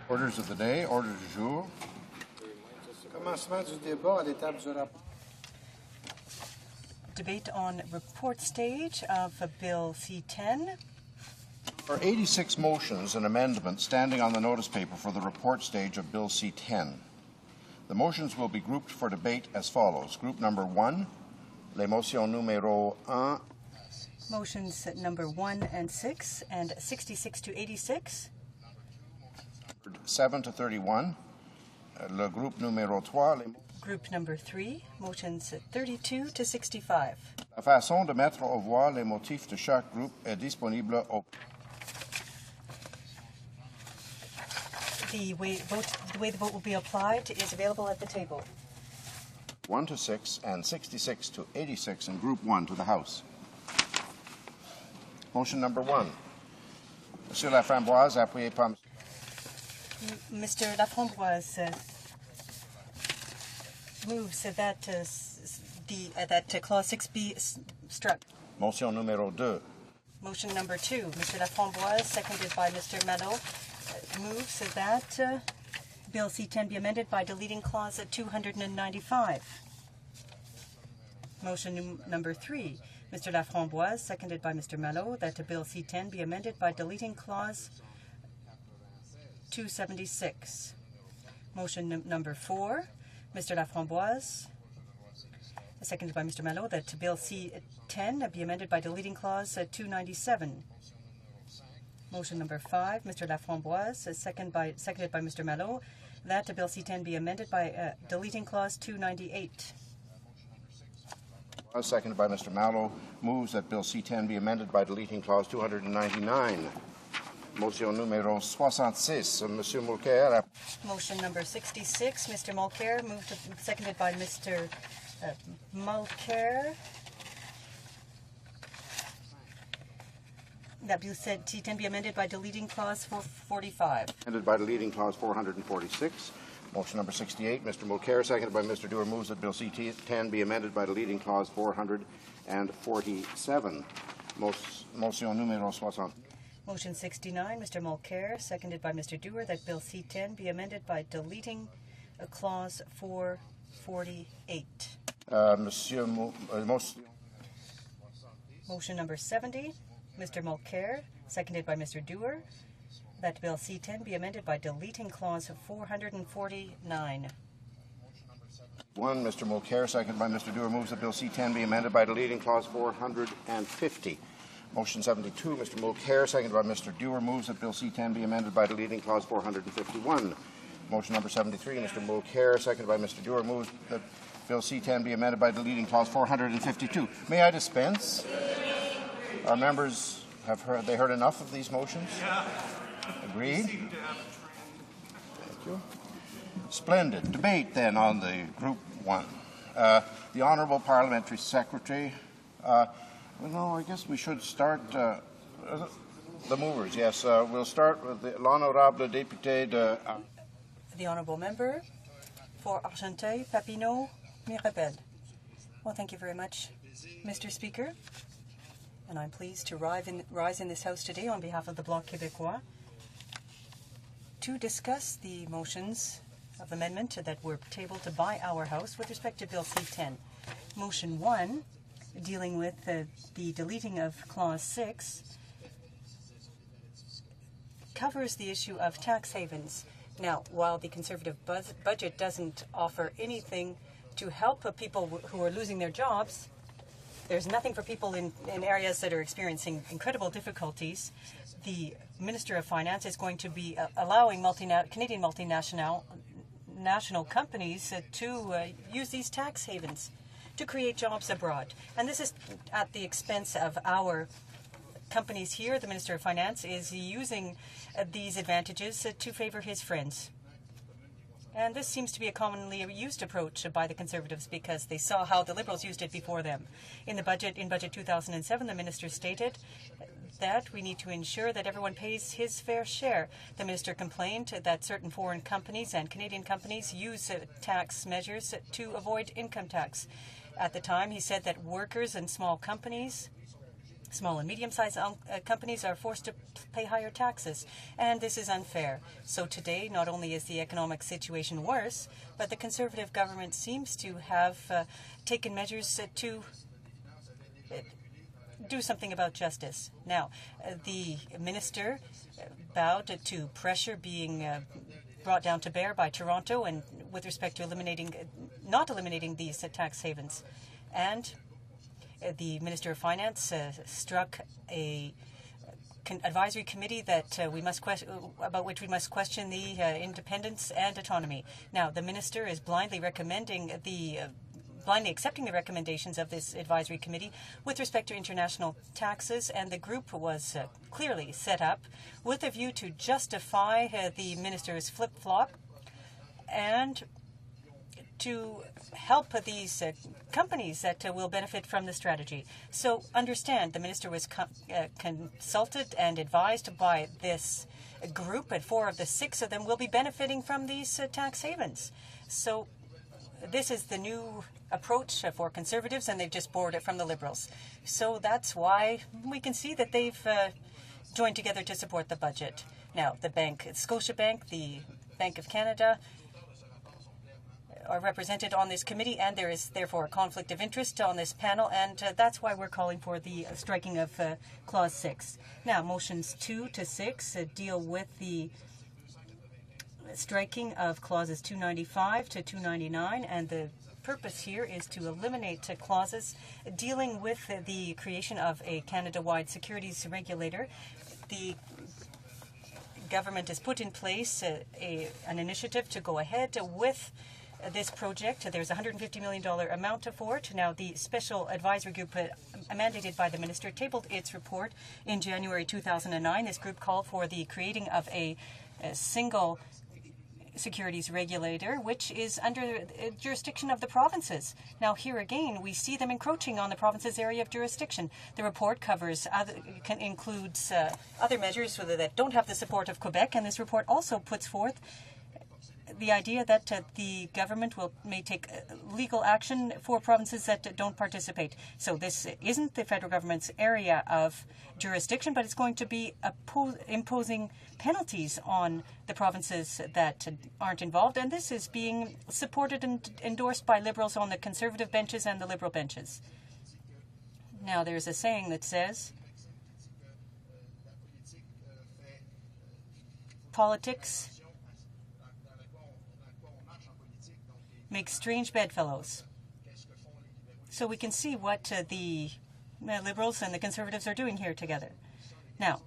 Orders of the day, order du jour. Commencement du débat à l'étape du rapport. Debate on report stage of Bill C-10. There are 86 motions and amendments standing on the notice paper for the report stage of Bill C-10. The motions will be grouped for debate as follows. Group number 1, les motions numéro 1. Motions number 1 and 6 and 66 to 86. 7 to 31. Le groupe numéro 3. Group number 3, motions 32 to 65. La façon de mettre aux voix les motifs de chaque groupe est disponible au... The way the vote will be applied is available at the table. 1 to 6 and 66 to 86 in Group 1 to the House. Motion number 1. Monsieur Laframboise, appuyé par... Mr. Laframboise moves that clause 6 be struck. Motion numéro 2. Motion number 2. Mr. Laframboise, seconded by Mr. Mello, moves that Bill C-10 be amended by deleting clause 295. Motion number 3. Mr. Laframboise, seconded by Mr. Mello, that Bill C-10 be amended by deleting clause 276. Motion number 4. Mr. Laframboise, seconded by Mr. Mello, that Bill C-10 be amended by deleting clause 297. Motion number 5. Mr. Laframboise, seconded by Mr. Mello, that Bill C-10 be amended by deleting clause 298. Seconded by Mr. Mallow, moves that Bill C-10 be amended by deleting clause 299. Motion numéro 66, Monsieur Mulcair. Motion number 66, Mr. Mulcair, moved seconded by Mr. Mulcair. That Bill C-10 be amended by deleting clause 445. Amended by deleting clause 446. Motion number 68, Mr. Mulcair, seconded by Mr. Dewar, moves that Bill C-10 be amended by deleting clause 447. Motion numéro 60. Motion 69, Mr. Mulcair, seconded by Mr. Dewar, that Bill C-10 be amended by deleting clause 448. Motion number 70, Mr. Mulcair, seconded by Mr. Dewar, that Bill C-10 be amended by deleting clause 449. Mr. Mulcair, seconded by Mr. Dewar, moves that Bill C-10 be amended by deleting clause 450. Motion 72, Mr. Mulcair, seconded by Mr. Dewar, moves that Bill C-10 be amended by deleting clause 451. Motion number 73, Mr. Mulcair, seconded by Mr. Dewar, moves that Bill C-10 be amended by deleting clause 452. May I dispense? Our members have heard enough of these motions? Agreed? Thank you. Splendid. Debate then on the Group 1. The Honourable Parliamentary Secretary. Well, no, I guess we should start the movers. Yes, we'll start with l'honorable député de... The Honourable Member for Argenteuil, Papineau, Mirabel. Well, thank you very much, Mr. Speaker. And I'm pleased to rise in this House today on behalf of the Bloc Québécois to discuss the motions of amendment that were tabled by our House with respect to Bill C-10. Motion 1, dealing with the deleting of Clause 6, covers the issue of tax havens. Now, while the Conservative budget doesn't offer anything to help people who are losing their jobs, there's nothing for people in areas that are experiencing incredible difficulties. The Minister of Finance is going to be allowing Canadian multinational companies to use these tax havens to create jobs abroad. And this is at the expense of our companies here. The Minister of Finance is using these advantages to favour his friends. And this seems to be a commonly used approach by the Conservatives because they saw how the Liberals used it before them. In Budget 2007, the Minister stated that we need to ensure that everyone pays his fair share. The Minister complained that certain foreign companies and Canadian companies use tax measures to avoid income tax. At the time, he said that workers and small companies small and medium-sized companies are forced to pay higher taxes, and this is unfair. So today, not only is the economic situation worse, but the Conservative government seems to have taken measures to do something about justice. Now, the minister bowed to pressure being brought down to bear by Toronto and with respect to not eliminating these tax havens. And the Minister of Finance struck a advisory committee that about which we must question the independence and autonomy. Now, the minister is blindly accepting the recommendations of this advisory committee with respect to international taxes, and the group was clearly set up with a view to justify the minister's flip-flop and to help these companies that will benefit from the strategy. So understand, the minister was consulted and advised by this group, and 4 of the 6 of them will be benefiting from these tax havens. So this is the new approach for Conservatives, and they've just borrowed it from the Liberals. So that's why we can see that they've joined together to support the budget. Now, the bank, Scotiabank, the Bank of Canada, are represented on this committee, and there is therefore a conflict of interest on this panel, and that's why we're calling for the striking of Clause 6. Now, motions 2 to 6 deal with the striking of clauses 295 to 299, and the purpose here is to eliminate clauses dealing with the creation of a Canada-wide securities regulator. The government has put in place an initiative to go ahead with this project. There's a $150 million amount for it. Now, the special advisory group mandated by the minister tabled its report in January 2009. This group called for the creating of a single securities regulator, which is under jurisdiction of the provinces. Now, here again, we see them encroaching on the province's area of jurisdiction. The report includes other measures that don't have the support of Quebec, and this report also puts forth the idea that the government may take legal action for provinces that don't participate. So this isn't the federal government's area of jurisdiction, but it's going to be imposing penalties on the provinces that aren't involved, and this is being supported and endorsed by Liberals on the Conservative benches and the Liberal benches. Now, there's a saying that says, politics make strange bedfellows. So we can see what the Liberals and the Conservatives are doing here together. Now,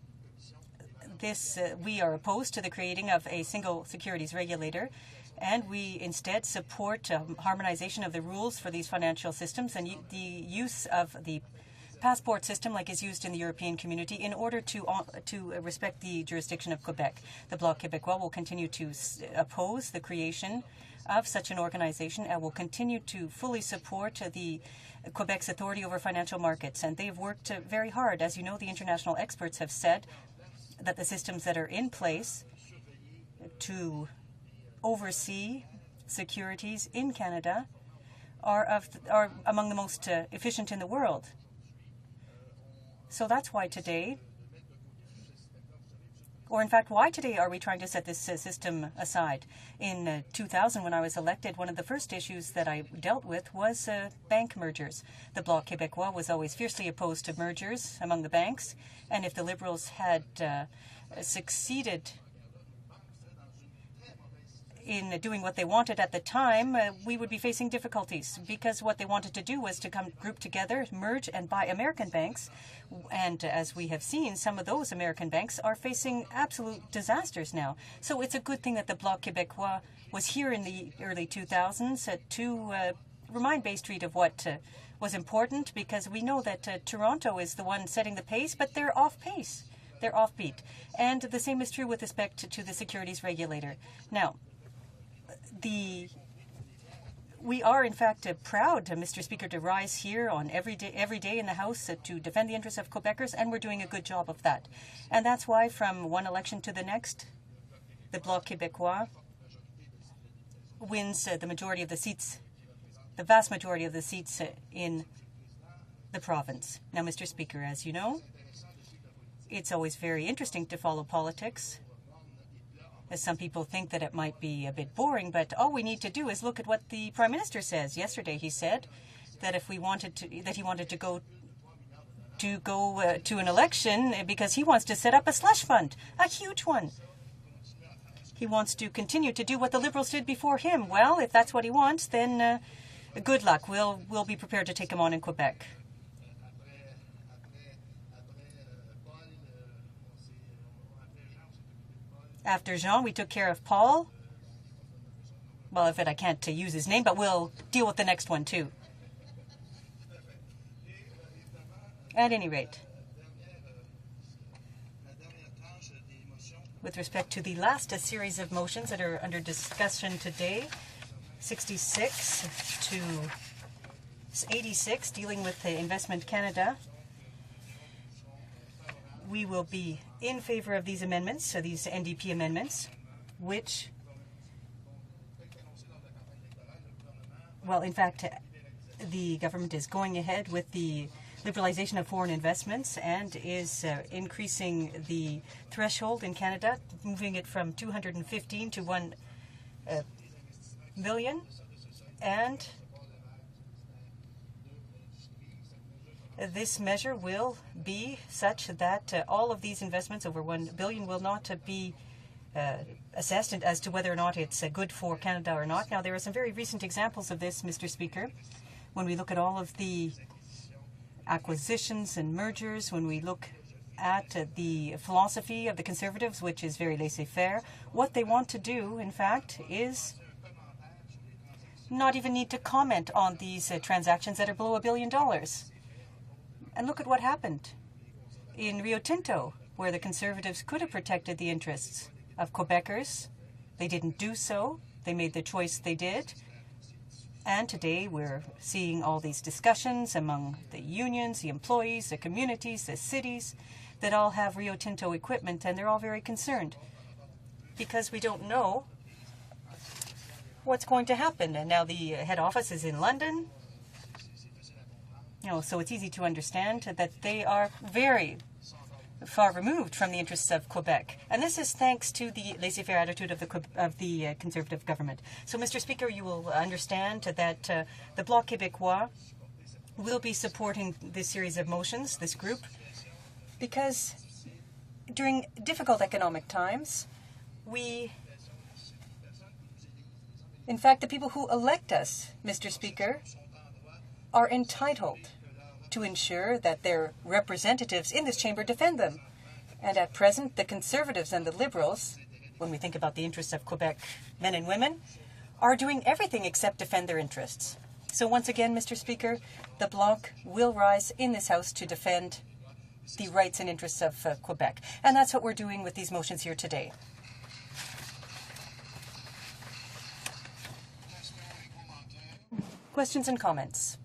we are opposed to the creating of a single securities regulator, and we instead support harmonization of the rules for these financial systems and the use of the passport system like is used in the European community in order to respect the jurisdiction of Quebec. The Bloc Québécois will continue to oppose the creation of such an organization and will continue to fully support the Quebec's authority over financial markets. And they've worked very hard. As you know, the international experts have said that the systems that are in place to oversee securities in Canada are among the most efficient in the world. So that's why today, or in fact, why today are we trying to set this system aside? In 2000, when I was elected, one of the first issues that I dealt with was bank mergers. The Bloc Québécois was always fiercely opposed to mergers among the banks, and if the Liberals had succeeded in doing what they wanted at the time, we would be facing difficulties, because what they wanted to do was to group together, merge, and buy American banks. And as we have seen, some of those American banks are facing absolute disasters now. So it's a good thing that the Bloc Québécois was here in the early 2000s to remind Bay Street of what was important, because we know that Toronto is the one setting the pace, but they're off pace. They're offbeat. And the same is true with respect to the securities regulator. Now, we are, in fact, proud, Mr. Speaker, to rise here on every day in the House to defend the interests of Quebecers, and we're doing a good job of that. And that's why, from one election to the next, the Bloc Québécois wins the majority of the seats, the vast majority of the seats in the province. Now, Mr. Speaker, as you know, it's always very interesting to follow politics. As some people think that it might be a bit boring, but all we need to do is look at what the Prime Minister says. Yesterday he said that if we wanted to, that he wanted to go to an election because he wants to set up a slush fund, a huge one. He wants to continue to do what the Liberals did before him. Well, if that's what he wants, then good luck. We'll be prepared to take him on in Quebec. After Jean, we took care of Paul. Well, in fact, I can't use his name, but we'll deal with the next one, too. At any rate, with respect to the last series of motions that are under discussion today, 66 to 86, dealing with the Investment Canada, we will be in favor of these amendments, so these NDP amendments, which, well, in fact, the government is going ahead with the liberalization of foreign investments and is increasing the threshold in Canada, moving it from 215 to 1 million. And this measure will be such that all of these investments over 1 billion will not be assessed as to whether or not it's good for Canada or not. Now, there are some very recent examples of this, Mr. Speaker. When we look at all of the acquisitions and mergers, when we look at the philosophy of the Conservatives, which is very laissez-faire, what they want to do, in fact, is not even need to comment on these transactions that are below $1 billion. And look at what happened in Rio Tinto, where the Conservatives could have protected the interests of Quebecers. They didn't do so. They made the choice they did. And today we're seeing all these discussions among the unions, the employees, the communities, the cities that all have Rio Tinto equipment, and they're all very concerned because we don't know what's going to happen. And now the head office is in London. So it's easy to understand that they are very far removed from the interests of Quebec. And this is thanks to the laissez-faire attitude of the Conservative government. So, Mr. Speaker, you will understand that the Bloc Québécois will be supporting this series of motions, this group, because during difficult economic times, in fact, the people who elect us, Mr. Speaker, are entitled to ensure that their representatives in this chamber defend them. And at present, the Conservatives and the Liberals, when we think about the interests of Quebec men and women, are doing everything except defend their interests. So once again, Mr. Speaker, the Bloc will rise in this House to defend the rights and interests of Quebec. And that's what we're doing with these motions here today. Questions and comments?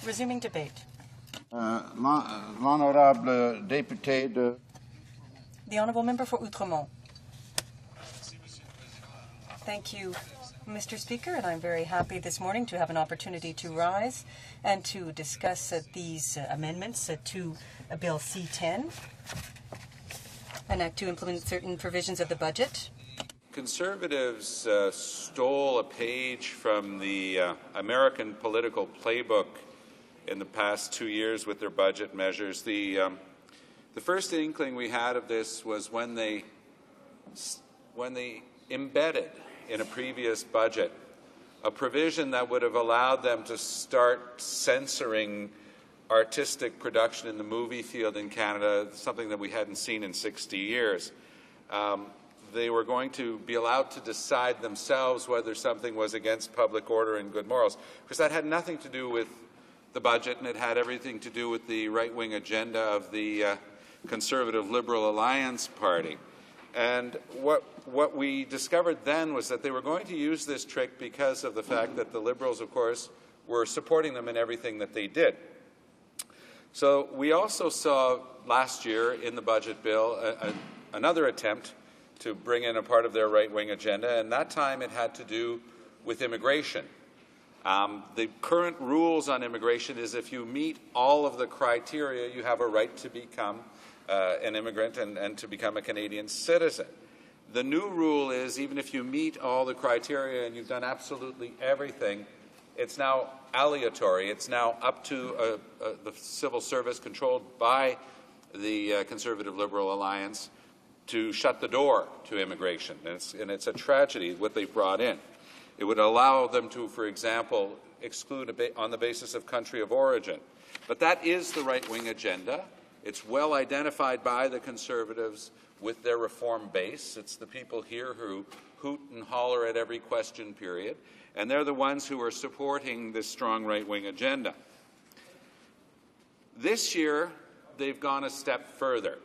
Resuming debate. L'honorable député de... The Honourable Member for Outremont. Thank you, Mr. Speaker, and I'm very happy this morning to have an opportunity to rise and to discuss these amendments to Bill C-10, an act to implement certain provisions of the budget. Conservatives stole a page from the American political playbook in the past 2 years with their budget measures. The first inkling we had of this was when they embedded in a previous budget a provision that would have allowed them to start censoring artistic production in the movie field in Canada, something that we hadn't seen in 60 years. They were going to be allowed to decide themselves whether something was against public order and good morals, because that had nothing to do with the budget, and it had everything to do with the right-wing agenda of the Conservative Liberal Alliance Party. And what we discovered then was that they were going to use this trick because of the fact that the Liberals, of course, were supporting them in everything that they did. So we also saw last year in the budget bill another attempt to bring in a part of their right-wing agenda, and that time it had to do with immigration. The current rules on immigration is if you meet all of the criteria, you have a right to become an immigrant and to become a Canadian citizen. The new rule is even if you meet all the criteria and you've done absolutely everything, it's now aleatory. It's now up to the civil service controlled by the Conservative Liberal Alliance to shut the door to immigration. And it's a tragedy what they've brought in. It would allow them to, for example, exclude on the basis of country of origin. But that is the right-wing agenda. It's well identified by the Conservatives with their reform base. It's the people here who hoot and holler at every question period, and they're the ones who are supporting this strong right-wing agenda. This year, they've gone a step further.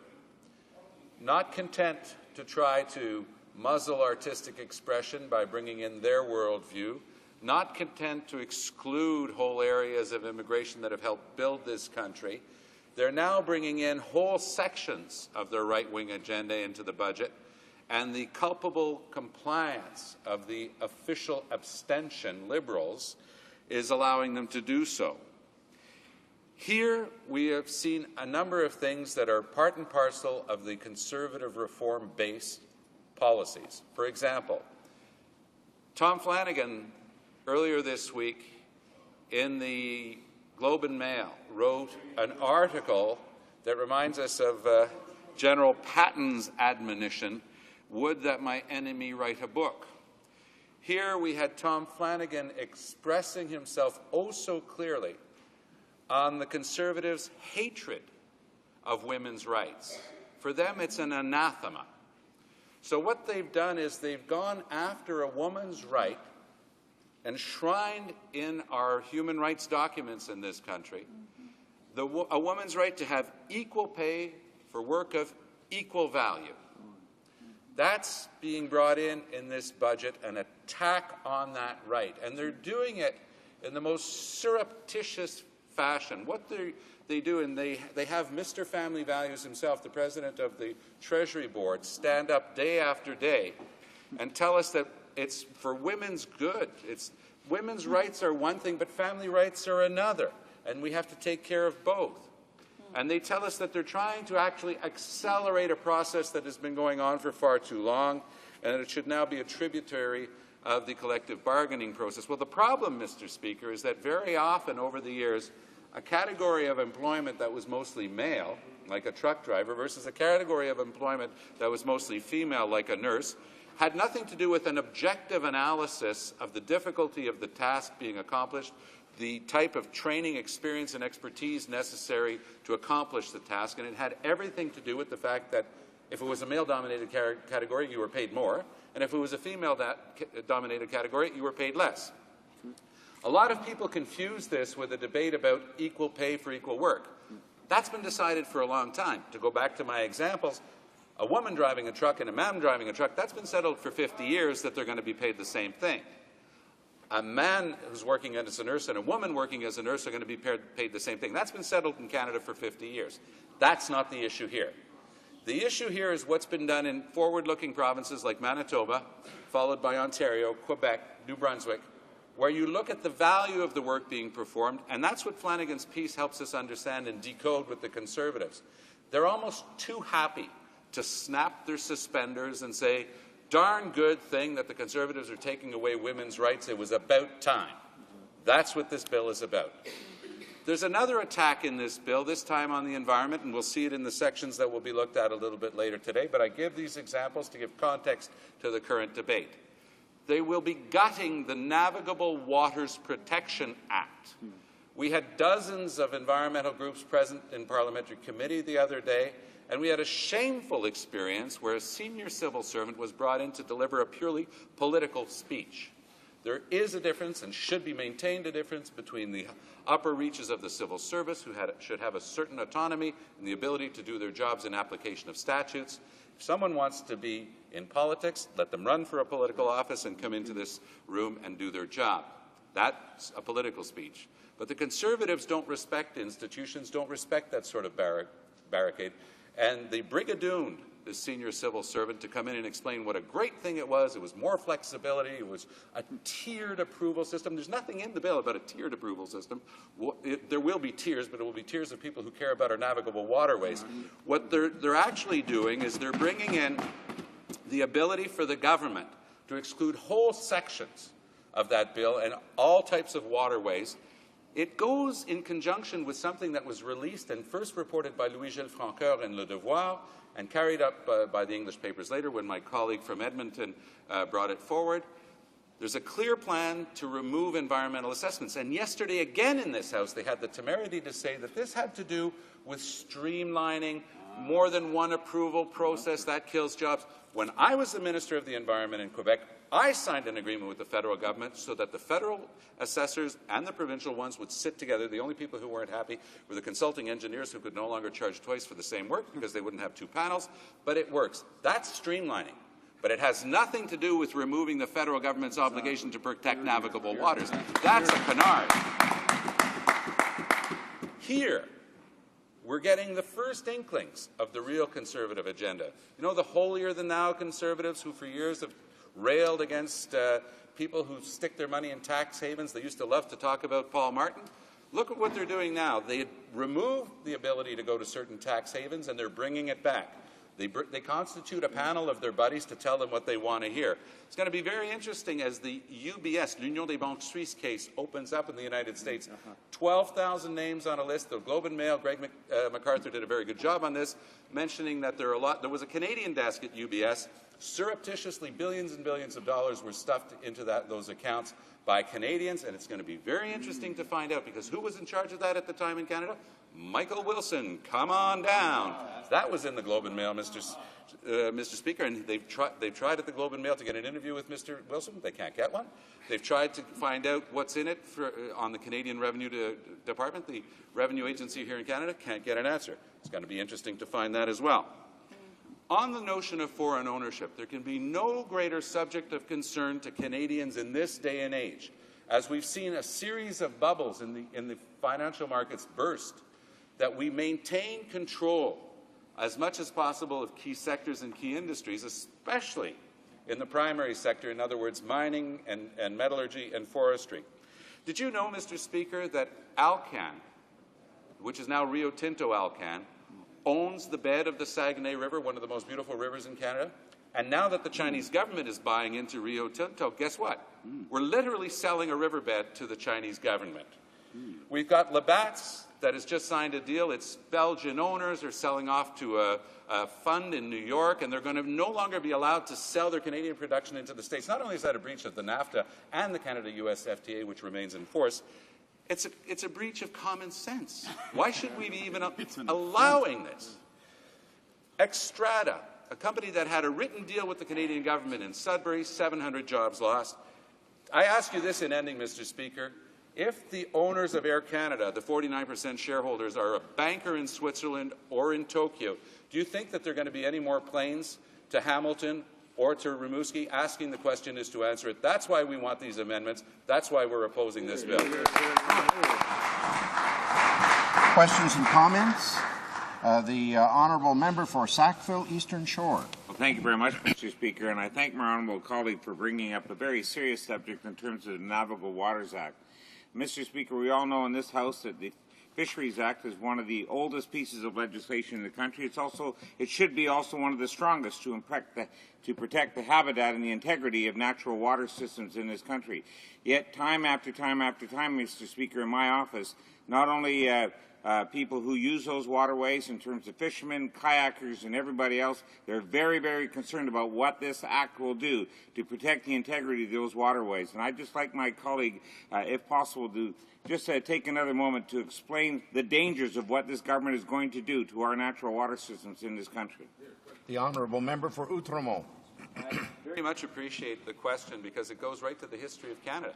Not content to try to muzzle artistic expression by bringing in their worldview, not content to exclude whole areas of immigration that have helped build this country, they're now bringing in whole sections of their right-wing agenda into the budget, and the culpable compliance of the official abstention Liberals is allowing them to do so. Here we have seen a number of things that are part and parcel of the Conservative reform-based policies. For example, Tom Flanagan earlier this week in the Globe and Mail wrote an article that reminds us of General Patton's admonition, "Would that my enemy write a book." Here we had Tom Flanagan expressing himself oh so clearly on the Conservatives' hatred of women's rights. For them, it's an anathema. So what they've done is they've gone after a woman's right enshrined in our human rights documents in this country, a woman's right to have equal pay for work of equal value. That's being brought in this budget, an attack on that right. And they're doing it in the most surreptitious fashion. What they do, and they have Mr. Family Values himself, the president of the Treasury Board, stand up day after day and tell us that it's for women's good. Women's rights are one thing, but family rights are another, and we have to take care of both. And they tell us that they're trying to actually accelerate a process that has been going on for far too long, and that it should now be a tributary of the collective bargaining process. Well, the problem, Mr. Speaker, is that very often over the years, a category of employment that was mostly male, like a truck driver, versus a category of employment that was mostly female, like a nurse, had nothing to do with an objective analysis of the difficulty of the task being accomplished, the type of training, experience, and expertise necessary to accomplish the task, and it had everything to do with the fact that if it was a male-dominated category, you were paid more, and if it was a female-dominated category, you were paid less. A lot of people confuse this with a debate about equal pay for equal work. That's been decided for a long time. To go back to my examples, a woman driving a truck and a man driving a truck, that's been settled for 50 years that they're going to be paid the same thing. A man who's working as a nurse and a woman working as a nurse are going to be paid the same thing. That's been settled in Canada for 50 years. That's not the issue here. The issue here is what's been done in forward-looking provinces like Manitoba, followed by Ontario, Quebec, New Brunswick, where you look at the value of the work being performed, and that's what Flanagan's piece helps us understand and decode with the Conservatives. They're almost too happy to snap their suspenders and say, darn good thing that the Conservatives are taking away women's rights. It was about time. That's what this bill is about. There's another attack in this bill, this time on the environment, and we'll see it in the sections that will be looked at a little bit later today, but I give these examples to give context to the current debate. They will be gutting the Navigable Waters Protection Act. We had dozens of environmental groups present in parliamentary committee the other day, and we had a shameful experience where a senior civil servant was brought in to deliver a purely political speech. There is a difference, and should be maintained a difference, between the upper reaches of the civil service, who should have a certain autonomy and the ability to do their jobs in application of statutes. If someone wants to be in politics, let them run for a political office and come into this room and do their job. That's a political speech. But the Conservatives don't respect institutions, don't respect that sort of barricade. And the brigadoon senior civil servant to come in and explain what a great thing it was. It was more flexibility. It was a tiered approval system. There's nothing in the bill about a tiered approval system. There will be tiers, but it will be tiers of people who care about our navigable waterways. What they're actually doing is they're bringing in the ability for the government to exclude whole sections of that bill and all types of waterways. It goes in conjunction with something that was released and first reported by Louis-Gilles Francoeur in Le Devoir and carried up by the English papers later when my colleague from Edmonton brought it forward. There's a clear plan to remove environmental assessments. And yesterday, again in this House, they had the temerity to say that this had to do with streamlining more than one approval process. That kills jobs. When I was the Minister of the Environment in Quebec, I signed an agreement with the federal government so that the federal assessors and the provincial ones would sit together. The only people who weren't happy were the consulting engineers who could no longer charge twice for the same work because they wouldn't have two panels. But it works. That's streamlining. But it has nothing to do with removing the federal government's obligation to protect navigable waters. That's a canard. Here, we're getting the first inklings of the real conservative agenda. You know, the holier-than-thou conservatives who for years have railed against people who stick their money in tax havens. They used to love to talk about Paul Martin. Look at what they're doing now. They removed the ability to go to certain tax havens, and they're bringing it back. They constitute a panel of their buddies to tell them what they want to hear. It's going to be very interesting as the UBS, l'Union des Banques Suisses case, opens up in the United States. 12,000 names on a list. The Globe and Mail, Greg MacArthur did a very good job on this, mentioning that there was a Canadian desk at UBS. Surreptitiously, billions and billions of dollars were stuffed into those accounts by Canadians, and it's going to be very interesting to find out, because who was in charge of that at the time in Canada? Michael Wilson. Come on down. That was in the Globe and Mail, Mr. Speaker, and they've tried at the Globe and Mail to get an interview with Mr. Wilson. They can't get one. They've tried to find out what's in it on the Canadian Revenue Department. The Revenue Agency here in Canada can't get an answer. It's going to be interesting to find that as well. On the notion of foreign ownership, there can be no greater subject of concern to Canadians in this day and age, as we've seen a series of bubbles in the financial markets burst, that we maintain control as much as possible of key sectors and key industries, especially in the primary sector, in other words, mining and metallurgy and forestry. Did you know, Mr. Speaker, that Alcan, which is now Rio Tinto Alcan, owns the bed of the Saguenay River, one of the most beautiful rivers in Canada? And now that the Chinese government is buying into Rio Tinto, guess what? We're literally selling a riverbed to the Chinese government. We've got Labatt's that has just signed a deal. Its Belgian owners are selling off to a fund in New York, and they're going to no longer be allowed to sell their Canadian production into the States. Not only is that a breach of the NAFTA and the Canada-US FTA, which remains in force, it's a breach of common sense. Why should we be even allowing this? Xstrata, a company that had a written deal with the Canadian government in Sudbury, 700 jobs lost. I ask you this in ending, Mr. Speaker. If the owners of Air Canada, the 49% shareholders, are a banker in Switzerland or in Tokyo, do you think that there are going to be any more planes to Hamilton or to Rimouski? Asking the question is to answer it. That's why we want these amendments. That's why we're opposing this bill. Questions and comments? The honourable member for Sackville Eastern Shore. Well, thank you very much, Mr. Speaker, and I thank my honourable colleague for bringing up a very serious subject in terms of the Navigable Waters Act. Mr. Speaker, we all know in this House that the Fisheries Act is one of the oldest pieces of legislation in the country. It should be also one of the strongest to protect the habitat and the integrity of natural water systems in this country. Yet, time after time after time, Mr. Speaker, in my office, not only people who use those waterways in terms of fishermen, kayakers, and everybody else, they're very, very concerned about what this act will do to protect the integrity of those waterways. And I'd just like my colleague, if possible, to just take another moment to explain the dangers of what this government is going to do to our natural water systems in this country. The honourable member for Outremont. I very much appreciate the question because it goes right to the history of Canada.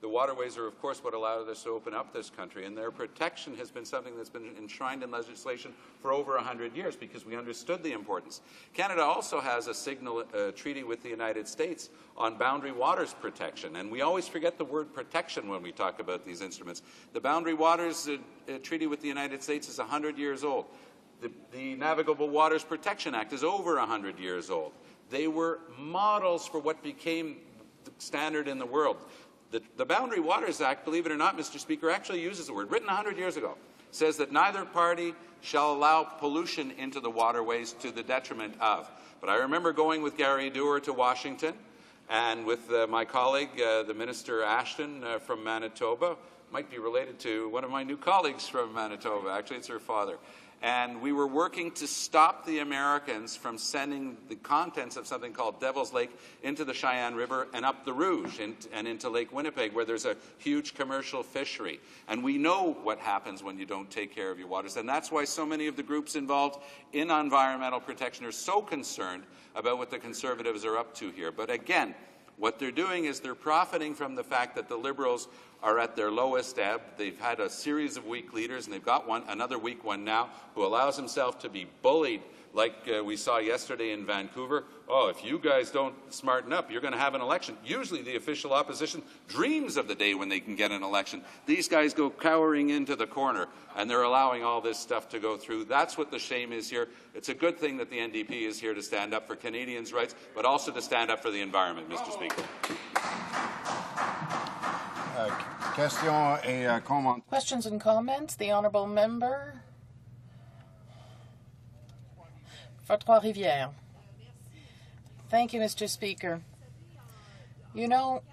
The waterways are, of course, what allowed us to open up this country, and their protection has been something that's been enshrined in legislation for over 100 years because we understood the importance. Canada also has a treaty with the United States on boundary waters protection, and we always forget the word protection when we talk about these instruments. The boundary waters treaty with the United States is 100 years old. The Navigable Waters Protection Act is over 100 years old. They were models for what became the standard in the world. The Boundary Waters Act, believe it or not, Mr. Speaker, actually uses the word, written 100 years ago, says that neither party shall allow pollution into the waterways to the detriment of. But I remember going with Gary Dewar to Washington and with my colleague, the Minister Ashton from Manitoba, might be related to one of my new colleagues from Manitoba. Actually, it's her father. And we were working to stop the Americans from sending the contents of something called Devil's Lake into the Cheyenne River and up the Rouge and into Lake Winnipeg, where there's a huge commercial fishery. And we know what happens when you don't take care of your waters. And that's why so many of the groups involved in environmental protection are so concerned about what the Conservatives are up to here. But again, what they're doing is they're profiting from the fact that the Liberals are at their lowest ebb. They've had a series of weak leaders, and they've got another weak one now, who allows himself to be bullied like we saw yesterday in Vancouver. Oh, if you guys don't smarten up, you're going to have an election. Usually the official opposition dreams of the day when they can get an election. These guys go cowering into the corner, and they're allowing all this stuff to go through. That's what the shame is here. It's a good thing that the NDP is here to stand up for Canadians' rights, but also to stand up for the environment, Mr. Speaker. Questions and comments? The Honourable Member for Trois-Rivières. Thank you, Mr. Speaker. You know,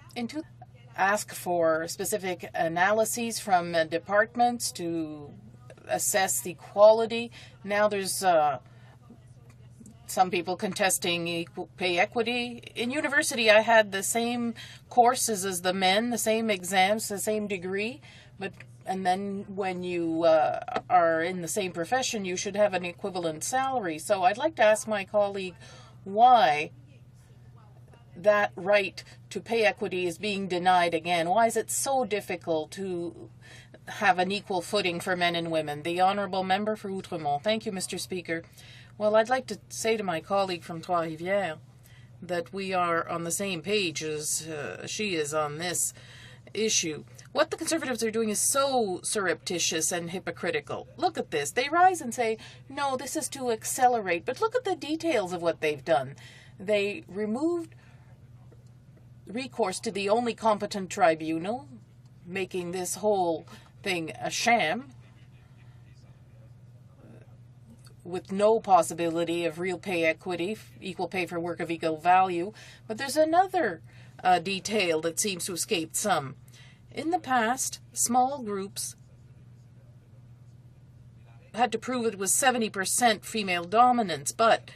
ask for specific analyses from departments to assess the quality. Now there's some people contesting equal pay equity. In university, I had the same courses as the men, the same exams, the same degree, and then when you are in the same profession, you should have an equivalent salary. So I'd like to ask my colleague why that right to pay equity is being denied again. Why is it so difficult to have an equal footing for men and women? The Honourable Member for Outremont. Thank you, Mr. Speaker. Well, I'd like to say to my colleague from Trois-Rivières that we are on the same page as she is on this issue. What the Conservatives are doing is so surreptitious and hypocritical. Look at this. They rise and say, no, this is to accelerate. But look at the details of what they've done. They removed recourse to the only competent tribunal, making this whole thing a sham, with no possibility of real pay equity, equal pay for work of equal value. But there's another detail that seems to escape some. In the past, small groups had to prove it was 70% female dominance, but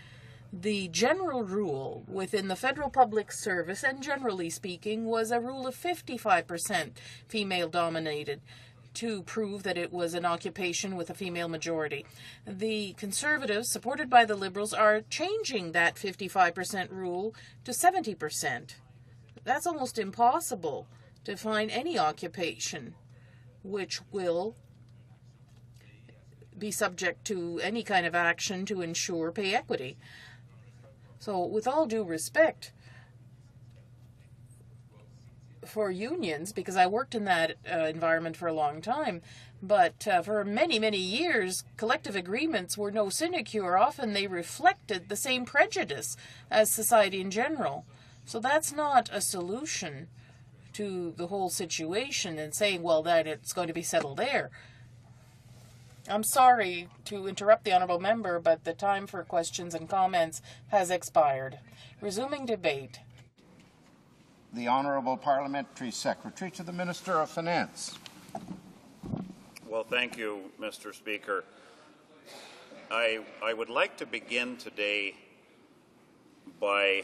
the general rule within the federal public service, and generally speaking, was a rule of 55% female dominated, to prove that it was an occupation with a female majority. The Conservatives, supported by the Liberals, are changing that 55% rule to 70%. That's almost impossible to find any occupation which will be subject to any kind of action to ensure pay equity. So, with all due respect for unions, because I worked in that environment for a long time, but for many, many years, collective agreements were no sinecure. Often they reflected the same prejudice as society in general. So that's not a solution to the whole situation and saying, well, that it's going to be settled there. I'm sorry to interrupt the Honourable Member, but the time for questions and comments has expired. Resuming debate. The Honourable Parliamentary Secretary to the Minister of Finance. Well, thank you, Mr. Speaker. I would like to begin today by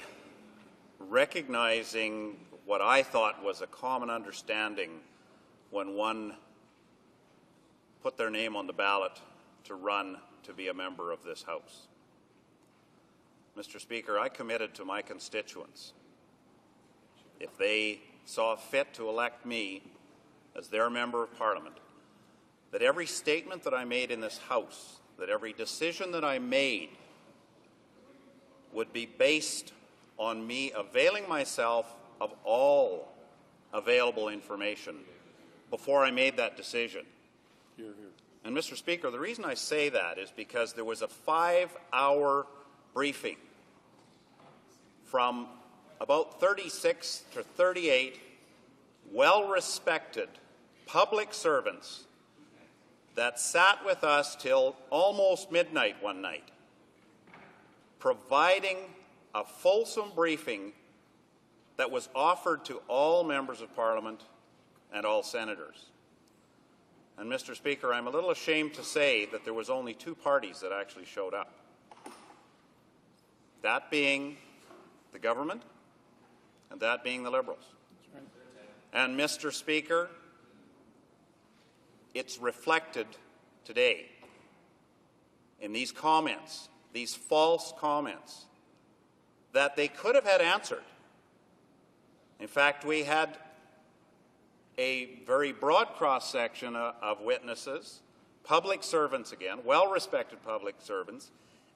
recognizing what I thought was a common understanding when one put their name on the ballot to run to be a member of this House. Mr. Speaker, I committed to my constituents, if they saw fit to elect me as their Member of Parliament, that every statement that I made in this House, that every decision that I made would be based on me availing myself of all available information before I made that decision. And Mr. Speaker, the reason I say that is because there was a 5-hour briefing from about 36 to 38 well-respected public servants that sat with us till almost midnight one night, providing a fulsome briefing that was offered to all members of Parliament and all senators. And, Mr. Speaker, I'm a little ashamed to say that there was only 2 parties that actually showed up, that being the government and that being the Liberals. And, Mr. Speaker, it's reflected today in these comments, these false comments, that they could have had answered. In fact, we had a very broad cross-section of witnesses, public servants again, well-respected public servants,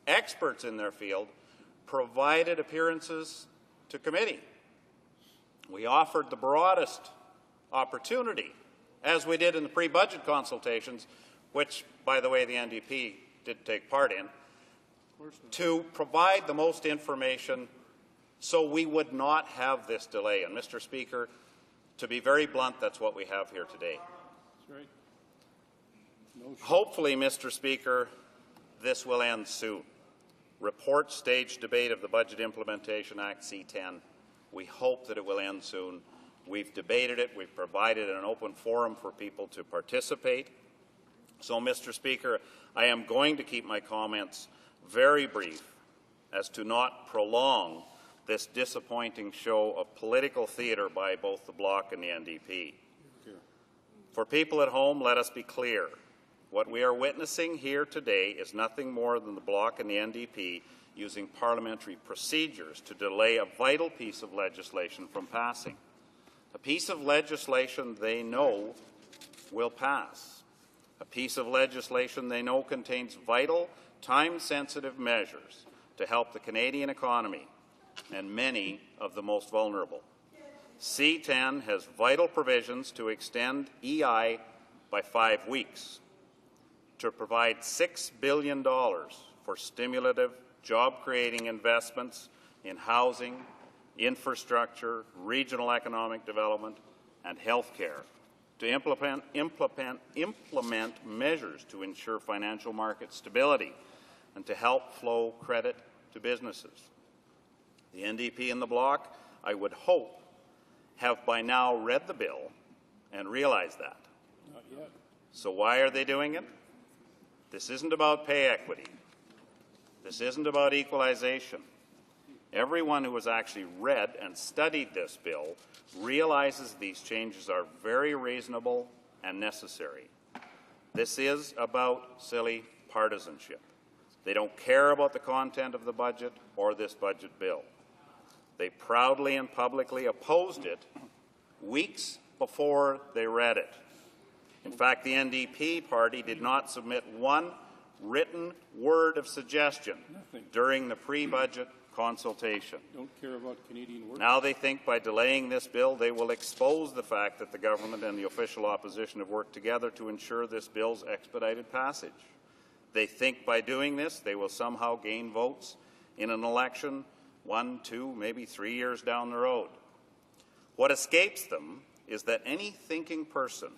experts in their field, provided appearances to committee. We offered the broadest opportunity, as we did in the pre-budget consultations, which, by the way, the NDP did take part in, to provide the most information so we would not have this delay. And, Mr. Speaker, to be very blunt, that's what we have here today. Hopefully, Mr. Speaker, this will end soon. Report stage debate of the Budget Implementation Act C-10. We hope that it will end soon. We've debated it. We've provided an open forum for people to participate. So, Mr. Speaker, I am going to keep my comments very brief as to not prolong this disappointing show of political theatre by both the Bloc and the NDP. For people at home, let us be clear. What we are witnessing here today is nothing more than the Bloc and the NDP using parliamentary procedures to delay a vital piece of legislation from passing. A piece of legislation they know will pass. A piece of legislation they know contains vital, time-sensitive measures to help the Canadian economy and many of the most vulnerable. C-10 has vital provisions to extend EI by 5 weeks, to provide $6 billion for stimulative, job-creating investments in housing, infrastructure, regional economic development, and health care, to implement measures to ensure financial market stability, and to help flow credit to businesses. The NDP and the Bloc, I would hope, have by now read the bill and realized that. Not yet. So why are they doing it? This isn't about pay equity. This isn't about equalization. Everyone who has actually read and studied this bill realizes these changes are very reasonable and necessary. This is about silly partisanship. They don't care about the content of the budget or this budget bill. They proudly and publicly opposed it weeks before they read it. In fact, the NDP party did not submit one written word of suggestion during the pre-budget consultation. Don't care about Canadian work. Now they think by delaying this bill they will expose the fact that the government and the official opposition have worked together to ensure this bill's expedited passage. They think by doing this they will somehow gain votes in an election 1, 2, maybe 3 years down the road. What escapes them is that any thinking person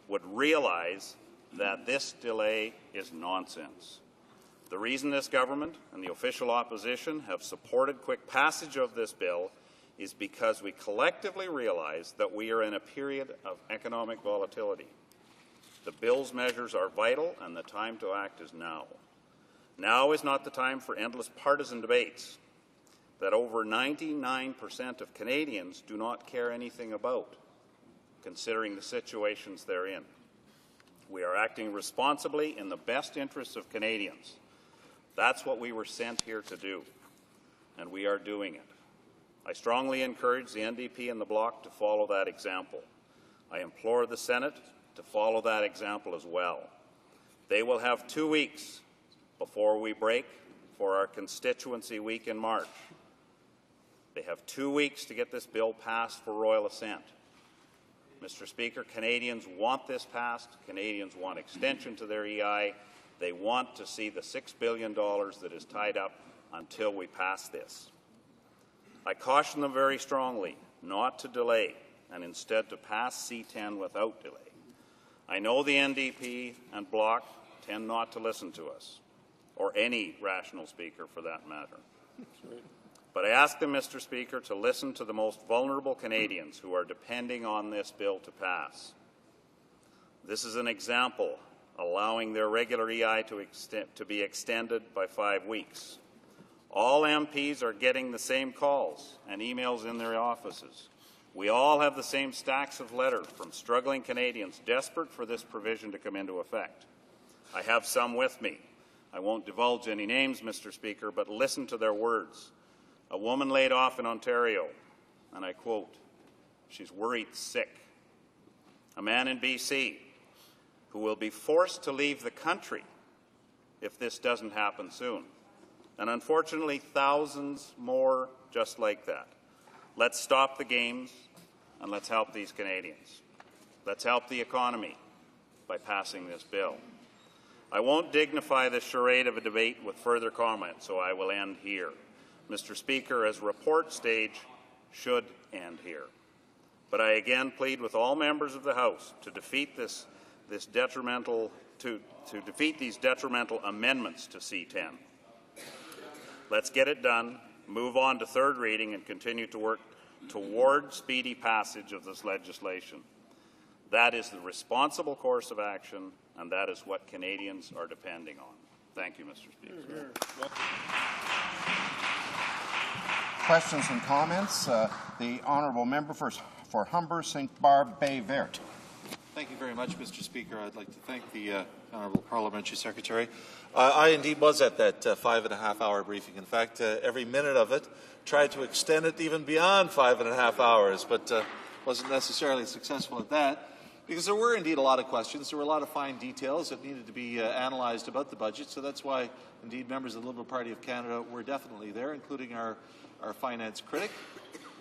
would realize that this delay is nonsense. The reason this government and the official opposition have supported quick passage of this bill is because we collectively realize that we are in a period of economic volatility. The bill's measures are vital and the time to act is now. Now is not the time for endless partisan debates that over 99% of Canadians do not care anything about, considering the situations they're in. We are acting responsibly in the best interests of Canadians. That's what we were sent here to do, and we are doing it. I strongly encourage the NDP and the Bloc to follow that example. I implore the Senate to follow that example as well. They will have 2 weeks before we break for our constituency week in March. They have 2 weeks to get this bill passed for royal assent. Mr. Speaker, Canadians want this passed. Canadians want extension to their EI. They want to see the $6 billion that is tied up until we pass this. I caution them very strongly not to delay and instead to pass C-10 without delay. I know the NDP and Bloc tend not to listen to us, or any rational speaker for that matter. But I ask them, Mr. Speaker, to listen to the most vulnerable Canadians who are depending on this bill to pass. This is an example allowing their regular EI to be extended by 5 weeks. All MPs are getting the same calls and emails in their offices. We all have the same stacks of letters from struggling Canadians desperate for this provision to come into effect. I have some with me. I won't divulge any names, Mr. Speaker, but listen to their words. A woman laid off in Ontario, and I quote, "She's worried sick." A man in BC who will be forced to leave the country if this doesn't happen soon. And unfortunately, thousands more just like that. Let's stop the games and let's help these Canadians. Let's help the economy by passing this bill. I won't dignify this charade of a debate with further comment, so I will end here. Mr. Speaker, as report stage should end here. But I again plead with all members of the House to defeat these detrimental amendments to C-10. Let's get it done, move on to third reading, and continue to work toward speedy passage of this legislation. That is the responsible course of action, and that is what Canadians are depending on. Thank you, Mr. Speaker. Questions and comments? The honourable member for Humber St. Barb Bay Vert. Thank you very much, Mr. Speaker. I'd like to thank the Honourable Parliamentary Secretary. I indeed was at that 5.5-hour briefing. In fact, every minute of it, tried to extend it even beyond 5.5 hours, but wasn't necessarily successful at that, because there were indeed a lot of questions. There were a lot of fine details that needed to be analysed about the budget, so that's why, indeed, members of the Liberal Party of Canada were definitely there, including our finance critic.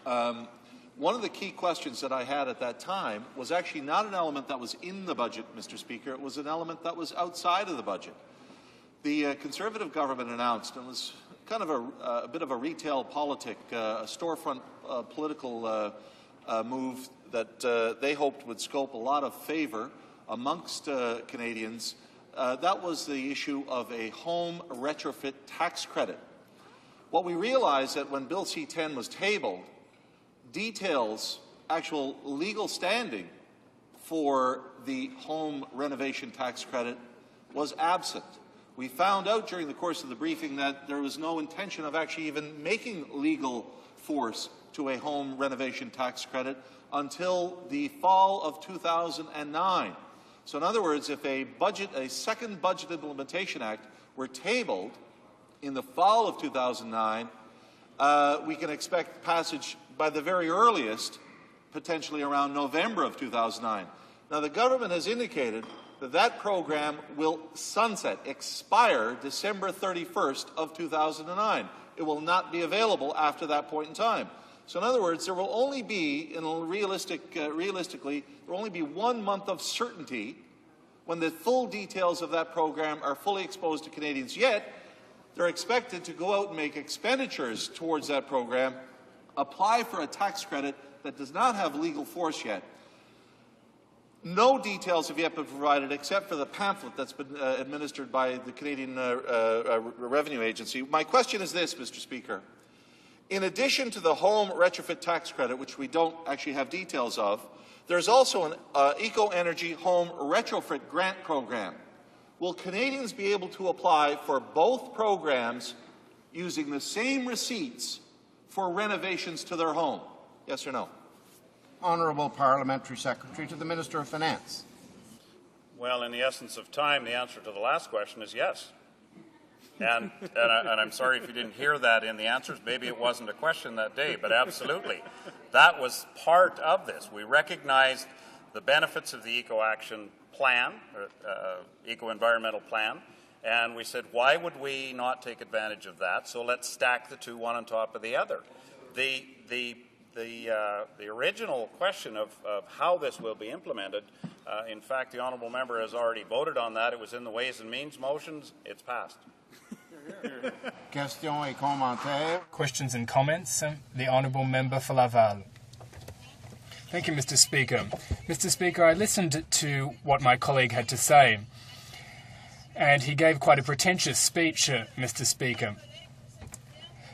One of the key questions that I had at that time was actually not an element that was in the budget, Mr. Speaker. It was an element that was outside of the budget. The Conservative government announced, and it was kind of a bit of a retail politic, a storefront political move that they hoped would scope a lot of favour amongst Canadians. That was the issue of a home retrofit tax credit. What we realized that when Bill C-10 was tabled, details, actual legal standing for the home renovation tax credit was absent. We found out during the course of the briefing that there was no intention of actually even making legal force to a home renovation tax credit until the fall of 2009. So in other words, if a second Budget Implementation Act were tabled in the fall of 2009, we can expect passage by the very earliest, potentially around November of 2009. Now, the government has indicated that that program will expire December 31st of 2009. It will not be available after that point in time. So in other words, there will only be, realistically, there will only be 1 month of certainty when the full details of that program are fully exposed to Canadians. Yet, they're expected to go out and make expenditures towards that program, apply for a tax credit that does not have legal force yet. No details have yet been provided except for the pamphlet that's been administered by the Canadian Revenue Agency. My question is this, Mr. Speaker. In addition to the home retrofit tax credit, which we don't actually have details of, there's also an eco-energy home retrofit grant program. Will Canadians be able to apply for both programs using the same receipts for renovations to their home? Yes or no? Honourable Parliamentary Secretary to the Minister of Finance. Well, in the essence of time, the answer to the last question is yes. And I'm sorry if you didn't hear that in the answers. Maybe it wasn't a question that day, but absolutely. That was part of this. We recognized the benefits of the Eco-Action Plan, Eco-Environmental Plan, and we said, why would we not take advantage of that? So let's stack the two, one on top of the other. The the original question of how this will be implemented, in fact, the honourable member has already voted on that. It was in the Ways and Means motions. It's passed. Questions et commentaires. Questions and comments? The Honourable Member for Laval. Thank you, Mr. Speaker. Mr. Speaker, I listened to what my colleague had to say, and he gave quite a pretentious speech, Mr. Speaker.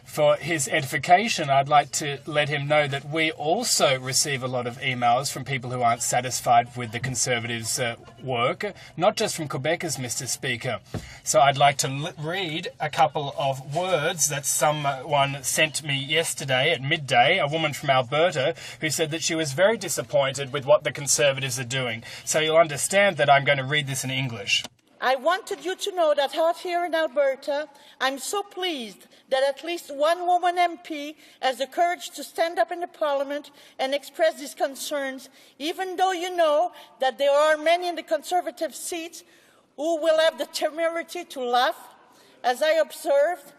For his edification, I'd like to let him know that we also receive a lot of emails from people who aren't satisfied with the Conservatives' work, not just from Quebecers, Mr. Speaker. So I'd like to read a couple of words that someone sent me yesterday at midday, a woman from Alberta, who said that she was very disappointed with what the Conservatives are doing. So you'll understand that I'm going to read this in English. I wanted you to know that out here in Alberta, I'm so pleased that at least one woman MP has the courage to stand up in the Parliament and express these concerns, even though you know that there are many in the Conservative seats who will have the temerity to laugh, as I observed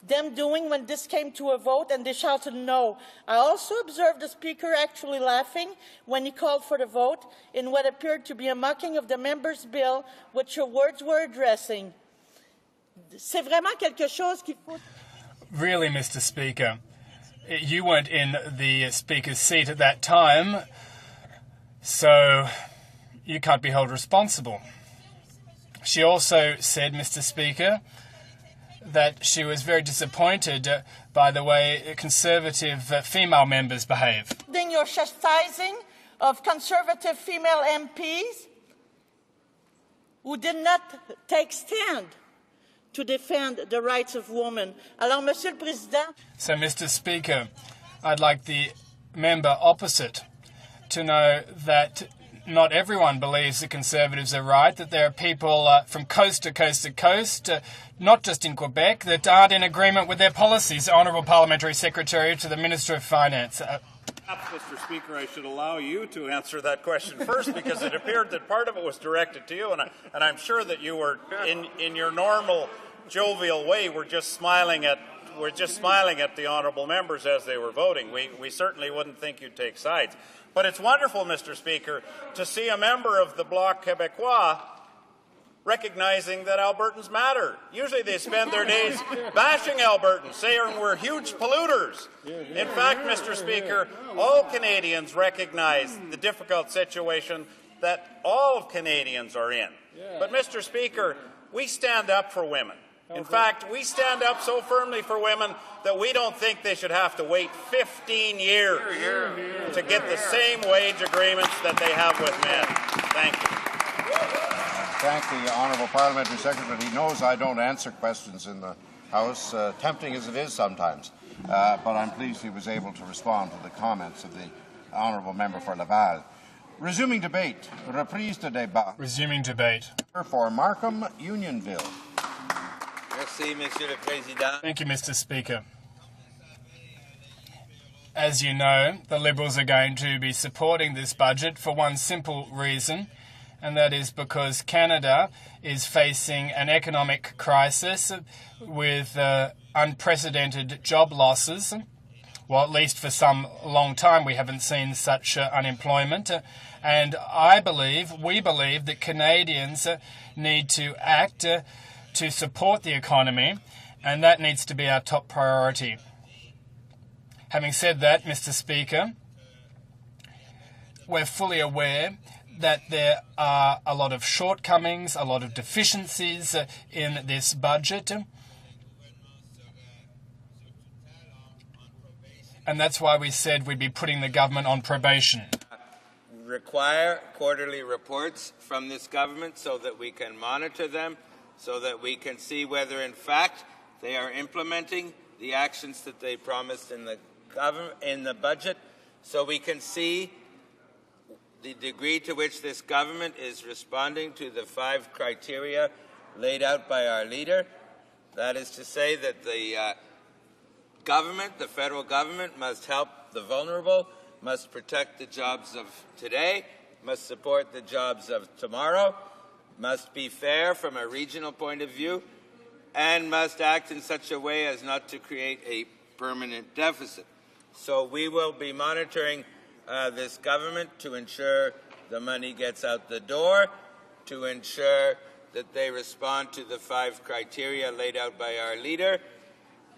them doing when this came to a vote and they shouted no. I also observed the Speaker actually laughing when he called for the vote in what appeared to be a mocking of the member's bill which your words were addressing. C'est vraiment quelque chose qu'il faut... Really, Mr. Speaker, you weren't in the Speaker's seat at that time, so you can't be held responsible. She also said, Mr. Speaker, that she was very disappointed by the way Conservative female members behave. Then your chastising of Conservative female MPs who did not take stand to defend the rights of women. Alors, Monsieur le Président... So, Mr. Speaker, I'd like the member opposite to know that not everyone believes the Conservatives are right, that there are people from coast to coast to coast, not just in Quebec, that aren't in agreement with their policies. Honourable Parliamentary Secretary to the Minister of Finance. Perhaps, Mr. Speaker, I should allow you to answer that question first, because it appeared that part of it was directed to you, and I'm sure that you were, in your normal jovial way, were just smiling at the honourable members as they were voting. We certainly wouldn't think you'd take sides. But it's wonderful, Mr. Speaker, to see a member of the Bloc Québécois recognizing that Albertans matter. Usually they spend their days bashing Albertans, saying we're huge polluters. In fact, Mr. Speaker, all Canadians recognize the difficult situation that all Canadians are in. But, Mr. Speaker, we stand up for women. In fact, we stand up so firmly for women that we don't think they should have to wait 15 years to get the same wage agreements that they have with men. Thank you. Thank the Honourable Parliamentary Secretary. He knows I don't answer questions in the House, tempting as it is sometimes. But I'm pleased he was able to respond to the comments of the Honourable Member for Laval. Resuming debate. Reprise de débat. Resuming debate. For Markham, Unionville. Merci, Monsieur le Président. Thank you, Mr. Speaker. As you know, the Liberals are going to be supporting this budget for one simple reason, and that is because Canada is facing an economic crisis with unprecedented job losses. Well, at least for some long time we haven't seen such unemployment. And we believe that Canadians need to act to support the economy, and that needs to be our top priority. Having said that, Mr. Speaker, we're fully aware that there are a lot of shortcomings, a lot of deficiencies in this budget. And that's why we said we'd be putting the government on probation. Require quarterly reports from this government so that we can monitor them, so that we can see whether, in fact, they are implementing the actions that they promised in the budget, so we can see the degree to which this government is responding to the 5 criteria laid out by our leader. That is to say that the federal government, must help the vulnerable, must protect the jobs of today, must support the jobs of tomorrow, must be fair from a regional point of view, and must act in such a way as not to create a permanent deficit. So we will be monitoring this government to ensure the money gets out the door, to ensure that they respond to the 5 criteria laid out by our leader,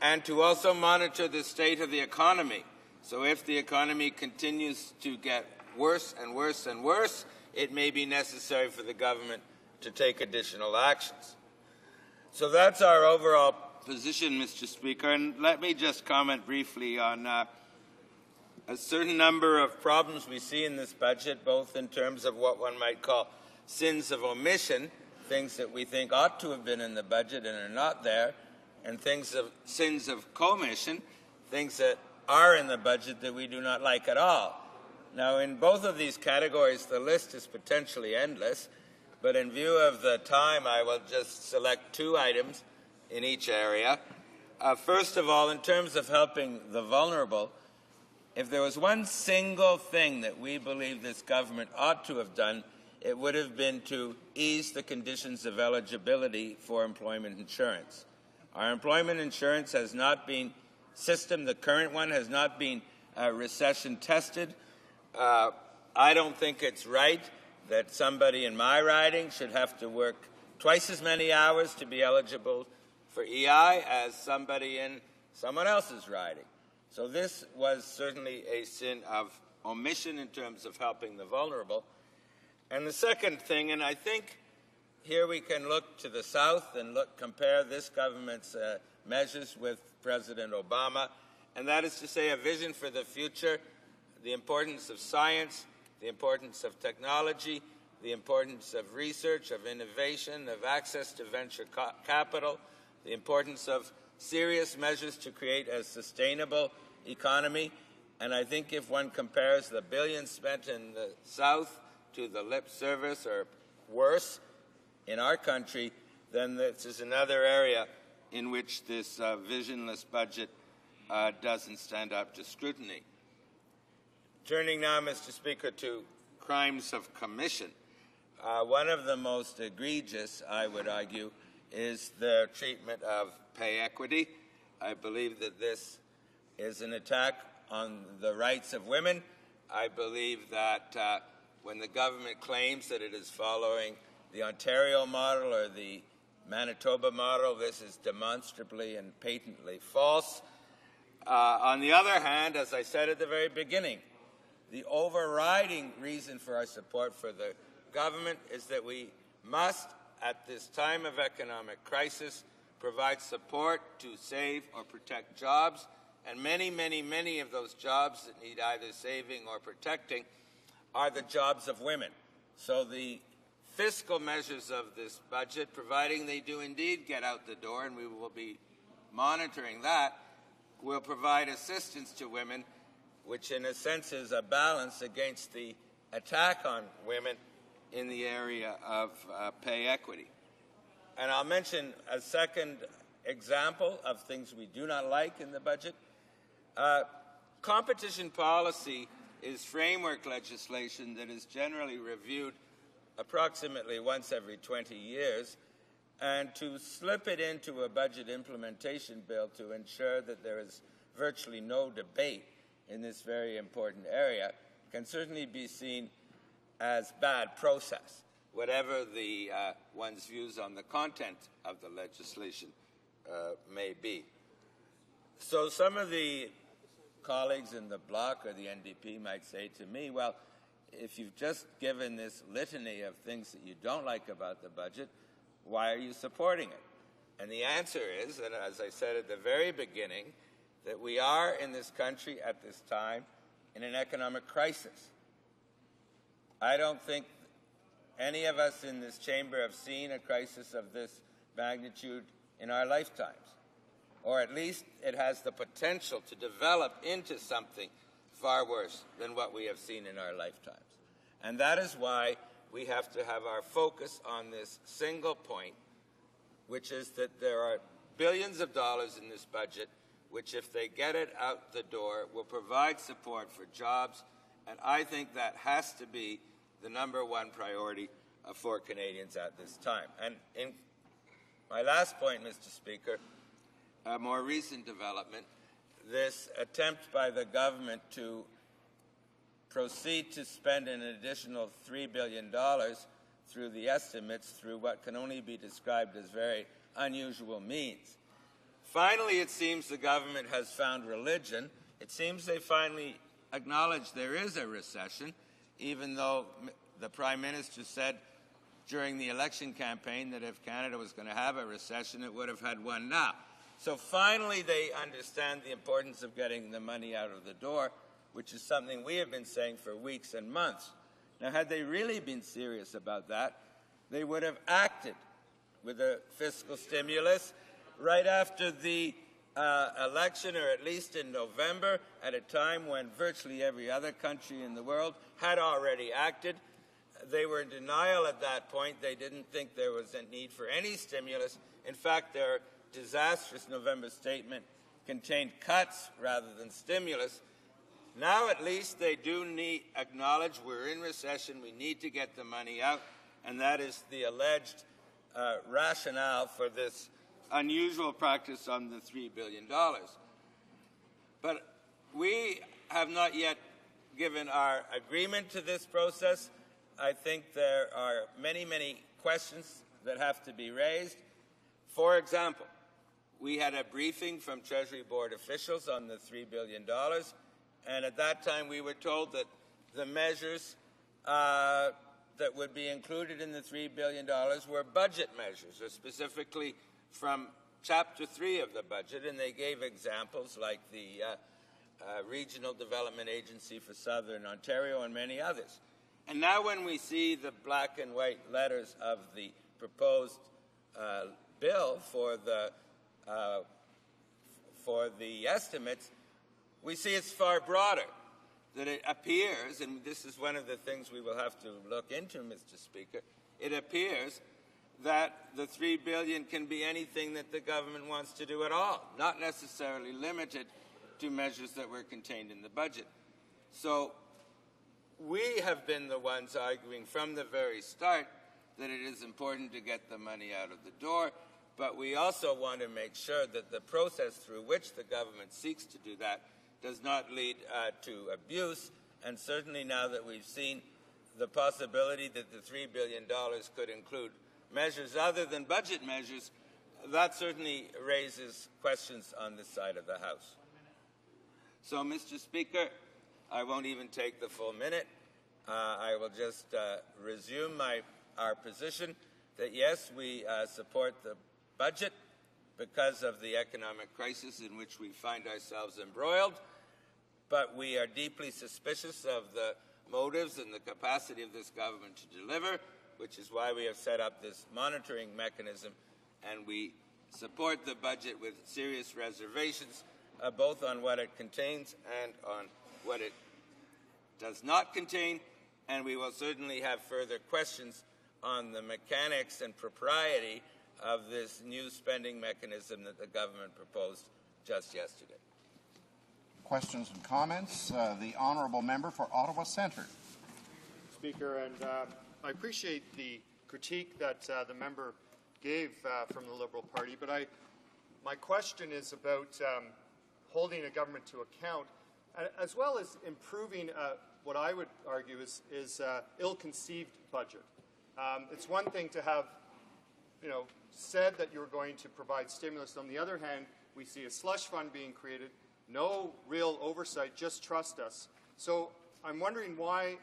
and to also monitor the state of the economy. So if the economy continues to get worse and worse and worse, it may be necessary for the government to take additional actions. So that's our overall position, Mr. Speaker. And let me just comment briefly on a certain number of problems we see in this budget, both in terms of what one might call sins of omission, things that we think ought to have been in the budget and are not there, and sins of commission, things that are in the budget that we do not like at all. Now, in both of these categories, the list is potentially endless, but in view of the time, I will just select 2 items in each area. First of all, in terms of helping the vulnerable, if there was one single thing that we believe this government ought to have done, it would have been to ease the conditions of eligibility for employment insurance. Our employment insurance has not been the current one has not been recession tested. I don't think it's right that somebody in my riding should have to work twice as many hours to be eligible for EI as somebody in someone else's riding. So this was certainly a sin of omission in terms of helping the vulnerable. And the second thing, and I think here we can look to the South and compare this government's measures with President Obama, and that is to say a vision for the future, the importance of science, the importance of technology, the importance of research, of innovation, of access to venture capital, the importance of serious measures to create a sustainable economy. And I think if one compares the billions spent in the South to the lip service or worse in our country, then this is another area in which this visionless budget doesn't stand up to scrutiny. Turning now, Mr. Speaker, to crimes of commission. One of the most egregious, I would argue, is the treatment of pay equity. I believe that this is an attack on the rights of women. I believe that when the government claims that it is following the Ontario model or the Manitoba model, this is demonstrably and patently false. On the other hand, as I said at the very beginning, the overriding reason for our support for the government is that we must, at this time of economic crisis, provide support to save or protect jobs, and many, many, many of those jobs that need either saving or protecting are the jobs of women. So the fiscal measures of this budget, providing they do indeed get out the door, and we will be monitoring that, will provide assistance to women, which in a sense is a balance against the attack on women in the area of pay equity. And I'll mention a second example of things we do not like in the budget. Competition policy is framework legislation that is generally reviewed approximately once every 20 years, and to slip it into a budget implementation bill to ensure that there is virtually no debate in this very important area can certainly be seen as bad process, whatever the one's views on the content of the legislation may be. So some of the colleagues in the Bloc or the NDP might say to me, well, if you've just given this litany of things that you don't like about the budget, why are you supporting it? And the answer is, and as I said at the very beginning, that we are in this country at this time in an economic crisis. I don't think any of us in this chamber have seen a crisis of this magnitude in our lifetimes. Or at least it has the potential to develop into something far worse than what we have seen in our lifetimes. And that is why we have to have our focus on this single point, which is that there are billions of dollars in this budget, which if they get it out the door will provide support for jobs, and I think that has to be the number one priority for Canadians at this time. And in my last point, Mr. Speaker, a more recent development, this attempt by the government to proceed to spend an additional $3 billion through the estimates through what can only be described as very unusual means. Finally, it seems the government has found religion. It seems they finally acknowledge there is a recession, even though the Prime Minister said during the election campaign that if Canada was going to have a recession, it would have had one now. So finally they understand the importance of getting the money out of the door, which is something we have been saying for weeks and months. Now, had they really been serious about that, they would have acted with a fiscal stimulus right after the election, or at least in November, at a time when virtually every other country in the world had already acted. They were in denial at that point. They didn't think there was a need for any stimulus. In fact, their disastrous November statement contained cuts rather than stimulus. Now at least they do acknowledge we're in recession, we need to get the money out, and that is the alleged rationale for this unusual practice on the $3 billion. But we have not yet given our agreement to this process. I think there are many, many questions that have to be raised. For example, we had a briefing from Treasury Board officials on the $3 billion, and at that time we were told that the measures that would be included in the $3 billion were budget measures, or specifically from Chapter 3 of the budget, and they gave examples like the Regional Development Agency for Southern Ontario and many others. And now when we see the black and white letters of the proposed bill for the estimates, we see it's far broader, that it appears, and this is one of the things we will have to look into, Mr. Speaker, it appears that the $3 billion can be anything that the government wants to do at all, not necessarily limited to measures that were contained in the budget. So we have been the ones arguing from the very start that it is important to get the money out of the door, but we also want to make sure that the process through which the government seeks to do that does not lead to abuse, and certainly now that we've seen the possibility that the $3 billion could include measures other than budget measures, that certainly raises questions on this side of the House. So, Mr. Speaker, I won't even take the full minute. I will just resume our position that, yes, we support the budget because of the economic crisis in which we find ourselves embroiled, but we are deeply suspicious of the motives and the capacity of this government to deliver, which is why we have set up this monitoring mechanism, and we support the budget with serious reservations, both on what it contains and on what it does not contain, and we will certainly have further questions on the mechanics and propriety of this new spending mechanism that the government proposed just yesterday. Questions and comments? The honourable member for Ottawa Centre. Speaker, and I appreciate the critique that the member gave from the Liberal Party, but my question is about holding a government to account, as well as improving what I would argue is ill-conceived budget. It's one thing to have, said that you're going to provide stimulus. On the other hand, we see a slush fund being created, no real oversight, just trust us. So I'm wondering why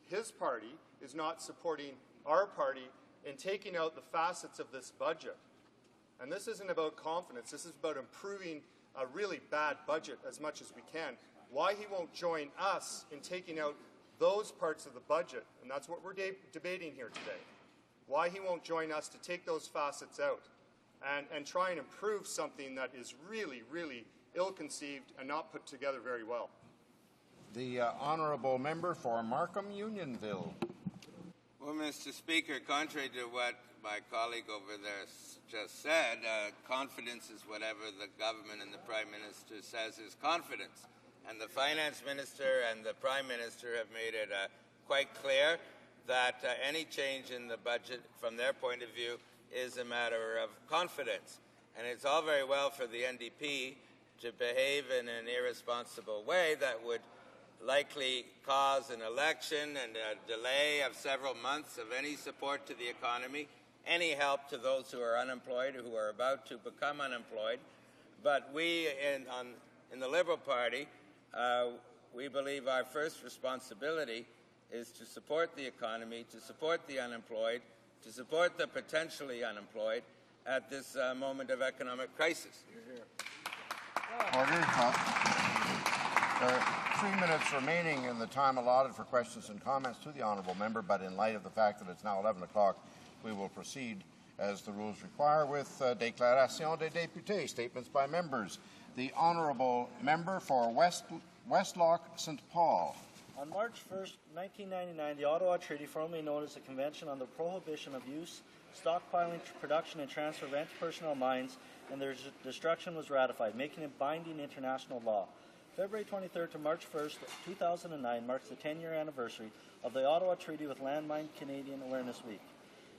his party is not supporting our party in taking out the facets of this budget. And this isn't about confidence. This is about improving a really bad budget as much as we can. Why he won't join us in taking out those parts of the budget, and that's what we're debating here today. Why he won't join us to take those facets out and try and improve something that is really, really ill-conceived and not put together very well. The honourable member for Markham Unionville. Well, Mr. Speaker, contrary to what my colleague over there just said, confidence is whatever the government and the Prime Minister says is confidence. And the Finance Minister and the Prime Minister have made it quite clear that any change in the budget, from their point of view, is a matter of confidence. And it's all very well for the NDP to behave in an irresponsible way that would likely cause an election and a delay of several months of any support to the economy, any help to those who are unemployed or who are about to become unemployed. But we in the Liberal Party, we believe our first responsibility is to support the economy, to support the unemployed, to support the potentially unemployed at this moment of economic crisis. Order. There are 3 minutes remaining in the time allotted for questions and comments to the honourable member, but in light of the fact that it's now 11 o'clock, we will proceed as the rules require with déclaration des députés, statements by members. The honourable member for Westlock St. Paul. On March 1st, 1999, the Ottawa Treaty, formerly known as the Convention on the Prohibition of Use, Stockpiling, Production and Transfer of Anti-Personnel Mines and their destruction was ratified, making it binding international law. February 23rd to March 1st, 2009 marks the 10-year anniversary of the Ottawa Treaty with Landmine Canadian Awareness Week.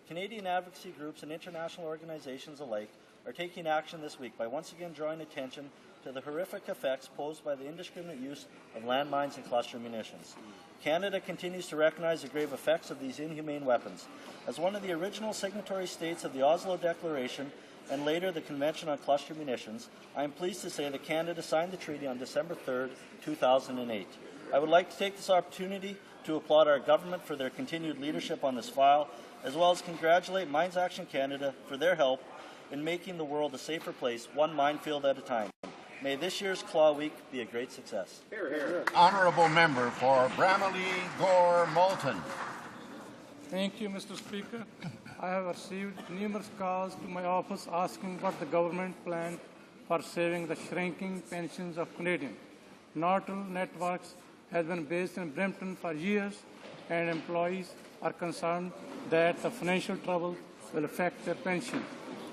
Canadian advocacy groups and international organizations alike are taking action this week by once again drawing attention to the horrific effects posed by the indiscriminate use of landmines and cluster munitions. Canada continues to recognize the grave effects of these inhumane weapons. As one of the original signatory states of the Oslo Declaration and later the Convention on Cluster Munitions, I am pleased to say that Canada signed the treaty on December 3rd, 2008. I would like to take this opportunity to applaud our government for their continued leadership on this file, as well as congratulate Mines Action Canada for their help in making the world a safer place, one minefield at a time. May this year's Claw Week be a great success. Hear, hear. Honourable member for Bramalea Gore Moulton. Thank you, Mr. Speaker. I have received numerous calls to my office asking what the government planned for saving the shrinking pensions of Canadians. Nortel Networks has been based in Brampton for years, and employees are concerned that the financial trouble will affect their pension.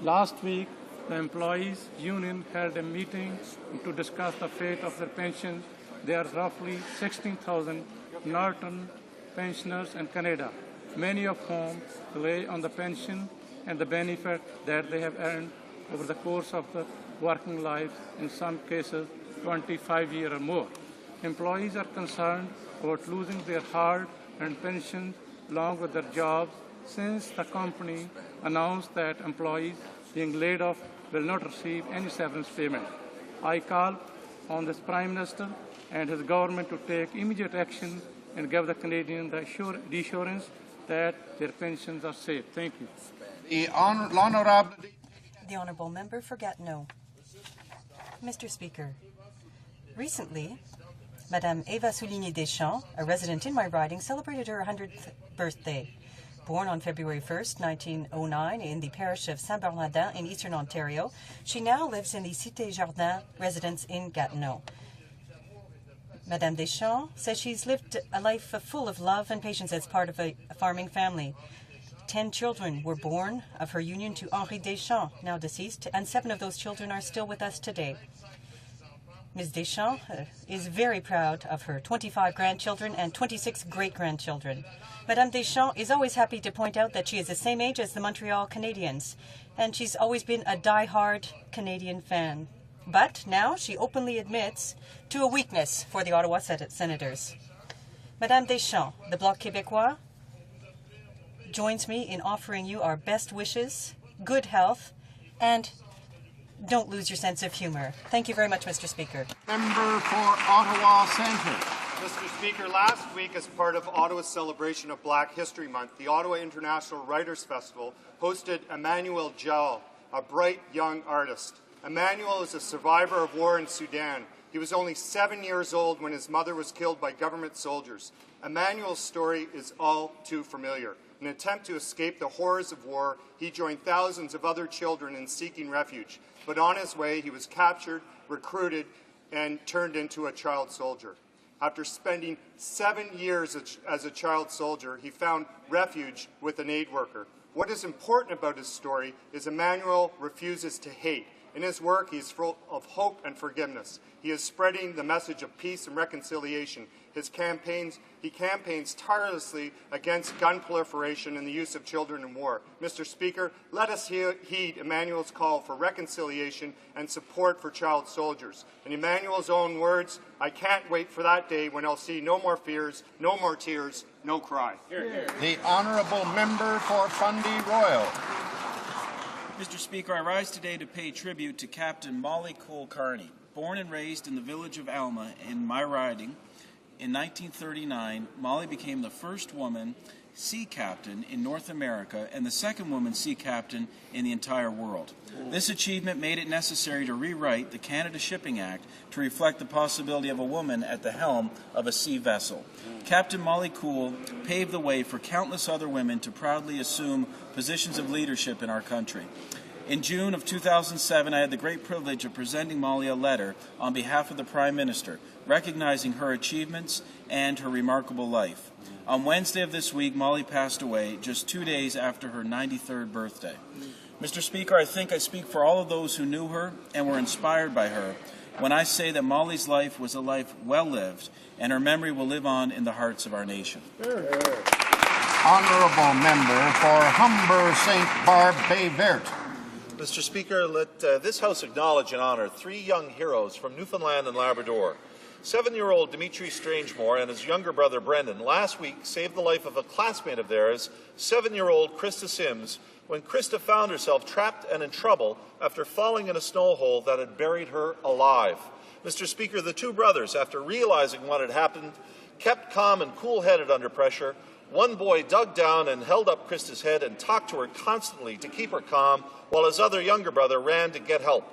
Last week, the employees' union held a meeting to discuss the fate of their pensions. There are roughly 16,000 Norton pensioners in Canada, many of whom rely on the pension and the benefit that they have earned over the course of the working life, in some cases 25 years or more. Employees are concerned about losing their hard-earned pensions along with their jobs, since the company announced that employees being laid off will not receive any severance payment. I call on the Prime Minister and his government to take immediate action and give the Canadians the assurance that their pensions are safe. Thank you. The Honourable Member for Gatineau. Mr. Speaker, recently, Madame Eva Souligny-Deschamps, a resident in my riding, celebrated her 100th birthday. Born on February 1st, 1909 in the parish of Saint-Bernardin in eastern Ontario, she now lives in the Cité Jardin residence in Gatineau. Madame Deschamps says she's lived a life full of love and patience as part of a farming family. 10 children were born of her union to Henri Deschamps, now deceased, and 7 of those children are still with us today. Ms. Deschamps is very proud of her 25 grandchildren and 26 great-grandchildren. Madame Deschamps is always happy to point out that she is the same age as the Montreal Canadiens, and she's always been a die-hard Canadian fan. But now she openly admits to a weakness for the Ottawa Senators. Madame Deschamps, the Bloc Québécois, joins me in offering you our best wishes, good health, and don't lose your sense of humor. Thank you very much, Mr. Speaker. Member for Ottawa Centre. Mr. Speaker, last week, as part of Ottawa's celebration of Black History Month, the Ottawa International Writers' Festival hosted Emmanuel Jal, a bright young artist. Emmanuel is a survivor of war in Sudan. He was only 7 years old when his mother was killed by government soldiers. Emmanuel's story is all too familiar. In an attempt to escape the horrors of war, he joined thousands of other children in seeking refuge. But on his way, he was captured, recruited, and turned into a child soldier. After spending 7 years as a child soldier, he found refuge with an aid worker. What is important about his story is Emmanuel refuses to hate. In his work, he is full of hope and forgiveness. He is spreading the message of peace and reconciliation. he campaigns tirelessly against gun proliferation and the use of children in war. Mr. Speaker, let us heed Emmanuel's call for reconciliation and support for child soldiers. In Emmanuel's own words, I can't wait for that day when I'll see no more fears, no more tears, no cry. The honourable member for Fundy Royal. Mr. Speaker, I rise today to pay tribute to Captain Molly Cole-Carney. Born and raised in the village of Alma in my riding, in 1939, Molly became the first woman sea captain in North America and the second woman sea captain in the entire world. This achievement made it necessary to rewrite the Canada Shipping Act to reflect the possibility of a woman at the helm of a sea vessel. Captain Molly Cool paved the way for countless other women to proudly assume positions of leadership in our country. In June of 2007, I had the great privilege of presenting Molly a letter on behalf of the Prime Minister, recognizing her achievements and her remarkable life. On Wednesday of this week, Molly passed away just 2 days after her 93rd birthday. Mr. Speaker, I think I speak for all of those who knew her and were inspired by her when I say that Molly's life was a life well lived, and her memory will live on in the hearts of our nation. Honourable member for Humber St. Barb Bay Vert. Mr. Speaker, let this House acknowledge and honour 3 young heroes from Newfoundland and Labrador. 7-year-old Dimitri Strangemore and his younger brother Brendan last week saved the life of a classmate of theirs, 7-year-old Krista Sims, when Krista found herself trapped and in trouble after falling in a snow hole that had buried her alive. Mr. Speaker, the 2 brothers, after realizing what had happened, kept calm and cool-headed under pressure. One boy dug down and held up Krista's head and talked to her constantly to keep her calm, while his other younger brother ran to get help.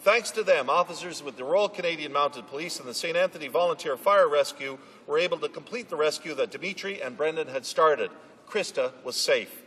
Thanks to them, officers with the Royal Canadian Mounted Police and the St. Anthony Volunteer Fire Rescue were able to complete the rescue that Dimitri and Brendan had started. Krista was safe.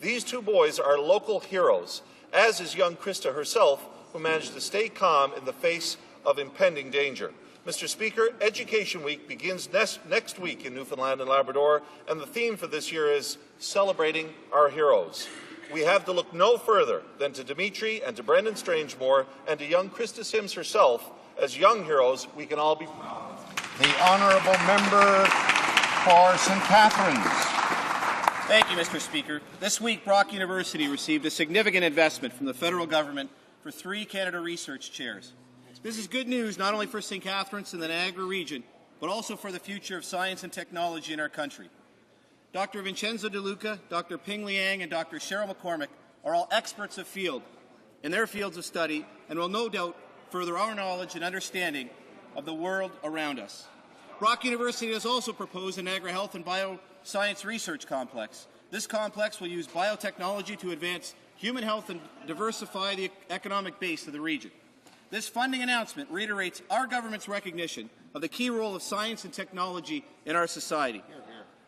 These 2 boys are local heroes, as is young Krista herself, who managed to stay calm in the face of impending danger. Mr. Speaker, Education Week begins next week in Newfoundland and Labrador, and the theme for this year is Celebrating Our Heroes. We have to look no further than to Dimitri and to Brendan Strangemore and to young Krista Sims herself. As young heroes, we can all be proud. The honourable member for St. Catharines. Thank you, Mr. Speaker. This week, Brock University received a significant investment from the federal government for 3 Canada Research Chairs. This is good news not only for St. Catharines and the Niagara region, but also for the future of science and technology in our country. Dr. Vincenzo De Luca, Dr. Ping Liang, and Dr. Cheryl McCormick are all experts of in their fields of study, and will no doubt further our knowledge and understanding of the world around us. Brock University has also proposed an agri-health and bioscience research complex. This complex will use biotechnology to advance human health and diversify the economic base of the region. This funding announcement reiterates our government's recognition of the key role of science and technology in our society.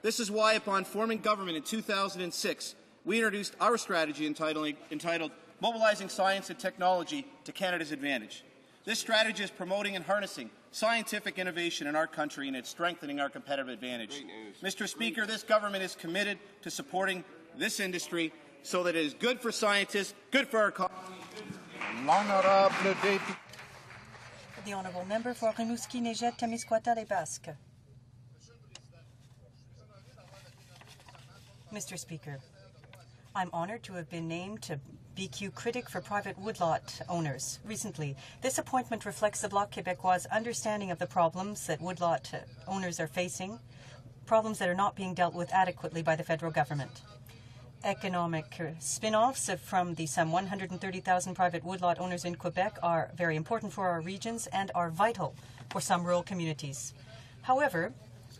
This is why, upon forming government in 2006, we introduced our strategy entitled Mobilizing Science and Technology to Canada's Advantage. This strategy is promoting and harnessing scientific innovation in our country, and it's strengthening our competitive advantage. Mr. Speaker, this government is committed to supporting this industry so that it is good for scientists, good for our economy. The honourable member for Rimouski, Neigette, Témiscouata, Les Basques. Mr. Speaker, I'm honoured to have been named to BQ Critic for Private Woodlot Owners recently. This appointment reflects the Bloc Québécois' understanding of the problems that woodlot owners are facing, problems that are not being dealt with adequately by the federal government. Economic spin-offs from the some 130,000 private woodlot owners in Quebec are very important for our regions and are vital for some rural communities. However,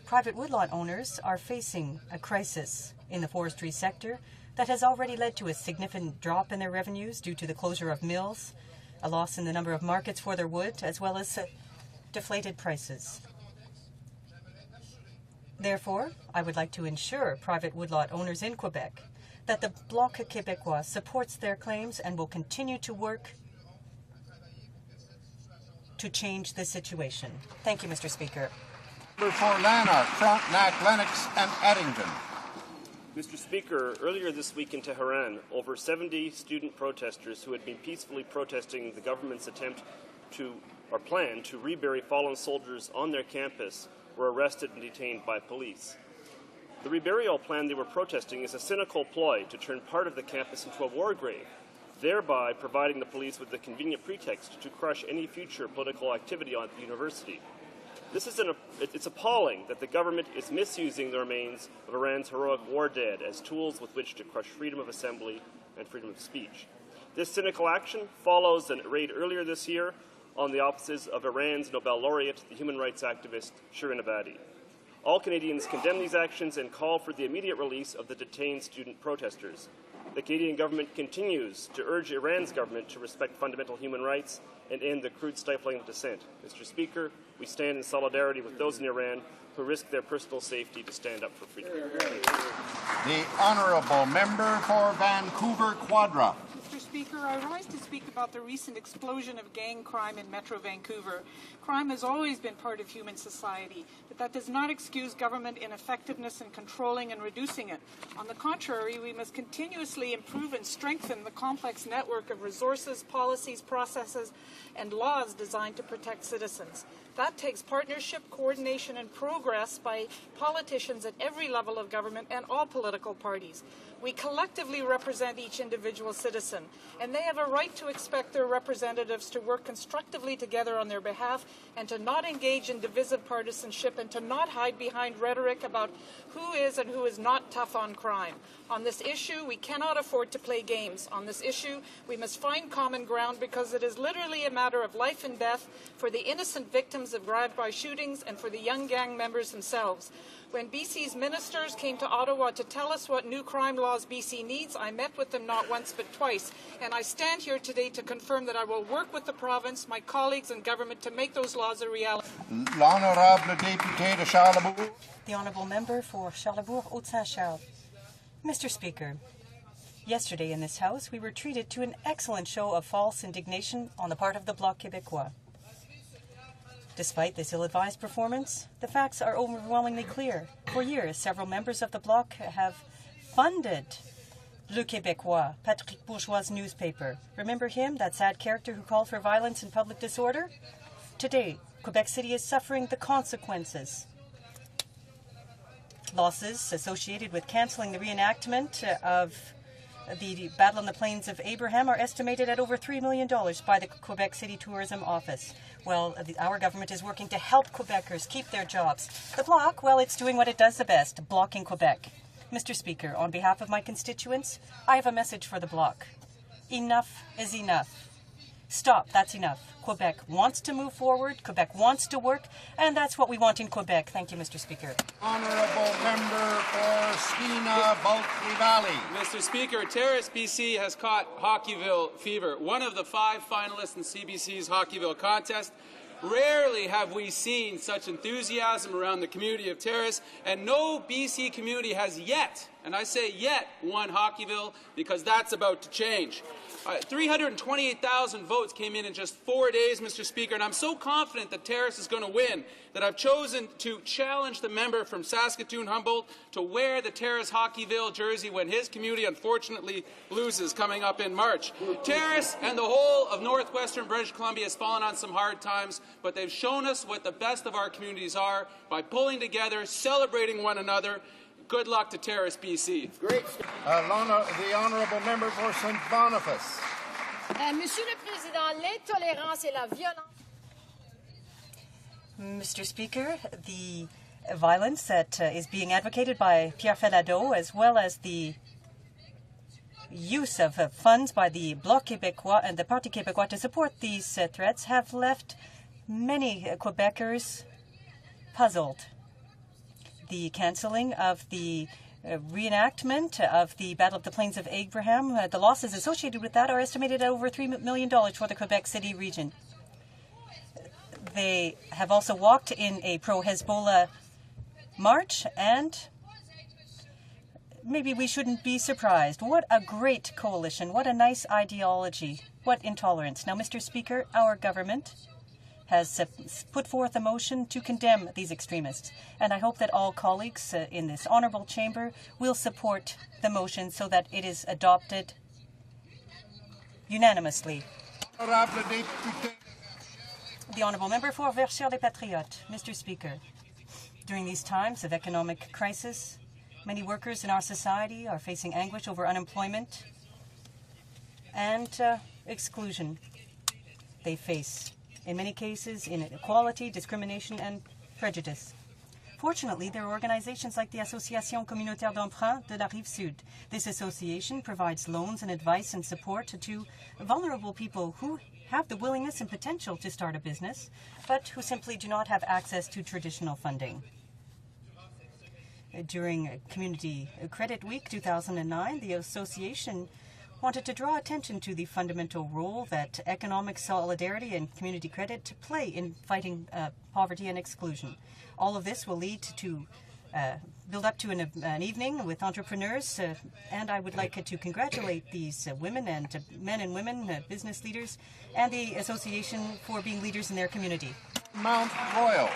private woodlot owners are facing a crisis in the forestry sector that has already led to a significant drop in their revenues due to the closure of mills, a loss in the number of markets for their wood, as well as deflated prices. Therefore, I would like to ensure private woodlot owners in Quebec that the Bloc Québécois supports their claims and will continue to work to change the situation. Thank you, Mr. Speaker. For Lanark, Frontenac, Lennox, and Addington. Mr. Speaker, earlier this week in Tehran, over 70 student protesters who had been peacefully protesting the government's attempt to, or plan to, rebury fallen soldiers on their campus were arrested and detained by police. The reburial plan they were protesting is a cynical ploy to turn part of the campus into a war grave, thereby providing the police with a convenient pretext to crush any future political activity on the university. It's appalling that the government is misusing the remains of Iran's heroic war dead as tools with which to crush freedom of assembly and freedom of speech. This cynical action follows a raid earlier this year on the offices of Iran's Nobel laureate, the human rights activist Shirin Ebadi. All Canadians condemn these actions and call for the immediate release of the detained student protesters. The Canadian government continues to urge Iran's government to respect fundamental human rights and end the crude stifling of dissent. Mr. Speaker, we stand in solidarity with those in Iran who risk their personal safety to stand up for freedom. The Honourable Member for Vancouver Quadra. Mr. Speaker, I rise to speak about the recent explosion of gang crime in Metro Vancouver. Crime has always been part of human society, but that does not excuse government ineffectiveness in controlling and reducing it. On the contrary, we must continuously improve and strengthen the complex network of resources, policies, processes, and laws designed to protect citizens. That takes partnership, coordination, and progress by politicians at every level of government and all political parties. We collectively represent each individual citizen, and they have a right to expect their representatives to work constructively together on their behalf and to not engage in divisive partisanship and to not hide behind rhetoric about who is and who is not tough on crime. On this issue, we cannot afford to play games. On this issue, we must find common ground because it is literally a matter of life and death for the innocent victims of drive-by shootings and for the young gang members themselves. When BC's ministers came to Ottawa to tell us what new crime laws BC needs, I met with them not once but twice. And I stand here today to confirm that I will work with the province, my colleagues and government to make those laws a reality. L'Honorable Député de Charlebourg. The Honourable Member for Charlebourg-Haute-Saint-Charles. Mr. Speaker, yesterday in this House we were treated to an excellent show of false indignation on the part of the Bloc Québécois. Despite this ill-advised performance, the facts are overwhelmingly clear. For years, several members of the Bloc have funded Le Québécois, Patrick Bourgeois' newspaper. Remember him, that sad character who called for violence and public disorder? Today, Quebec City is suffering the consequences. Losses associated with cancelling the reenactment of the Battle on the Plains of Abraham are estimated at over $3 million by the Quebec City Tourism Office. Well, our government is working to help Quebecers keep their jobs. The Bloc, well, it's doing what it does the best, blocking Quebec. Mr. Speaker, on behalf of my constituents, I have a message for the Bloc. Enough is enough. Stop, that's enough. Quebec wants to move forward, Quebec wants to work, and that's what we want in Quebec. Thank you, Mr. Speaker. Honourable Member for Skeena Bulkley Valley. Mr. Speaker, Terrace, BC has caught Hockeyville fever, one of the 5 finalists in CBC's Hockeyville contest. Rarely have we seen such enthusiasm around the community of Terrace, and no BC community has yet, and I say yet, won Hockeyville, because that's about to change. 328,000 votes came in just 4 days, Mr. Speaker, and I'm so confident that Terrace is going to win that I've chosen to challenge the member from Saskatoon-Humboldt to wear the Terrace Hockeyville jersey when his community unfortunately loses coming up in March. Terrace and the whole of northwestern British Columbia has fallen on some hard times, but they've shown us what the best of our communities are by pulling together, celebrating one another. Good luck to Terrace, BC. Great. The Honourable Member for St. Boniface. Monsieur le Président, l'intolérance et la violence. Mr. Speaker, the violence that is being advocated by Pierre Falardeau, as well as the use of funds by the Bloc Québécois and the Parti Québécois to support these threats, have left many Quebecers puzzled. The cancelling of the reenactment of the Battle of the Plains of Abraham, the losses associated with that are estimated at over $3 million for the Quebec City region. They have also walked in a pro-Hezbollah march, and maybe we shouldn't be surprised. What a great coalition, what a nice ideology, what intolerance. Now, Mr. Speaker, our government has put forth a motion to condemn these extremists. And I hope that all colleagues in this honourable chamber will support the motion so that it is adopted unanimously. The Honourable Member for Verchères-les-Patriotes. Mr. Speaker, During these times of economic crisis, many workers in our society are facing anguish over unemployment and exclusion. They face, in many cases, inequality, discrimination, and prejudice. Fortunately, there are organizations like the Association Communautaire d'Emprunt de la Rive-Sud. This association provides loans and advice and support to vulnerable people who have the willingness and potential to start a business, but who simply do not have access to traditional funding. During Community Credit Week 2009, the association wanted to draw attention to the fundamental role that economic solidarity and community credit play in fighting poverty and exclusion. All of this will lead to build up to an evening with entrepreneurs, and I would like to congratulate these women and men and women, business leaders, and the association for being leaders in their community. Mount Royal.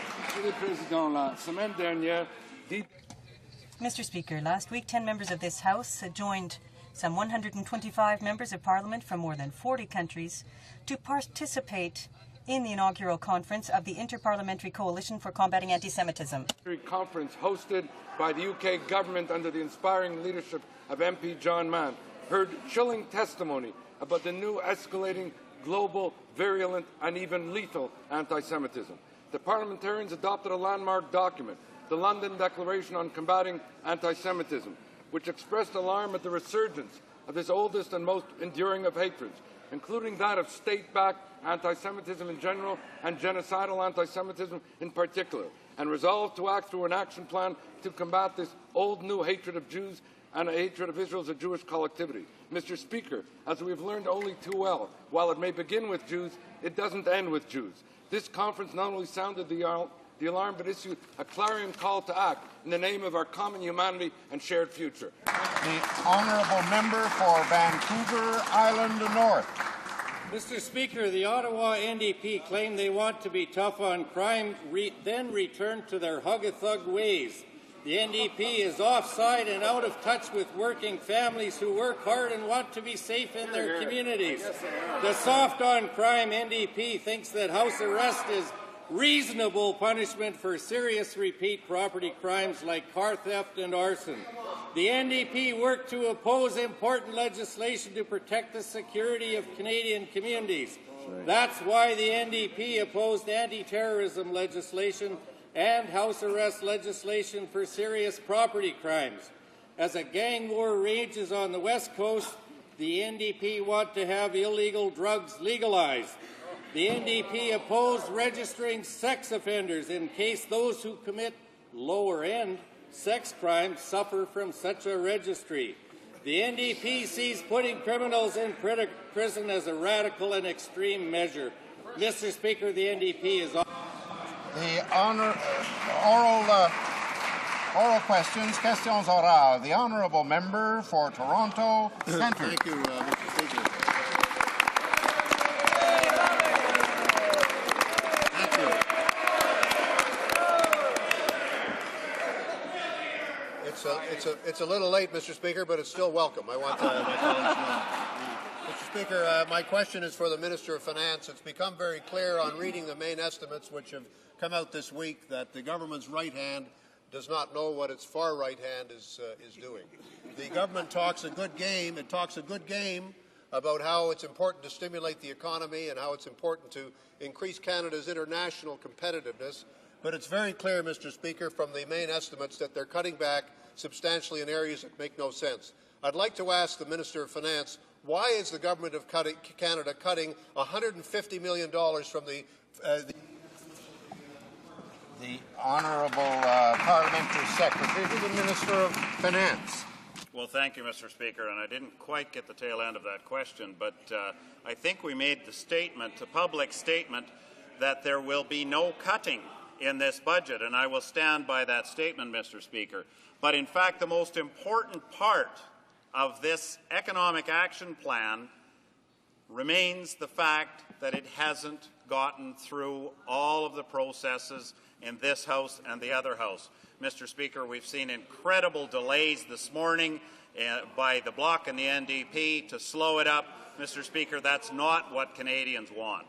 Mr. Speaker, last week 10 members of this House joined some 125 members of Parliament from more than 40 countries to participate in the inaugural conference of the Interparliamentary Coalition for Combating Anti-Semitism. Conference hosted by the UK government under the inspiring leadership of MP John Mann heard chilling testimony about the new escalating global, virulent and even lethal anti-Semitism. The parliamentarians adopted a landmark document, the London Declaration on Combating Anti-Semitism, which expressed alarm at the resurgence of this oldest and most enduring of hatreds, including that of state-backed anti-Semitism in general and genocidal anti-Semitism in particular, and resolved to act through an action plan to combat this old new hatred of Jews and a hatred of Israel as a Jewish collectivity. Mr. Speaker, as we've learned only too well, while it may begin with Jews, it doesn't end with Jews. This conference not only sounded the alarm, but issued a clarion call to act in the name of our common humanity and shared future. The honourable member for Vancouver Island North. Mr. Speaker, the Ottawa NDP claim they want to be tough on crime, then return to their hug-a-thug ways. The NDP is offside and out of touch with working families who work hard and want to be safe in their communities. The soft on crime NDP thinks that house arrest is reasonable punishment for serious repeat property crimes like car theft and arson. The NDP worked to oppose important legislation to protect the security of Canadian communities. That's why the NDP opposed anti-terrorism legislation and house arrest legislation for serious property crimes. As a gang war rages on the West Coast, the NDP want to have illegal drugs legalized. The NDP opposed registering sex offenders in case those who commit lower-end sex crimes suffer from such a registry. The NDP sees putting criminals in prison as a radical and extreme measure. Mr. Speaker, the NDP is on. The oral questions, questions orales. The honourable member for Toronto Centre. Thank you, Mr. Speaker. It's a little late, Mr. Speaker, but it's still welcome. I want my colleagues to know. Mr. Speaker, my question is for the Minister of Finance. It's become very clear on reading the main estimates which have come out this week that the government's right hand does not know what its far right hand is doing. The government talks a good game. It talks a good game about how it's important to stimulate the economy and how it's important to increase Canada's international competitiveness. But it's very clear, Mr. Speaker, from the main estimates that they're cutting back substantially in areas that make no sense. I'd like to ask the Minister of Finance, why is the Government of Canada cutting $150 million from the Honourable Parliamentary Secretary to the Minister of Finance. Well, thank you, Mr. Speaker, and I didn't quite get the tail end of that question, but I think we made the statement, a public statement, that there will be no cutting in this budget, and I will stand by that statement, Mr. Speaker. But in fact, the most important part of this economic action plan remains the fact that it hasn't gotten through all of the processes in this House and the other House. Mr. Speaker, we've seen incredible delays this morning by the Bloc and the NDP to slow it up. Mr. Speaker, that's not what Canadians want.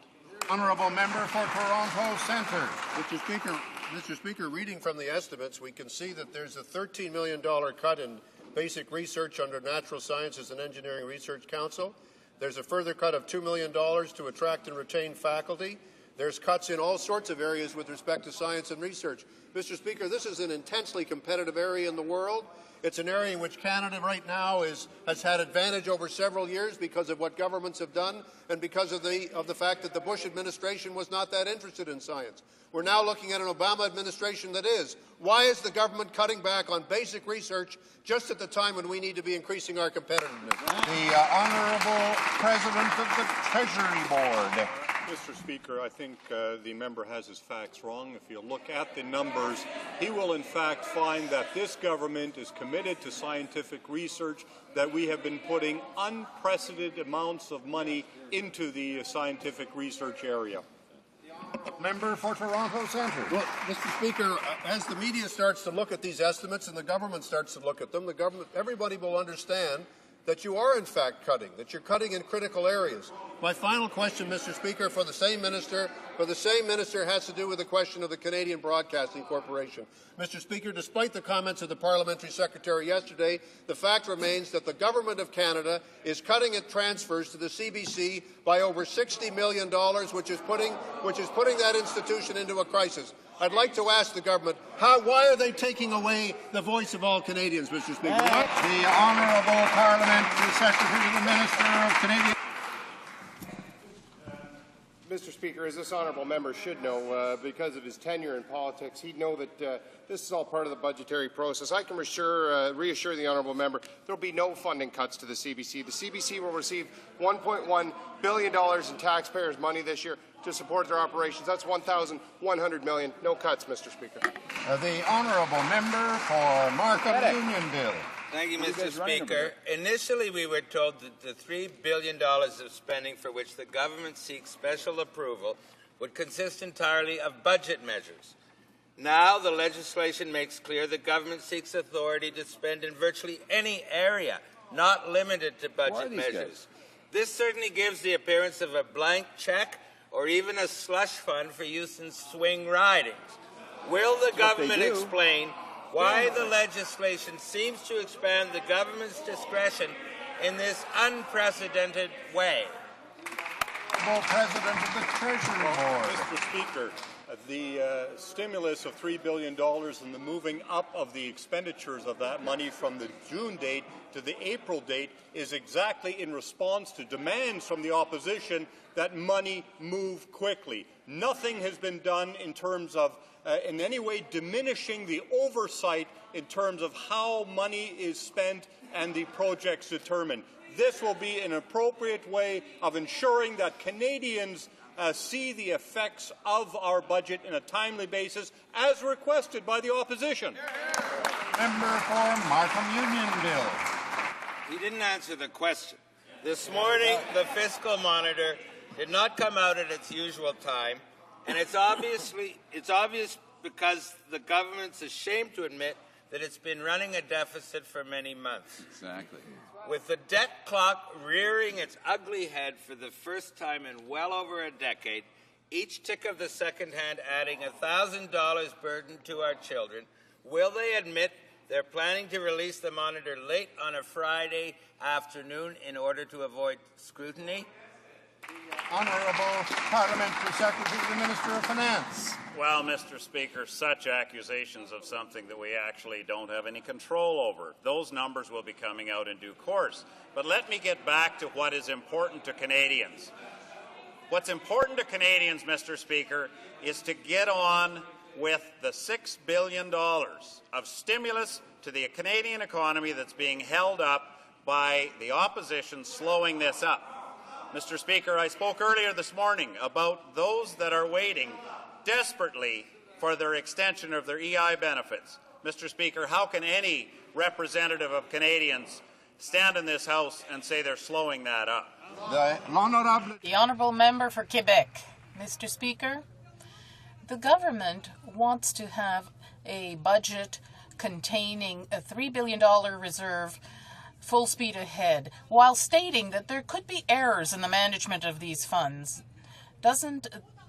Honourable member for Toronto Centre. Mr. Speaker, Mr. Speaker, reading from the estimates, we can see that there's a $13 million cut in basic research under Natural Sciences and Engineering Research Council. There's a further cut of $2 million to attract and retain faculty. There's cuts in all sorts of areas with respect to science and research. Mr. Speaker, this is an intensely competitive area in the world. It's an area in which Canada right now has had advantage over several years because of what governments have done and because of the fact that the Bush administration was not that interested in science. We're now looking at an Obama administration that is. Why is the government cutting back on basic research just at the time when we need to be increasing our competitiveness? The Honourable President of the Treasury Board. Mr. Speaker, I think the member has his facts wrong. If you look at the numbers, he will in fact find that this government is committed to scientific research, that we have been putting unprecedented amounts of money into the scientific research area. Member for Toronto Centre. Well, Mr. Speaker, as the media starts to look at these estimates and the government starts to look at them, everybody will understand that you are in fact cutting, that you're cutting in critical areas. My final question, Mr. Speaker, for the same minister has to do with the question of the Canadian Broadcasting Corporation. Mr. Speaker, despite the comments of the Parliamentary Secretary yesterday, the fact remains that the Government of Canada is cutting its transfers to the CBC by over $60 million, which is putting that institution into a crisis. I'd like to ask the government, why are they taking away the voice of all Canadians, Mr. Speaker? The Honourable Parliamentary Secretary to the Minister of Canadian... Mr. Speaker, as this honourable member should know, because of his tenure in politics, he'd know that this is all part of the budgetary process. I can reassure the honourable member there will be no funding cuts to the CBC. The CBC will receive $1.1 billion in taxpayers' money this year to support their operations. That's $1,100 million. No cuts, Mr. Speaker. The honourable member for Markham Unionville. Thank you, Mr. Speaker. Initially, we were told that the $3 billion of spending for which the government seeks special approval would consist entirely of budget measures. Now, the legislation makes clear the government seeks authority to spend in virtually any area, not limited to budget measures. This certainly gives the appearance of a blank check or even a slush fund for use in swing ridings. Will the government explain why the legislation seems to expand the government's discretion in this unprecedented way? President of the Treasury Board. Mr. Speaker, the stimulus of $3 billion and the moving up of the expenditures of that money from the June date to the April date is exactly in response to demands from the opposition that money move quickly. Nothing has been done in terms of in any way diminishing the oversight in terms of how money is spent and the projects determined. This will be an appropriate way of ensuring that Canadians see the effects of our budget in a timely basis, as requested by the opposition. Member for Markham Unionville. He didn't answer the question. This morning, the fiscal monitor did not come out at its usual time, and it's obvious because the government's ashamed to admit that it's been running a deficit for many months. Exactly. With the debt clock rearing its ugly head for the first time in well over a decade, each tick of the second hand adding $1,000 burden to our children, will they admit they're planning to release the monitor late on a Friday afternoon in order to avoid scrutiny? Honourable Parliamentary Secretary to the Minister of Finance. Well, Mr. Speaker, such accusations of something that we actually don't have any control over. Those numbers will be coming out in due course. But let me get back to what is important to Canadians. What's important to Canadians, Mr. Speaker, is to get on with the $6 billion of stimulus to the Canadian economy that's being held up by the opposition slowing this up. Mr. Speaker, I spoke earlier this morning about those that are waiting desperately for their extension of their EI benefits. Mr. Speaker, how can any representative of Canadians stand in this House and say they're slowing that up? The Honourable Member for Quebec. Mr. Speaker, the government wants to have a budget containing a $3 billion reserve full speed ahead, while stating that there could be errors in the management of these funds. Doesn't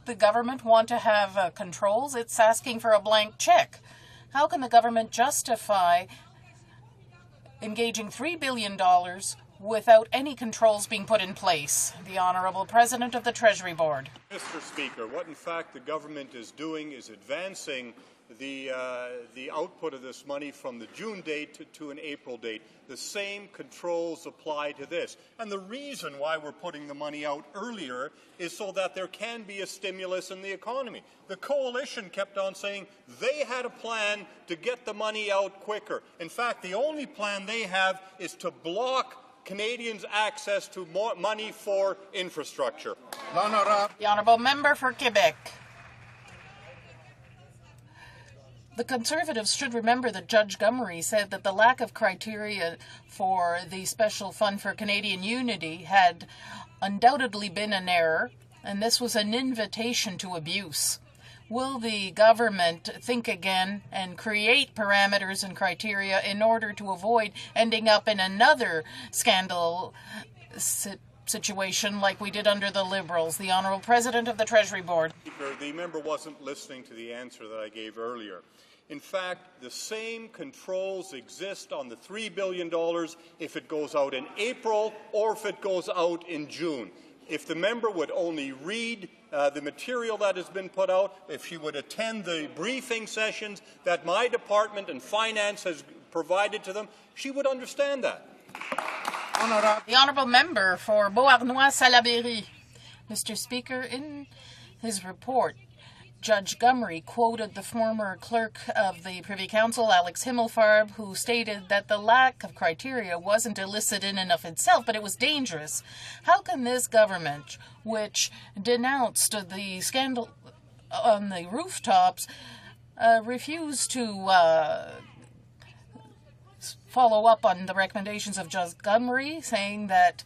the government want to have controls? It's asking for a blank check. How can the government justify engaging $3 billion without any controls being put in place? The Honourable President of the Treasury Board. Mr. Speaker, what in fact the government is doing is advancing the output of this money from the June date to an April date. The same controls apply to this. And the reason why we're putting the money out earlier is so that there can be a stimulus in the economy. The coalition kept on saying they had a plan to get the money out quicker. In fact, the only plan they have is to block Canadians' access to more money for infrastructure. The Honourable Member for Quebec. The Conservatives should remember that Judge Gomery said that the lack of criteria for the Special Fund for Canadian Unity had undoubtedly been an error, and this was an invitation to abuse. Will the government think again and create parameters and criteria in order to avoid ending up in another scandal situation like we did under the Liberals? The Honourable President of the Treasury Board. The member wasn't listening to the answer that I gave earlier. In fact, the same controls exist on the $3 billion if it goes out in April or if it goes out in June. If the member would only read the material that has been put out, if she would attend the briefing sessions that my department and finance has provided to them, she would understand that. The Honourable Member for Beauharnois-Salaberry. Mr. Speaker, in his report, Judge Gomery quoted the former clerk of the Privy Council, Alex Himmelfarb, who stated that the lack of criteria wasn't illicit in and of itself, but it was dangerous. How can this government, which denounced the scandal on the rooftops, refuse to follow up on the recommendations of Judge Gomery, saying that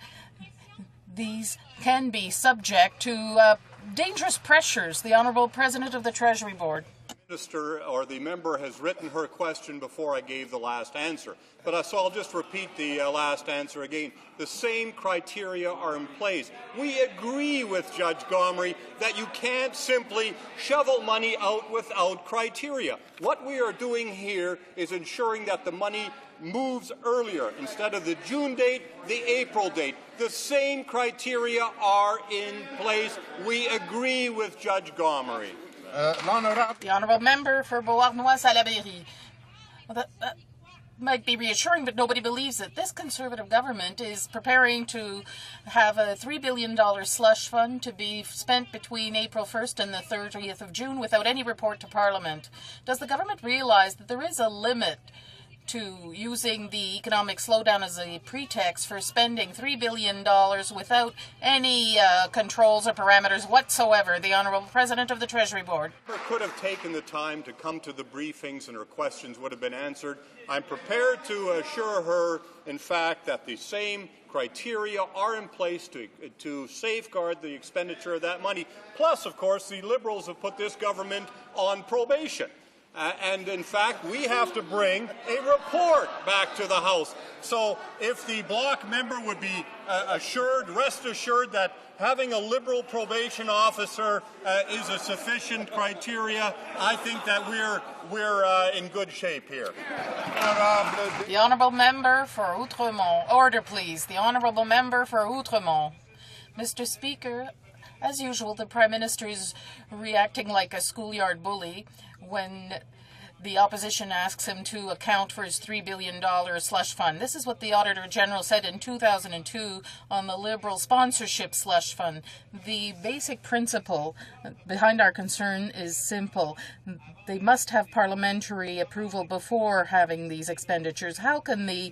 these can be subject to dangerous pressures? The Honourable President of the Treasury Board. Minister or the member has written her question before I gave the last answer. But so I'll just repeat the last answer again. The same criteria are in place. We agree with Judge Gomery that you can't simply shovel money out without criteria. What we are doing here is ensuring that the money moves earlier. Instead of the June date, the April date. The same criteria are in place. We agree with Judge Gomery. The Honourable Member for Beauharnois-Salaberry. Well, that might be reassuring, but nobody believes it. This Conservative government is preparing to have a $3 billion slush fund to be spent between April 1st and the 30th of June without any report to Parliament. Does the government realise that there is a limit to using the economic slowdown as a pretext for spending $3 billion without any controls or parameters whatsoever? The Honourable President of the Treasury Board. Her could have taken the time to come to the briefings and her questions would have been answered. I'm prepared to assure her, in fact, that the same criteria are in place to safeguard the expenditure of that money. Plus, of course, the Liberals have put this government on probation. And in fact, we have to bring a report back to the House. So if the bloc member would be rest assured that having a Liberal probation officer is a sufficient criteria, I think that we're in good shape here. The Honourable Member for Outremont. Order, please. The Honourable Member for Outremont. Mr. Speaker, as usual, the Prime Minister is reacting like a schoolyard bully when the opposition asks him to account for his $3 billion slush fund. This is what the Auditor General said in 2002 on the Liberal sponsorship slush fund. The basic principle behind our concern is simple. They must have parliamentary approval before having these expenditures. How can the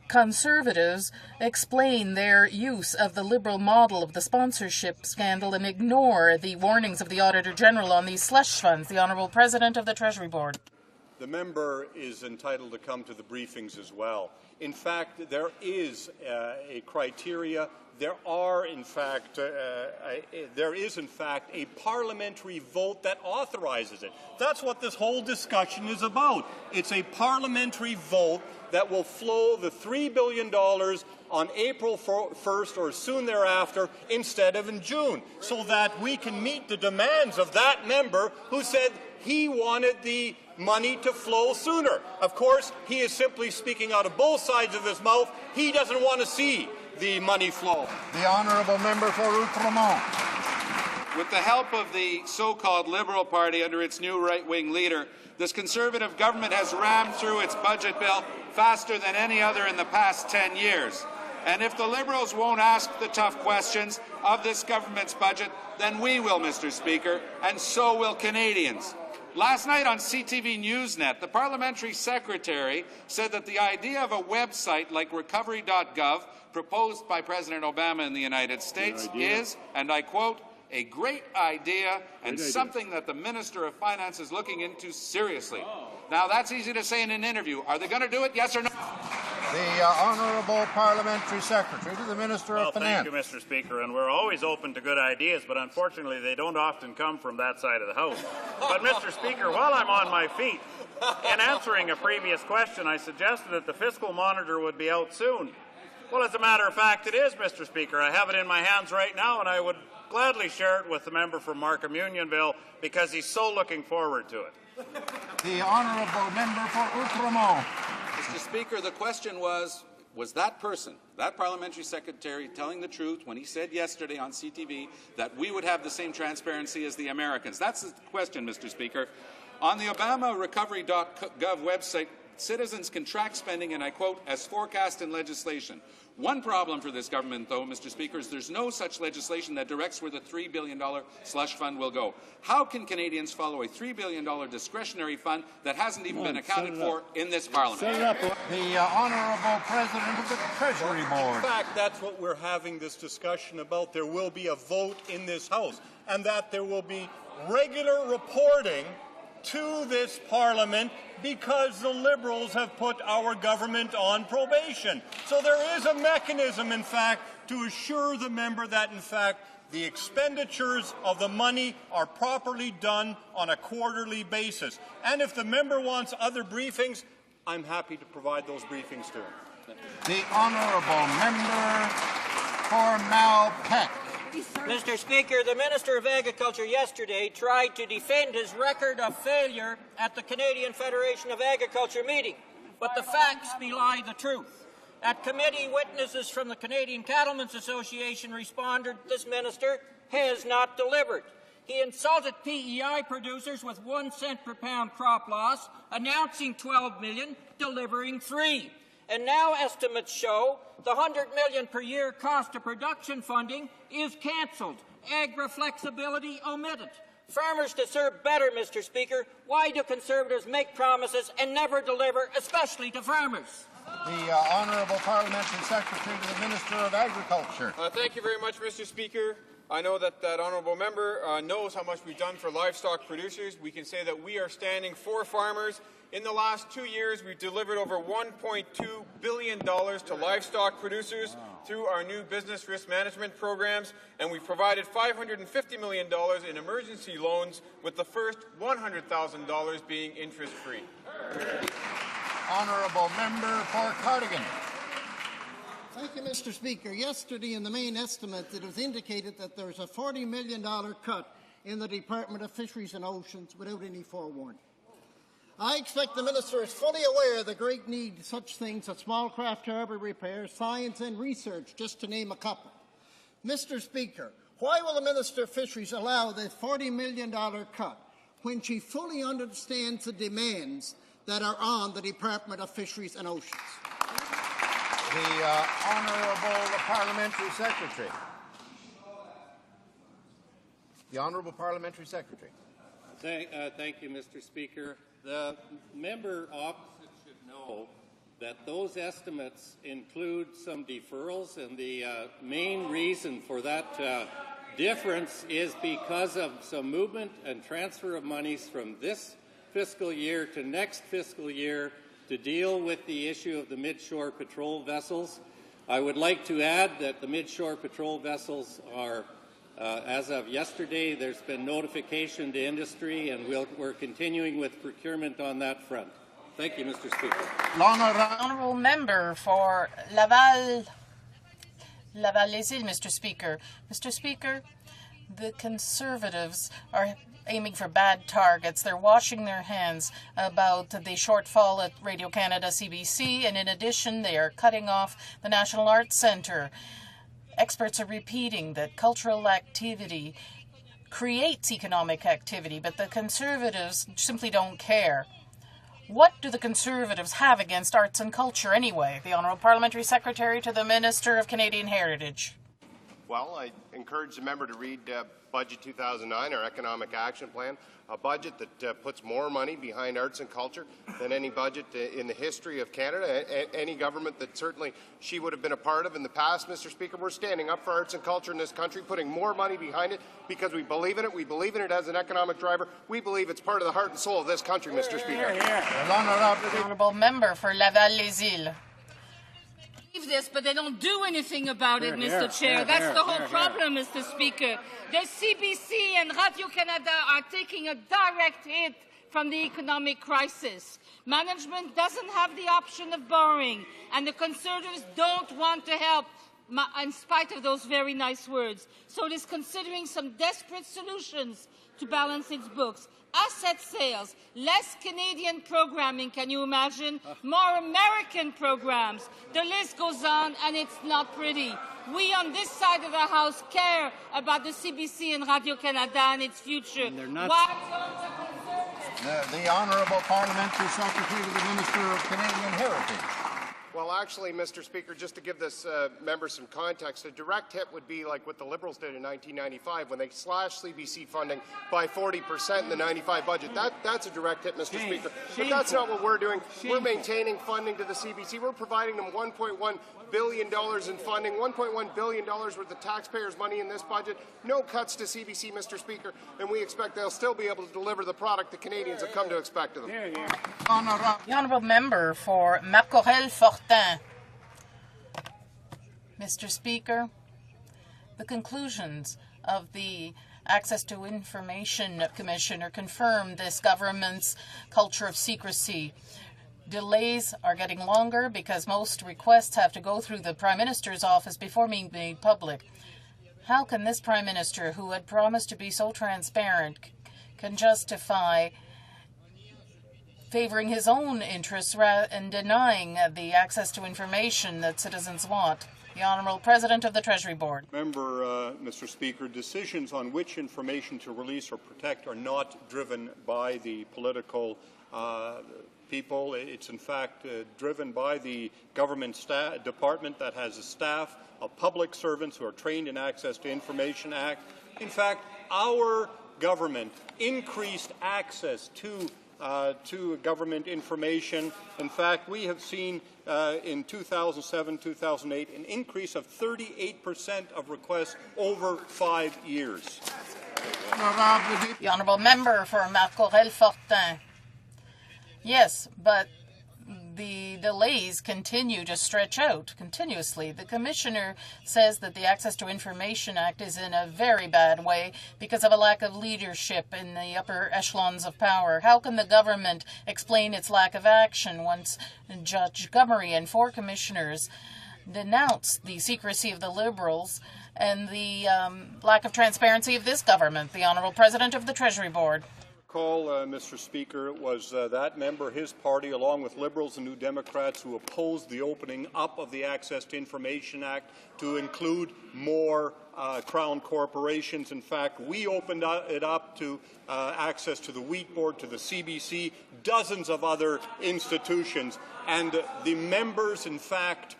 Conservatives explain their use of the Liberal model of the sponsorship scandal and ignore the warnings of the Auditor General on these slush funds? The Honourable President of the Treasury Board. The member is entitled to come to the briefings as well. In fact, there is a criteria. There is in fact a parliamentary vote that authorizes it. That's what this whole discussion is about. It's a parliamentary vote that will flow the $3 billion on April 1st or soon thereafter instead of in June, so that we can meet the demands of that member who said he wanted the money to flow sooner. Of course, he is simply speaking out of both sides of his mouth. He doesn't want to see the money flow. The honourable member for Outremont. With the help of the so-called Liberal Party under its new right-wing leader, this Conservative government has rammed through its budget bill faster than any other in the past 10 years. And if the Liberals won't ask the tough questions of this government's budget, then we will, Mr. Speaker, and so will Canadians. Last night on CTV Newsnet, the parliamentary secretary said that the idea of a website like recovery.gov, proposed by President Obama in the United States, is, and I quote, a great idea and something that the Minister of Finance is looking into seriously. Now, that's easy to say in an interview. Are they going to do it, yes or no? The Honourable Parliamentary Secretary to the Minister of Finance. Thank you, Mr. Speaker, and we're always open to good ideas, but unfortunately they don't often come from that side of the House. But, Mr. Speaker, while I'm on my feet, in answering a previous question, I suggested that the fiscal monitor would be out soon. Well, as a matter of fact, it is, Mr. Speaker. I have it in my hands right now, and I would gladly share it with the member from Markham Unionville because he's so looking forward to it. The honourable member for Outremont. Mr. Speaker, the question was that person, that parliamentary secretary, telling the truth when he said yesterday on CTV that we would have the same transparency as the Americans? That's the question, Mr. Speaker. On the Obama Recovery.gov website, citizens can track spending, and I quote, as forecast in legislation. One problem for this government, though, Mr. Speaker, is there's no such legislation that directs where the $3 billion slush fund will go. How can Canadians follow a $3 billion discretionary fund that hasn't even been accounted for in this Parliament? The Honourable President of the Treasury Board. In fact, that's what we're having this discussion about. There will be a vote in this House, and that there will be regular reporting to this Parliament because the Liberals have put our government on probation. So there is a mechanism, in fact, to assure the member that, in fact, the expenditures of the money are properly done on a quarterly basis. And if the member wants other briefings, I'm happy to provide those briefings to him. The Honourable Member for Malpeque. Mr. Speaker, the Minister of Agriculture yesterday tried to defend his record of failure at the Canadian Federation of Agriculture meeting, but the facts belie the truth. At committee, witnesses from the Canadian Cattlemen's Association responded, this minister has not delivered. He insulted PEI producers with 1 cent per pound crop loss, announcing 12 million, delivering 3. And now estimates show the $100 million per year cost of production funding is cancelled. Agri-flexibility omitted. Farmers deserve better, Mr. Speaker. Why do Conservatives make promises and never deliver, especially to farmers? The Honourable Parliamentary Secretary to the Minister of Agriculture. Thank you very much, Mr. Speaker. I know that honourable member knows how much we've done for livestock producers. We can say that we are standing for farmers. In the last 2 years, we've delivered over $1.2 billion to livestock producers through our new business risk management programs, and we've provided $550 million in emergency loans, with the first $100,000 being interest-free. Honourable Member for Cardigan. Thank you, Mr. Speaker. Yesterday, in the main estimate, it was indicated that there's a $40 million cut in the Department of Fisheries and Oceans without any forewarning. I expect the Minister is fully aware of the great need such things as small craft harbour repair, science and research, just to name a couple. Mr. Speaker, why will the Minister of Fisheries allow the $40 million cut when she fully understands the demands that are on the Department of Fisheries and Oceans? The Honourable Parliamentary Secretary. The Honourable Parliamentary Secretary. Thank you, Mr. Speaker. The member opposite should know that those estimates include some deferrals, and the main reason for that difference is because of some movement and transfer of monies from this fiscal year to next fiscal year to deal with the issue of the midshore patrol vessels. I would like to add that the midshore patrol vessels are as of yesterday, there's been notification to industry, and we're continuing with procurement on that front. Thank you, Mr. Speaker. Honourable Member for Laval Laval-les-Îles, Mr. Speaker. Mr. Speaker, the Conservatives are aiming for bad targets. They're washing their hands about the shortfall at Radio-Canada CBC, and in addition, they are cutting off the National Arts Centre. Experts are repeating that cultural activity creates economic activity, but the Conservatives simply don't care. What do the Conservatives have against arts and culture anyway? The Honourable Parliamentary Secretary to the Minister of Canadian Heritage. Well, I encourage the member to read Budget 2009, our economic action plan, a budget that puts more money behind arts and culture than any budget in the history of Canada, any government that certainly she would have been a part of in the past, Mr. Speaker. We're standing up for arts and culture in this country, putting more money behind it because we believe in it. We believe in it as an economic driver. We believe it's part of the heart and soul of this country, Mr. Speaker. The Honourable Member for Laval-les-Îles. This, but they don't do anything about it, Mr. Chair. That's the whole problem, Mr. Speaker. The CBC and Radio-Canada are taking a direct hit from the economic crisis. Management doesn't have the option of borrowing, and the Conservatives don't want to help in spite of those very nice words. So it is considering some desperate solutions to balance its books. Asset sales, less Canadian programming, can you imagine? More American programs. The list goes on, and it's not pretty. We on this side of the House care about the CBC and Radio-Canada and its future. Why don't the Honourable Parliamentary Secretary to the Minister of Canadian Heritage. Well, actually, Mr. Speaker, just to give this member some context, a direct hit would be like what the Liberals did in 1995 when they slashed CBC funding by 40% in the 95 budget. That's a direct hit, Mr. Speaker. But that's not what we're doing. We're maintaining funding to the CBC. We're providing them $1.1 billion in funding, $1.1 billion worth of taxpayers' money in this budget. No cuts to CBC, Mr. Speaker, and we expect they'll still be able to deliver the product the Canadians have come to expect of them. The Honourable Member for Marcorel-Fortin. Mr. Speaker, the conclusions of the Access to Information Commission confirmed this government's culture of secrecy. Delays are getting longer because most requests have to go through the Prime Minister's office before being made public. How can this Prime Minister, who had promised to be so transparent, can justify favouring his own interests and denying the access to information that citizens want? The Honourable President of the Treasury Board. Member, Mr. Speaker, decisions on which information to release or protect are not driven by the political people. It's in fact driven by the government department that has a staff of public servants who are trained in Access to Information Act. In fact, our government increased access to government information. In fact, we have seen in 2007-2008 an increase of 38% of requests over 5 years. The Honourable Member for Marcorel-Fortin. Yes, but the delays continue to stretch out continuously. The Commissioner says that the Access to Information Act is in a very bad way because of a lack of leadership in the upper echelons of power. How can the government explain its lack of action once Judge Gomery and 4 commissioners denounced the secrecy of the Liberals and the lack of transparency of this government? The Honourable President of the Treasury Board. Mr. Speaker, it was that member, his party, along with Liberals and New Democrats, who opposed the opening up of the Access to Information Act to include more Crown corporations. In fact, we opened it up to access to the Wheat Board, to the CBC, dozens of other institutions, and the members, in fact,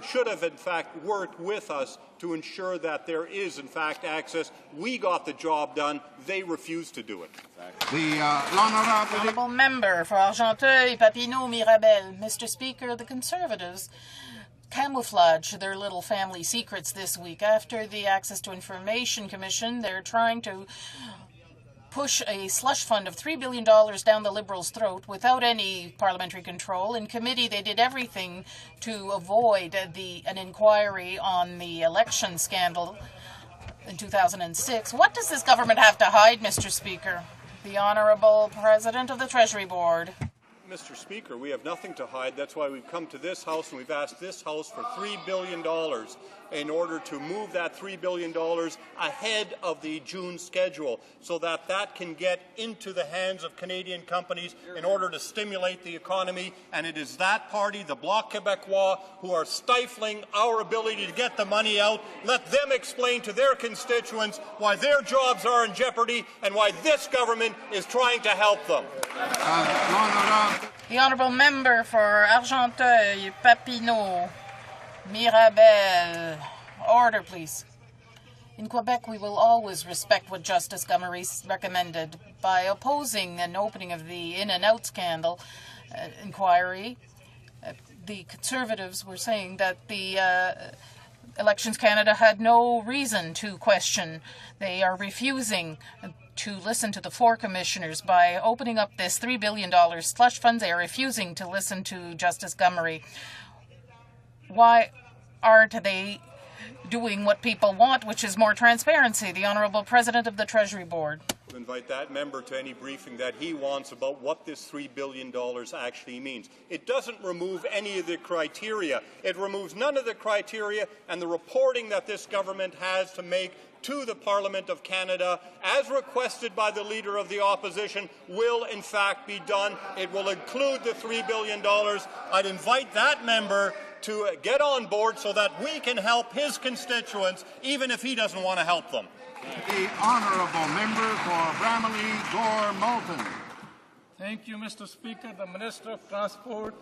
should have, in fact, worked with us to ensure that there is, in fact, access. We got the job done. They refused to do it. The Honourable Member for Argenteuil-Papineau-Mirabel. Mr. Speaker, the Conservatives camouflage their little family secrets this week. After the Access to Information Commission, they're trying to push a slush fund of $3 billion down the Liberals' throat without any parliamentary control. In committee, they did everything to avoid an inquiry on the election scandal in 2006. What does this government have to hide, Mr. Speaker? The Honourable President of the Treasury Board. Mr. Speaker, we have nothing to hide. That's why we've come to this House and we've asked this House for $3 billion in order to move that $3 billion ahead of the June schedule so that that can get into the hands of Canadian companies in order to stimulate the economy. And it is that party, the Bloc Québécois, who are stifling our ability to get the money out. Let them explain to their constituents why their jobs are in jeopardy and why this government is trying to help them. The honourable member for Argenteuil, Papineau, Mirabel. Order, please. In Quebec, we will always respect what Justice Gomery recommended. By opposing an opening of the In-N-Out scandal inquiry, the Conservatives were saying that the Elections Canada had no reason to question. They are refusing to listen to the four commissioners. By opening up this $3 billion slush fund, they are refusing to listen to Justice Gomery. Why aren't they doing what people want, which is more transparency? The Honourable President of the Treasury Board. To invite that member to any briefing that he wants about what this $3 billion actually means. It doesn't remove any of the criteria. It removes none of the criteria, and the reporting that this government has to make to the Parliament of Canada, as requested by the Leader of the Opposition, will in fact be done. It will include the $3 billion. I'd invite that member to get on board so that we can help his constituents, even if he doesn't want to help them. The honourable member for Bramalea Gore Malton. Thank you, Mr. Speaker. The Minister of Transport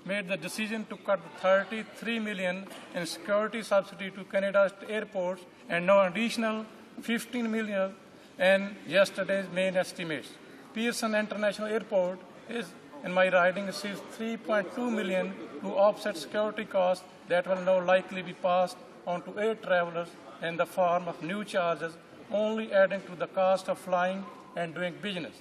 made the decision to cut $33 million in security subsidy to Canada's airports and now additional $15 million in yesterday's main estimates. Pearson International Airport is, in my riding, receives $3.2 million to offset security costs that will now likely be passed on to air travellers in the form of new charges, only adding to the cost of flying and doing business.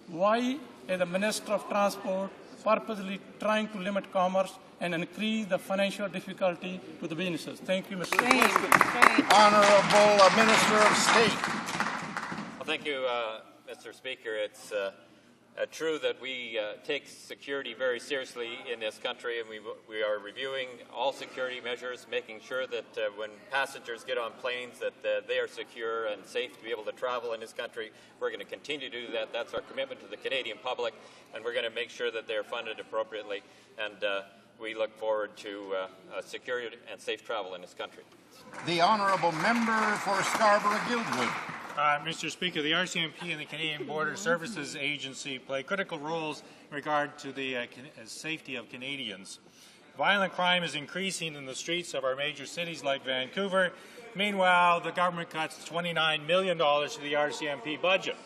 Why is the Minister of Transport purposely trying to limit commerce and increase the financial difficulty to the businesses? Thank you, Mr. President. Honourable Minister of State. Well, thank you, Mr. Speaker. It's true that we take security very seriously in this country, and we are reviewing all security measures, making sure that when passengers get on planes that they are secure and safe to be able to travel in this country. We're going to continue to do that. That's our commitment to the Canadian public, and we're going to make sure that they're funded appropriately, and we look forward to secure and safe travel in this country. The honourable member for Scarborough-Guildwood. Mr. Speaker, the RCMP and the Canadian Border Services Agency play critical roles in regard to the safety of Canadians. Violent crime is increasing in the streets of our major cities like Vancouver. Meanwhile, the government cuts $29 million to the RCMP budget.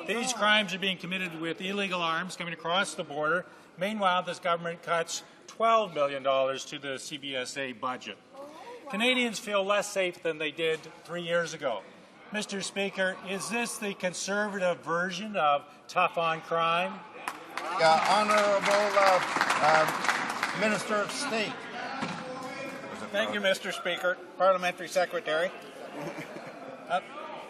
These crimes are being committed with illegal arms coming across the border. Meanwhile, this government cuts $12 million to the CBSA budget. Canadians feel less safe than they did 3 years ago. Mr. Speaker, is this the Conservative version of tough on crime? Honourable Minister of State. Thank you, Mr. Speaker. Parliamentary Secretary.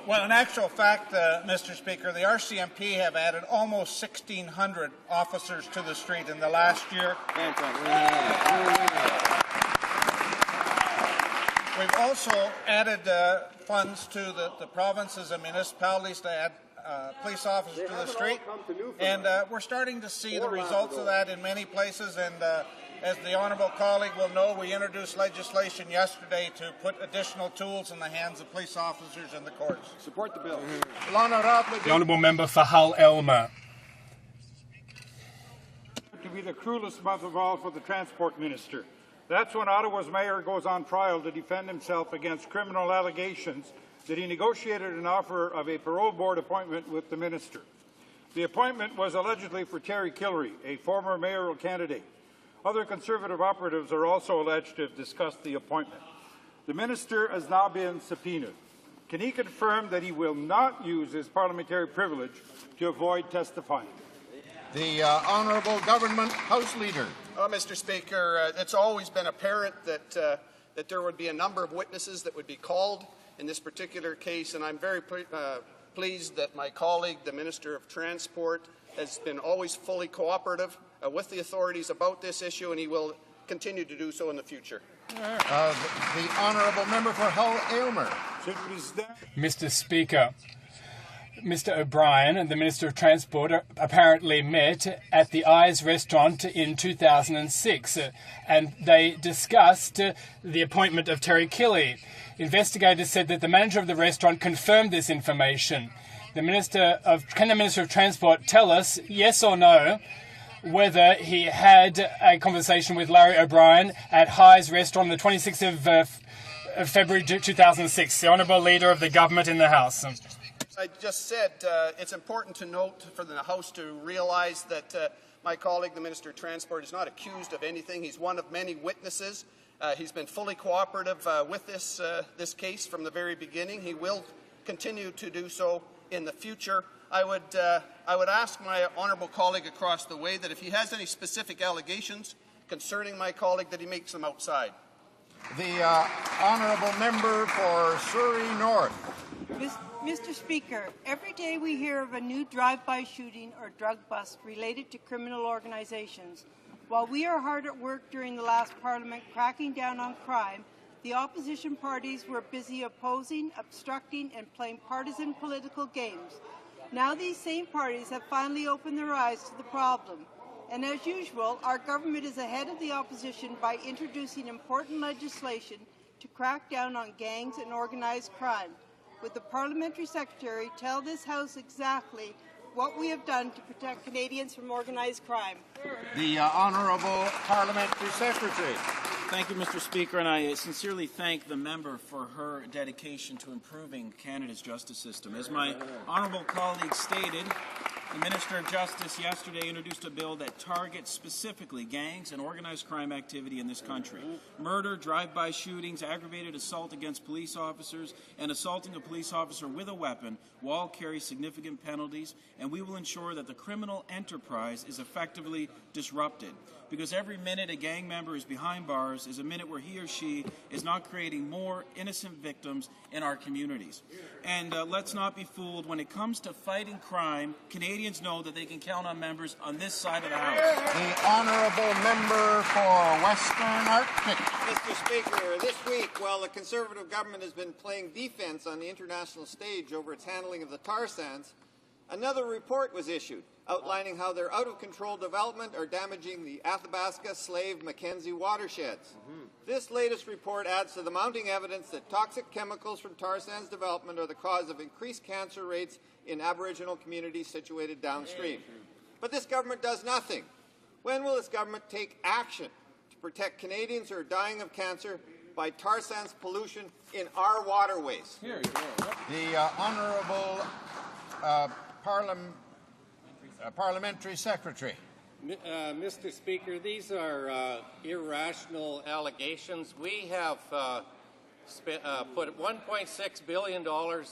Well, in actual fact, Mr. Speaker, the RCMP have added almost 1,600 officers to the street in the last year. We've also added funds to the provinces and municipalities to add police officers to the street, and we're starting to see the results of that in many places. And as the honourable colleague will know, we introduced legislation yesterday to put additional tools in the hands of police officers and the courts. Support the bill. The honourable member for Hull-Elmer. To be the cruelest month of all for the Transport Minister. That's when Ottawa's mayor goes on trial to defend himself against criminal allegations that he negotiated an offer of a parole board appointment with the minister. The appointment was allegedly for Terry Kilry, a former mayoral candidate. Other Conservative operatives are also alleged to have discussed the appointment. The minister has now been subpoenaed. Can he confirm that he will not use his parliamentary privilege to avoid testifying? The Honourable Government House Leader. Mr. Speaker, it's always been apparent that there would be a number of witnesses that would be called in this particular case, and I'm very pleased that my colleague, the Minister of Transport, has been always fully cooperative with the authorities about this issue, and he will continue to do so in the future. The honourable member for Hull Aylmer. Mr. Speaker, Mr. O'Brien and the Minister of Transport apparently met at the Eyes restaurant in 2006 and they discussed the appointment of Terry Kelly. Investigators said that the manager of the restaurant confirmed this information. Can the Minister of Transport tell us, yes or no, whether he had a conversation with Larry O'Brien at Hy's restaurant on the 26th of February 2006, the Honourable Leader of the Government in the House? I just said it's important to note for the House to realize that my colleague, the Minister of Transport, is not accused of anything. He's one of many witnesses. He's been fully cooperative with this case from the very beginning. He will continue to do so in the future. I would ask my honourable colleague across the way that if he has any specific allegations concerning my colleague, that he makes them outside. The honourable member for Surrey North. Mr. Speaker, every day we hear of a new drive-by shooting or drug bust related to criminal organizations. While we are hard at work during the last Parliament cracking down on crime, the opposition parties were busy opposing, obstructing, and playing partisan political games. Now these same parties have finally opened their eyes to the problem. And as usual, our government is ahead of the opposition by introducing important legislation to crack down on gangs and organized crime. Would the Parliamentary Secretary tell this House exactly what we have done to protect Canadians from organized crime? The Honourable Parliamentary Secretary. Thank you, Mr. Speaker, and I sincerely thank the member for her dedication to improving Canada's justice system. As my honourable colleague stated, the Minister of Justice yesterday introduced a bill that targets specifically gangs and organized crime activity in this country. Murder, drive-by shootings, aggravated assault against police officers, and assaulting a police officer with a weapon will all carry significant penalties, and we will ensure that the criminal enterprise is effectively disrupted. Because every minute a gang member is behind bars is a minute where he or she is not creating more innocent victims in our communities. And let's not be fooled. When it comes to fighting crime, Canadians know that they can count on members on this side of the House. The honourable member for Western Arctic. Mr. Speaker, this week, while the Conservative government has been playing defence on the international stage over its handling of the tar sands, another report was issued outlining how their out-of-control development are damaging the Athabasca, Slave, Mackenzie watersheds. This latest report adds to the mounting evidence that toxic chemicals from tar sands development are the cause of increased cancer rates in Aboriginal communities situated downstream. But this government does nothing. When will this government take action to protect Canadians who are dying of cancer by tar sands pollution in our waterways? The Honourable Parliamentary Secretary. Mr. Speaker, these are irrational allegations. We have put $1.6 billion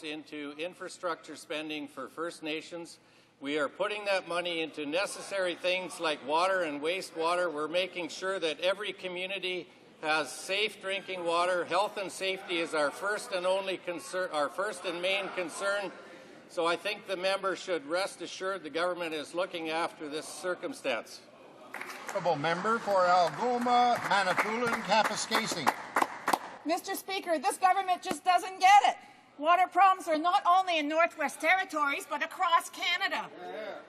into infrastructure spending for First Nations. We are putting that money into necessary things like water and wastewater. We're making sure that every community has safe drinking water. Health and safety is our first and only concern, our first and main concern. So I think the member should rest assured the government is looking after this circumstance. Honourable member for Algoma, Manitoulin, Kapuskasing. Mr. Speaker, this government just doesn't get it. Water problems are not only in Northwest Territories, but across Canada.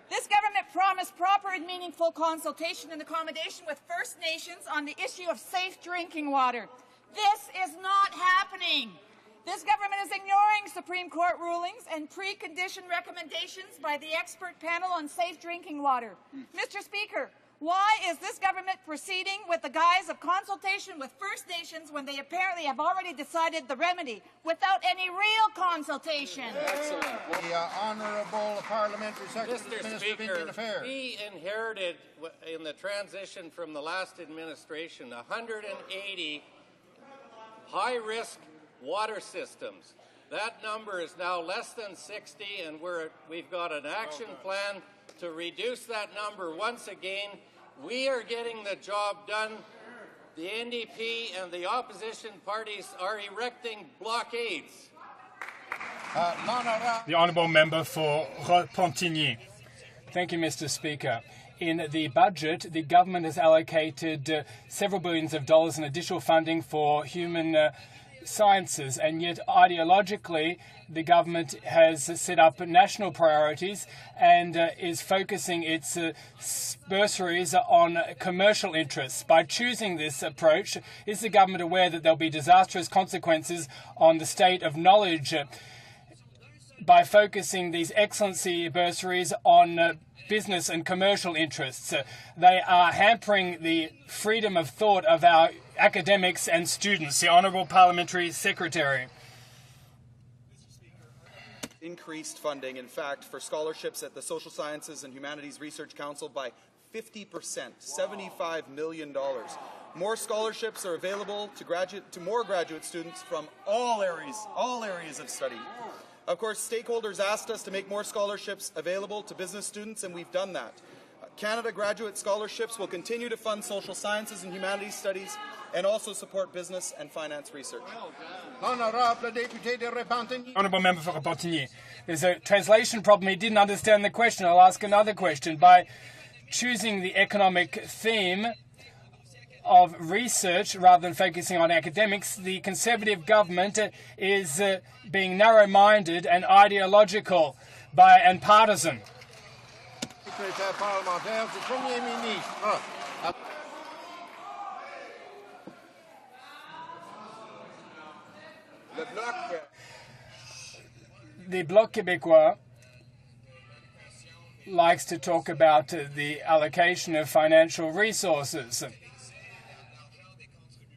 This government promised proper and meaningful consultation and accommodation with First Nations on the issue of safe drinking water. This is not happening. This government is ignoring Supreme Court rulings and precondition recommendations by the expert panel on safe drinking water. Mr. Speaker, why is this government proceeding with the guise of consultation with First Nations when they apparently have already decided the remedy without any real consultation? Excellent. The Honourable Parliamentary Secretary, Mr. Minister Speaker, of Indian Affairs. we inherited in the transition from the last administration 180 high-risk water systems. That number is now less than 60, and we've got an action plan to reduce that number once again. We are getting the job done. The NDP and the opposition parties are erecting blockades. The Honourable Member for Pontigny. Thank you, Mr. Speaker. In the budget, the government has allocated several billions of dollars in additional funding for human sciences, and yet ideologically the government has set up national priorities and is focusing its bursaries on commercial interests. By choosing this approach, is the government aware that there will be disastrous consequences on the state of knowledge by focusing these excellency bursaries on business and commercial interests? They are hampering the freedom of thought of our academics and students. The Honourable Parliamentary Secretary. Increased funding, in fact, for scholarships at the Social Sciences and Humanities Research Council by 50%, $75 million. More scholarships are available to more graduate students from all areas of study. Of course, stakeholders asked us to make more scholarships available to business students, and we've done that. Canada Graduate Scholarships will continue to fund social sciences and humanities studies and also support business and finance research. Honourable Member for Repentigny. There's a translation problem. He didn't understand the question. I'll ask another question. By choosing the economic theme of research rather than focusing on academics, the Conservative government is being narrow-minded and ideological and partisan. The Bloc Québécois likes to talk about the allocation of financial resources,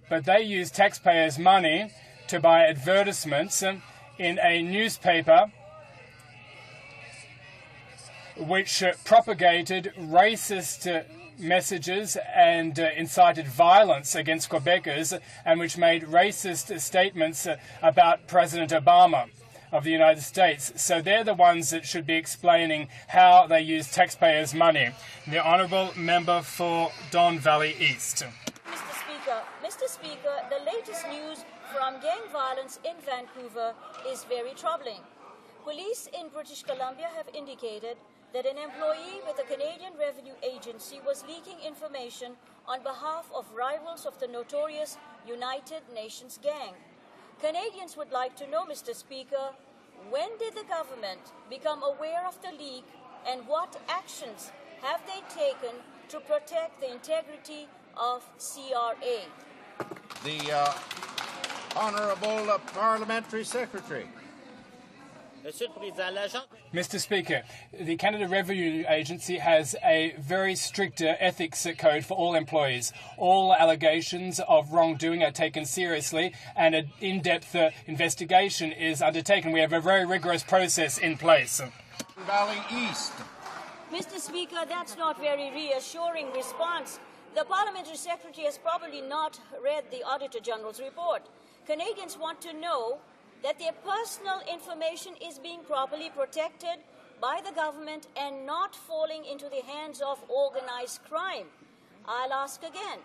but they use taxpayers' money to buy advertisements in a newspaper which propagated racist messages and incited violence against Quebecers, and which made racist statements about President Obama of the United States. So they're the ones that should be explaining how they use taxpayers' money. The Honourable Member for Don Valley East. Mr. Speaker, the latest news from gang violence in Vancouver is very troubling. Police in British Columbia have indicated that an employee with the Canadian Revenue Agency was leaking information on behalf of rivals of the notorious United Nations gang. Canadians would like to know, Mr. Speaker, when did the government become aware of the leak, and what actions have they taken to protect the integrity of CRA? The Honourable Parliamentary Secretary. Mr. Speaker, the Canada Revenue Agency has a very strict ethics code for all employees. All allegations of wrongdoing are taken seriously, and an in-depth investigation is undertaken. We have a very rigorous process in place. Valley East. Mr. Speaker, that's not very reassuring response. The Parliamentary Secretary has probably not read the Auditor General's report. Canadians want to know that their personal information is being properly protected by the government and not falling into the hands of organized crime. I'll ask again,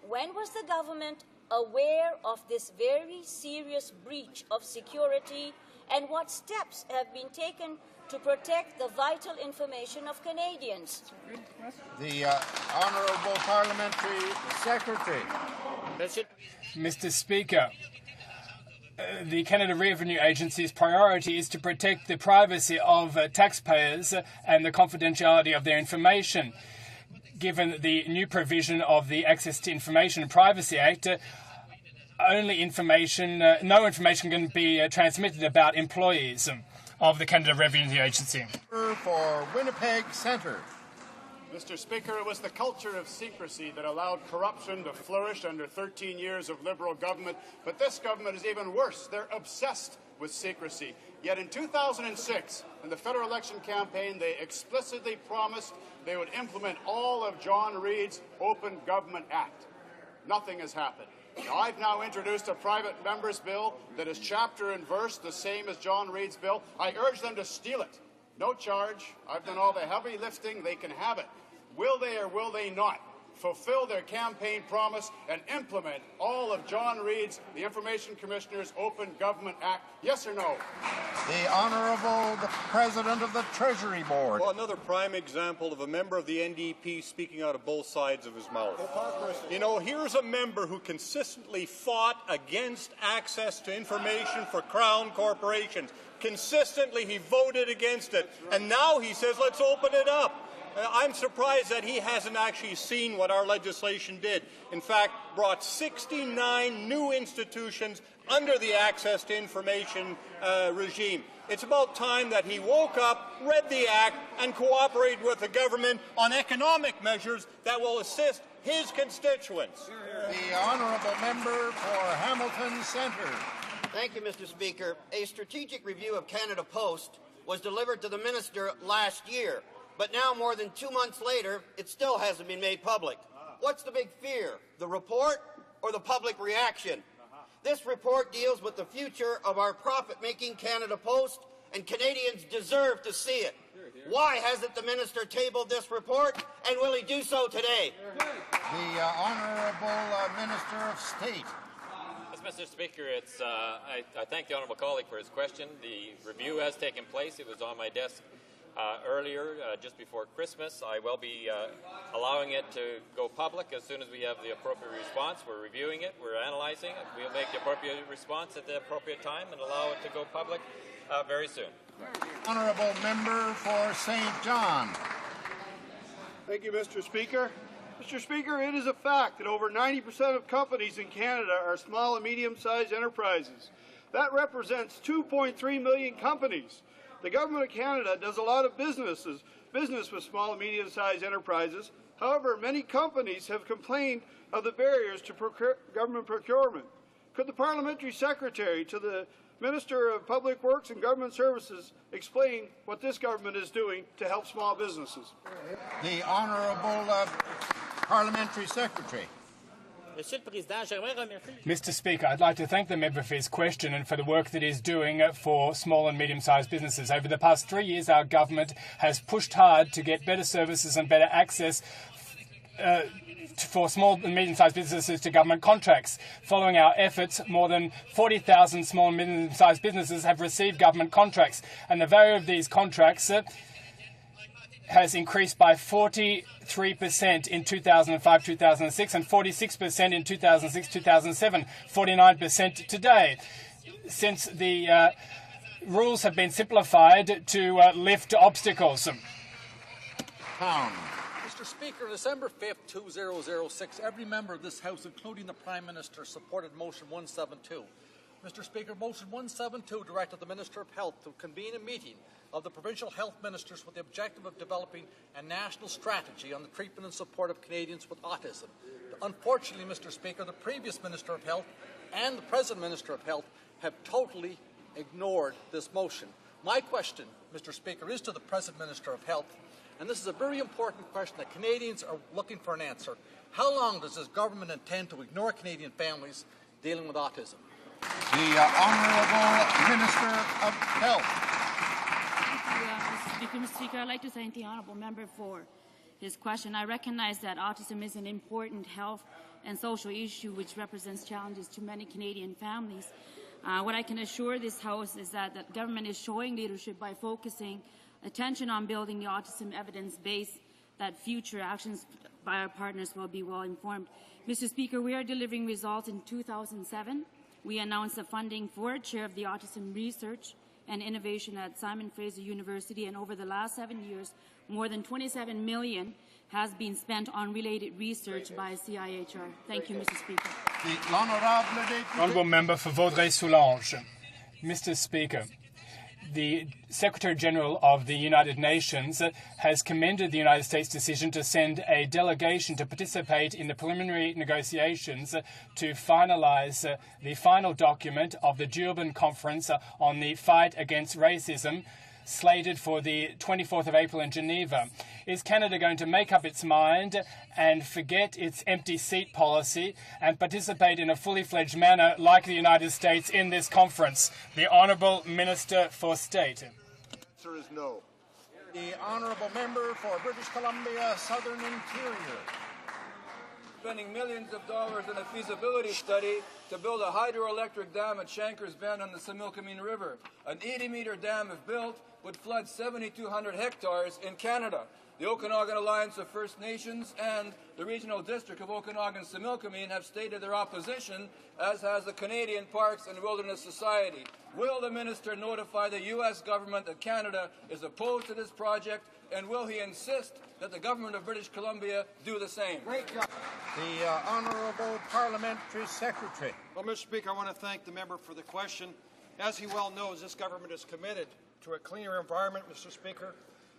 when was the government aware of this very serious breach of security, and what steps have been taken to protect the vital information of Canadians? The Honourable Parliamentary Secretary. Mr. Speaker, the Canada Revenue Agency's priority is to protect the privacy of taxpayers and the confidentiality of their information. Given the new provision of the Access to Information and Privacy Act, no information can be transmitted about employees of the Canada Revenue Agency. For Winnipeg Centre. Mr. Speaker, it was the culture of secrecy that allowed corruption to flourish under 13 years of Liberal government, but this government is even worse. They're obsessed with secrecy. Yet in 2006, in the federal election campaign, they explicitly promised they would implement all of John Reid's Open Government Act. Nothing has happened. Now, I've now introduced a private member's bill that is chapter and verse the same as John Reid's bill. I urge them to steal it. No charge. I've done all the heavy lifting. They can have it. Will they or will they not fulfill their campaign promise and implement all of John Reid's, the Information Commissioner's Open Government Act? Yes or no? The Honourable the President of the Treasury Board. Well, another prime example of a member of the NDP speaking out of both sides of his mouth. You know, here's a member who consistently fought against access to information for Crown corporations. Consistently, he voted against it. And now he says, let's open it up. I'm surprised that he hasn't actually seen what our legislation did. In fact, brought 69 new institutions under the access to information regime. It's about time that he woke up, read the Act, and cooperated with the government on economic measures that will assist his constituents. The Honourable Member for Hamilton Centre. Thank you, Mr. Speaker. A strategic review of Canada Post was delivered to the Minister last year. But now, more than 2 months later, it still hasn't been made public. What's the big fear? The report or the public reaction? This report deals with the future of our profit-making Canada Post, and Canadians deserve to see it. Why hasn't the Minister tabled this report, and will he do so today? The Honourable Minister of State. Mr. Speaker, I thank the honourable colleague for his question. The review has taken place. It was on my desk earlier, just before Christmas. I will be allowing it to go public as soon as we have the appropriate response. We're reviewing it. We're analyzing it. We'll make the appropriate response at the appropriate time and allow it to go public very soon. Honourable Member for St. John. Thank you, Mr. Speaker. Mr. Speaker, it is a fact that over 90% of companies in Canada are small and medium-sized enterprises. That represents 2.3 million companies. The Government of Canada does a lot of business with small and medium-sized enterprises. However, many companies have complained of the barriers to government procurement. Could the Parliamentary Secretary to the Minister of Public Works and Government Services explain what this government is doing to help small businesses? The Honourable Parliamentary Secretary. Mr. Speaker, I'd like to thank the member for his question and for the work that he's doing for small and medium-sized businesses. Over the past 3 years, our government has pushed hard to get better services and better access for small and medium-sized businesses to government contracts. Following our efforts, more than 40,000 small and medium-sized businesses have received government contracts, and the value of these contracts has increased by 43% in 2005-2006 and 46% in 2006-2007, 49% today. Since the rules have been simplified to lift obstacles. Town. Mr. Speaker, December 5th, 2006, every member of this House, including the Prime Minister, supported Motion 172. Mr. Speaker, Motion 172 directed the Minister of Health to convene a meeting of the provincial health ministers with the objective of developing a national strategy on the treatment and support of Canadians with autism. Unfortunately, Mr. Speaker, the previous Minister of Health and the present Minister of Health have totally ignored this motion. My question, Mr. Speaker, is to the present Minister of Health, and this is a very important question that Canadians are looking for an answer. How long does this government intend to ignore Canadian families dealing with autism? The Honourable Minister of Health. Mr. Speaker, I'd like to thank the honourable member for his question. I recognize that autism is an important health and social issue which represents challenges to many Canadian families. What I can assure this House is that the government is showing leadership by focusing attention on building the autism evidence base, that future actions by our partners will be well informed. Mr. Speaker, we are delivering results. In 2007. We announced the funding for a chair of the autism research and innovation at Simon Fraser University, and over the last 7 years, more than $27 million has been spent on related research by CIHR. Thank you, Mr. Speaker. The Honourable Member for Vaudreuil-Soulanges. Mr. Speaker, the Secretary-General of the United Nations has commended the United States' decision to send a delegation to participate in the preliminary negotiations to finalise the final document of the Durban Conference on the fight against racism, slated for the 24th of April in Geneva. Is Canada going to make up its mind and forget its empty seat policy and participate in a fully fledged manner like the United States in this conference? The Honourable Minister for State. The answer is no. The Honourable Member for British Columbia Southern Interior. spending millions of dollars on a feasibility study to build a hydroelectric dam at Shanker's Bend on the Similkameen River. An 80-meter dam, if built, would flood 7,200 hectares in Canada. The Okanagan Alliance of First Nations and the Regional District of Okanagan-Similkameen have stated their opposition, as has the Canadian Parks and Wilderness Society. Will the minister notify the U.S. government that Canada is opposed to this project, and will he insist that the government of British Columbia do the same? Great job. The Honourable Parliamentary Secretary. Well, Mr. Speaker, I want to thank the member for the question. As he well knows, this government is committed to a cleaner environment, Mr. Speaker.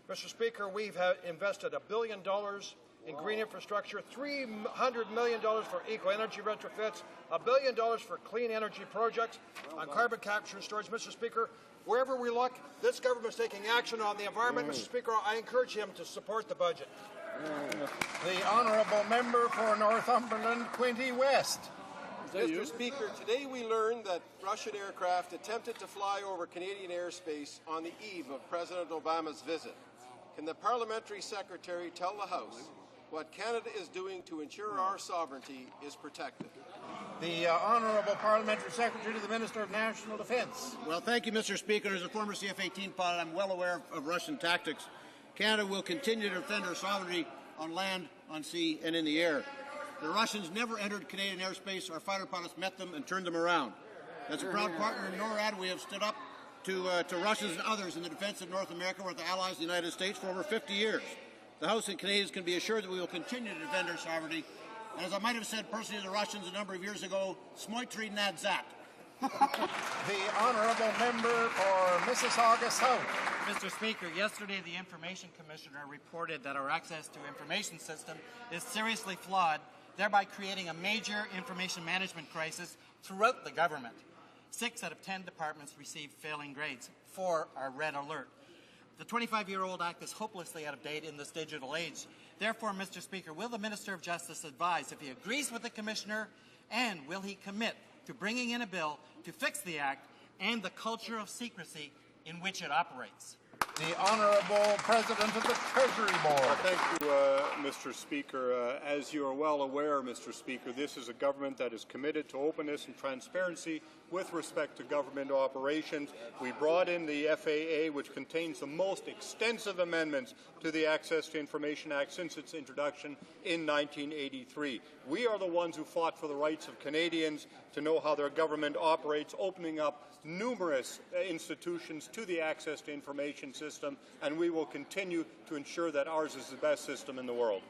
Mr. Speaker, we've invested $1 billion in green infrastructure, $300 million for eco-energy retrofits, $1 billion for clean energy projects on carbon capture and storage. Mr. Speaker, wherever we look, this government is taking action on the environment. Mr. Speaker, I encourage him to support the budget. The Honourable Member for Northumberland, Quinte West. Mr. Speaker, today we learned that Russian aircraft attempted to fly over Canadian airspace on the eve of President Obama's visit. Can the Parliamentary Secretary tell the House what Canada is doing to ensure our sovereignty is protected? The Honourable Parliamentary Secretary to the Minister of National Defence. Well, thank you, Mr. Speaker. As a former CF-18 pilot, I'm well aware of Russian tactics. Canada will continue to defend our sovereignty on land, on sea, and in the air. The Russians never entered Canadian airspace. Our fighter pilots met them and turned them around. As a proud partner in NORAD, we have stood up to Russians and others in the defense of North America with the allies of the United States for over 50 years. The House and Canadians can be assured that we will continue to defend our sovereignty. And as I might have said personally to the Russians a number of years ago, smoitri nad zat. The Honourable Member for Mississauga South. Mr. Speaker, yesterday the Information Commissioner reported that our access to information system is seriously flawed, thereby creating a major information management crisis throughout the government. 6 out of 10 departments receive failing grades. 4 are red alert. The 25-year-old Act is hopelessly out of date in this digital age. Therefore, Mr. Speaker, will the Minister of Justice advise if he agrees with the Commissioner, and will he commit to bringing in a bill to fix the Act and the culture of secrecy in which it operates? The Honourable President of the Treasury Board. Thank you, Mr. Speaker. As you are well aware, Mr. Speaker, this is a government that is committed to openness and transparency with respect to government operations. We brought in the FAA, which contains the most extensive amendments to the Access to Information Act since its introduction in 1983. We are the ones who fought for the rights of Canadians to know how their government operates, opening up numerous institutions to the Access to Information system, and we will continue to ensure that ours is the best system in the world.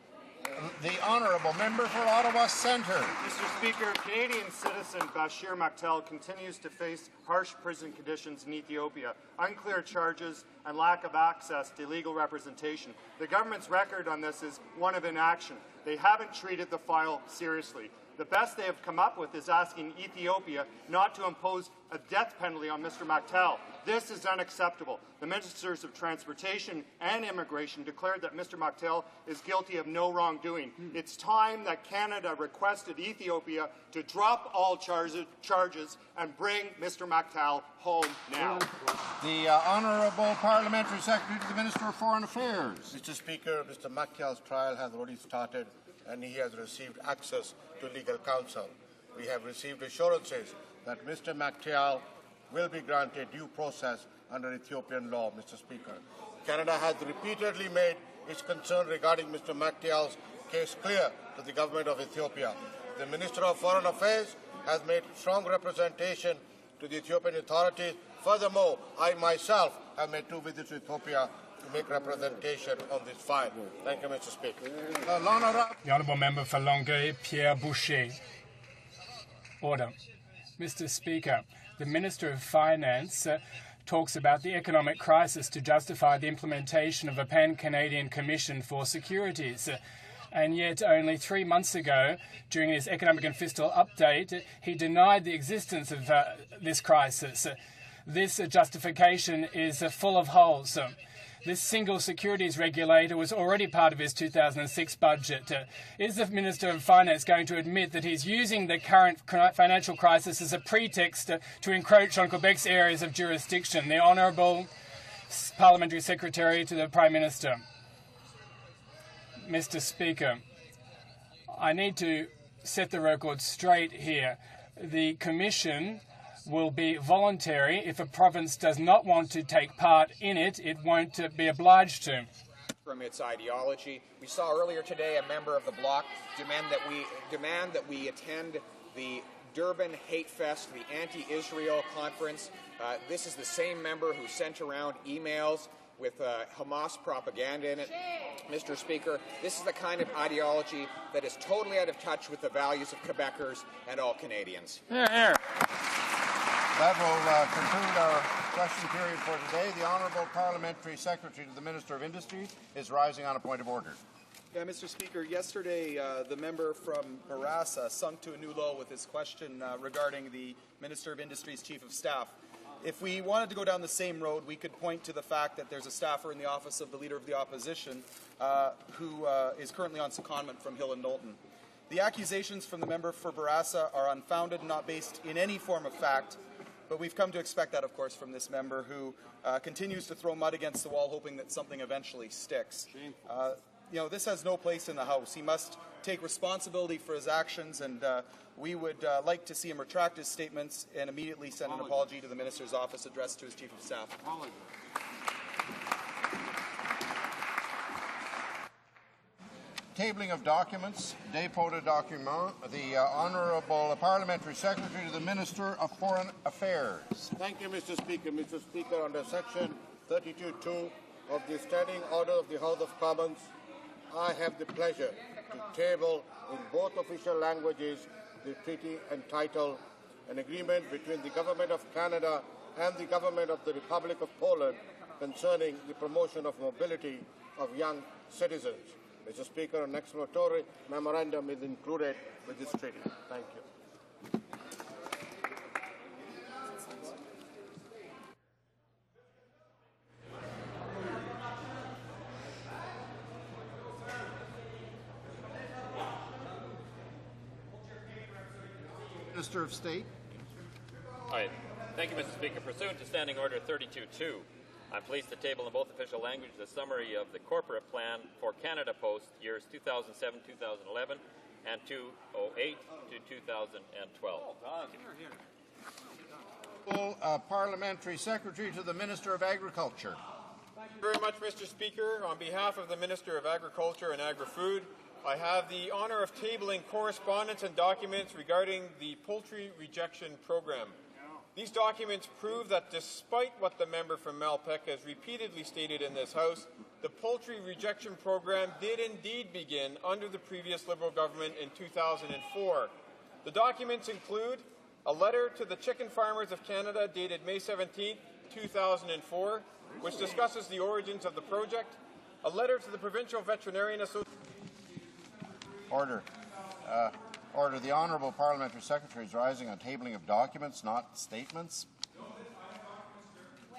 The Honourable Member for Ottawa Centre. Mr. Speaker, Canadian citizen Bashir Maktel continues to face harsh prison conditions in Ethiopia, unclear charges, and lack of access to legal representation. The government's record on this is one of inaction. They haven't treated the file seriously. The best they have come up with is asking Ethiopia not to impose a death penalty on Mr. Maktel. This is unacceptable. The Ministers of Transportation and Immigration declared that Mr. Maktel is guilty of no wrongdoing. It's time that Canada requested Ethiopia to drop all charges and bring Mr. Maktel home now. The Honourable Parliamentary Secretary to the Minister of Foreign Affairs. Mr. Speaker, Mr. Maktel's trial has already started and he has received access to legal counsel. We have received assurances that Mr. Maktel will be granted due process under Ethiopian law, Mr. Speaker. Canada has repeatedly made its concern regarding Mr. Maktel's case clear to the government of Ethiopia. The Minister of Foreign Affairs has made strong representation to the Ethiopian authorities. Furthermore, I myself have made 2 visits to Ethiopia to make representation on this file. Thank you, Mr. Speaker. The Honourable Member for Longueuil, Pierre Boucher. Order. Mr. Speaker, the Minister of Finance talks about the economic crisis to justify the implementation of a pan-Canadian Commission for Securities. And yet only 3 months ago, during his economic and fiscal update, he denied the existence of this crisis. This justification is full of holes. This single securities regulator was already part of his 2006 budget. Is the Minister of Finance going to admit that he's using the current financial crisis as a pretext to encroach on Quebec's areas of jurisdiction? The Honourable Parliamentary Secretary to the Prime Minister. Mr. Speaker, I need to set the record straight here. The Commission will be voluntary. If a province does not want to take part in it, it won't be obliged to. From its ideology. We saw earlier today a member of the Bloc demand that we attend the Durban Hate Fest, the anti-Israel conference. This is the same member who sent around emails with Hamas propaganda in it. Mr. Speaker, this is the kind of ideology that is totally out of touch with the values of Quebecers and all Canadians. That will conclude our question period for today. The Honourable Parliamentary Secretary to the Minister of Industry is rising on a point of order. Yeah, Mr. Speaker, yesterday the member from Barassa sunk to a new low with his question regarding the Minister of Industry's Chief of Staff. If we wanted to go down the same road, we could point to the fact that there's a staffer in the office of the Leader of the Opposition who is currently on secondment from Hill and Knowlton. The accusations from the member for Barassa are unfounded and not based in any form of fact, but we've come to expect that, of course, from this member who continues to throw mud against the wall, hoping that something eventually sticks. This has no place in the House. He must take responsibility for his actions, and we would like to see him retract his statements and immediately send an apology to the Minister's office addressed to his Chief of Staff. Tabling of documents, dépôt de documents. The Honourable Parliamentary Secretary to the Minister of Foreign Affairs. Thank you, Mr. Speaker. Mr. Speaker, under Section 32(2) of the Standing Order of the House of Commons, I have the pleasure to table in both official languages the treaty entitled An Agreement between the Government of Canada and the Government of the Republic of Poland concerning the promotion of mobility of young citizens. Mr. Speaker, an explanatory memorandum is included with this treaty. Thank you. Minister of State. Hi. Thank you, Mr. Speaker. Pursuant to Standing Order 32(2), I'm pleased to table in both official languages a summary of the corporate plan for Canada Post years 2007-2011 and 2008 to 2012. Parliamentary Secretary to the Minister of Agriculture. Thank you very much, Mr. Speaker. On behalf of the Minister of Agriculture and Agri-Food, I have the honour of tabling correspondence and documents regarding the poultry rejection program. These documents prove that despite what the member from Malpeque has repeatedly stated in this House, the poultry rejection program did indeed begin under the previous Liberal government in 2004. The documents include a letter to the Chicken Farmers of Canada dated May 17, 2004, which discusses the origins of the project, a letter to the Provincial Veterinarian Association. Order. Order. The Honourable Parliamentary Secretary is rising on tabling of documents, not statements.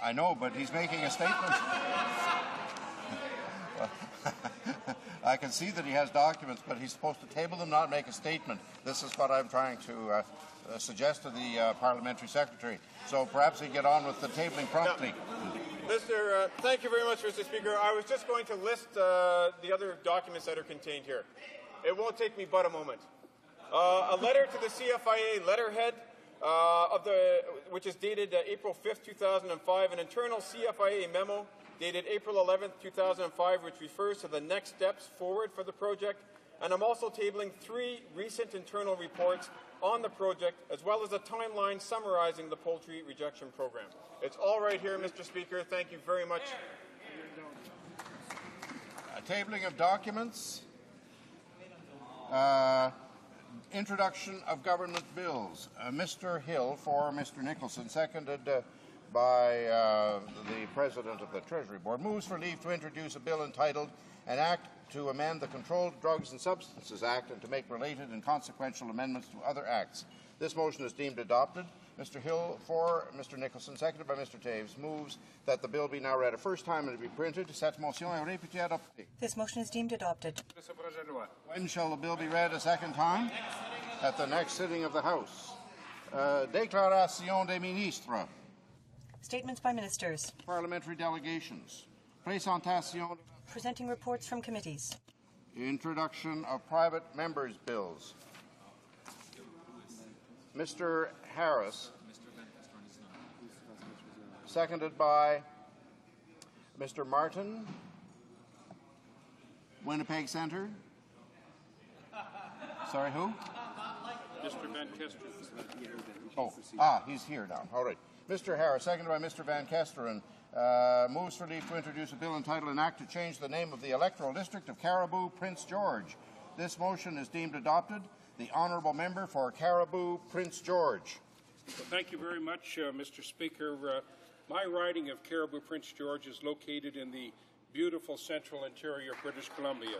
I know, but he's making a statement. I can see that he has documents, but he's supposed to table them, not make a statement. This is what I'm trying to suggest to the Parliamentary Secretary. So perhaps he'd get on with the tabling promptly. Thank you very much, Mr. Speaker. I was just going to list the other documents that are contained here. It won't take me but a moment. A letter to the CFIA letterhead, which is dated April 5th, 2005, an internal CFIA memo dated April 11th, 2005, which refers to the next steps forward for the project. And I'm also tabling 3 recent internal reports on the project, as well as a timeline summarizing the poultry rejection program. It's all right here, Mr. Speaker. Thank you very much. Tabling of documents. Introduction of government bills. Mr. Hill for Mr. Nicholson, seconded by the President of the Treasury Board, moves for leave to introduce a bill entitled An Act to amend the Controlled Drugs and Substances Act and to make related and consequential amendments to other acts. This motion is deemed adopted. Mr. Hill for Mr. Nicholson, seconded by Mr. Taves, moves that the bill be now read a first time and to be printed. Cette motion est répétée adoptée. This motion is deemed adopted. When shall the bill be read a second time? At the next sitting of the House. Déclaration des ministres. Statements by ministers. Parliamentary delegations. Présentation. Presenting reports from committees. Introduction of private members' bills. Mr. Harris, seconded by Mr. Martin. Winnipeg Centre. Sorry, who? Mr. Van Kesteren. He's here now. All right. Mr. Harris, seconded by Mr. Van Kesteren, moves for leave to introduce a bill entitled An Act to Change the Name of the Electoral District of Caribou, Prince George. This motion is deemed adopted. The honourable member for Caribou, Prince George. Well, thank you very much, Mr. Speaker. My riding of Caribou, Prince George is located in the beautiful central interior of British Columbia.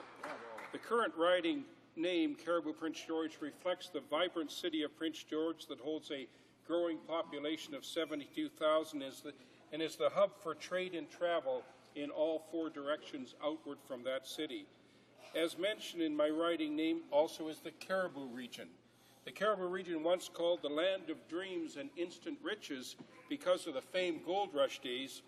The current riding name, Caribou, Prince George, reflects the vibrant city of Prince George that holds a growing population of 72,000 and is the hub for trade and travel in all four directions outward from that city. As mentioned in my riding name also is the Caribou region. The Caribou region, once called the land of dreams and instant riches because of the famed gold rush days,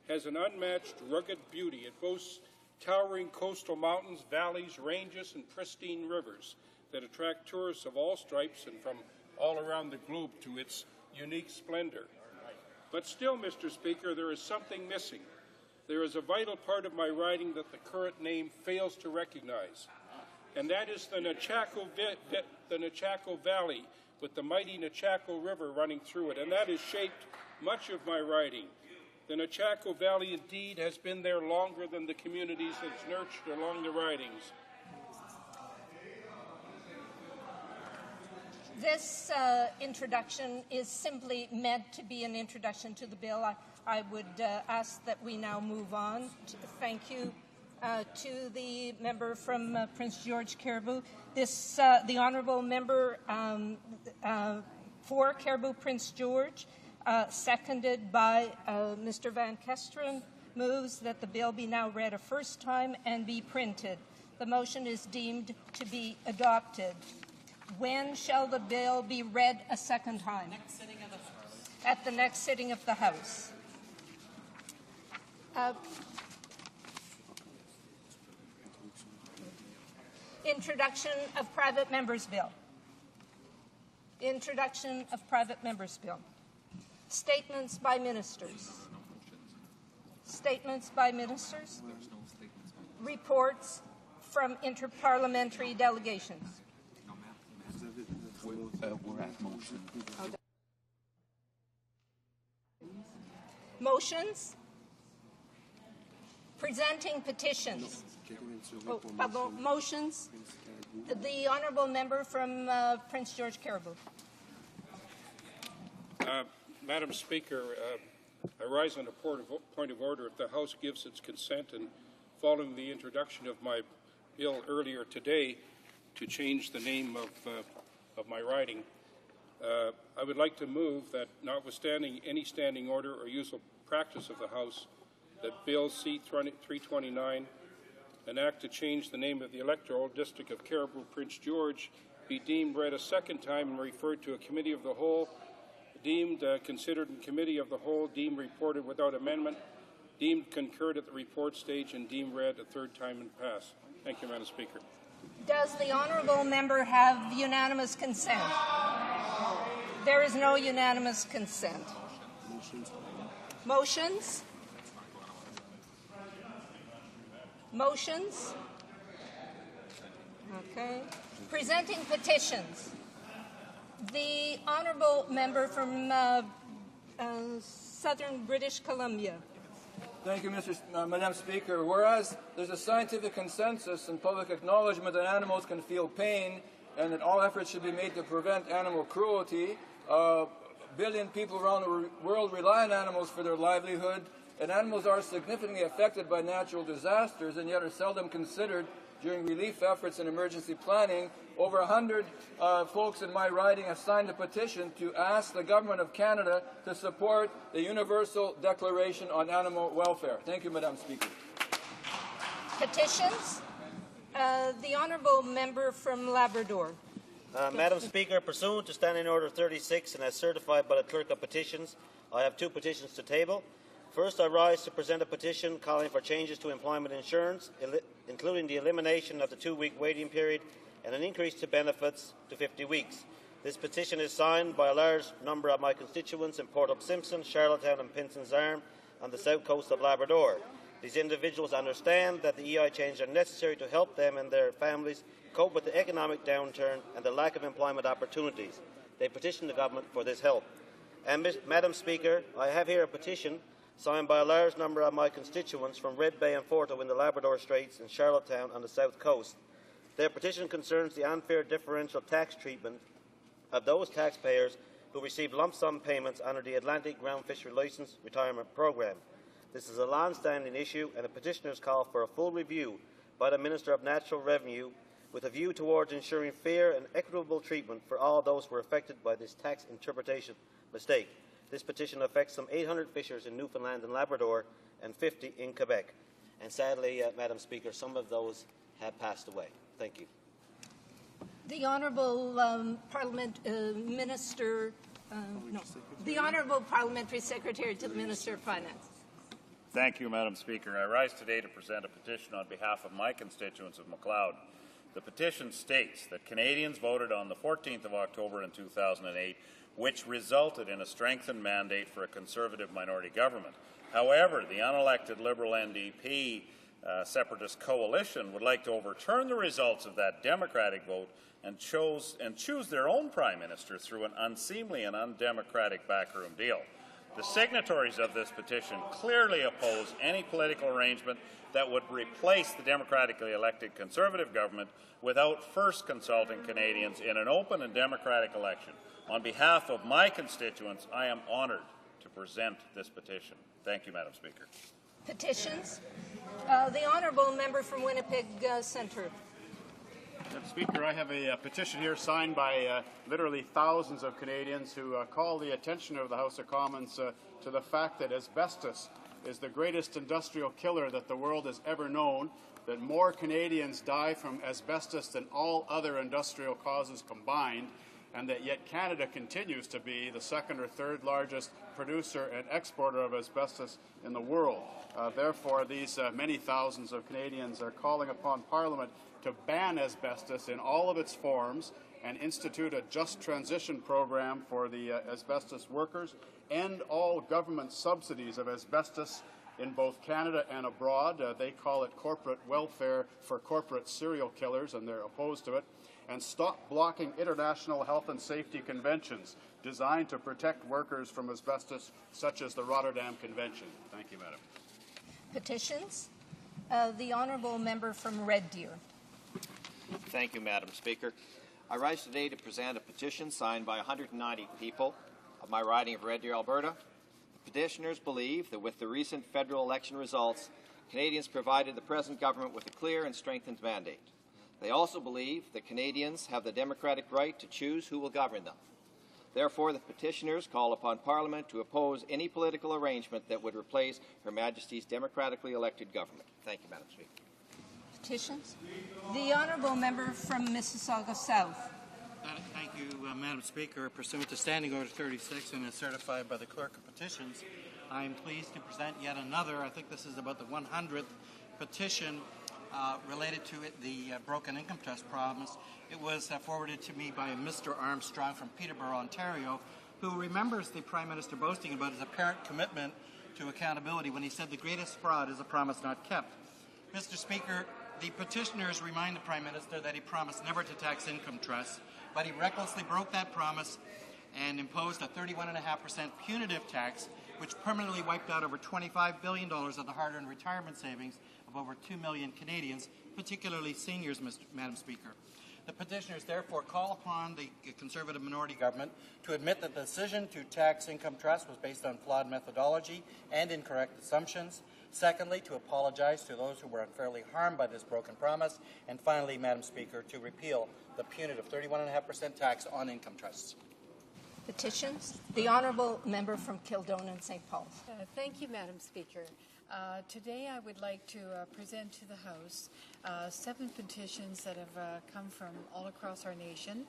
has an unmatched rugged beauty. It boasts towering coastal mountains, valleys, ranges, and pristine rivers that attract tourists of all stripes and from all around the globe to its unique splendor. But still, Mr. Speaker, there is something missing. There is a vital part of my riding that the current name fails to recognize, and that is the Nechako Valley with the mighty Nechako River running through it, and that has shaped much of my riding. The Nechako Valley indeed has been there longer than the communities it's nurtured along the ridings. This introduction is simply meant to be an introduction to the bill. I would ask that we now move on. Thank you to the member from Prince George Caribou. The honourable member for Caribou Prince George, seconded by Mr. Van Kesteren, moves that the bill be now read a first time and be printed. The motion is deemed to be adopted. When shall the bill be read a second time? Next sitting of the House. At the next sitting of the House. Introduction of private members' bill. Introduction of private members' bill. Statements by ministers. Statements by ministers. Reports from interparliamentary delegations. We're at motion. Motions. Presenting petitions. Motions. The honourable member from Prince George Caribou. Madam Speaker, I rise on a point of order. If the House gives its consent and following the introduction of my bill earlier today to change the name of my riding, I would like to move that, notwithstanding any standing order or usual practice of the House, that Bill C-329, an act to change the name of the electoral district of Caribou Prince George, be deemed read a second time and referred to a committee of the whole, deemed considered in committee of the whole, deemed reported without amendment, deemed concurred at the report stage, and deemed read a third time and pass. Thank you, Madam Speaker. Does the honourable member have unanimous consent? There is no unanimous consent. Motions? Motions? Okay. Presenting petitions. The honourable member from Southern British Columbia. Thank you, Madam Speaker. Whereas there's a scientific consensus and public acknowledgement that animals can feel pain and that all efforts should be made to prevent animal cruelty, a billion people around the world rely on animals for their livelihood, and animals are significantly affected by natural disasters and yet are seldom considered during relief efforts and emergency planning. Over 100 folks in my riding have signed a petition to ask the Government of Canada to support the Universal Declaration on Animal Welfare. Thank you, Madam Speaker. Petitions. The honourable member from Labrador. Madam Speaker, pursuant to Standing Order 36 and as certified by the Clerk of Petitions, I have two petitions to table. First, I rise to present a petition calling for changes to employment insurance, including the elimination of the 2-week waiting period and an increase to benefits to 50 weeks. This petition is signed by a large number of my constituents in Port Hope Simpson, Charlottetown and Pinson's Arm on the south coast of Labrador. These individuals understand that the EI changes are necessary to help them and their families cope with the economic downturn and the lack of employment opportunities. They petition the government for this help. And Madam Speaker, I have here a petition signed by a large number of my constituents from Red Bay and Forto in the Labrador Straits and Charlottetown on the south coast. Their petition concerns the unfair differential tax treatment of those taxpayers who receive lump sum payments under the Atlantic Ground Fishery Licence Retirement Programme. This is a long-standing issue, and the petitioners call for a full review by the Minister of Natural Revenue with a view towards ensuring fair and equitable treatment for all those who are affected by this tax interpretation mistake. This petition affects some 800 fishers in Newfoundland and Labrador and 50 in Quebec. And sadly, Madam Speaker, some of those have passed away. Thank you. The Honourable the Honourable Parliamentary Secretary to the Minister of Finance. Thank you, Madam Speaker. I rise today to present a petition on behalf of my constituents of McLeod. The petition states that Canadians voted on the 14th of October in 2008, which resulted in a strengthened mandate for a Conservative minority government. However, the unelected Liberal NDP separatist coalition would like to overturn the results of that Democratic vote and choose their own Prime Minister through an unseemly and undemocratic backroom deal. The signatories of this petition clearly oppose any political arrangement that would replace the democratically elected Conservative government without first consulting Canadians in an open and democratic election. On behalf of my constituents, I am honoured to present this petition. Thank you, Madam Speaker. Petitions. The Honourable Member from Winnipeg Centre. Madam Speaker, I have a petition here signed by literally thousands of Canadians who call the attention of the House of Commons to the fact that asbestos is the greatest industrial killer that the world has ever known, that more Canadians die from asbestos than all other industrial causes combined, and that yet Canada continues to be the second or third largest producer and exporter of asbestos in the world. Therefore, these many thousands of Canadians are calling upon Parliament to ban asbestos in all of its forms and institute a just transition program for the asbestos workers, end all government subsidies of asbestos in both Canada and abroad. They call it corporate welfare for corporate serial killers, and they're opposed to it. And stop blocking international health and safety conventions designed to protect workers from asbestos, such as the Rotterdam Convention. Thank you, Madam. Petitions. The Honourable Member from Red Deer. Thank you, Madam Speaker. I rise today to present a petition signed by 190 people of my riding of Red Deer, Alberta. The petitioners believe that with the recent federal election results, Canadians provided the present government with a clear and strengthened mandate. They also believe that Canadians have the democratic right to choose who will govern them. Therefore, the petitioners call upon Parliament to oppose any political arrangement that would replace Her Majesty's democratically elected government. Thank you, Madam Speaker. Petitions. The Honourable Member from Mississauga South. Thank you, Madam Speaker. Pursuant to Standing Order 36 and as certified by the Clerk of Petitions, I am pleased to present yet another, I think this is about the 100th petition related to the broken income trust promise. It was forwarded to me by Mr. Armstrong from Peterborough, Ontario, who remembers the Prime Minister boasting about his apparent commitment to accountability when he said the greatest fraud is a promise not kept. Mr. Speaker, the petitioners remind the Prime Minister that he promised never to tax income trusts, but he recklessly broke that promise and imposed a 31.5% punitive tax, which permanently wiped out over $25 billion of the hard-earned retirement savings of over 2 million Canadians, particularly seniors, Madam Speaker. The petitioners therefore call upon the Conservative minority government to admit that the decision to tax income trusts was based on flawed methodology and incorrect assumptions. Secondly, to apologize to those who were unfairly harmed by this broken promise. And finally, Madam Speaker, to repeal the punitive 31.5% tax on income trusts. Petitions. The Honourable Member from Kildonan and St. Paul. Thank you, Madam Speaker. Today I would like to present to the House 7 petitions that have come from all across our nation,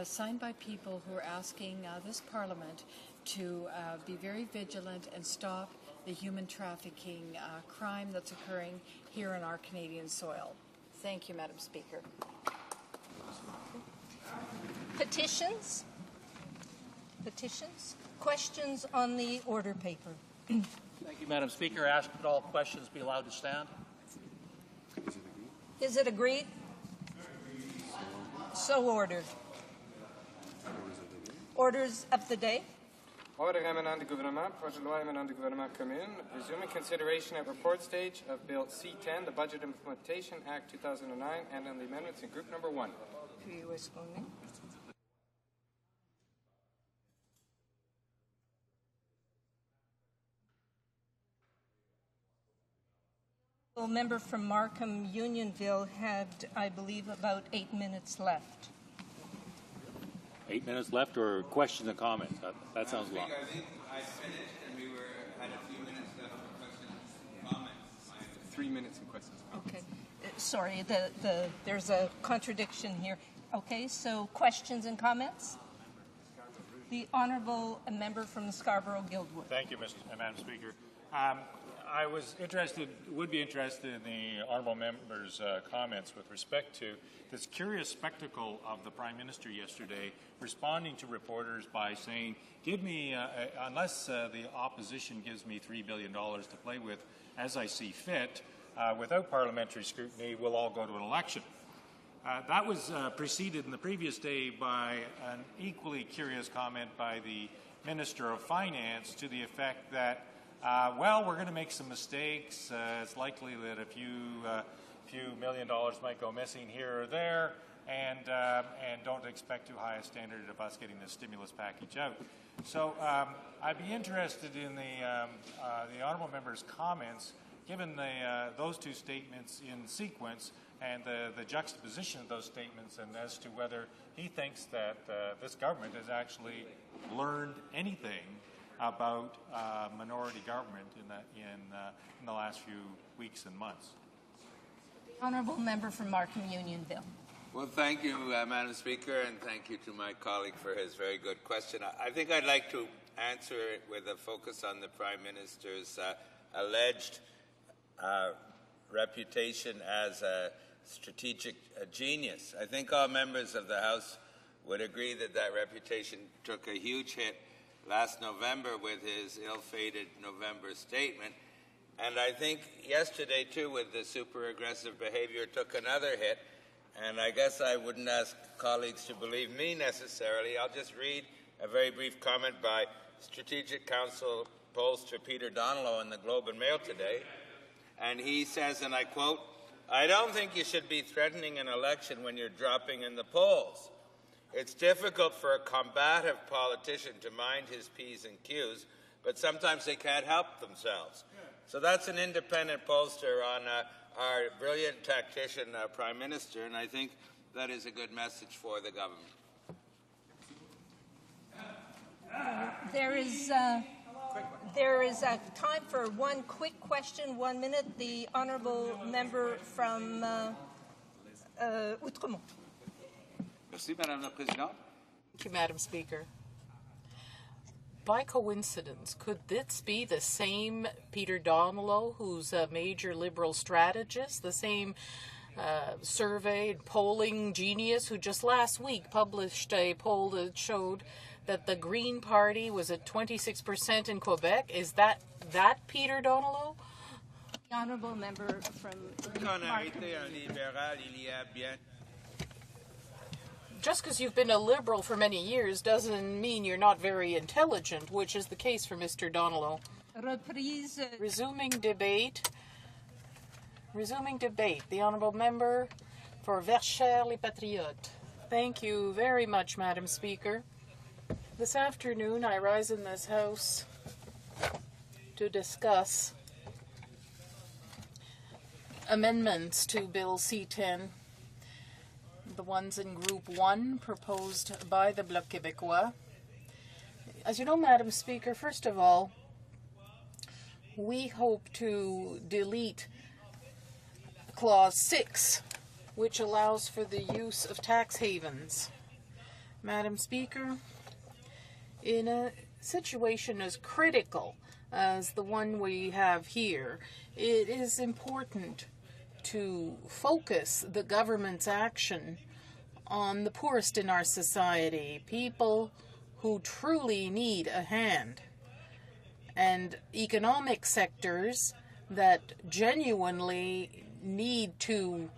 signed by people who are asking this Parliament to be very vigilant and stop the human trafficking crime that's occurring here on our Canadian soil. Thank you, Madam Speaker. Petitions? Petitions? Questions on the order paper? Thank you, Madam Speaker. I ask that all questions be allowed to stand. Is it agreed? So ordered. Orders of the day. Order émanant du gouvernement, projet de loi émanant du gouvernement commune, resuming consideration at report stage of Bill C-10, the Budget Implementation Act 2009, and on the amendments in group number 1. The member from Markham Unionville had, I believe, about 8 minutes left. 8 minutes left, or questions and comments? That sounds long. I think I finished, and we had a few minutes left for questions and comments. 3 minutes and questions. Okay. Sorry, there's a contradiction here. Okay, so questions and comments? The honourable member from Scarborough-Guildwood. Thank you, Madam Speaker. I would be interested in the honourable member's comments with respect to this curious spectacle of the Prime Minister yesterday responding to reporters by saying, "Give me, unless the opposition gives me $3 billion to play with as I see fit, without parliamentary scrutiny, we'll all go to an election." That was preceded in the previous day by an equally curious comment by the Minister of Finance to the effect that well, we're going to make some mistakes. It's likely that a few $1 million might go missing here or there, and don't expect too high a standard of us getting this stimulus package out. So I'd be interested in the honourable member's comments, given those two statements in sequence and the juxtaposition of those statements, and as to whether he thinks that this government has actually learned anything about minority government in the last few weeks and months. Honourable member from Markham Unionville. Well, thank you, Madam Speaker, and thank you to my colleague for his very good question. I think I'd like to answer it with a focus on the Prime Minister's alleged reputation as a strategic genius. I think all members of the House would agree that that reputation took a huge hit last November with his ill-fated November statement. And I think yesterday, too, with the super aggressive behavior, took another hit. And I guess I wouldn't ask colleagues to believe me necessarily. I'll just read a very brief comment by Strategic Council pollster Peter Donlow in the Globe and Mail today. And he says, and I quote, "I don't think you should be threatening an election when you're dropping in the polls. It's difficult for a combative politician to mind his P's and Q's, but sometimes they can't help themselves." So that's an independent pollster on our brilliant tactician, Prime Minister, and I think that is a good message for the government. There is time for one quick question, 1 minute. The honourable member from Outremont. Merci, Madame la Présidente. Thank you, Madam Speaker. By coincidence, could this be the same Peter Donlow who's a major Liberal strategist, the same survey and polling genius who just last week published a poll that showed that the Green Party was at 26% in Quebec? Is that Peter Donlow? The honourable member from Just because you've been a Liberal for many years doesn't mean you're not very intelligent, which is the case for Mr. Donlow. Resuming debate. The honourable member for Verchères les Patriotes. Thank you very much, Madam Speaker. This afternoon I rise in this House to discuss amendments to Bill C-10, the ones in Group 1 proposed by the Bloc Québécois. As you know, Madam Speaker, first of all, we hope to delete Clause 6, which allows for the use of tax havens. Madam Speaker, in a situation as critical as the one we have here, it is important to focus the government's action on the poorest in our society, people who truly need a hand, and economic sectors that genuinely need to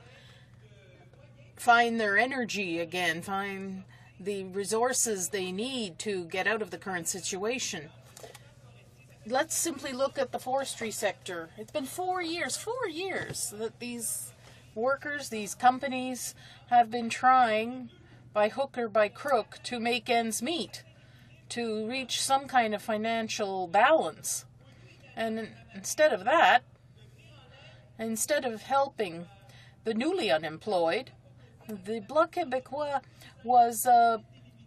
find their energy again, find the resources they need to get out of the current situation. Let's simply look at the forestry sector. It's been 4 years that these workers, these companies have been trying by hook or by crook to make ends meet, to reach some kind of financial balance. And instead of that, instead of helping the newly unemployed, the Bloc Québécois was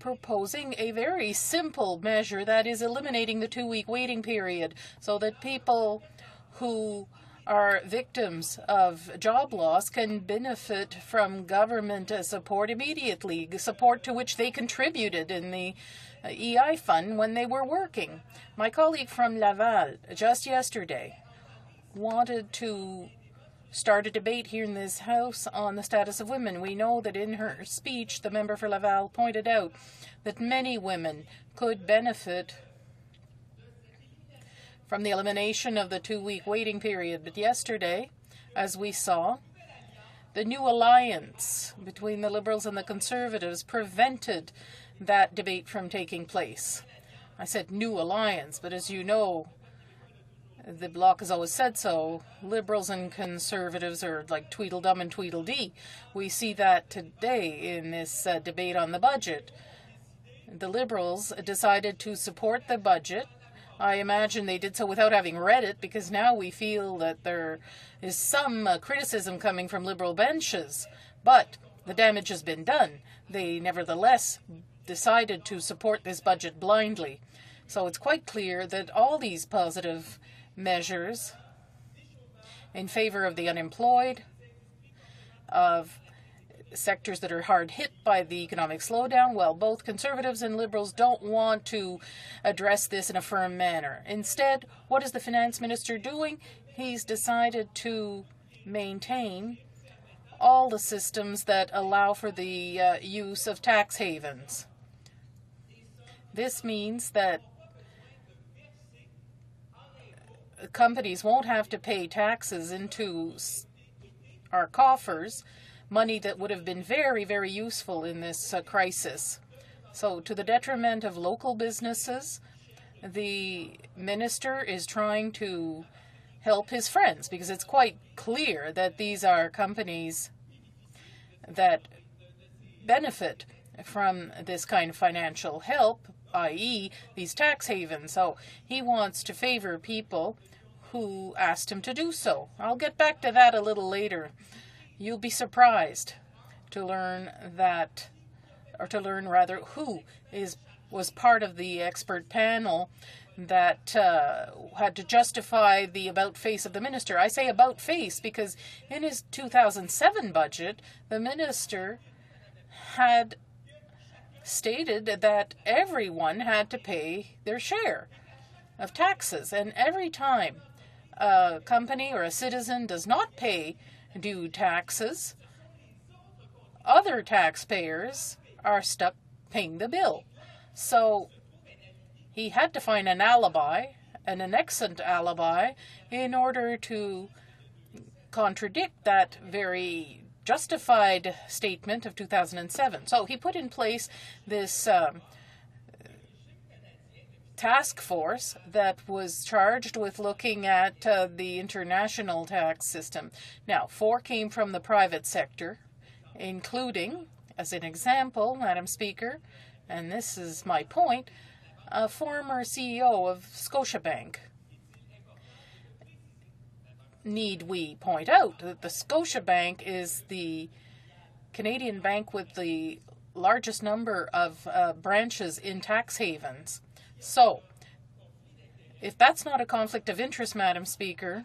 proposing a very simple measure, that is eliminating the 2-week waiting period, so that people who are victims of job loss can benefit from government support immediately, support to which they contributed in the EI fund when they were working. My colleague from Laval, just yesterday, wanted to start a debate here in this House on the status of women. We know that in her speech, the member for Laval pointed out that many women could benefit from the elimination of the 2-week waiting period. But yesterday, as we saw, the new alliance between the Liberals and the Conservatives prevented that debate from taking place. I said new alliance, but as you know, the Bloc has always said so. Liberals and Conservatives are like Tweedledum and Tweedledee. We see that today in this debate on the budget. The Liberals decided to support the budget. I imagine they did so without having read it, because now we feel that there is some criticism coming from Liberal benches. But the damage has been done. They nevertheless decided to support this budget blindly. So it's quite clear that all these positive measures in favor of the unemployed, of sectors that are hard hit by the economic slowdown, well, both Conservatives and Liberals don't want to address this in a firm manner. Instead, what is the Finance Minister doing? He's decided to maintain all the systems that allow for the use of tax havens. This means that companies won't have to pay taxes into our coffers, money that would have been very, very useful in this crisis. So to the detriment of local businesses, the minister is trying to help his friends, because it's quite clear that these are companies that benefit from this kind of financial help, i.e. these tax havens. So he wants to favor people who asked him to do so. I'll get back to that a little later. You'll be surprised to learn that, or to learn rather, who was part of the expert panel that had to justify the about-face of the minister. I say about-face because in his 2007 budget, the minister had stated that everyone had to pay their share of taxes, and every time a company or a citizen does not pay due taxes, other taxpayers are stuck paying the bill. So he had to find an alibi, and an excellent alibi, in order to contradict that very justified statement of 2007. So he put in place this task force that was charged with looking at the international tax system. Now, 4 came from the private sector, including, as an example, Madam Speaker, and this is my point, a former CEO of Scotiabank. Need we point out that the Scotiabank is the Canadian bank with the largest number of branches in tax havens. So, if that's not a conflict of interest, Madam Speaker,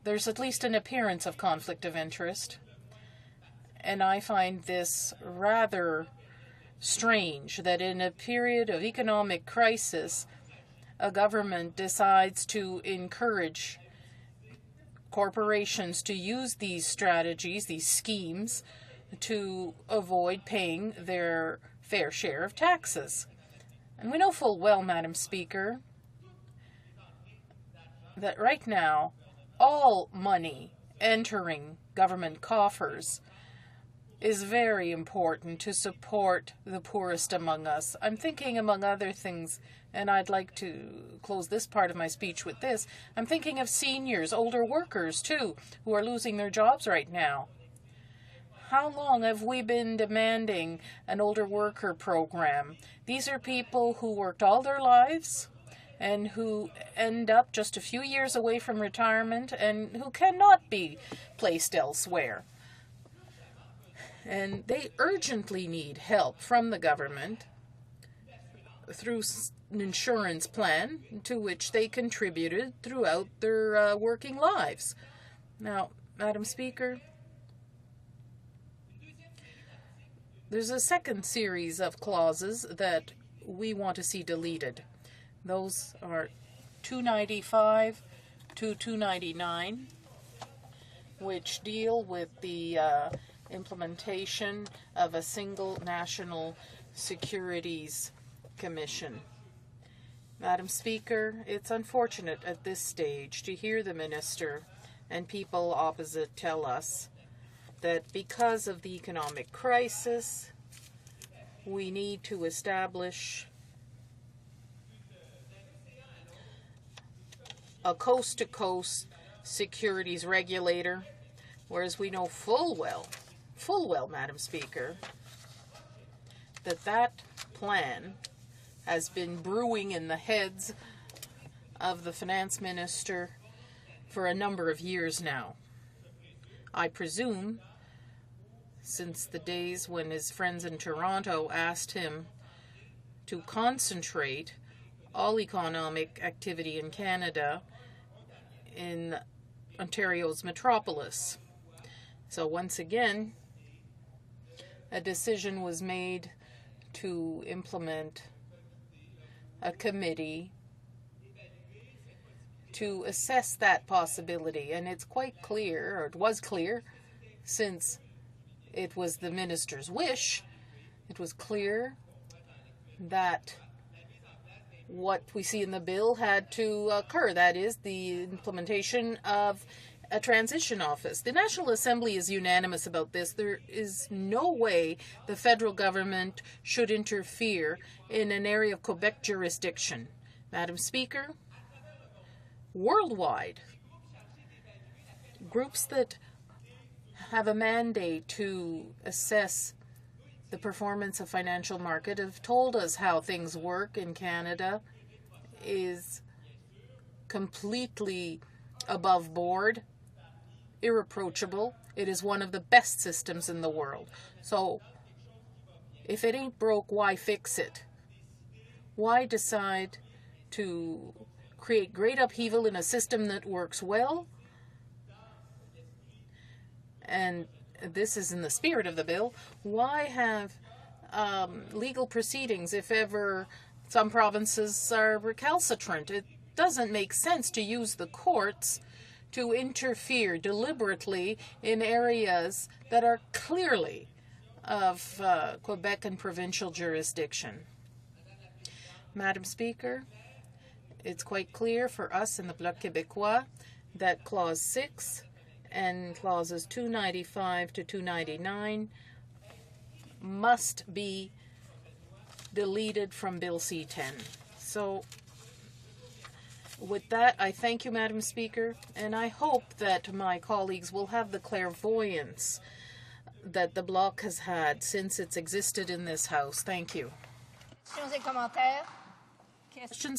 there's at least an appearance of conflict of interest. And I find this rather strange that in a period of economic crisis, a government decides to encourage corporations to use these strategies, these schemes, to avoid paying their fair share of taxes. And we know full well, Madam Speaker, that right now all money entering government coffers is very important to support the poorest among us. I'm thinking, among other things, and I'd like to close this part of my speech with this, I'm thinking of seniors, older workers too, who are losing their jobs right now. How long have we been demanding an older worker program? These are people who worked all their lives and who end up just a few years away from retirement and who cannot be placed elsewhere. And they urgently need help from the government through an insurance plan to which they contributed throughout their working lives. Now, Madam Speaker, there's a second series of clauses that we want to see deleted. Those are 295 to 299, which deal with the implementation of a single national securities commission. Madam Speaker, it's unfortunate at this stage to hear the minister and people opposite tell us that because of the economic crisis, we need to establish a coast-to-coast securities regulator, whereas we know full well, Madam Speaker, that plan has been brewing in the heads of the finance minister for a number of years now. I presume since the days when his friends in Toronto asked him to concentrate all economic activity in Canada in Ontario's metropolis. So once again, a decision was made to implement a committee to assess that possibility. And it's quite clear, or it was clear, since it was the minister's wish, it was clear that what we see in the bill had to occur. That is, the implementation of a transition office. The National Assembly is unanimous about this. There is no way the federal government should interfere in an area of Quebec jurisdiction. Madam Speaker, worldwide, groups that have a mandate to assess the performance of financial market have told us how things work in Canada is completely above board, irreproachable. It is one of the best systems in the world. So if it ain't broke, why fix it? Why decide to create great upheaval in a system that works well? And this is in the spirit of the bill. Why have legal proceedings if ever some provinces are recalcitrant? It doesn't make sense to use the courts to interfere deliberately in areas that are clearly of Quebec and provincial jurisdiction. Madam Speaker, it's quite clear for us in the Bloc Québécois that Clause 6 and Clauses 295 to 299 must be deleted from Bill C-10. So with that, I thank you, Madam Speaker, and I hope that my colleagues will have the clairvoyance that the Bloc has had since it's existed in this House. Thank you. Questions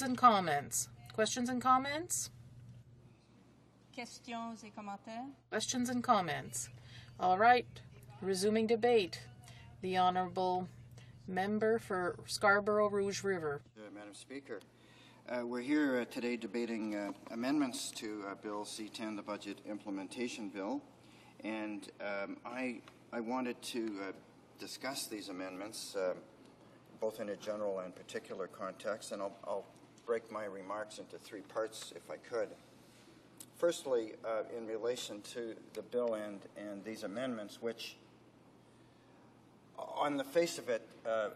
and comments? Questions and comments? Questions et commentaires? Questions and comments. All right. Resuming debate. The Honourable Member for Scarborough Rouge River. Madam Speaker, we're here today debating amendments to Bill C-10, the Budget Implementation Bill, and I wanted to discuss these amendments both in a general and particular context, and I'll break my remarks into three parts, if I could. Firstly, in relation to the bill and these amendments, which, on the face of it,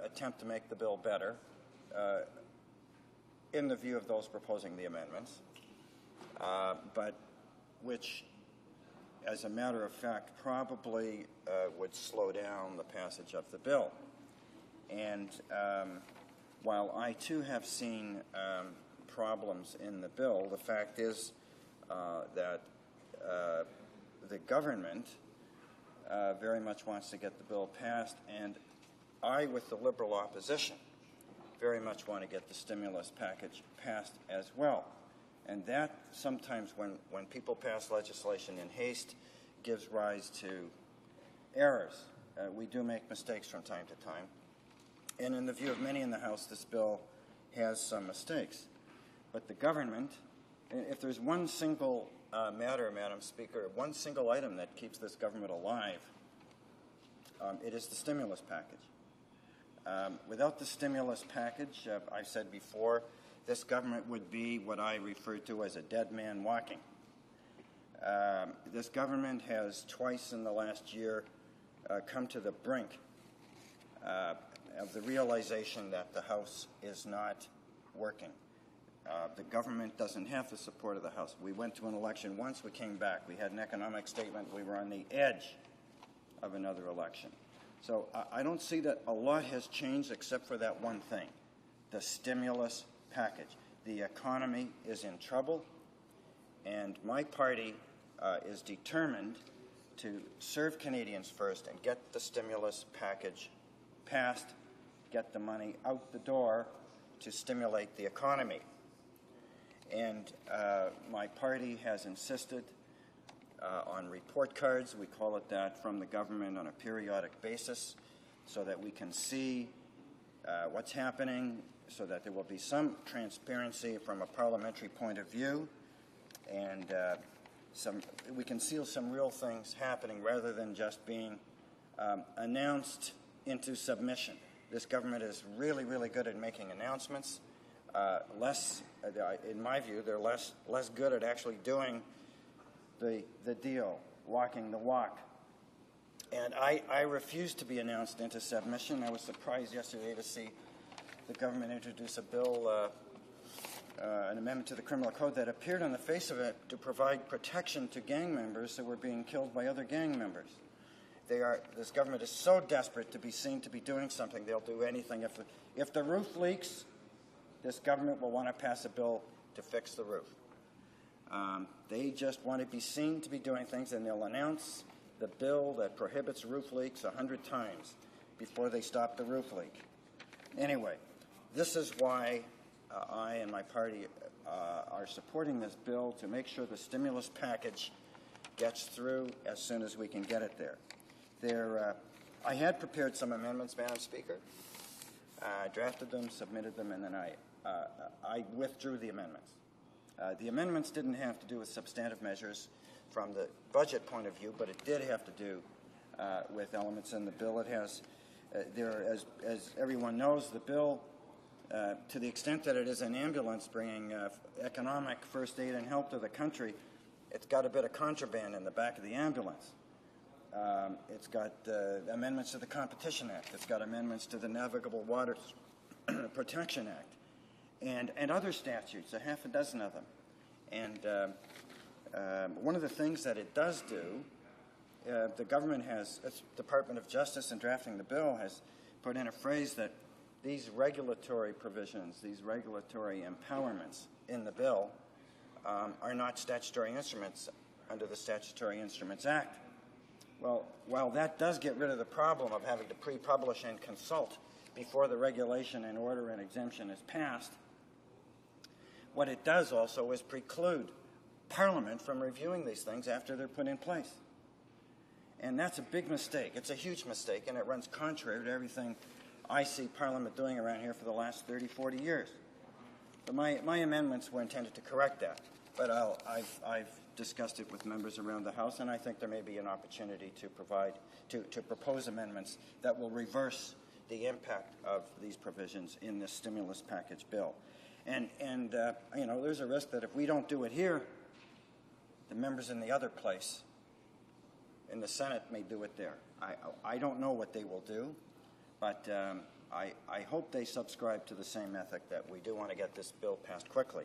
attempt to make the bill better, in the view of those proposing the amendments, but which, as a matter of fact, probably would slow down the passage of the bill. And while I too have seen problems in the bill, the fact is that the government very much wants to get the bill passed, and I, with the Liberal opposition, very much want to get the stimulus package passed as well. And that sometimes, when people pass legislation in haste, gives rise to errors. We do make mistakes from time to time. And in the view of many in the House, this bill has some mistakes. But the government, if there's one single matter, Madam Speaker, one single item that keeps this government alive, it is the stimulus package. Without the stimulus package, I've said before, this government would be what I refer to as a dead man walking. This government has twice in the last year come to the brink of the realization that the House is not working. The government doesn't have the support of the House. We went to an election once, we came back. We had an economic statement, we were on the edge of another election. So I don't see that a lot has changed except for that one thing, the stimulus package. The economy is in trouble, and my party is determined to serve Canadians first and get the stimulus package passed, get the money out the door to stimulate the economy. And my party has insisted on report cards, we call it that, from the government on a periodic basis so that we can see what's happening, so that there will be some transparency from a parliamentary point of view, and we can see some real things happening rather than just being announced into submission. This government is really, really good at making announcements. In my view, they're less good at actually doing the deal, walking the walk. And I refuse to be announced into submission. I was surprised yesterday to see the government introduce a bill, an amendment to the criminal code that appeared on the face of it to provide protection to gang members who were being killed by other gang members. This government is so desperate to be seen to be doing something, they'll do anything. If the roof leaks, this government will want to pass a bill to fix the roof. They just want to be seen to be doing things, and they'll announce the bill that prohibits roof leaks 100 times before they stop the roof leak. Anyway, this is why I and my party are supporting this bill, to make sure the stimulus package gets through as soon as we can get it there. I had prepared some amendments, Madam Speaker. I drafted them, submitted them, and then I withdrew the amendments. The amendments didn't have to do with substantive measures from the budget point of view, but it did have to do with elements in the bill. It has, as everyone knows, the bill, to the extent that it is an ambulance bringing economic first aid and help to the country, it's got a bit of contraband in the back of the ambulance. It's got amendments to the Competition Act. It's got amendments to the Navigable Waters Protection Act, and other statutes, a half a dozen of them. And one of the things that it does do, the government has, its Department of Justice in drafting the bill has put in a phrase that these regulatory provisions, these regulatory empowerments in the bill are not statutory instruments under the Statutory Instruments Act. Well, while that does get rid of the problem of having to pre-publish and consult before the regulation and order and exemption is passed, what it does also is preclude Parliament from reviewing these things after they're put in place. And that's a big mistake. It's a huge mistake, and it runs contrary to everything I see Parliament doing around here for the last 30, 40 years. But my amendments were intended to correct that. But I've discussed it with members around the House, and I think there may be an opportunity to propose amendments that will reverse the impact of these provisions in this stimulus package bill. And you know, there's a risk that if we don't do it here, the members in the other place in the Senate may do it there. I don't know what they will do, but I hope they subscribe to the same ethic that we do want to get this bill passed quickly.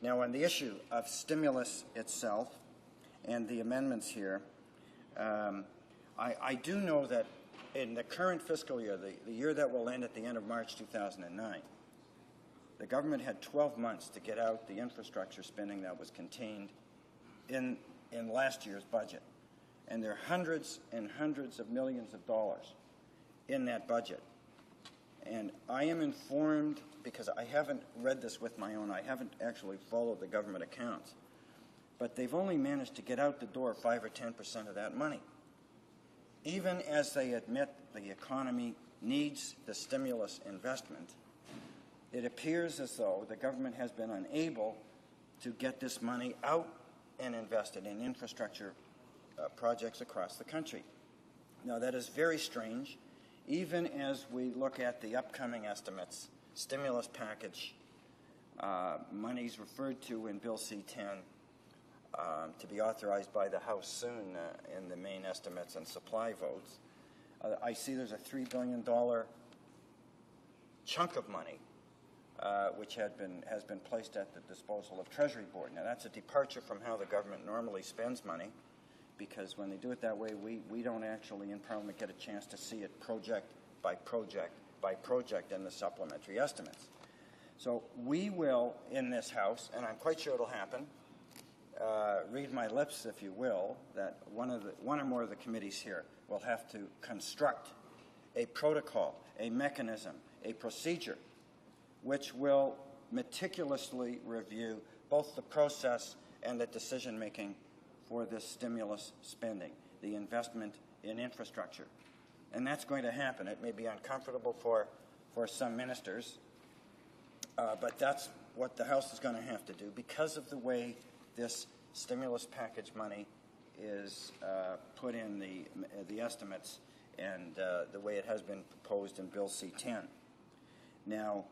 Now, on the issue of stimulus itself and the amendments here, I do know that in the current fiscal year, the year that will end at the end of March 2009, the government had 12 months to get out the infrastructure spending that was contained in last year's budget. And there are hundreds and hundreds of millions of dollars in that budget. And I am informed, because I haven't read this with my own, I haven't actually followed the government accounts, but they've only managed to get out the door 5 or 10% of that money. Even as they admit the economy needs the stimulus investment, it appears as though the government has been unable to get this money out and invested in infrastructure projects across the country. Now, that is very strange, even as we look at the upcoming estimates, stimulus package, monies referred to in Bill C-10 to be authorized by the House soon in the main estimates and supply votes. I see there's a $3 billion chunk of money which has been placed at the disposal of Treasury Board. Now, that's a departure from how the government normally spends money, because when they do it that way, we don't actually in Parliament get a chance to see it project by project by project in the supplementary estimates. So we will, in this House, and I'm quite sure it'll happen, read my lips, if you will, that one or more of the committees here will have to construct a protocol, a mechanism, a procedure, which will meticulously review both the process and the decision-making for this stimulus spending, the investment in infrastructure. And that's going to happen. It may be uncomfortable for some ministers, but that's what the House is going to have to do because of the way this stimulus package money is put in the estimates and the way it has been proposed in Bill C-10. Now,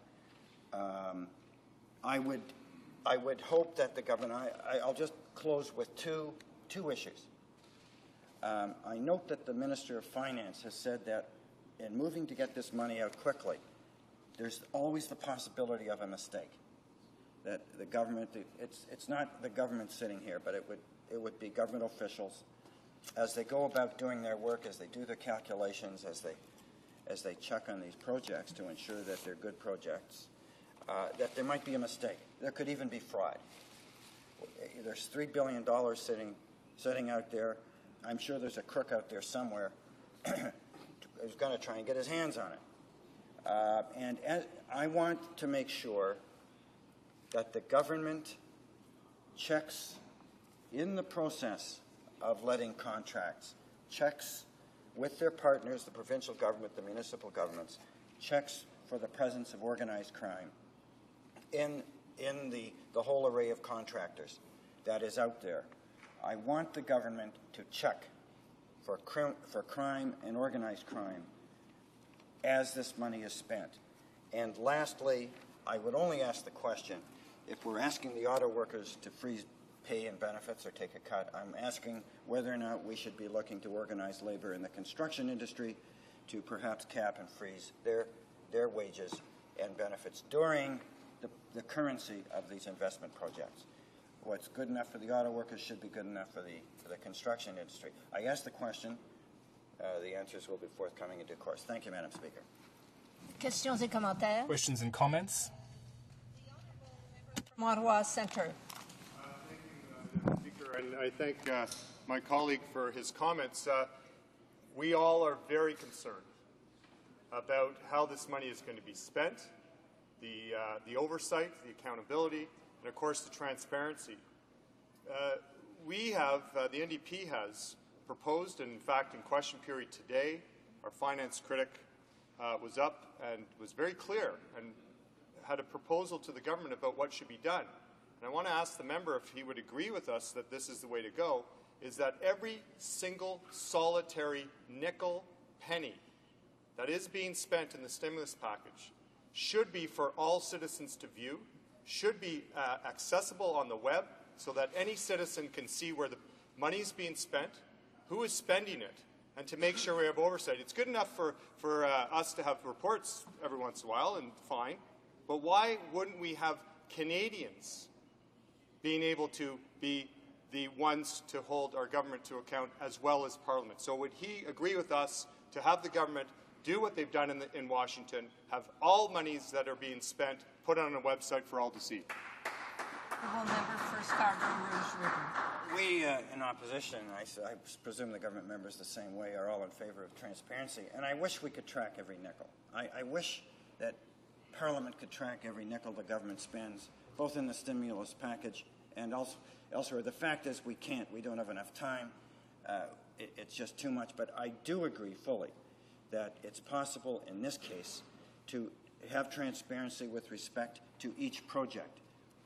I would hope that the government, I'll just close with two issues. I note that the Minister of Finance has said that in moving to get this money out quickly, there's always the possibility of a mistake. That the government, it's not the government sitting here, but it would be government officials as they go about doing their work, as they do their calculations, as they check on these projects to ensure that they're good projects, that there might be a mistake. There could even be fraud. There's $3 billion sitting out there. I'm sure there's a crook out there somewhere who's going to try and get his hands on it. And I want to make sure that the government checks in the process of letting contracts, checks with their partners, the provincial government, the municipal governments, checks for the presence of organized crime in the whole array of contractors that is out there. I want the government to check for crime and organized crime as this money is spent. And lastly, I would only ask the question, if we're asking the auto workers to freeze pay and benefits or take a cut, I'm asking whether or not we should be looking to organize labor in the construction industry to perhaps cap and freeze their wages and benefits during the currency of these investment projects. What's good enough for the auto workers should be good enough for the construction industry. I asked the question. The answers will be forthcoming in due course. Thank you, Madam Speaker. Questions et commentaires? Questions and comments? From Ottawa Centre. Thank you, Madam Speaker, and I thank my colleague for his comments. We all are very concerned about how this money is going to be spent, the oversight, the accountability, and of course the transparency. We have, the NDP has proposed, and in fact in question period today, our finance critic was up and was very clear and had a proposal to the government about what should be done. And I want to ask the member if he would agree with us that this is the way to go, is that every single solitary nickel penny that is being spent in the stimulus package should be for all citizens to view, should be accessible on the web so that any citizen can see where the money is being spent, who is spending it, and to make sure we have oversight. It's good enough for us to have reports every once in a while, and fine, but why wouldn't we have Canadians being able to be the ones to hold our government to account as well as Parliament? So would he agree with us to have the government do what they've done in Washington, have all monies that are being spent put on a website for all to see? The whole member for Scarborough Rouge River. We in opposition, I presume the government members the same way, are all in favor of transparency. And I wish we could track every nickel. I wish that Parliament could track every nickel the government spends, both in the stimulus package and also elsewhere. The fact is we can't. We don't have enough time. It's just too much. But I do agree fully that it's possible in this case to have transparency with respect to each project.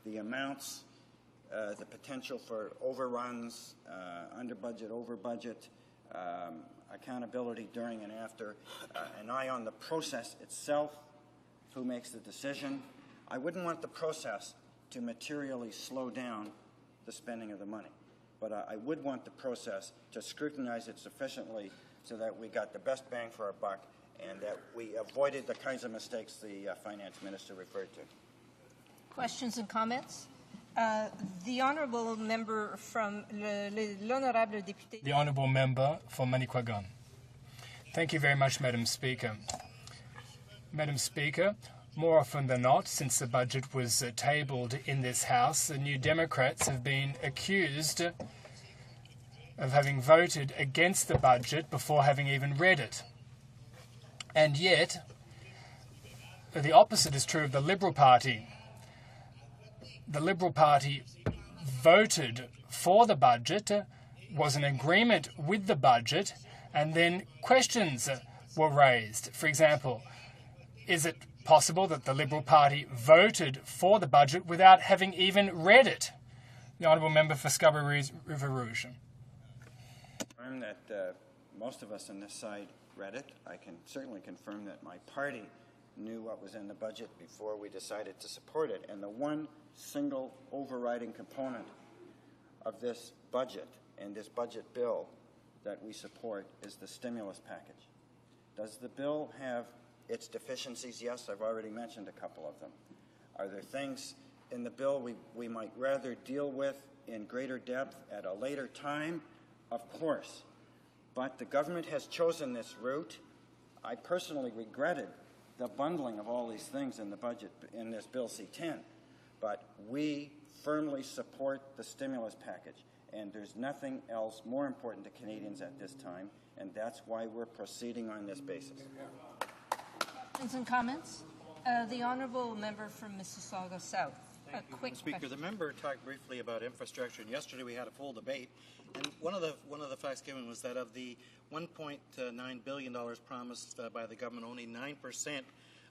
The amounts, the potential for overruns, under budget, over budget, accountability during and after, an eye on the process itself, who makes the decision. I wouldn't want the process to materially slow down the spending of the money, but I would want the process to scrutinize it sufficiently so that we got the best bang for our buck and that we avoided the kinds of mistakes the finance minister referred to. Questions and comments? The honourable member from l'honorable député. The honourable member for Manicouagan. Thank you very much, Madam Speaker. Madam Speaker, more often than not, since the budget was tabled in this House, the New Democrats have been accused of having voted against the budget before having even read it. And yet, the opposite is true of the Liberal Party. The Liberal Party voted for the budget, was in agreement with the budget, and then questions were raised. For example, is it possible that the Liberal Party voted for the budget without having even read it? The honourable member for Scarborough River Rouge. Confirm that most of us on this side read it. I can certainly confirm that my party knew what was in the budget before we decided to support it. And the one single overriding component of this budget and this budget bill that we support is the stimulus package. Does the bill have its deficiencies? Yes, I've already mentioned a couple of them. Are there things in the bill we might rather deal with in greater depth at a later time? Of course. But the government has chosen this route. I personally regretted the bundling of all these things in the budget in this Bill C-10. But we firmly support the stimulus package. And there's nothing else more important to Canadians at this time. And that's why we're proceeding on this basis. Questions and comments? The honourable member from Mississauga South. Thank you, Madam Speaker. The member talked briefly about infrastructure, and yesterday we had a full debate. And one of the facts given was that of the $1.9 billion promised by the government, only 9%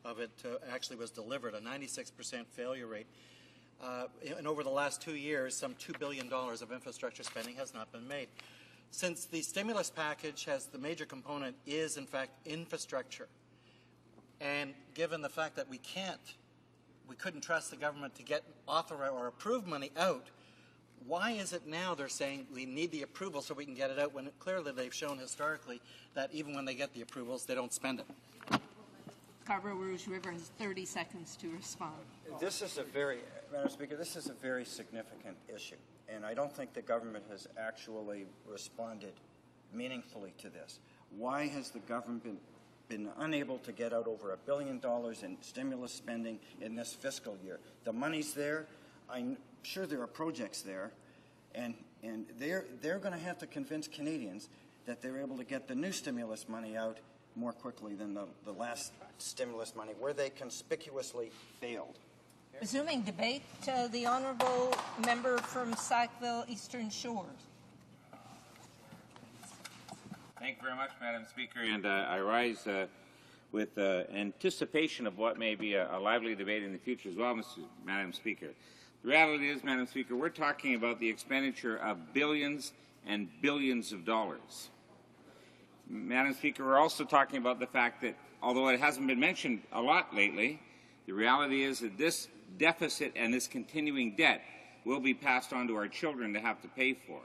of it actually was delivered, a 96% failure rate. And over the last 2 years, some $2 billion of infrastructure spending has not been made. Since the stimulus package has the major component is, in fact, infrastructure, and given the fact that we couldn't trust the government to get authorized or approved money out, why is it now they're saying we need the approval so we can get it out when clearly they've shown historically that even when they get the approvals, they don't spend it? Scarborough Rouge River has 30 seconds to respond. This is Madam Speaker, this is a very significant issue, and I don't think the government has actually responded meaningfully to this. Why has the government been unable to get out over $1 billion in stimulus spending in this fiscal year? The money's there. I'm sure there are projects there, and they're going to have to convince Canadians that they're able to get the new stimulus money out more quickly than the last stimulus money, where they conspicuously failed. Resuming debate, the honourable member from Sackville Eastern Shores. Thank you very much, Madam Speaker. And I rise with anticipation of what may be a lively debate in the future as well, Madam Speaker. The reality is, Madam Speaker, we're talking about the expenditure of billions and billions of dollars. Madam Speaker, we're also talking about the fact that, although it hasn't been mentioned a lot lately, the reality is that this deficit and this continuing debt will be passed on to our children to have to pay for.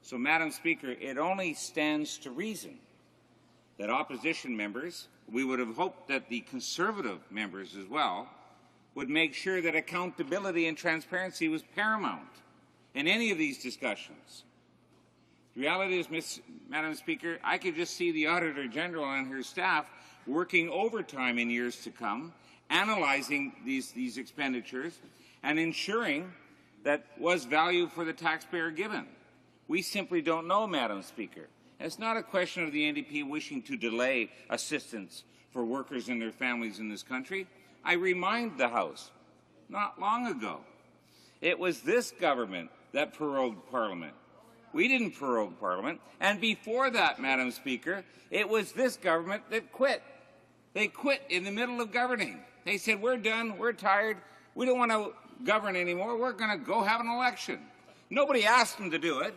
So, Madam Speaker, it only stands to reason that opposition members, we would have hoped that the Conservative members as well, would make sure that accountability and transparency was paramount in any of these discussions. The reality is, Madam Speaker, I could just see the Auditor General and her staff working overtime in years to come, analyzing these expenditures and ensuring that was value for the taxpayer given. We simply don't know, Madam Speaker. It's not a question of the NDP wishing to delay assistance for workers and their families in this country. I remind the House, not long ago, it was this government that prorogued Parliament. We didn't prorogue Parliament. And before that, Madam Speaker, it was this government that quit. They quit in the middle of governing. They said, we're done, we're tired, we don't want to govern anymore, we're going to go have an election. Nobody asked them to do it.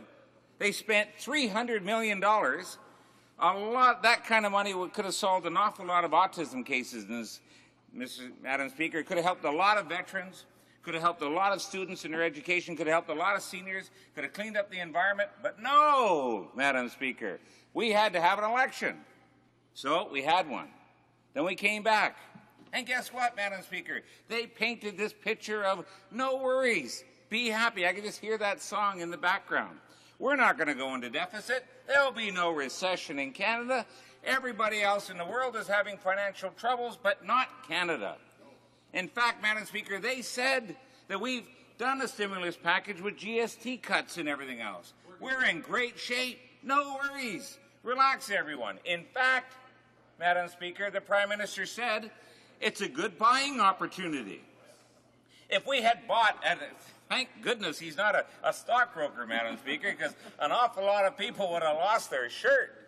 They spent $300 million. That kind of money could have solved an awful lot of autism cases in this, Madam Speaker. It could have helped a lot of veterans, could have helped a lot of students in their education, could have helped a lot of seniors, could have cleaned up the environment. But no, Madam Speaker, we had to have an election. So we had one. Then we came back. And guess what, Madam Speaker? They painted this picture of no worries, be happy. I can just hear that song in the background. We're not going to go into deficit. There will be no recession in Canada. Everybody else in the world is having financial troubles, but not Canada. In fact, Madam Speaker, they said that we've done a stimulus package with GST cuts and everything else. We're in great shape. No worries. Relax, everyone. In fact, Madam Speaker, the Prime Minister said it's a good buying opportunity. If we had bought, and thank goodness he's not a stockbroker, Madam Speaker, because an awful lot of people would have lost their shirt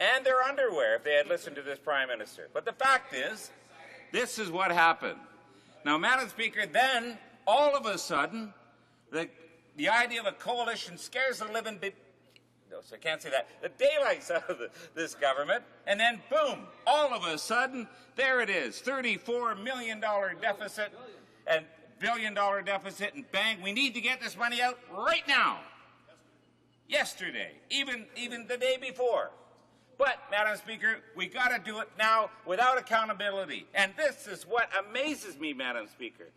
and their underwear if they had listened to this Prime Minister. But the fact is, this is what happened. Now, Madam Speaker, then, all of a sudden, the idea of a coalition scares the living no, so I can't say that. The daylights out of this government, and then boom, all of a sudden, there it is, $34 million deficit and billion-dollar deficit, and bang, we need to get this money out right now. Yesterday, even the day before. But, Madam Speaker, we got to do it now without accountability. And this is what amazes me, Madam Speaker.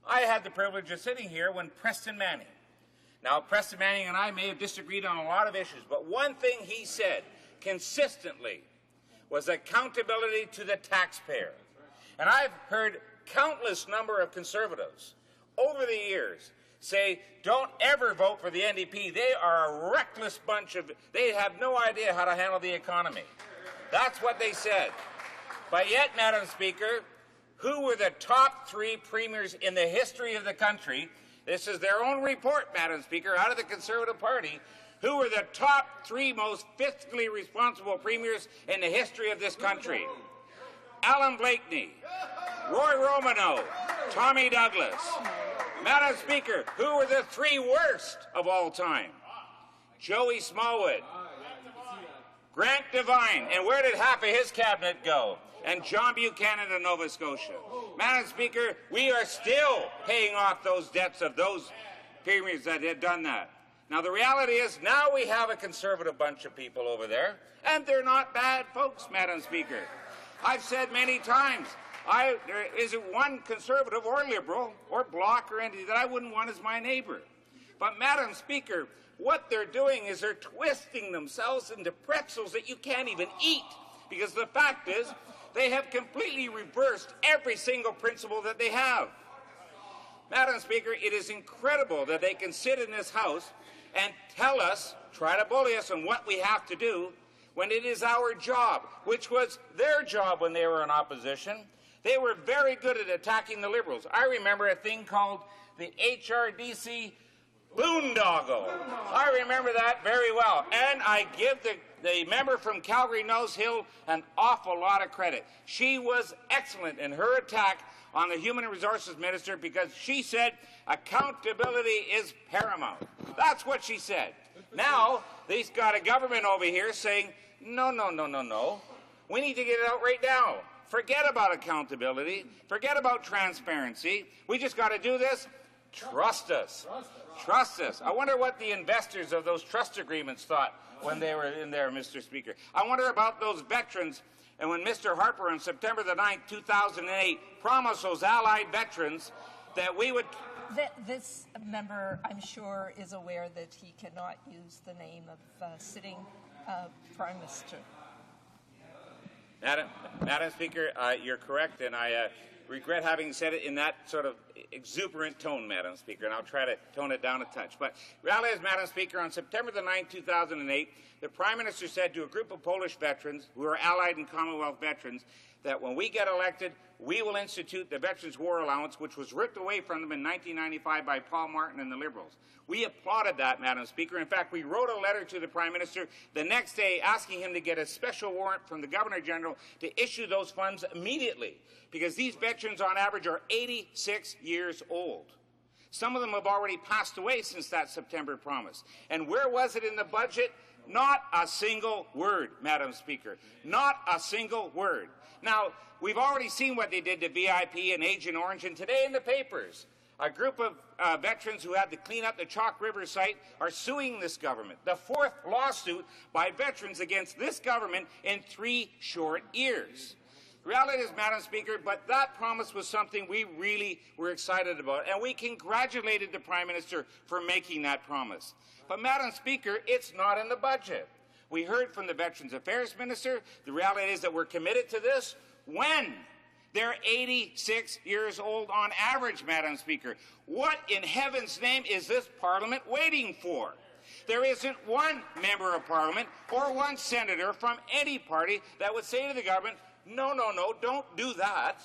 I had the privilege of sitting here when Preston Manning. Now, Preston Manning and I may have disagreed on a lot of issues, but one thing he said consistently was accountability to the taxpayer. And I've heard countless number of Conservatives over the years say, don't ever vote for the NDP. They are a reckless bunch of, they have no idea how to handle the economy. That's what they said. But yet, Madam Speaker, who were the top 3 premiers in the history of the country? This is their own report, Madam Speaker, out of the Conservative Party. Who were the top 3 most fiscally responsible premiers in the history of this country? Alan Blakeney, Roy Romano, Tommy Douglas. Madam Speaker, who were the 3 worst of all time? Joey Smallwood, Grant Devine, and where did half of his cabinet go? And John Buchanan of Nova Scotia. Madam Speaker, we are still paying off those debts of those premiers that had done that. Now, the reality is now we have a Conservative bunch of people over there, and they're not bad folks, Madam Speaker. I've said many times, there isn't one Conservative or Liberal or Bloc or entity that I wouldn't want as my neighbour. But, Madam Speaker, what they're doing is they're twisting themselves into pretzels that you can't even eat. Because the fact is, they have completely reversed every single principle that they have. Madam Speaker, it is incredible that they can sit in this House and tell us, try to bully us on what we have to do, when it is our job, which was their job when they were in opposition. They were very good at attacking the Liberals. I remember a thing called the HRDC boondoggle. I remember that very well. And I give the member from Calgary Nose Hill an awful lot of credit. She was excellent in her attack on the Human Resources Minister because she said accountability is paramount. That's what she said. Now, they've got a government over here saying, no. We need to get it out right now. forget about accountability, forget about transparency. We just got to do this. Trust us. Trust us. I wonder what the investors of those trust agreements thought when they were in there, Mr. Speaker. I wonder about those veterans, and when Mr. Harper on September the 9th, 2008, promised those Allied veterans that we would... This member, I'm sure, is aware that he cannot use the name of sitting Prime Minister. Madam Speaker, you're correct, and I regret having said it in that sort of exuberant tone, Madam Speaker, and I'll try to tone it down a touch. But reality is, Madam Speaker, on September the 9th, 2008, the Prime Minister said to a group of Polish veterans who are Allied and Commonwealth veterans that when we get elected, we will institute the Veterans War Allowance, which was ripped away from them in 1995 by Paul Martin and the Liberals. We applauded that, Madam Speaker. In fact, we wrote a letter to the Prime Minister the next day asking him to get a special warrant from the Governor General to issue those funds immediately, because these veterans on average are 86 years old. Some of them have already passed away since that September promise. And where was it in the budget? Not a single word, Madam Speaker. Not a single word. Now, we've already seen what they did to VIP and Agent Orange, and today in the papers, a group of veterans who had to clean up the Chalk River site are suing this government. The fourth lawsuit by veterans against this government in 3 short years. The reality is, Madam Speaker, but that promise was something we really were excited about, and we congratulated the Prime Minister for making that promise. But, Madam Speaker, it's not in the budget. We heard from the Veterans Affairs Minister. The reality is that we're committed to this. When? They're 86 years old on average, Madam Speaker. What in heaven's name is this Parliament waiting for? There isn't one member of Parliament or one senator from any party that would say to the government, no, no, no, don't do that.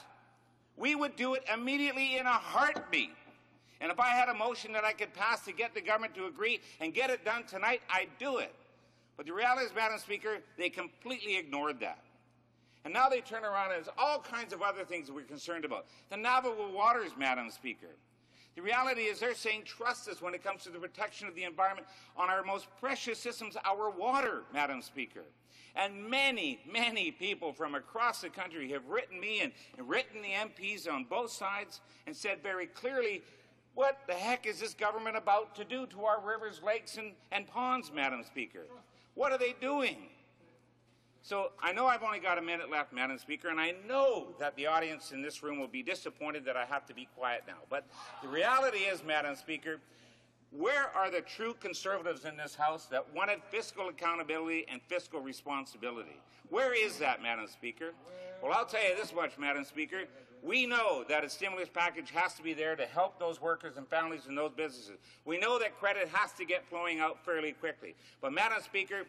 We would do it immediately in a heartbeat. And if I had a motion that I could pass to get the government to agree and get it done tonight, I'd do it. But the reality is, Madam Speaker, they completely ignored that. And now they turn around and there's all kinds of other things that we're concerned about. The navigable waters, Madam Speaker. The reality is they're saying trust us when it comes to the protection of the environment on our most precious systems, our water, Madam Speaker. And many, many people from across the country have written me and written the MPs on both sides and said very clearly, what the heck is this government about to do to our rivers, lakes, and ponds, Madam Speaker? What are they doing? So I know I've only got a minute left, Madam Speaker, and I know that the audience in this room will be disappointed that I have to be quiet now. But the reality is, Madam Speaker, where are the true Conservatives in this House that wanted fiscal accountability and fiscal responsibility? Where is that, Madam Speaker? Well, I'll tell you this much, Madam Speaker. We know that a stimulus package has to be there to help those workers and families and those businesses. We know that credit has to get flowing out fairly quickly. But, Madam Speaker,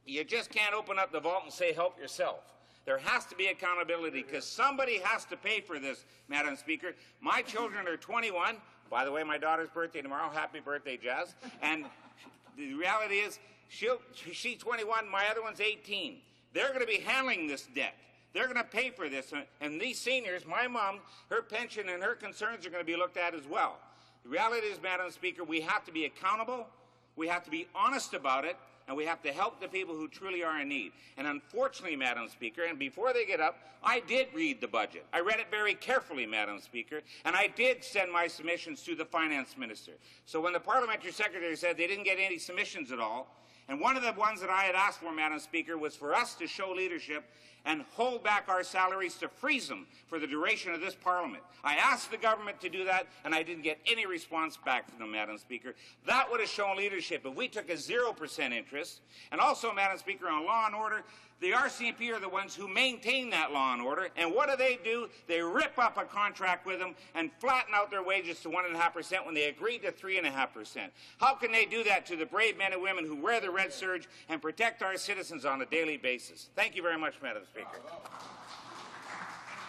you just can't open up the vault and say help yourself. There has to be accountability because somebody has to pay for this, Madam Speaker. My children are 21. By the way, my daughter's birthday tomorrow. Happy birthday, Jazz. And the reality is she's 21, my other one's 18. They're going to be handling this debt. They're going to pay for this. And these seniors, my mom, her pension and her concerns are going to be looked at as well. The reality is, Madam Speaker, we have to be accountable. We have to be honest about it. And we have to help the people who truly are in need. And unfortunately, Madam Speaker, and before they get up, I did read the budget. I read it very carefully, Madam Speaker, and I did send my submissions to the Finance Minister. So when the Parliamentary Secretary said they didn't get any submissions at all, and one of the ones that I had asked for, Madam Speaker, was for us to show leadership and hold back our salaries to freeze them for the duration of this Parliament. I asked the government to do that, and I didn't get any response back from them, Madam Speaker. That would have shown leadership. If we took a 0% interest, and also, Madam Speaker, on law and order, the RCMP are the ones who maintain that law and order, and what do? They rip up a contract with them and flatten out their wages to 1.5% when they agreed to 3.5%. How can they do that to the brave men and women who wear the red serge and protect our citizens on a daily basis? Thank you very much, Madam Speaker.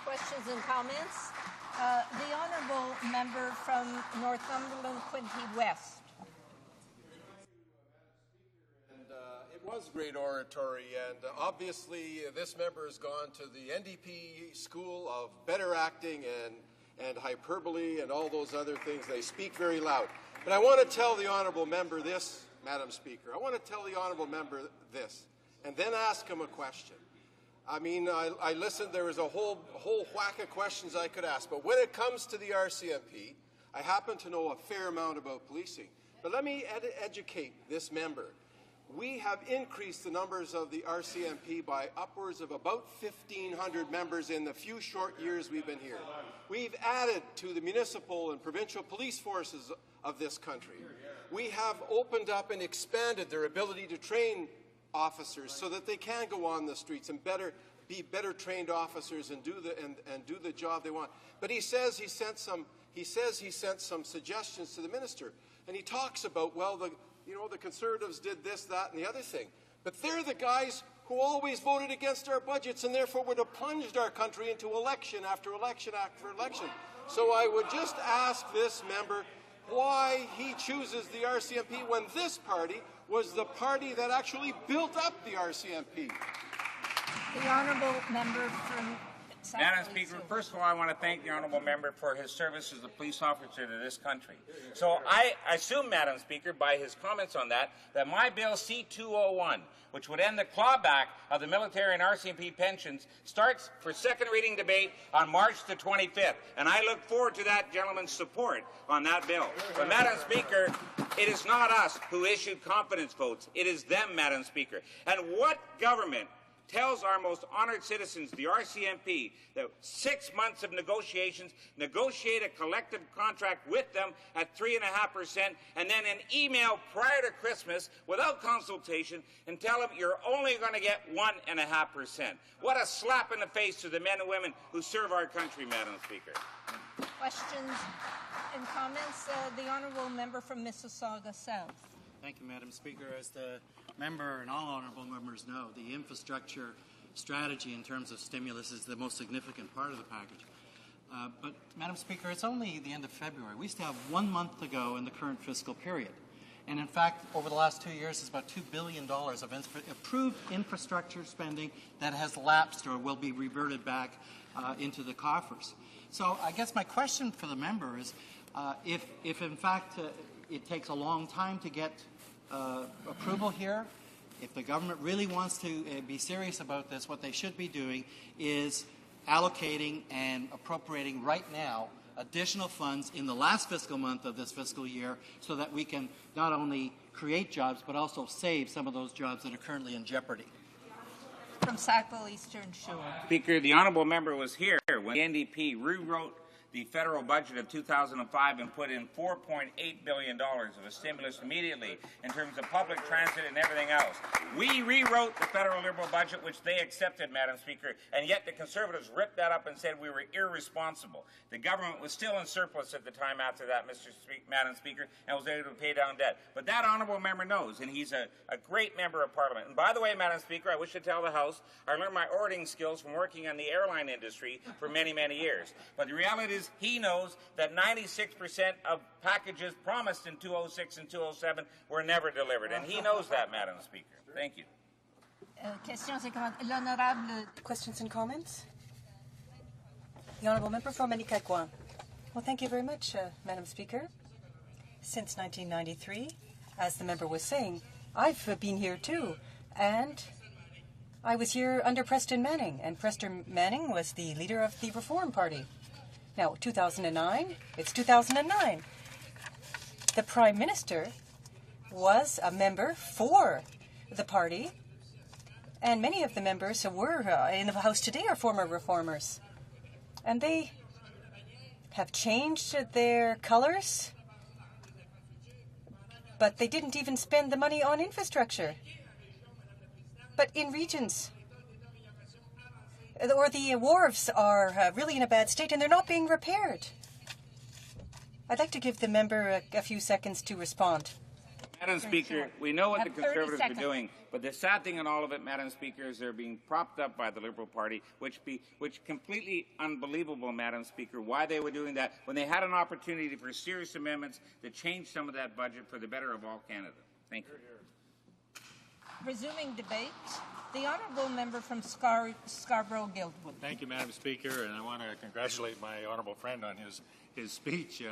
Questions and comments? The honourable member from Northumberland, Quinte West. It was great oratory, and obviously this member has gone to the NDP school of better acting and hyperbole and all those other things. They speak very loud. But I want to tell the honourable member this, Madam Speaker. I want to tell the honourable member this, and then ask him a question. I mean, I listened. There was a whole whack of questions I could ask. But when it comes to the RCMP, I happen to know a fair amount about policing. But let me educate this member. We have increased the numbers of the RCMP by upwards of about 1,500 members in the few short years we've been here. We've added to the municipal and provincial police forces of this country. We have opened up and expanded their ability to train officers so that they can go on the streets and be better trained officers and do the job they want. But he says he sent some suggestions to the minister, and he talks about, well, the Conservatives did this, that, and the other thing. But they're the guys who always voted against our budgets and therefore would have plunged our country into election after election after election. So I would just ask this member why he chooses the RCMP when this party was the party that actually built up the RCMP. The honourable member from Madam Speaker, first of all, I want to thank the honourable member for his service as a police officer to this country. So I assume, Madam Speaker, by his comments on that my bill C-201, which would end the clawback of the military and RCMP pensions, starts for second reading debate on March the 25th. And I look forward to that gentleman's support on that bill. But, Madam Speaker, it is not us who issued confidence votes. It is them, Madam Speaker. And what government tells our most honored citizens, the RCMP, that 6 months of negotiations, negotiate a collective contract with them at 3.5%, and then an email prior to Christmas without consultation and tell them you're only going to get 1.5%. What a slap in the face to the men and women who serve our country, Madam Speaker. questions and comments. The honourable member from Mississauga South. Thank you, Madam Speaker. As the member and all honourable members know, the infrastructure strategy in terms of stimulus is the most significant part of the package. But, Madam Speaker, it's only the end of February. We still have 1 month to go in the current fiscal period. And in fact, over the last 2 years, there's about $2 billion of approved infrastructure spending that has lapsed or will be reverted back into the coffers. So I guess my question for the member is, if in fact it takes a long time to get approval here, if the government really wants to be serious about this, what they should be doing is allocating and appropriating right now additional funds in the last fiscal month of this fiscal year so that we can not only create jobs but also save some of those jobs that are currently in jeopardy. From Sackville Eastern Shore. Speaker, the honourable member was here when the NDP rewrote the federal budget of 2005 and put in $4.8 billion of a stimulus immediately in terms of public transit and everything else. We rewrote the federal Liberal budget, which they accepted, Madam Speaker, and yet the Conservatives ripped that up and said we were irresponsible. The government was still in surplus at the time after that, Madam Speaker, and was able to pay down debt. But that honourable member knows, and he's a great member of Parliament. And by the way, Madam Speaker, I wish to tell the House, I learned my ordering skills from working in the airline industry for many, many years. But the reality is, he knows that 96% of packages promised in 2006 and 2007 were never delivered, and he knows that, Madam Speaker. Thank you. Questions and comments? The Honourable Member for Manicagua. Well, thank you very much, Madam Speaker. Since 1993, as the member was saying, I've been here too, and I was here under Preston Manning, and Preston Manning was the leader of the Reform Party. Now, 2009, it's 2009. The Prime Minister was a member for the party, and many of the members who were in the House today are former reformers. And they have changed their colours, but they didn't even spend the money on infrastructure. But in regions, or the wharves are really in a bad state and they're not being repaired. I'd like to give the member a few seconds to respond. Madam Speaker, we know what the Conservatives are doing, but the sad thing in all of it, Madam Speaker, is they're being propped up by the Liberal Party, which completely unbelievable, Madam Speaker, why they were doing that when they had an opportunity for serious amendments to change some of that budget for the better of all Canada. Thank you. Resuming debate, the honourable member from Scarborough-Guildwood. Thank you, Madam Speaker, and I want to congratulate my honourable friend on his speech.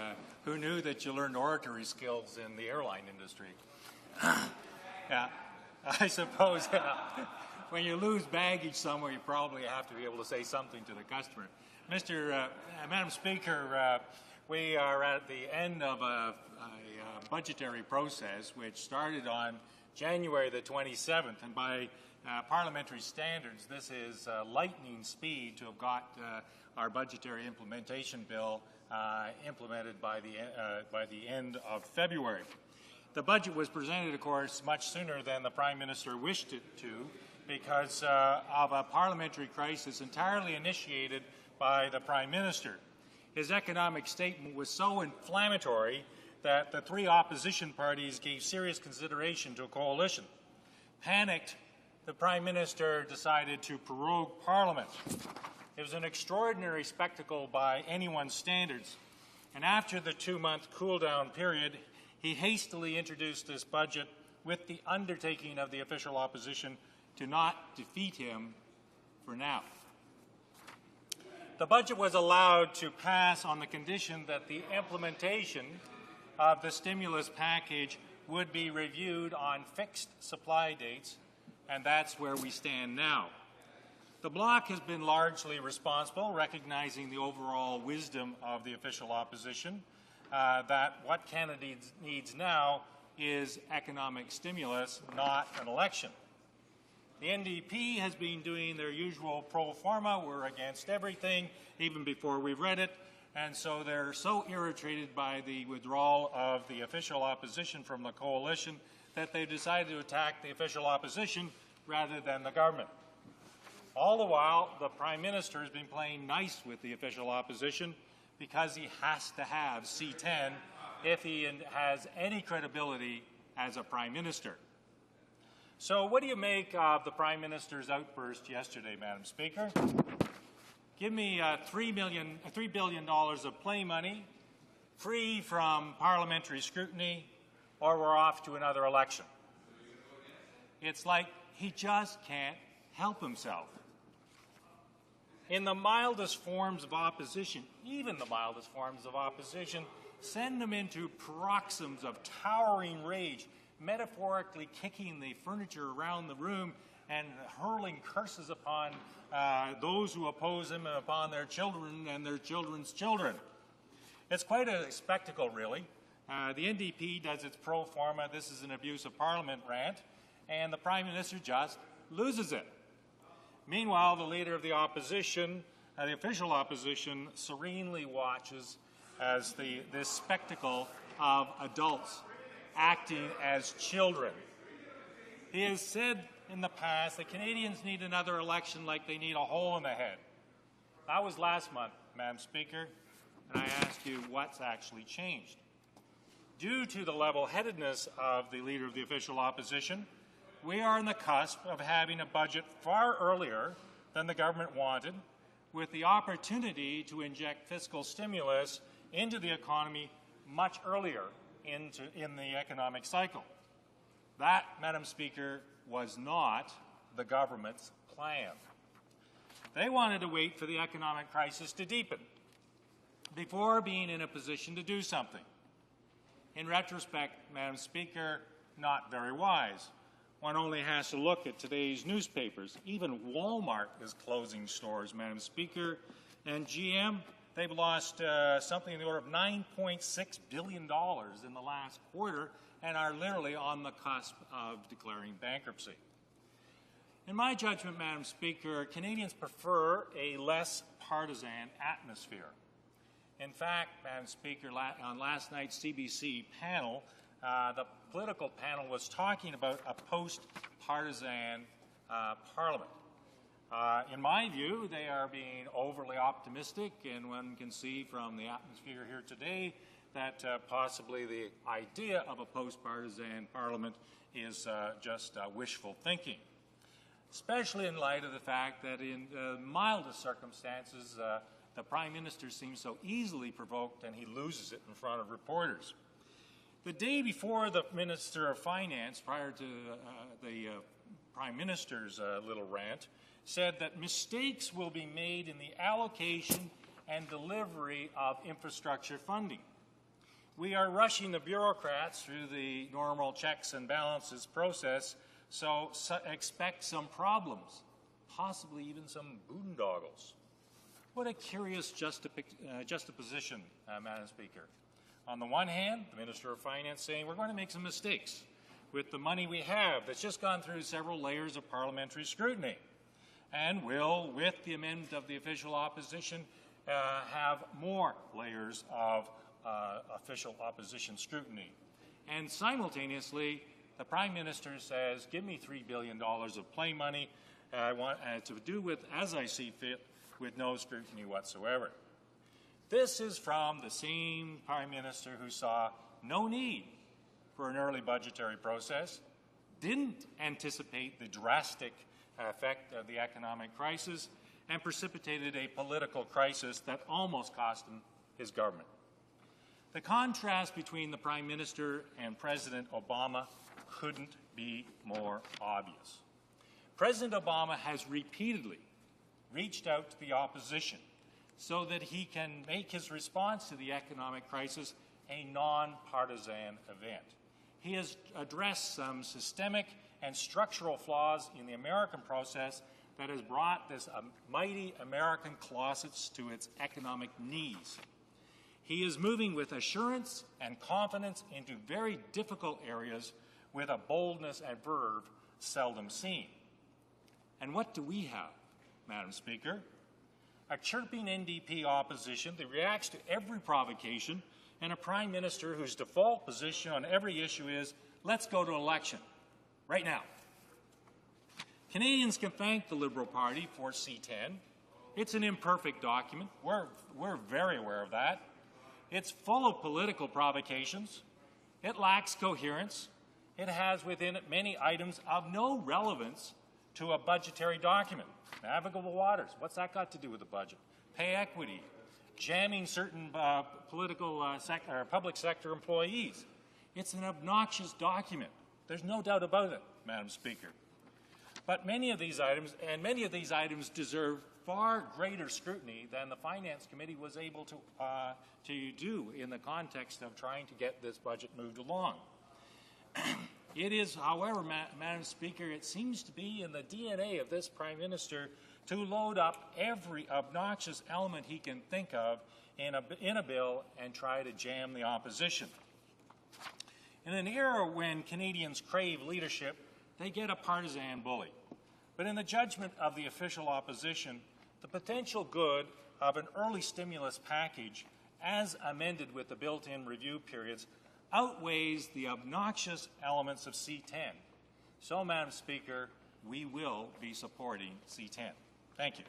Who knew that you learned oratory skills in the airline industry? Yeah, I suppose when you lose baggage somewhere, you probably have to be able to say something to the customer. Madam Speaker, we are at the end of a budgetary process which started on January the 27th, and by parliamentary standards, this is lightning speed to have got our budgetary implementation bill implemented by the end of February. The budget was presented, of course, much sooner than the Prime Minister wished it to because of a parliamentary crisis entirely initiated by the Prime Minister. His economic statement was so inflammatory that the three opposition parties gave serious consideration to a coalition. Panicked, the Prime Minister decided to prorogue Parliament. It was an extraordinary spectacle by anyone's standards, and after the 2-month cool-down period, he hastily introduced this budget with the undertaking of the official opposition to not defeat him for now. The budget was allowed to pass on the condition that the implementation of the stimulus package would be reviewed on fixed supply dates, and that's where we stand now. The Bloc has been largely responsible, recognizing the overall wisdom of the official opposition, that what Canada needs now is economic stimulus, not an election. The NDP has been doing their usual pro forma, we're against everything, even before we've read it, and so they're so irritated by the withdrawal of the official opposition from the coalition that they decided to attack the official opposition rather than the government. All the while, the Prime Minister has been playing nice with the official opposition because he has to have C10 if he has any credibility as a Prime Minister. So what do you make of the Prime Minister's outburst yesterday, Madam Speaker? Give me $3 billion of play money, free from parliamentary scrutiny, or we're off to another election. It's like he just can't help himself. In the mildest forms of opposition, even the mildest forms of opposition, send them into paroxysms of towering rage, metaphorically kicking the furniture around the room and hurling curses upon those who oppose him and upon their children and their children's children. It's quite a spectacle, really. The NDP does its pro forma, this is an abuse of Parliament rant, and the Prime Minister just loses it. Meanwhile, the leader of the opposition, the official opposition, serenely watches as this spectacle of adults acting as children. He has said in the past that Canadians need another election like they need a hole in the head. That was last month, Madam Speaker, and I ask you what's actually changed. Due to the level-headedness of the leader of the official opposition, we are on the cusp of having a budget far earlier than the government wanted, with the opportunity to inject fiscal stimulus into the economy much earlier in the economic cycle. That, Madam Speaker, was not the government's plan. They wanted to wait for the economic crisis to deepen before being in a position to do something. In retrospect, Madam Speaker, not very wise. One only has to look at today's newspapers. Even Walmart is closing stores, Madam Speaker, and GM, they've lost something in the order of $9.6 billion in the last quarter and are literally on the cusp of declaring bankruptcy. In my judgment, Madam Speaker, Canadians prefer a less partisan atmosphere. In fact, Madam Speaker, on last night's CBC panel, the political panel was talking about a post-partisan parliament. In my view, they are being overly optimistic, and one can see from the atmosphere here today that possibly the idea of a post-partisan parliament is just wishful thinking, especially in light of the fact that in mildest circumstances, the Prime Minister seems so easily provoked and he loses it in front of reporters. The day before the Minister of Finance, prior to the Prime Minister's little rant, said that mistakes will be made in the allocation and delivery of infrastructure funding. We are rushing the bureaucrats through the normal checks and balances process So expect some problems, possibly even some boondoggles. What a curious juxtaposition, Madam Speaker. On the one hand, the Minister of Finance saying we're going to make some mistakes with the money we have that's just gone through several layers of parliamentary scrutiny, and will, with the amendment of the official opposition, have more layers of official opposition scrutiny. And simultaneously, the Prime Minister says, give me $3 billion of play money I want to do with as I see fit, with no scrutiny whatsoever. This is from the same Prime Minister who saw no need for an early budgetary process, didn't anticipate the drastic effect of the economic crisis, and precipitated a political crisis that almost cost him his government. The contrast between the Prime Minister and President Obama couldn't be more obvious. President Obama has repeatedly reached out to the opposition so that he can make his response to the economic crisis a nonpartisan event. He has addressed some systemic and structural flaws in the American process that has brought this mighty American closet to its economic knees. He is moving with assurance and confidence into very difficult areas with a boldness and verve seldom seen. And what do we have, Madam Speaker? A chirping NDP opposition that reacts to every provocation, and a Prime Minister whose default position on every issue is, let's go to election, right now. Canadians can thank the Liberal Party for C-10. It's an imperfect document. We're very aware of that. It's full of political provocations. It lacks coherence. It has within it many items of no relevance to a budgetary document. Navigable waters, what's that got to do with the budget? Pay equity, jamming certain public sector employees. It's an obnoxious document. There's no doubt about it, Madam Speaker. But many of these items deserve far greater scrutiny than the Finance Committee was able to do in the context of trying to get this budget moved along. It is, however, Madam Speaker, it seems to be in the DNA of this Prime Minister to load up every obnoxious element he can think of in a bill and try to jam the opposition. In an era when Canadians crave leadership, they get a partisan bully. But in the judgment of the official opposition, the potential good of an early stimulus package, as amended with the built-in review periods, outweighs the obnoxious elements of C-10. So, Madam Speaker, we will be supporting C-10. Thank you.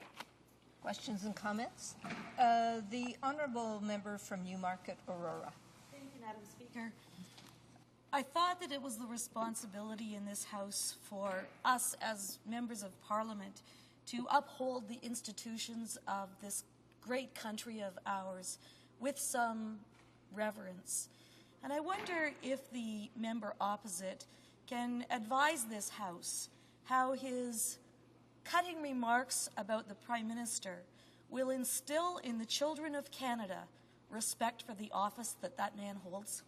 Questions and comments? The honourable member from Newmarket, Aurora. Thank you, Madam Speaker. I thought that it was the responsibility in this House for us as members of Parliament to uphold the institutions of this great country of ours with some reverence. And I wonder if the member opposite can advise this House how his cutting remarks about the Prime Minister will instill in the children of Canada respect for the office that that man holds.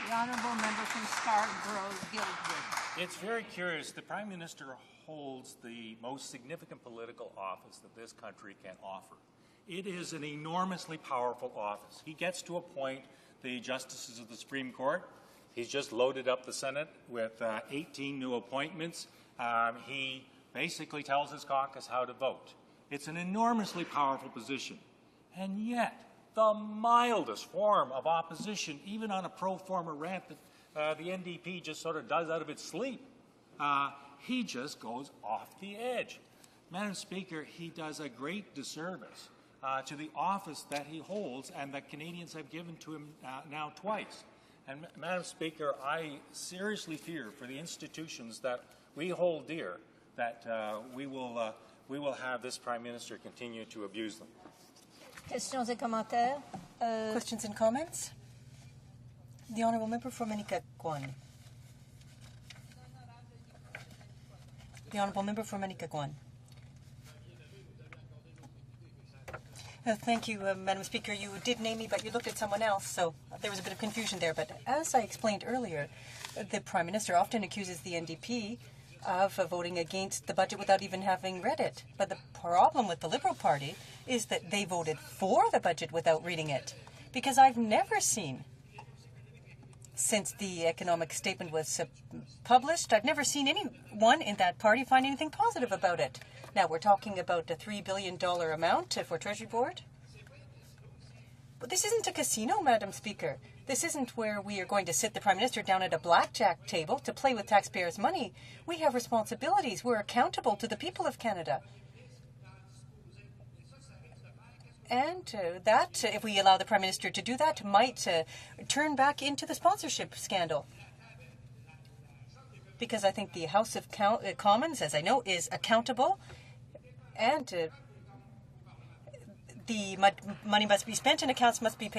The honourable member from Scarborough, Guildwood. It's very curious. The Prime Minister holds the most significant political office that this country can offer. It is an enormously powerful office. He gets to appoint the justices of the Supreme Court. He's just loaded up the Senate with 18 new appointments. He basically tells his caucus how to vote. It's an enormously powerful position. And yet, the mildest form of opposition, even on a pro forma rant that the NDP just sort of does out of its sleep, he just goes off the edge. Madam Speaker, he does a great disservice to the office that he holds and that Canadians have given to him now twice. And Madam Speaker, I seriously fear for the institutions that we hold dear that we will have this Prime Minister continue to abuse them. Questions et commentaires? Questions and comments? The honourable member for Manicagouan. The honourable member for Manicagouan. Thank you, Madam Speaker. You did name me, but you looked at someone else, so there was a bit of confusion there. But as I explained earlier, the Prime Minister often accuses the NDP of voting against the budget without even having read it. But the problem with the Liberal Party is that they voted for the budget without reading it. Because I've never seen, since the economic statement was published, I've never seen anyone in that party find anything positive about it. Now, we're talking about a $3 billion amount for Treasury Board. But this isn't a casino, Madam Speaker. This isn't where we are going to sit the Prime Minister down at a blackjack table to play with taxpayers' money. We have responsibilities. We're accountable to the people of Canada. And that, if we allow the Prime Minister to do that, might turn back into the sponsorship scandal. Because I think the House of Commons, as I know, is accountable, and the money must be spent and accounts must be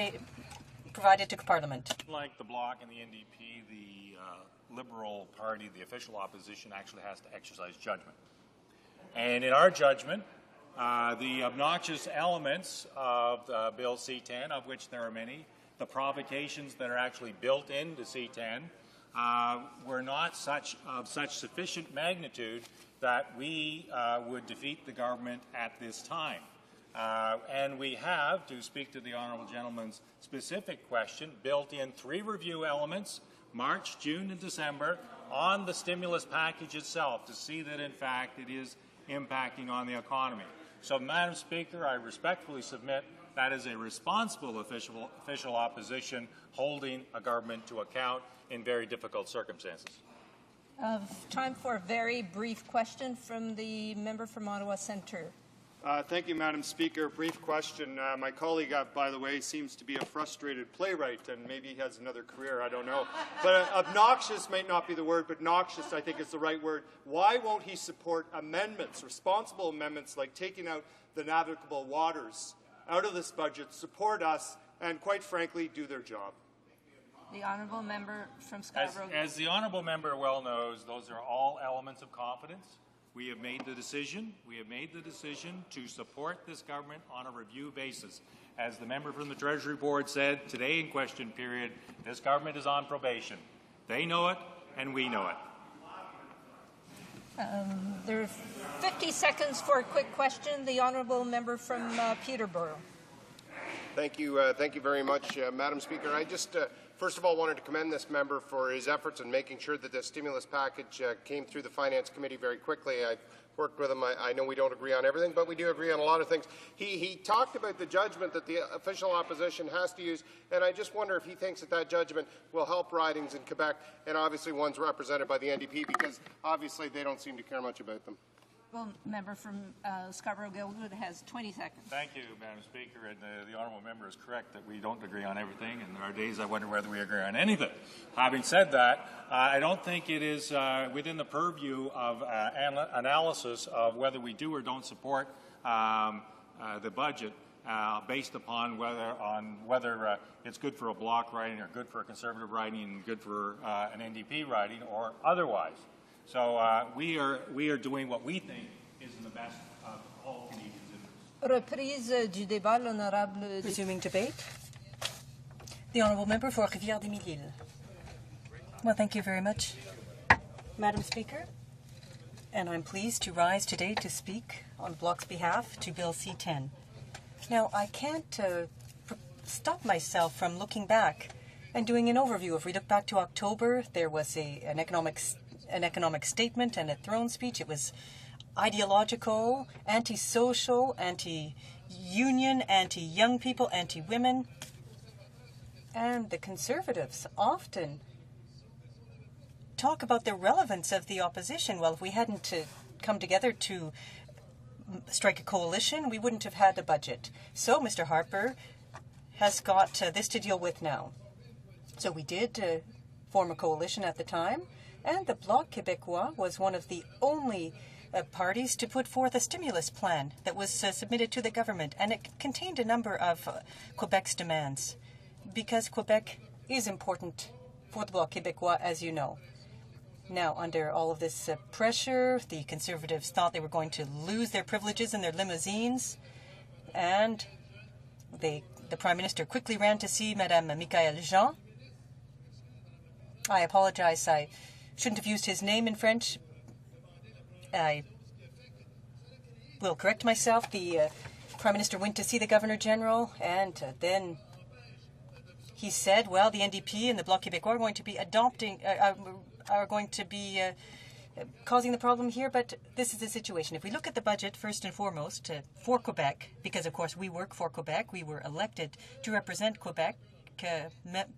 provided to Parliament. Like the Bloc and the NDP, the Liberal Party, the official opposition, actually has to exercise judgment. And in our judgment, the obnoxious elements of Bill C-10, of which there are many, the provocations that are actually built into C-10, were not of such sufficient magnitude that we would defeat the government at this time. And we have, to speak to the honourable gentleman's specific question, built in 3 review elements, March, June, and December, on the stimulus package itself to see that, in fact, it is impacting on the economy. So, Madam Speaker, I respectfully submit that is a responsible official opposition holding a government to account in very difficult circumstances. Time for a very brief question from the member from Ottawa Centre. Thank you, Madam Speaker. Brief question. My colleague, by the way, seems to be a frustrated playwright, and maybe he has another career, I don't know. But obnoxious might not be the word, but noxious, I think, is the right word. Why won't he support amendments, responsible amendments, like taking out the navigable waters out of this budget, support us, and quite frankly, do their job? The honourable member from Scarborough. As the honourable member well knows, those are all elements of confidence. We have made the decision. We have made the decision to support this government on a review basis. As the member from the Treasury Board said today in question period, this government is on probation. They know it, and we know it. There are 50 seconds for a quick question. The honourable member from Peterborough. Thank you very much, Madam Speaker. I just, first of all, wanted to commend this member for his efforts in making sure that the stimulus package came through the Finance Committee very quickly. I've worked with him. I know we don't agree on everything, but we do agree on a lot of things. He talked about the judgment that the official opposition has to use, and I just wonder if he thinks that that judgment will help ridings in Quebec, and obviously ones represented by the NDP, because obviously they don't seem to care much about them. Well, member from Scarborough-Guildwood has 20 seconds. Thank you, Madam Speaker. And the honourable member is correct that we don't agree on everything, and there are days I wonder whether we agree on anything. Having said that, I don't think it is within the purview of analysis of whether we do or don't support the budget based upon whether it's good for a Bloc riding or good for a Conservative riding and good for an NDP riding or otherwise. So we are doing what we think is in the best of all Canadians' interests. Reprise du débat, l'honorable. Resuming debate. The honourable member for Rivière-des-Mille-Îles. Well, thank you very much, Madam Speaker. And I'm pleased to rise today to speak on the Bloc's behalf to Bill C-10. Now, I can't stop myself from looking back and doing an overview. If we look back to October, there was an economic statement and a throne speech. It was ideological, anti-social, anti-union, anti-young people, anti-women. And the Conservatives often talk about the relevance of the opposition. Well, if we hadn't come together to strike a coalition, we wouldn't have had a budget. So Mr. Harper has got this to deal with now. So we did form a coalition at the time, and the Bloc Québécois was one of the only parties to put forth a stimulus plan that was submitted to the government, and it contained a number of Quebec's demands, because Quebec is important for the Bloc Québécois, as you know. Now, under all of this pressure, the Conservatives thought they were going to lose their privileges and their limousines, and the Prime Minister quickly ran to see Madame Michaëlle Jean. I apologize, I shouldn't have used his name in French, I will correct myself. The Prime Minister went to see the Governor General, and then he said, well, the NDP and the Bloc Québécois are going to be causing the problem here, but this is the situation. If we look at the budget, first and foremost, for Quebec, because, of course, we work for Quebec, we were elected to represent Quebec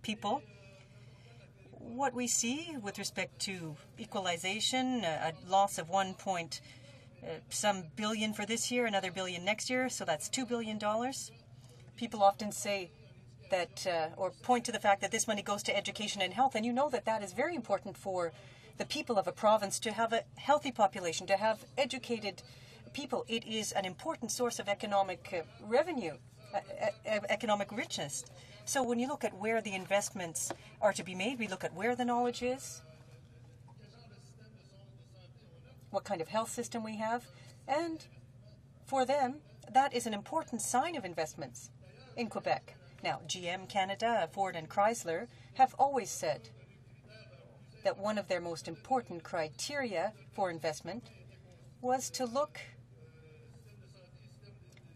people, what we see with respect to equalization, a loss of some billion for this year, another billion next year, so that's $2 billion. People often say that, or point to the fact that this money goes to education and health, and you know that that is very important for the people of a province to have a healthy population, to have educated people. It is an important source of economic revenue, economic richness. So when you look at where the investments are to be made, we look at where the knowledge is, what kind of health system we have, and for them, that is an important sign of investments in Quebec. Now, GM Canada, Ford and Chrysler have always said that one of their most important criteria for investment was to look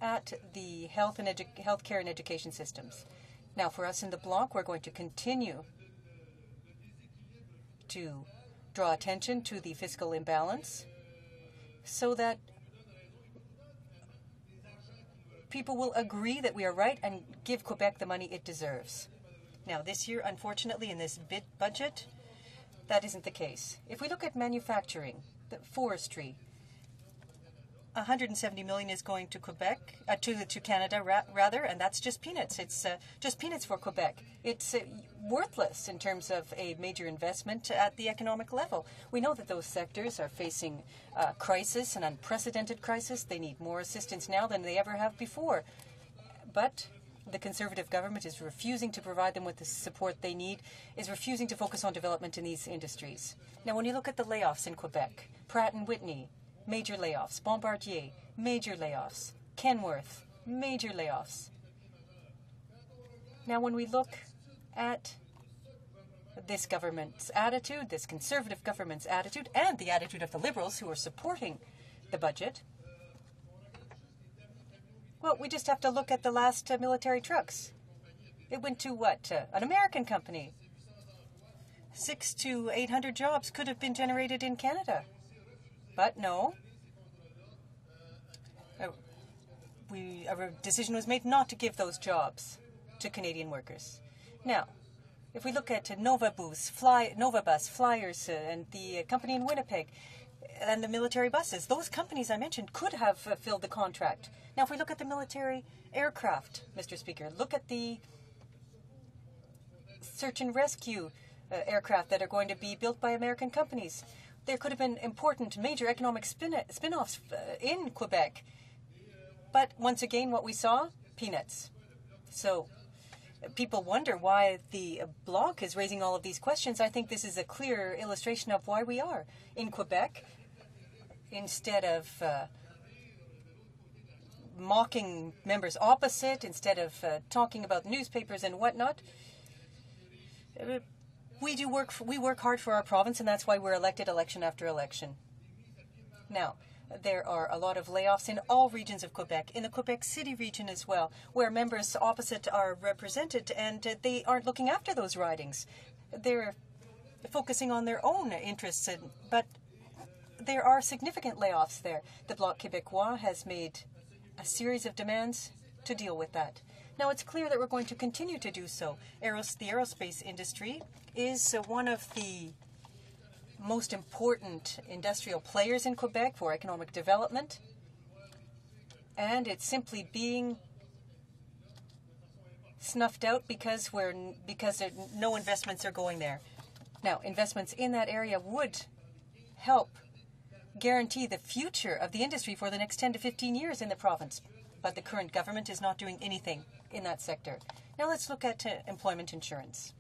at the healthcare and education systems. Now, for us in the Bloc, we're going to continue to draw attention to the fiscal imbalance so that people will agree that we are right and give Quebec the money it deserves. Now, this year, unfortunately, in this budget, that isn't the case. If we look at manufacturing, the forestry, 170 million is going to Quebec, to Canada rather, and that's just peanuts. It's just peanuts for Quebec. It's worthless in terms of a major investment at the economic level. We know that those sectors are facing crisis, an unprecedented crisis. They need more assistance now than they ever have before. But the Conservative government is refusing to provide them with the support they need, is refusing to focus on development in these industries. Now, when you look at the layoffs in Quebec, Pratt & Whitney, major layoffs. Bombardier, major layoffs. Kenworth, major layoffs. Now, when we look at this government's attitude, this Conservative government's attitude, and the attitude of the Liberals who are supporting the budget, well, we just have to look at the last military trucks. It went to what? An American company. 600 to 800 jobs could have been generated in Canada. But no, a decision was made not to give those jobs to Canadian workers. Now, if we look at Novabus, Flyers, and the company in Winnipeg, and the military buses, those companies I mentioned could have filled the contract. Now, if we look at the military aircraft, Mr. Speaker, look at the search and rescue aircraft that are going to be built by American companies. There could have been important major economic spin-offs in Quebec. But once again, what we saw, peanuts. So people wonder why the Bloc is raising all of these questions. I think this is a clear illustration of why we are in Quebec. Instead of mocking members opposite, instead of talking about newspapers and whatnot, we work hard for our province, and that's why we're elected election after election. Now, there are a lot of layoffs in all regions of Quebec, in the Quebec City region as well, where members opposite are represented, and they aren't looking after those ridings. They're focusing on their own interests, but there are significant layoffs there. The Bloc Québécois has made a series of demands to deal with that. Now, it's clear that we're going to continue to do so. The aerospace industry is one of the most important industrial players in Quebec for economic development, and it's simply being snuffed out because no investments are going there. Now, investments in that area would help guarantee the future of the industry for the next 10 to 15 years in the province, but the current government is not doing anything in that sector. Now let's look at employment insurance.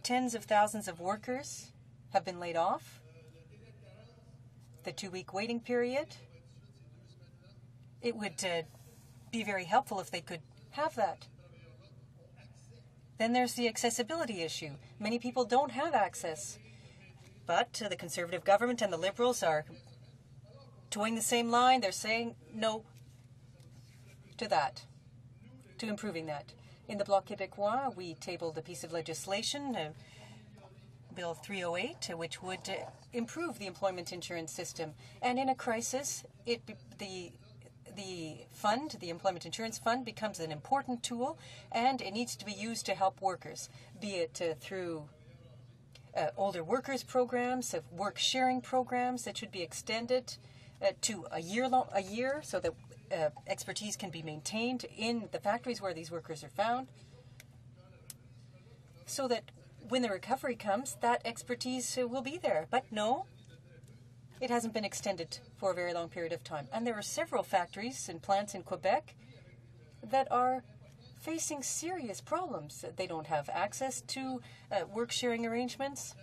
Tens of thousands of workers have been laid off. The 2-week waiting period, it would be very helpful if they could have that. Then there's the accessibility issue. Many people don't have access But the Conservative government and the Liberals are towing the same line. They're saying no to that, to improving that. In the Bloc Québécois, we tabled a piece of legislation, Bill 308, which would improve the employment insurance system. And in a crisis, the fund, the Employment Insurance Fund, becomes an important tool, and it needs to be used to help workers, be it through older workers programs, work sharing programs that should be extended to a year so that expertise can be maintained in the factories where these workers are found, so that when the recovery comes, that expertise will be there. But no, it hasn't been extended for a very long period of time. And there are several factories and plants in Quebec that are facing serious problems. They don't have access to work-sharing arrangements.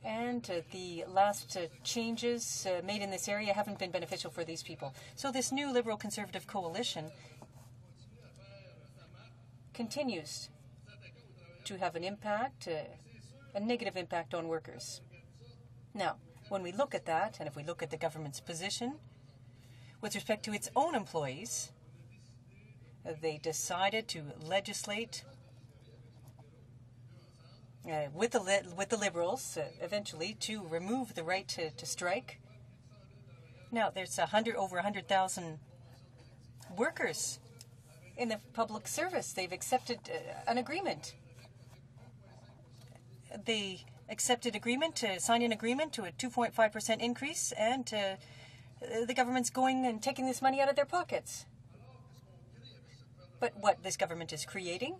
And the last changes made in this area haven't been beneficial for these people. So this new Liberal-Conservative coalition continues to have an impact, a negative impact on workers. Now, when we look at that, and if we look at the government's position with respect to its own employees, they decided to legislate with the Liberals eventually to remove the right to strike. Now, there's over 100,000 workers in the public service. They've accepted an agreement. They accepted agreement to sign an agreement to a 2.5% increase, and the government's going and taking this money out of their pockets. But what this government is creating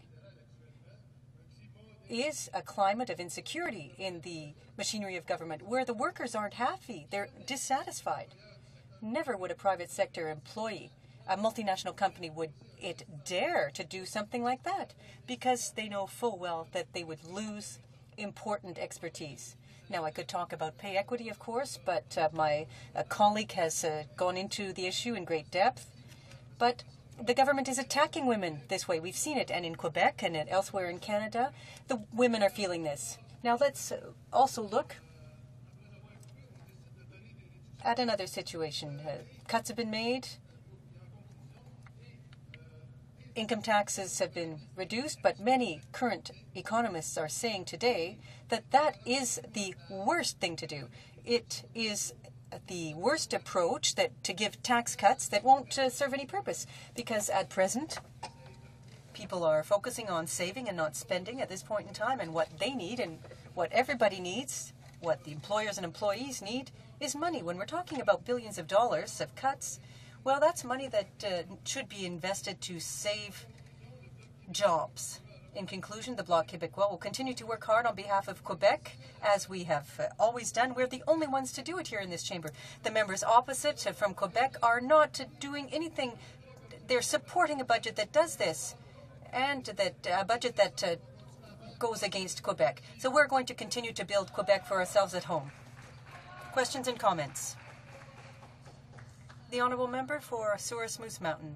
is a climate of insecurity in the machinery of government where the workers aren't happy. They're dissatisfied. Never would a private sector employee, a multinational company, would it dare to do something like that, because they know full well that they would lose important expertise. Now, I could talk about pay equity, of course, but my colleague has gone into the issue in great depth. But the government is attacking women this way. We've seen it, and in Quebec and elsewhere in Canada, the women are feeling this. Now, let's also look at another situation. Cuts have been made. Income taxes have been reduced, but many current economists are saying today that that is the worst thing to do. It is the worst approach, that to give tax cuts that won't serve any purpose, because at present people are focusing on saving and not spending at this point in time, and what they need and what everybody needs, what the employers and employees need, is money. When we're talking about billions of dollars of cuts, well, that's money that should be invested to save jobs. In conclusion, the Bloc Québécois will continue to work hard on behalf of Quebec, as we have always done. We're the only ones to do it here in this chamber. The members opposite from Quebec are not doing anything. They're supporting a budget that does this, and that a budget that goes against Quebec. So we're going to continue to build Quebec for ourselves at home. Questions and comments? The Honourable Member for Souris Moose Mountain.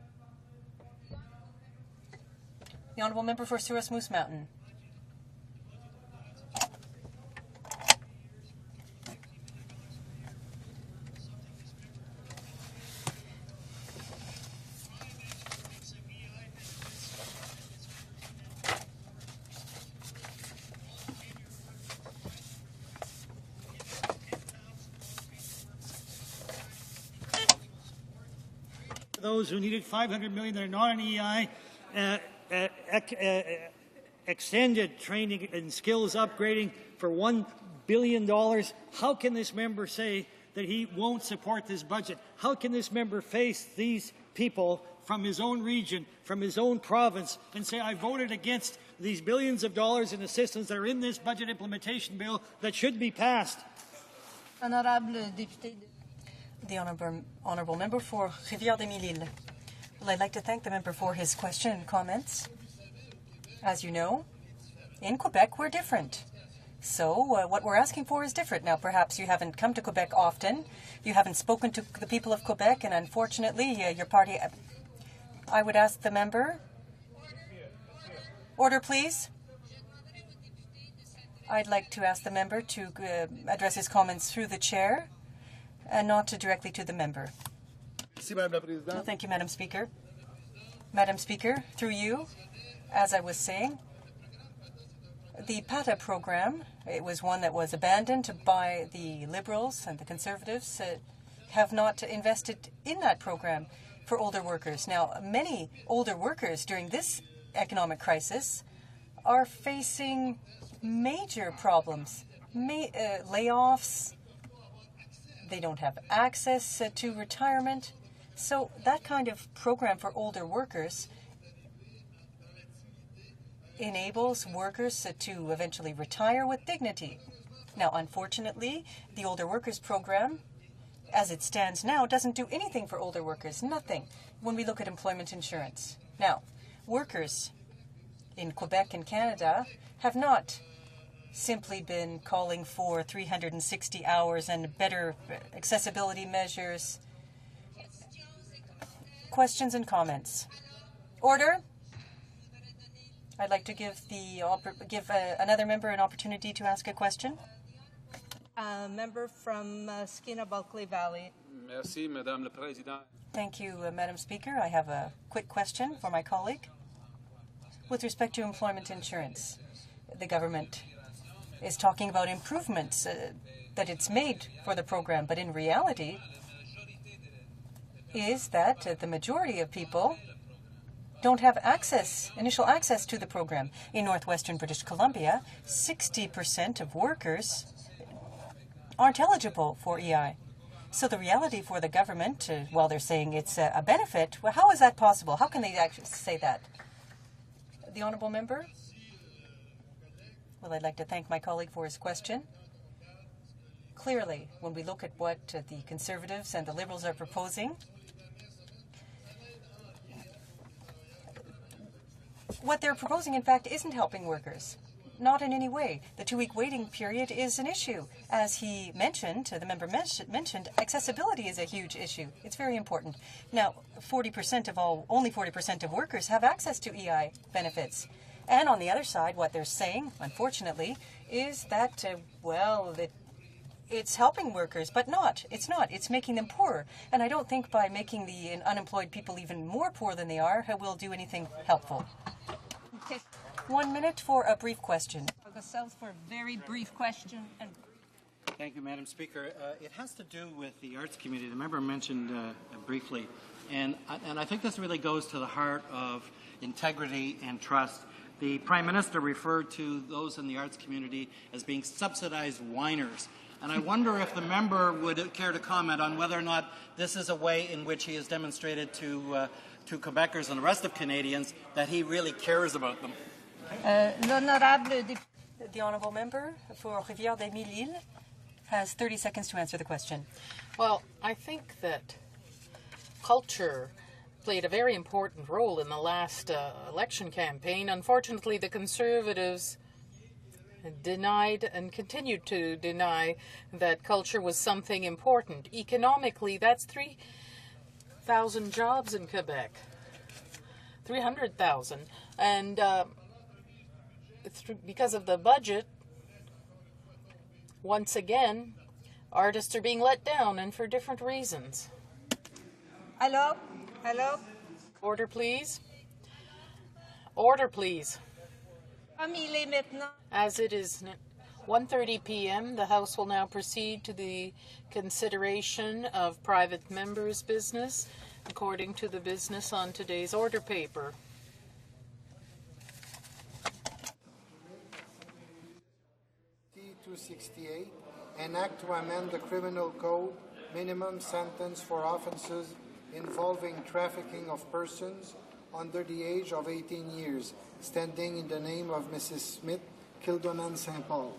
The Honourable Member for Souris Moose Mountain. Those who needed $500 million that are not on EI, extended training and skills upgrading for $1 billion. How can this member say that he won't support this budget? How can this member face these people from his own region, from his own province, and say, I voted against these billions of dollars in assistance that are in this budget implementation bill that should be passed? Honorable député. The Honourable Member for Rivière-des-Mille-Îles. Well, I'd like to thank the member for his question and comments. As you know, in Quebec, we're different. So what we're asking for is different. Now, perhaps you haven't come to Quebec often. You haven't spoken to the people of Quebec, and unfortunately, your party... I would ask the member... Order, please. I'd like to ask the member to address his comments through the chair and not directly to the member. Well, thank you, Madam Speaker. Madam Speaker, through you, as I was saying, the PATA program, it was one that was abandoned by the Liberals and the Conservatives, have not invested in that program for older workers. Now, many older workers during this economic crisis are facing major problems, layoffs. They don't have access to retirement. So that kind of program for older workers enables workers to eventually retire with dignity. Now, unfortunately, the Older Workers Program, as it stands now, doesn't do anything for older workers, nothing, when we look at employment insurance. Now, workers in Quebec and Canada have not simply been calling for 360 hours and better accessibility measures. Questions and comments? Order. I'd like to give another member an opportunity to ask a question. Member from Skinner-Bulkley Valley. Merci, Madame la Présidente. Thank you, Madam Speaker. I have a quick question for my colleague. With respect to employment insurance, the government is talking about improvements that it's made for the program, but in reality is that the majority of people don't have initial access to the program. In northwestern British Columbia, 60% of workers aren't eligible for EI. So the reality for the government, while they're saying it's a benefit, well, how is that possible? How can they actually say that? The honourable member? Well, I'd like to thank my colleague for his question. Clearly, when we look at what the Conservatives and the Liberals are proposing, what they're proposing, in fact, isn't helping workers. Not in any way. The 2-week waiting period is an issue. As he mentioned, the member mentioned, accessibility is a huge issue. It's very important. Now, only 40% of workers have access to EI benefits. And on the other side, what they're saying, unfortunately, is that, it's helping workers, but it's not. It's making them poorer. And I don't think by making the unemployed people even more poor than they are, will do anything helpful. Okay. 1 minute for a brief question. For a very brief question. Thank you, Madam Speaker. It has to do with the arts community. The member mentioned briefly, and I think this really goes to the heart of integrity and trust. The Prime Minister referred to those in the arts community as being subsidized whiners. And I wonder if the member would care to comment on whether or not this is a way in which he has demonstrated to Quebecers and the rest of Canadians that he really cares about them. The honourable member for Rivière-des-Mille-Îles has 30 seconds to answer the question. Well, I think that culture played a very important role in the last election campaign. Unfortunately, the Conservatives denied and continued to deny that culture was something important. Economically, that's 3,000 jobs in Quebec. 300,000. And because of the budget, once again, artists are being let down, and for different reasons. Hello? Order, please. Order, please. As it is 1:30 p.m., the House will now proceed to the consideration of private members' business, according to the business on today's order paper. C-268, an act to amend the criminal code, minimum sentence for offences involving trafficking of persons under the age of 18 years, standing in the name of Mrs. Smith, Kildonan, St. Paul.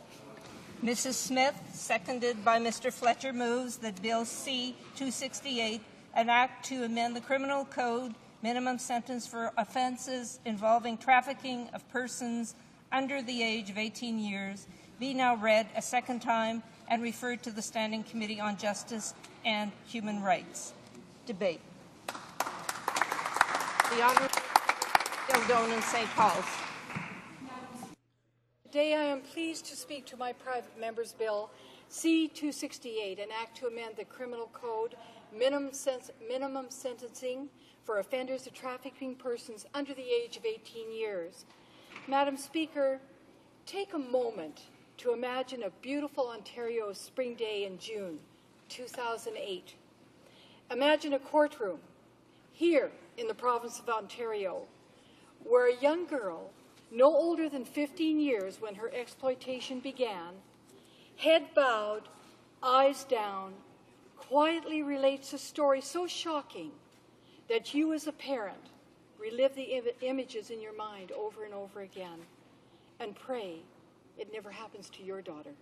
Mrs. Smith, seconded by Mr. Fletcher, moves that Bill C-268, an act to amend the criminal code, minimum sentence for offences involving trafficking of persons under the age of 18 years, be now read a second time and referred to the Standing Committee on Justice and Human Rights. Debate. The Honourable Kildonan, St. Paul's. Today I am pleased to speak to my private member's bill C-268, an act to amend the Criminal Code minimum sentencing for offenders of trafficking persons under the age of 18 years. Madam Speaker, take a moment to imagine a beautiful Ontario spring day in June 2008. Imagine a courtroom here in the province of Ontario where a young girl, no older than 15 years when her exploitation began, head bowed, eyes down, quietly relates a story so shocking that you as a parent relive the images in your mind over and over again and pray it never happens to your daughter.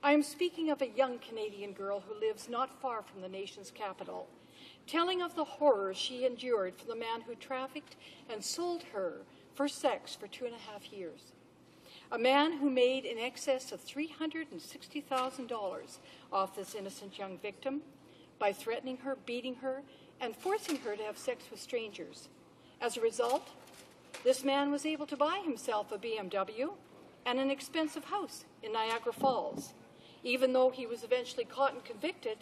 I am speaking of a young Canadian girl who lives not far from the nation's capital, telling of the horrors she endured from the man who trafficked and sold her for sex for 2.5 years. A man who made in excess of $360,000 off this innocent young victim by threatening her, beating her, and forcing her to have sex with strangers. As a result, this man was able to buy himself a BMW and an expensive house in Niagara Falls. Even though he was eventually caught and convicted,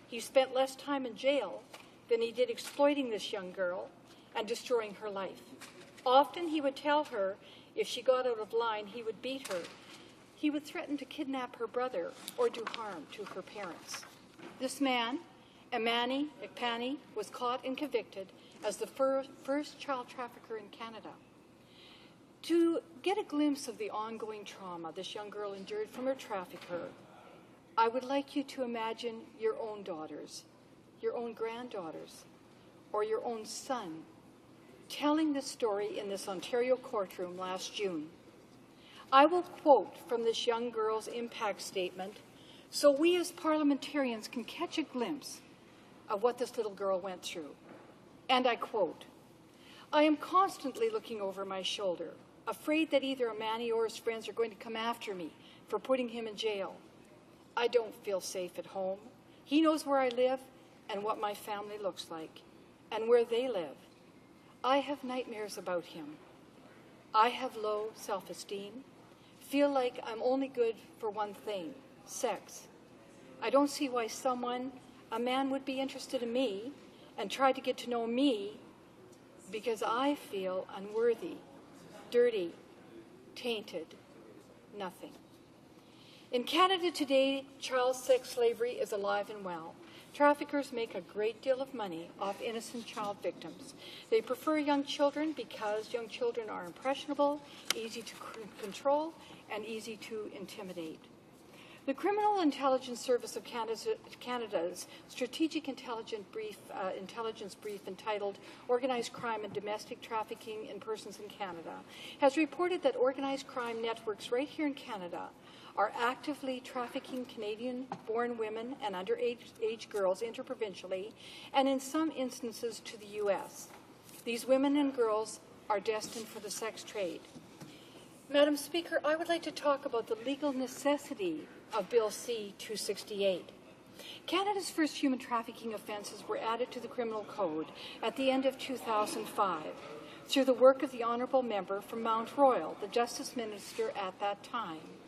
he spent less time in jail than he did exploiting this young girl and destroying her life. Often he would tell her if she got out of line, he would beat her. He would threaten to kidnap her brother or do harm to her parents. This man, Imani Ekpani, was caught and convicted as the first child trafficker in Canada. To get a glimpse of the ongoing trauma this young girl endured from her trafficker, I would like you to imagine your own daughters, your own granddaughters, or your own son telling this story in this Ontario courtroom last June. I will quote from this young girl's impact statement so we as parliamentarians can catch a glimpse of what this little girl went through. And I quote, "I am constantly looking over my shoulder, afraid that either Imani or his friends are going to come after me for putting him in jail. I don't feel safe at home. He knows where I live and what my family looks like and where they live. I have nightmares about him. I have low self-esteem, feel like I'm only good for one thing, sex. I don't see why a man would be interested in me and try to get to know me because I feel unworthy, dirty, tainted, nothing." In Canada today, child sex slavery is alive and well. Traffickers make a great deal of money off innocent child victims. They prefer young children because young children are impressionable, easy to control, and easy to intimidate. The Criminal Intelligence Service of Canada's Strategic Intelligence Brief entitled Organized Crime and Domestic Trafficking in Persons in Canada has reported that organized crime networks right here in Canada are actively trafficking Canadian-born women and underage girls interprovincially and in some instances to the U.S. These women and girls are destined for the sex trade. Madam Speaker, I would like to talk about the legal necessity of Bill C-268. Canada's first human trafficking offences were added to the Criminal Code at the end of 2005 through the work of the Honourable Member from Mount Royal, the Justice Minister at that time.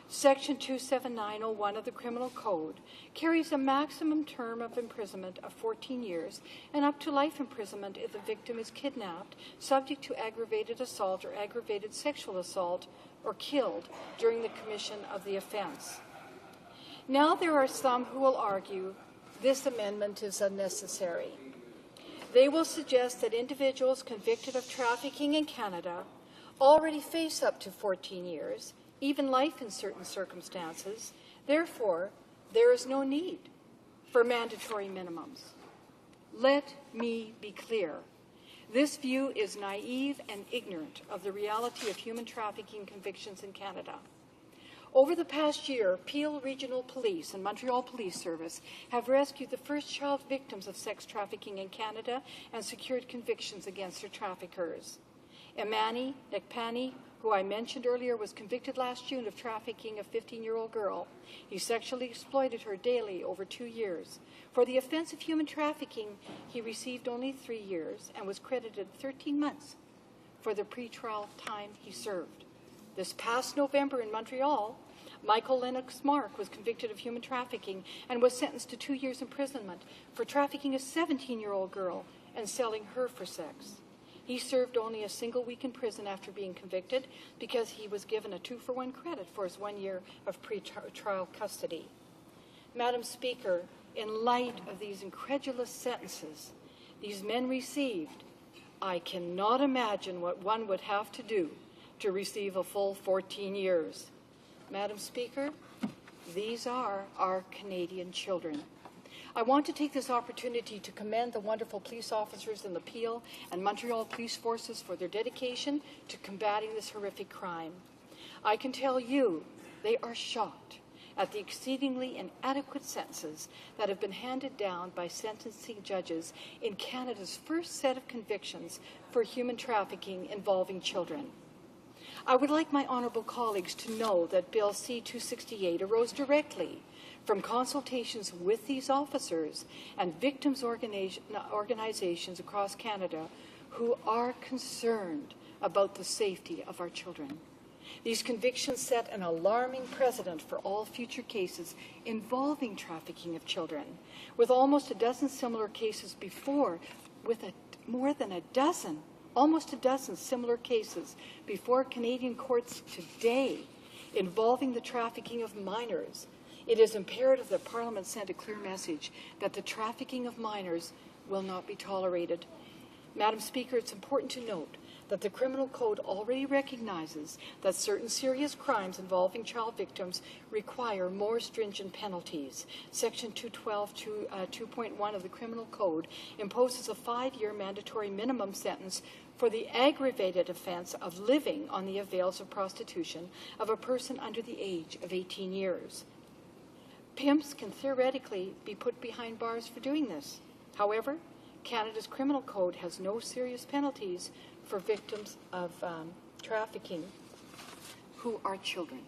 Section 27901 of the Criminal Code carries a maximum term of imprisonment of 14 years and up to life imprisonment if the victim is kidnapped, subject to aggravated assault or aggravated sexual assault, or killed during the commission of the offense. Now there are some who will argue this amendment is unnecessary. They will suggest that individuals convicted of trafficking in Canada already face up to 14 years, even life in certain circumstances. Therefore, there is no need for mandatory minimums. Let me be clear. This view is naive and ignorant of the reality of human trafficking convictions in Canada. Over the past year, Peel Regional Police and Montreal Police Service have rescued the first child victims of sex trafficking in Canada and secured convictions against their traffickers. Imani Ekpani, who I mentioned earlier, was convicted last June of trafficking a 15-year-old girl. He sexually exploited her daily over 2 years. For the offense of human trafficking, he received only 3 years and was credited 13 months for the pretrial time he served. This past November in Montreal, Michael Lennox Mark was convicted of human trafficking and was sentenced to 2 years imprisonment for trafficking a 17-year-old girl and selling her for sex. He served only a single week in prison after being convicted because he was given a 2-for-1 credit for his 1 year of pre-trial custody. Madam Speaker, in light of these incredulous sentences these men received, I cannot imagine what one would have to do to receive a full 14 years. Madam Speaker, these are our Canadian children. I want to take this opportunity to commend the wonderful police officers in the Peel and Montreal police forces for their dedication to combating this horrific crime. I can tell you they are shocked at the exceedingly inadequate sentences that have been handed down by sentencing judges in Canada's first set of convictions for human trafficking involving children. I would like my honourable colleagues to know that Bill C-268 arose directly from consultations with these officers and victims' organizations across Canada who are concerned about the safety of our children. These convictions set an alarming precedent for all future cases involving trafficking of children, with almost a dozen similar cases before, almost a dozen similar cases before Canadian courts today involving the trafficking of minors. It is imperative that Parliament send a clear message that the trafficking of minors will not be tolerated. Madam Speaker, it's important to note that the Criminal Code already recognizes that certain serious crimes involving child victims require more stringent penalties. Section 212.2.1 of the Criminal Code imposes a 5-year mandatory minimum sentence for the aggravated offense of living on the avails of prostitution of a person under the age of 18 years. Pimps can theoretically be put behind bars for doing this. However, Canada's Criminal Code has no serious penalties for victims of trafficking who are children.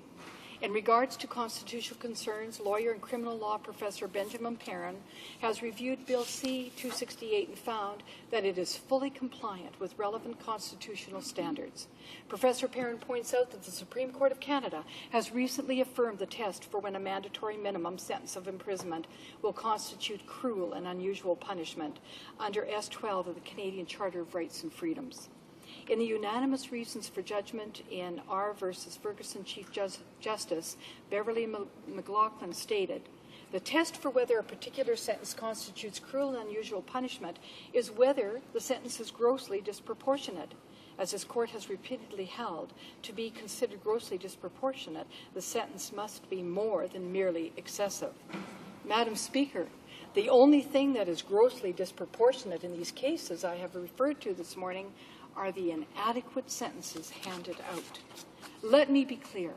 In regards to constitutional concerns, lawyer and criminal law professor Benjamin Perrin has reviewed Bill C-268 and found that it is fully compliant with relevant constitutional standards. Professor Perrin points out that the Supreme Court of Canada has recently affirmed the test for when a mandatory minimum sentence of imprisonment will constitute cruel and unusual punishment under S12 of the Canadian Charter of Rights and Freedoms. In the unanimous reasons for judgment in R versus Ferguson Chief Justice Beverly McLaughlin stated, the test for whether a particular sentence constitutes cruel and unusual punishment is whether the sentence is grossly disproportionate. As this court has repeatedly held, to be considered grossly disproportionate, the sentence must be more than merely excessive. Madam Speaker, the only thing that is grossly disproportionate in these cases I have referred to this morning are the inadequate sentences handed out. Let me be clear.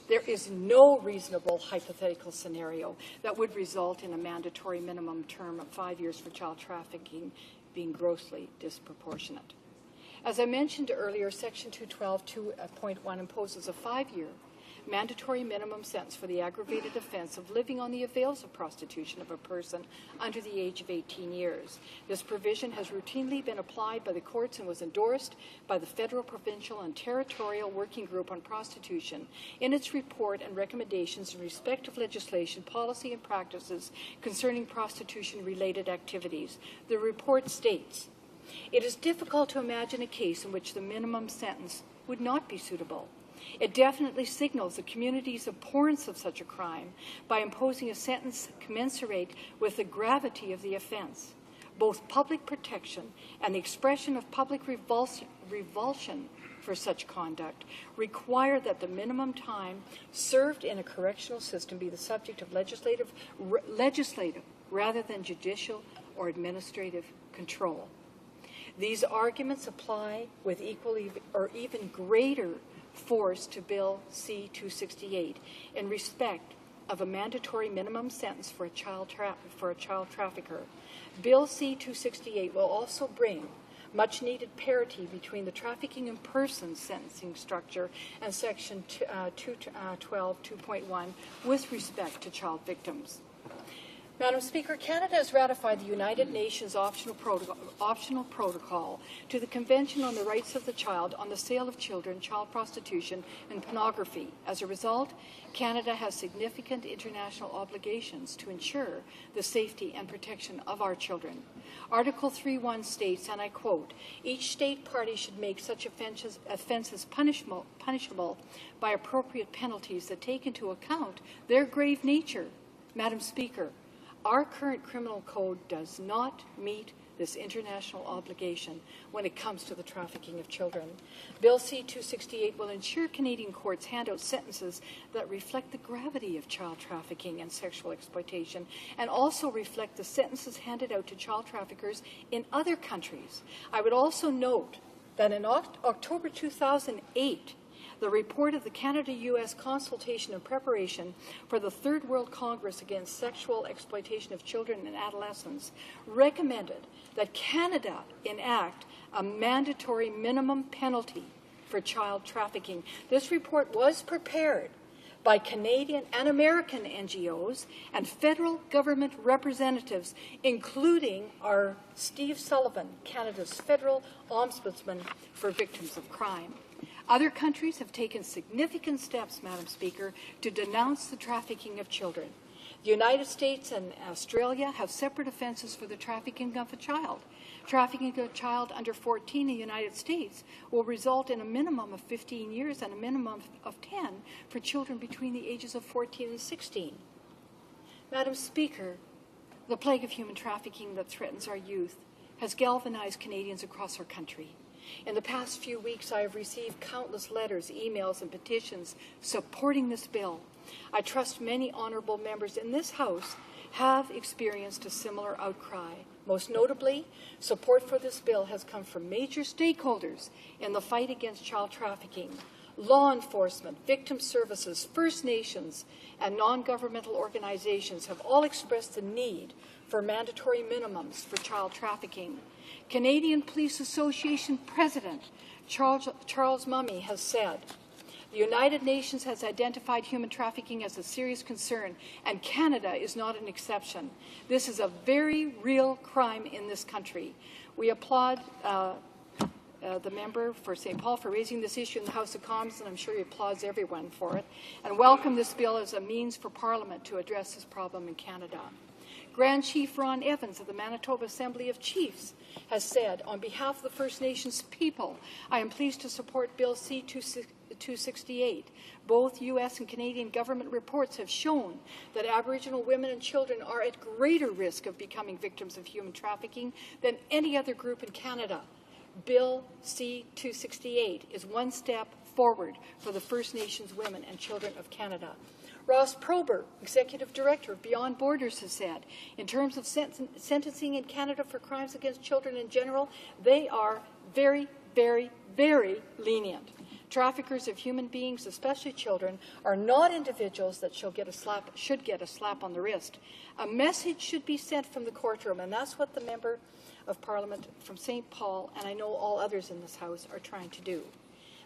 There is no reasonable hypothetical scenario that would result in a mandatory minimum term of 5 years for child trafficking being grossly disproportionate. As I mentioned earlier, Section 212.2.1 imposes a 5-year mandatory minimum sentence for the aggravated offense of living on the avails of prostitution of a person under the age of 18 years. This provision has routinely been applied by the courts and was endorsed by the Federal, Provincial, and Territorial Working Group on Prostitution in its report and recommendations in respect of legislation, policy, and practices concerning prostitution-related activities. The report states, "It is difficult to imagine a case in which the minimum sentence would not be suitable. It definitely signals the community's abhorrence of such a crime by imposing a sentence commensurate with the gravity of the offense. Both public protection and the expression of public revulsion for such conduct require that the minimum time served in a correctional system be the subject of legislative rather than judicial or administrative control." These arguments apply with equally or even greater force to Bill C-268 in respect of a mandatory minimum sentence for a child trafficker. Bill C-268 will also bring much-needed parity between the trafficking in persons sentencing structure and Section 212.2.1 with respect to child victims. Madam Speaker, Canada has ratified the United Nations optional protocol to the Convention on the Rights of the Child on the Sale of Children, Child Prostitution, and Pornography. As a result, Canada has significant international obligations to ensure the safety and protection of our children. Article 3.1 states, and I quote, "Each state party should make such offences punishable by appropriate penalties that take into account their grave nature." Madam Speaker, our current criminal code does not meet this international obligation when it comes to the trafficking of children. Bill C-268 will ensure Canadian courts hand out sentences that reflect the gravity of child trafficking and sexual exploitation, and also reflect the sentences handed out to child traffickers in other countries. I would also note that in October 2008, the report of the Canada-U.S. Consultation and Preparation for the Third World Congress Against Sexual Exploitation of Children and Adolescents recommended that Canada enact a mandatory minimum penalty for child trafficking. This report was prepared by Canadian and American NGOs and federal government representatives, including our Steve Sullivan, Canada's federal ombudsman for victims of crime. Other countries have taken significant steps, Madam Speaker, to denounce the trafficking of children. The United States and Australia have separate offences for the trafficking of a child. Trafficking of a child under 14 in the United States will result in a minimum of 15 years and a minimum of 10 for children between the ages of 14 and 16. Madam Speaker, the plague of human trafficking that threatens our youth has galvanized Canadians across our country. In the past few weeks, I have received countless letters, emails, and petitions supporting this bill. I trust many honourable members in this House have experienced a similar outcry. Most notably, support for this bill has come from major stakeholders in the fight against child trafficking. Law enforcement, victim services, First Nations, and non-governmental organizations have all expressed the need for mandatory minimums for child trafficking. Canadian Police Association President Charles Mummy has said, "The United Nations has identified human trafficking as a serious concern, and Canada is not an exception. This is a very real crime in this country." We applaud the member for St. Paul for raising this issue in the House of Commons, and I'm sure he applauds everyone for it, and welcome this bill as a means for Parliament to address this problem in Canada. Grand Chief Ron Evans of the Manitoba Assembly of Chiefs has said, "On behalf of the First Nations people, I am pleased to support Bill C-268. Both U.S. and Canadian government reports have shown that Aboriginal women and children are at greater risk of becoming victims of human trafficking than any other group in Canada. Bill C-268 is one step forward for the First Nations women and children of Canada." Ross Prober, Executive Director of Beyond Borders, has said, "In terms of sentencing in Canada for crimes against children in general, they are very, very, very lenient. Traffickers of human beings, especially children, are not individuals that should get a slap on the wrist. A message should be sent from the courtroom," and that's what the Member of Parliament from St. Paul, and I know all others in this House, are trying to do.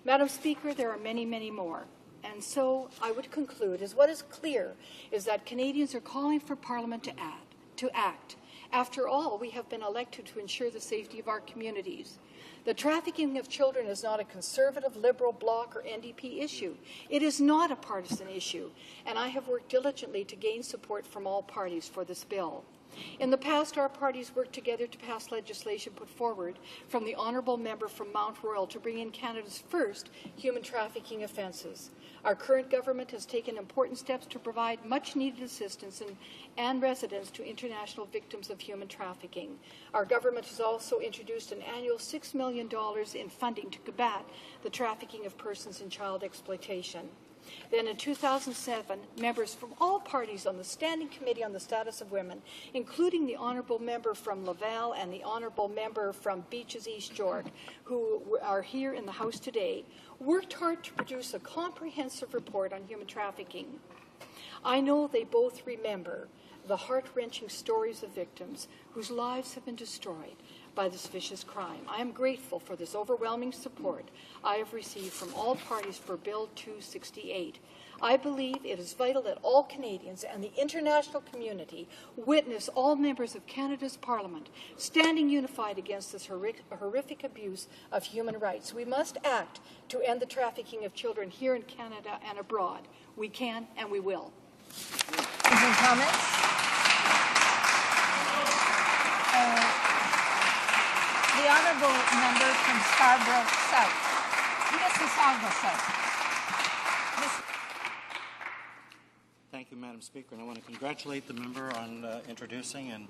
Madam Speaker, there are many, many more. And so I would conclude, as what is clear is that Canadians are calling for Parliament to act. After all, we have been elected to ensure the safety of our communities. The trafficking of children is not a Conservative, Liberal, Bloc, or NDP issue. It is not a partisan issue, and I have worked diligently to gain support from all parties for this bill. In the past, our parties worked together to pass legislation put forward from the honourable member from Mount Royal to bring in Canada's first human trafficking offences. Our current government has taken important steps to provide much-needed assistance and residence to international victims of human trafficking. Our government has also introduced an annual $6 million in funding to combat the trafficking of persons in child exploitation. Then in 2007, members from all parties on the Standing Committee on the Status of Women, including the Honourable Member from Laval and the Honourable Member from Beaches East York, who are here in the House today, worked hard to produce a comprehensive report on human trafficking. I know they both remember the heart-wrenching stories of victims whose lives have been destroyed by this vicious crime. I am grateful for this overwhelming support I have received from all parties for Bill 268. I believe it is vital that all Canadians and the international community witness all members of Canada's Parliament standing unified against this horrific abuse of human rights. We must act to end the trafficking of children here in Canada and abroad. We can and we will. Any comments? The honourable member from Scarborough South. Mississauga South. Thank you, Madam Speaker, and I want to congratulate the member on introducing and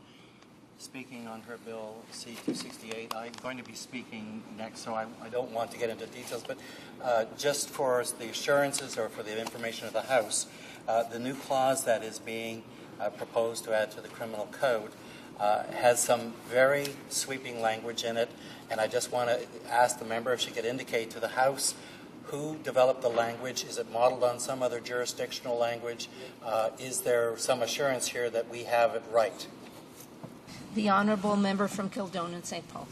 speaking on her bill C-268. I'm going to be speaking next, so I don't want to get into details, but just for the assurances or for the information of the House, the new clause that is being proposed to add to the criminal code has some very sweeping language in it, and I just want to ask the member if she could indicate to the House who developed the language. Is it modeled on some other jurisdictional language? Is there some assurance here that we have it right? The honourable member from Kildonan St. Paul.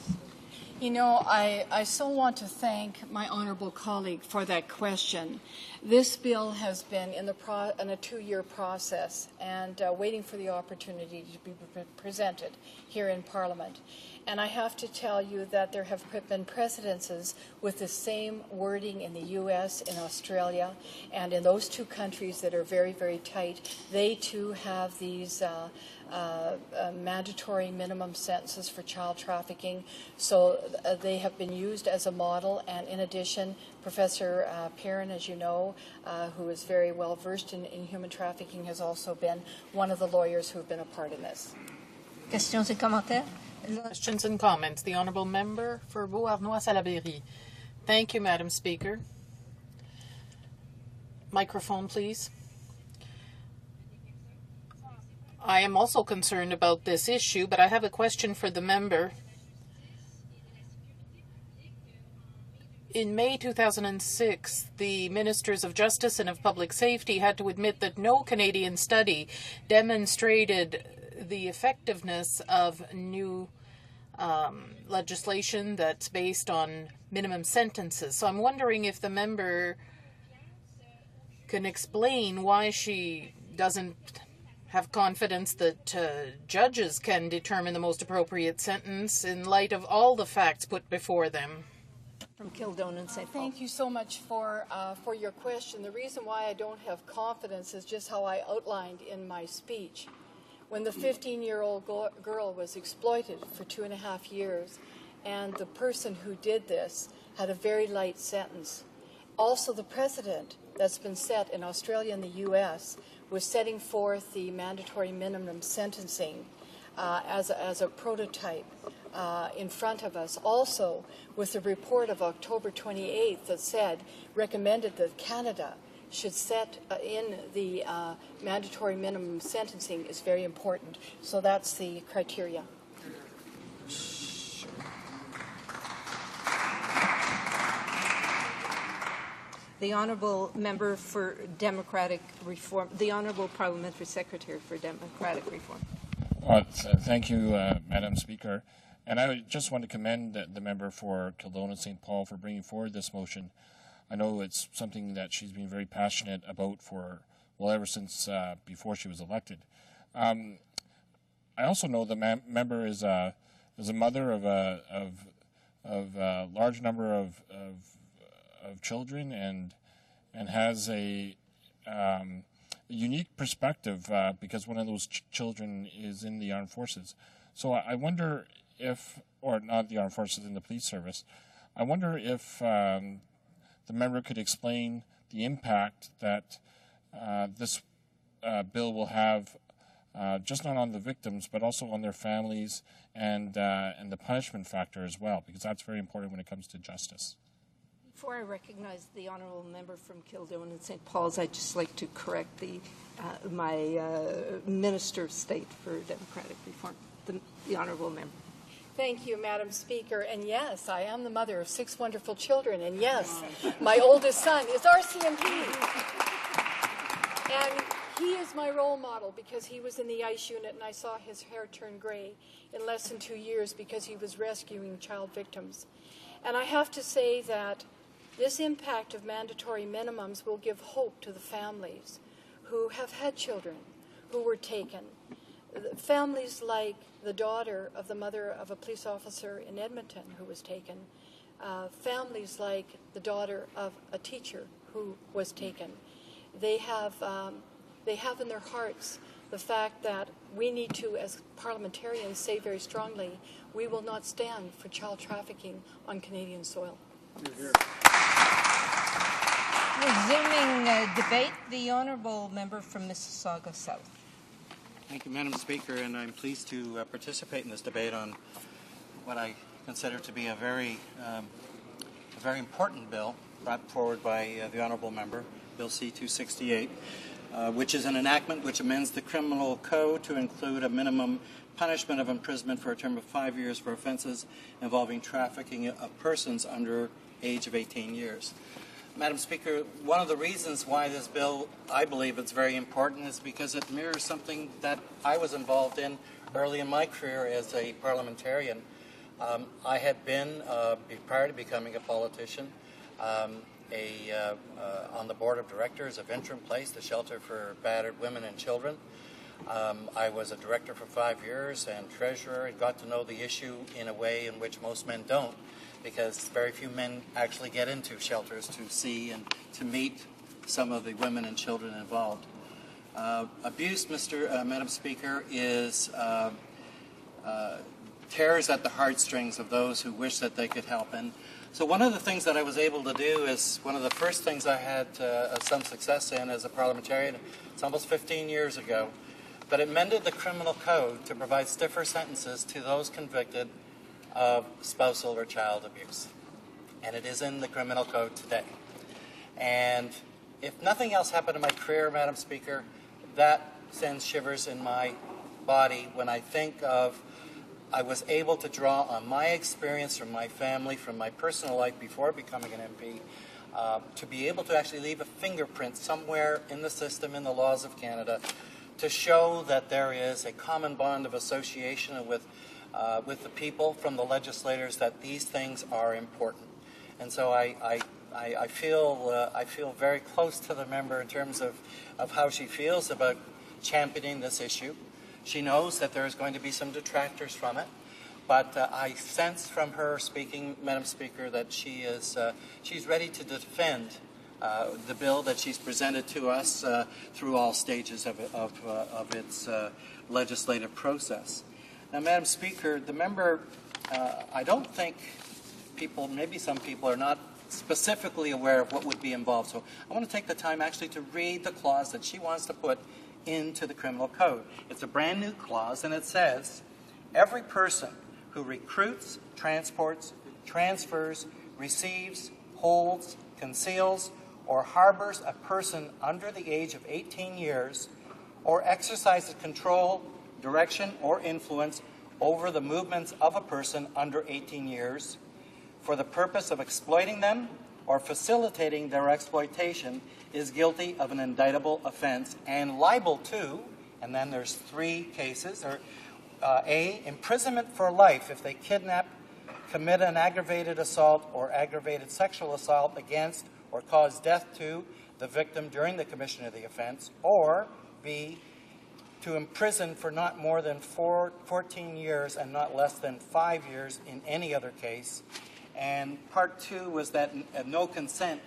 You know, I so want to thank my honourable colleague for that question. This bill has been in a 2-year process and waiting for the opportunity to be presented here in Parliament. And I have to tell you that there have been precedences with the same wording in the U.S., in Australia, and in those two countries that are very, very tight. They too have these mandatory minimum sentences for child trafficking. So they have been used as a model. And in addition, Professor Perrin, as you know, who is very well versed in human trafficking, has also been one of the lawyers who have been a part in this. Questions et commentaires? Questions and comments. The honourable member for Beauharnois-Salaberry. Thank you, Madam Speaker. Microphone, please. I am also concerned about this issue, but I have a question for the member. In May 2006, the Ministers of Justice and of Public Safety had to admit that no Canadian study demonstrated the effectiveness of new legislation that's based on minimum sentences. So I'm wondering if the member can explain why she doesn't have confidence that judges can determine the most appropriate sentence in light of all the facts put before them. From Kildonan St. Paul. Thank you so much for your question. The reason why I don't have confidence is just how I outlined in my speech. When the 15-year-old girl was exploited for 2.5 years, and the person who did this had a very light sentence. Also, the precedent that's been set in Australia and the U.S. was setting forth the mandatory minimum sentencing as a prototype in front of us. Also, with the report of October 28th that recommended that Canada should set in the mandatory minimum sentencing is very important. So that's the criteria. The honourable member for Democratic Reform, the honourable parliamentary secretary for Democratic Reform. Thank you, Madam Speaker. And I just want to commend the member for Kildonan St. Paul for bringing forward this motion. I know it's something that she's been very passionate about ever since before she was elected. I also know the member is a mother of a large number of children and has a unique perspective because one of those children is in the armed forces. So I wonder if, or not the armed forces, in the police service, I wonder if the member could explain the impact that this bill will have, just not on the victims, but also on their families and the punishment factor as well, because that's very important when it comes to justice. Before I recognize the honourable member from Kildonan and St. Paul's, I'd just like to correct my Minister of State for Democratic Reform, the honourable member. Thank you, Madam Speaker. And yes, I am the mother of 6 wonderful children. And yes, my oldest son is RCMP. And he is my role model because he was in the ICE unit and I saw his hair turn gray in less than 2 years because he was rescuing child victims. And I have to say that This impact of mandatory minimums will give hope to the families who have had children who were taken. Families like the daughter of the mother of a police officer in Edmonton who was taken. Families like the daughter of a teacher who was taken. They have in their hearts the fact that we need to, as parliamentarians, say very strongly, we will not stand for child trafficking on Canadian soil. Resuming debate, the honourable member from Mississauga South. Thank you, Madam Speaker, and I'm pleased to participate in this debate on what I consider to be a very important bill brought forward by the honourable member, Bill C-268, which is an enactment which amends the criminal code to include a minimum punishment of imprisonment for a term of 5 years for offences involving trafficking of persons under age of 18 years. Madam Speaker, one of the reasons why this bill, I believe it's very important, is because it mirrors something that I was involved in early in my career as a parliamentarian. I had been, prior to becoming a politician, on the board of directors of Interim Place, the shelter for battered women and children. I was a director for 5 years and treasurer, and got to know the issue in a way in which most men don't, because very few men actually get into shelters to see and to meet some of the women and children involved. Abuse, Madam Speaker, is tears at the heartstrings of those who wish that they could help. And so one of the things that I was able to do is one of the first things I had some success in as a parliamentarian. It's almost 15 years ago, but it amended the criminal code to provide stiffer sentences to those convicted of spousal or child abuse. And it is in the criminal code today. And if nothing else happened in my career, Madam Speaker, that sends shivers in my body when I think of I was able to draw on my experience from my family, from my personal life before becoming an MP, to be able to actually leave a fingerprint somewhere in the system, in the laws of Canada, to show that there is a common bond of association with the people, from the legislators, that these things are important. And so I feel very close to the member in terms of how she feels about championing this issue. She knows that there is going to be some detractors from it, but I sense from her speaking, Madam Speaker, that she's ready to defend the bill that she's presented to us through all stages of its legislative process. Now, Madam Speaker, the member, I don't think people, maybe some people, are not specifically aware of what would be involved. So I want to take the time actually to read the clause that she wants to put into the criminal code. It's a brand new clause, and it says, every person who recruits, transports, transfers, receives, holds, conceals, or harbors a person under the age of 18 years, or exercises control, direction, or influence over the movements of a person under 18 years for the purpose of exploiting them or facilitating their exploitation is guilty of an indictable offense and liable to, and then there's 3 cases, or A, imprisonment for life if they kidnap, commit an aggravated assault or aggravated sexual assault against or cause death to the victim during the commission of the offense, or B, to imprison for not more than 14 years and not less than 5 years in any other case. And part 2 was that no consent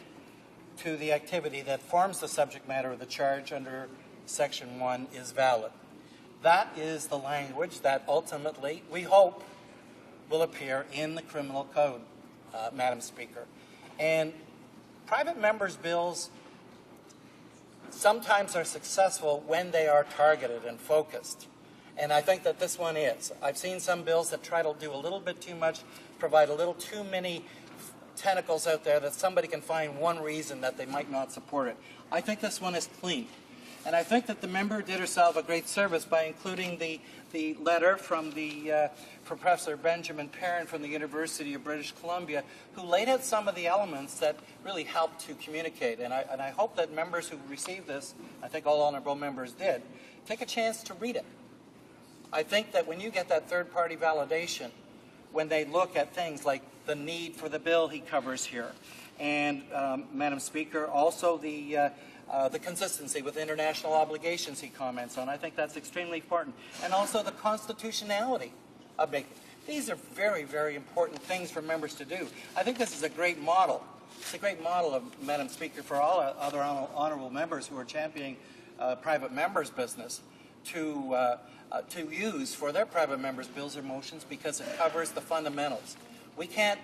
to the activity that forms the subject matter of the charge under Section 1 is valid. That is the language that ultimately, we hope, will appear in the criminal code, Madam Speaker. And private members' bills sometimes are successful when they are targeted and focused. And I think that this one is. I've seen some bills that try to do a little bit too much, provide a little too many tentacles out there that somebody can find one reason that they might not support it. I think this one is clean. And I think that the member did herself a great service by including the letter from Professor Benjamin Perrin from the University of British Columbia, who laid out some of the elements that really helped to communicate. And I hope that members who received this, I think all honourable members did, take a chance to read it. I think that when you get that third-party validation, when they look at things like the need for the bill he covers here, And, Madam Speaker, also the consistency with international obligations he comments on. I think that's extremely important. And also the constitutionality of making. These are very, very important things for members to do. I think this is a great model. It's a great model, of Madam Speaker, for all other honourable members who are championing private members' business to use for their private members' bills or motions, because it covers the fundamentals. We can't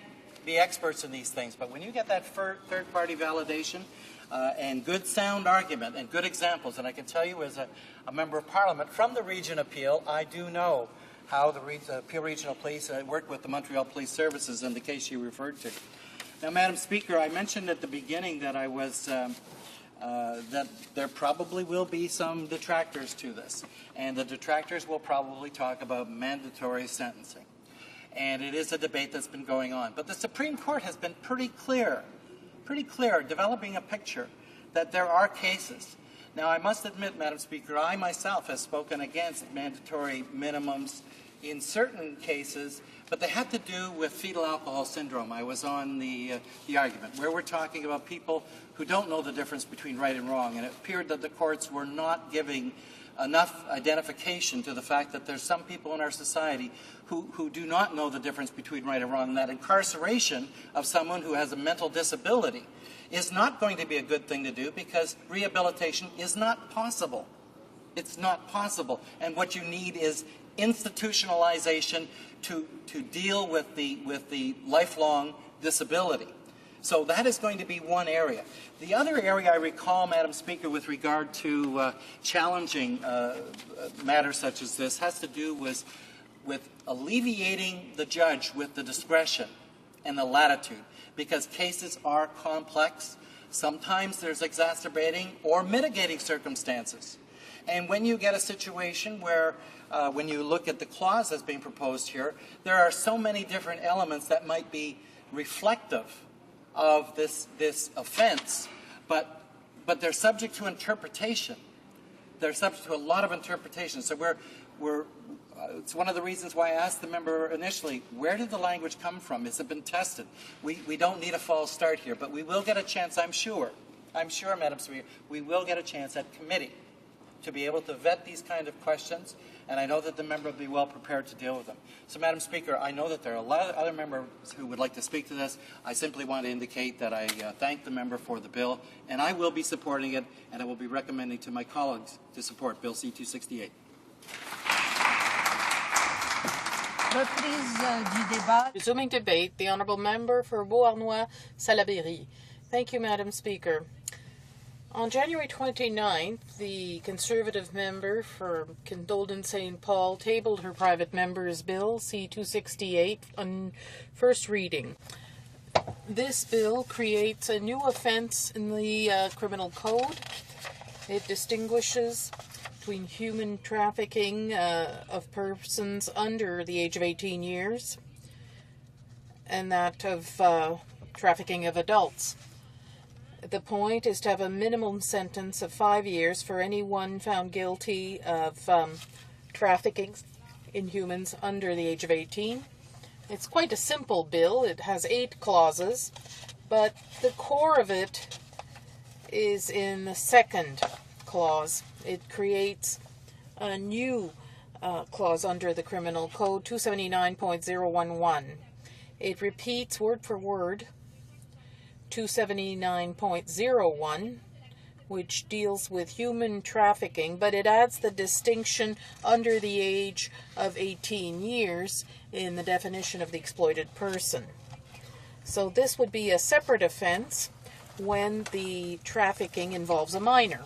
be experts in these things, but when you get that third-party validation and good sound argument and good examples, and I can tell you as a member of Parliament from the region of Peel, I do know how the Peel Regional Police worked with the Montreal Police Services in the case you referred to. Now, Madam Speaker, I mentioned at the beginning that I was that there probably will be some detractors to this, and the detractors will probably talk about mandatory sentencing. And it is a debate that's been going on. But the Supreme Court has been pretty clear, developing a picture that there are cases. Now, I must admit, Madam Speaker, I myself have spoken against mandatory minimums in certain cases, but they had to do with fetal alcohol syndrome. I was on the argument where we're talking about people who don't know the difference between right and wrong, and it appeared that the courts were not giving enough identification to the fact that there's some people in our society who do not know the difference between right and wrong, and that incarceration of someone who has a mental disability is not going to be a good thing to do, because rehabilitation is not possible. It's not possible. And what you need is institutionalization to deal with the lifelong disability. So that is going to be one area. The other area I recall, Madam Speaker, with regard to challenging matters such as this has to do with alleviating the judge with the discretion and the latitude, because cases are complex. Sometimes there's exacerbating or mitigating circumstances. And when you get a situation where, when you look at the clause that's being proposed here, there are so many different elements that might be reflective of this offense, but they're subject to interpretation. They're subject to a lot of interpretation. So it's one of the reasons why I asked the member initially, where did the language come from? Has it been tested? We don't need a false start here, but we will get a chance, I'm sure, Madam Speaker, we will get a chance at committee to be able to vet these kind of questions, and I know that the member will be well prepared to deal with them. So, Madam Speaker, I know that there are a lot of other members who would like to speak to this. I simply want to indicate that I thank the member for the bill, and I will be supporting it, and I will be recommending to my colleagues to support Bill C-268. Resuming debate, the Honourable Member for Beauharnois-Salaberry. Thank you, Madam Speaker. On January 29th, the Conservative member for Kindolden St. Paul tabled her private member's bill, C-268, on first reading. This bill creates a new offence in the criminal code. It distinguishes between human trafficking of persons under the age of 18 years and that of trafficking of adults. The point is to have a minimum sentence of 5 years for anyone found guilty of trafficking in humans under the age of 18. It's quite a simple bill. It has 8 clauses, but the core of it is in the second clause. It creates a new clause under the Criminal Code, 279.011. It repeats word for word 279.01, which deals with human trafficking, but it adds the distinction under the age of 18 years in the definition of the exploited person. So this would be a separate offense when the trafficking involves a minor.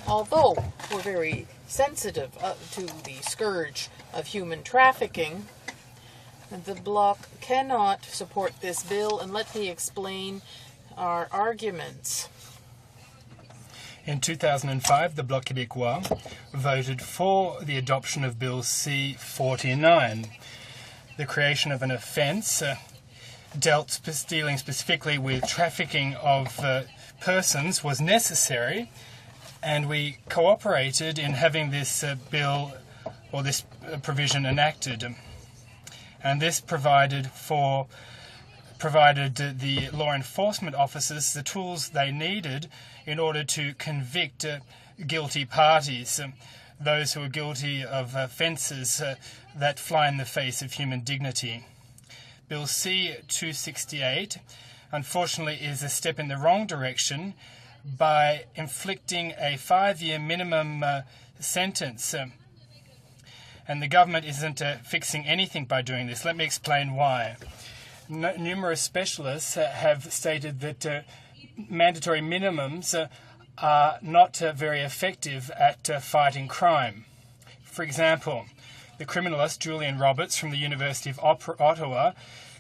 Although we're very sensitive to the scourge of human trafficking, the Bloc cannot support this bill, and let me explain our arguments. In 2005, the Bloc Québécois voted for the adoption of Bill C-49. The creation of an offence dealing specifically with trafficking of persons was necessary, and we cooperated in having this bill or this provision enacted. And this provided for provided the law enforcement officers the tools they needed in order to convict guilty parties, those who are guilty of offences that fly in the face of human dignity. Bill C-268, unfortunately, is a step in the wrong direction by inflicting a 5-year minimum sentence. And the government isn't fixing anything by doing this. Let me explain why. Numerous specialists have stated that mandatory minimums are not very effective at fighting crime. For example, the criminalist Julian Roberts from the University of Ottawa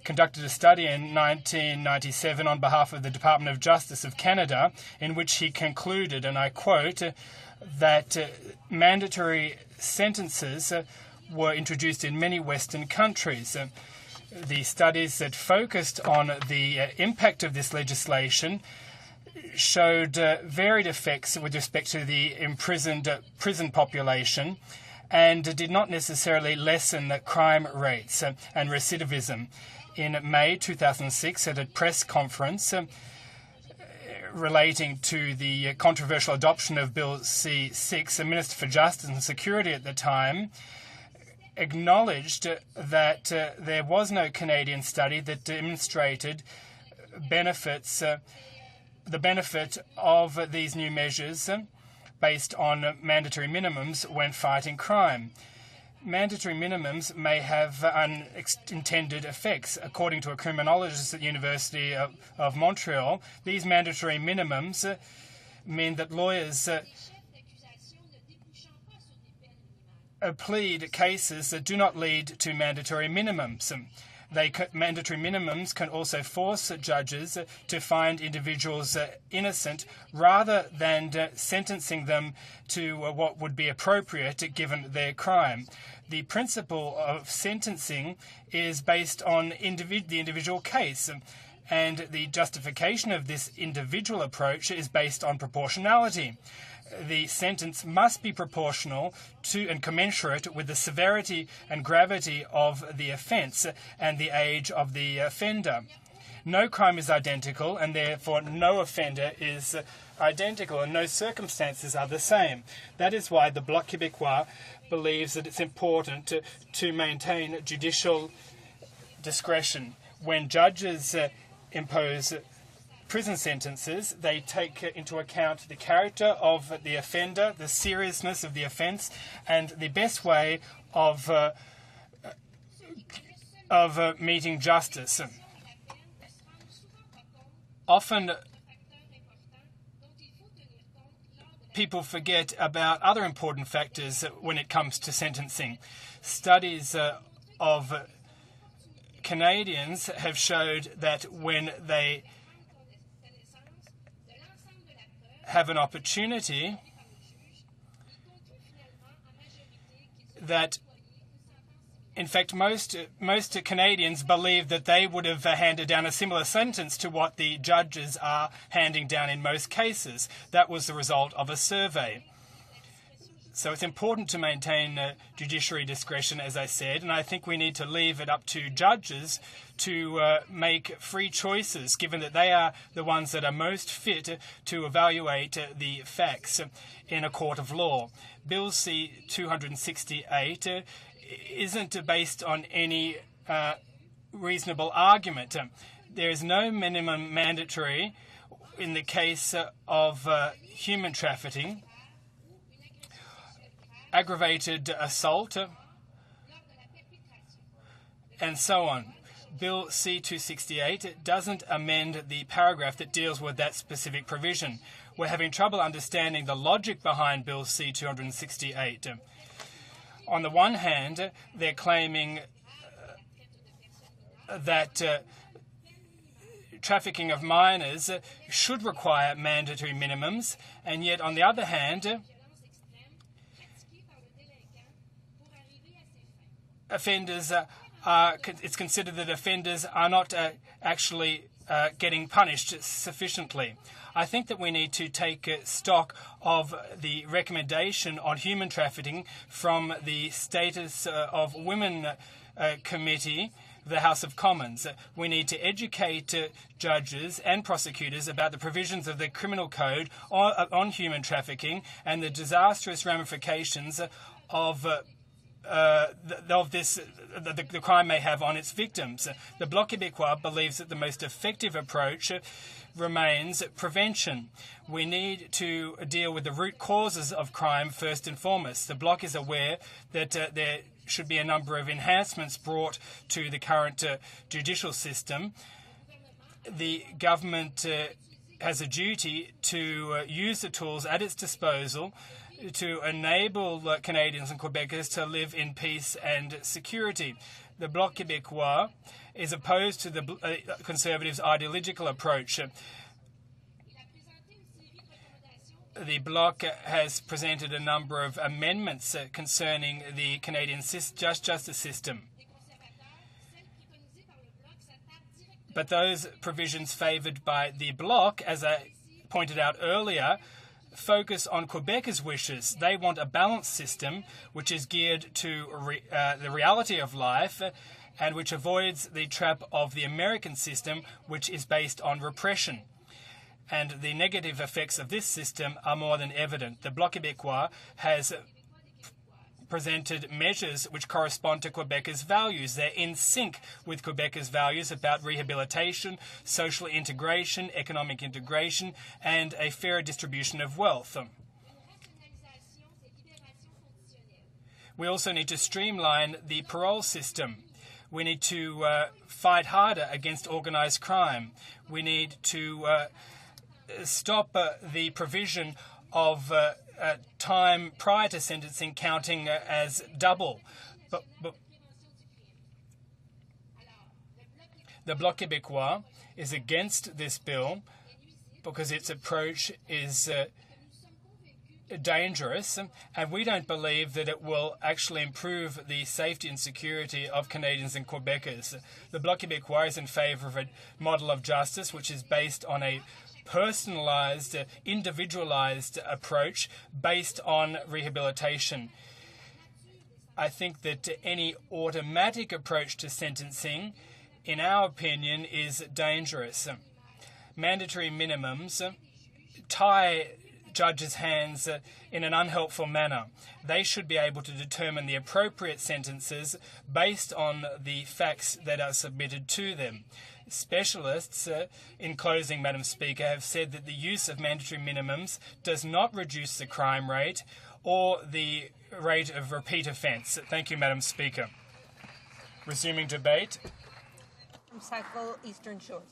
conducted a study in 1997 on behalf of the Department of Justice of Canada in which he concluded, and I quote, that mandatory sentences were introduced in many Western countries. The studies that focused on the impact of this legislation showed varied effects with respect to the imprisoned prison population and did not necessarily lessen crime rates and recidivism. In May 2006, at a press conference relating to the controversial adoption of Bill C-6, the Minister for Justice and Security at the time acknowledged that there was no Canadian study that demonstrated the benefit of these new measures based on mandatory minimums when fighting crime. Mandatory minimums may have unintended effects. According to a criminologist at the University of Montreal, these mandatory minimums mean that lawyers plead cases that do not lead to mandatory minimums. Mandatory minimums can also force judges to find individuals innocent rather than sentencing them to what would be appropriate given their crime. The principle of sentencing is based on the individual case, and the justification of this individual approach is based on proportionality. The sentence must be proportional to and commensurate with the severity and gravity of the offence and the age of the offender. No crime is identical, and therefore no offender is identical, and no circumstances are the same. That is why the Bloc Québécois believes that it's important to maintain judicial discretion. When judges impose prison sentences, they take into account the character of the offender, the seriousness of the offence, and the best way of meeting justice. Often people forget about other important factors when it comes to sentencing. Studies of Canadians have showed that when they have an opportunity, that in fact most Canadians believe that they would have handed down a similar sentence to what the judges are handing down in most cases. That was the result of a survey. So it's important to maintain judiciary discretion, as I said, and I think we need to leave it up to judges to make free choices, given that they are the ones that are most fit to evaluate the facts in a court of law. Bill C-268 isn't based on any reasonable argument. There is no minimum mandatory in the case of human trafficking, aggravated assault, and so on. Bill C-268 doesn't amend the paragraph that deals with that specific provision. We're having trouble understanding the logic behind Bill C-268. On the one hand, they're claiming that trafficking of minors should require mandatory minimums, and yet on the other hand, it's considered that offenders are not actually getting punished sufficiently. I think that we need to take stock of the recommendation on human trafficking from the Status of Women Committee the House of Commons. We need to educate judges and prosecutors about the provisions of the criminal code on human trafficking and the disastrous ramifications of the crime may have on its victims. The Bloc Québécois believes that the most effective approach remains prevention. We need to deal with the root causes of crime first and foremost. The Bloc is aware that there should be a number of enhancements brought to the current judicial system. The government has a duty to use the tools at its disposal to enable Canadians and Quebecers to live in peace and security. The Bloc Québécois is opposed to the Conservatives' ideological approach. The Bloc has presented a number of amendments concerning the Canadian justice system. But those provisions favoured by the Bloc, as I pointed out earlier, focus on Quebecers' wishes. They want a balanced system which is geared to the reality of life and which avoids the trap of the American system, which is based on repression. And the negative effects of this system are more than evident. The Bloc Québécois has presented measures which correspond to Quebecers' values. They're in sync with Quebecers' values about rehabilitation, social integration, economic integration, and a fairer distribution of wealth. We also need to streamline the parole system. We need to fight harder against organised crime. We need to stop the provision of time prior to sentencing counting as double. But the Bloc Québécois is against this bill because its approach is dangerous, and we don't believe that it will actually improve the safety and security of Canadians and Quebecers. The Bloc Québécois is in favour of a model of justice which is based on a personalised, individualised approach based on rehabilitation. I think that any automatic approach to sentencing, in our opinion, is dangerous. Mandatory minimums tie judges' hands in an unhelpful manner. They should be able to determine the appropriate sentences based on the facts that are submitted to them. Specialists, in closing, Madam Speaker, have said that the use of mandatory minimums does not reduce the crime rate or the rate of repeat offence. Thank you, Madam Speaker. Resuming debate. Sackville, Eastern Shores.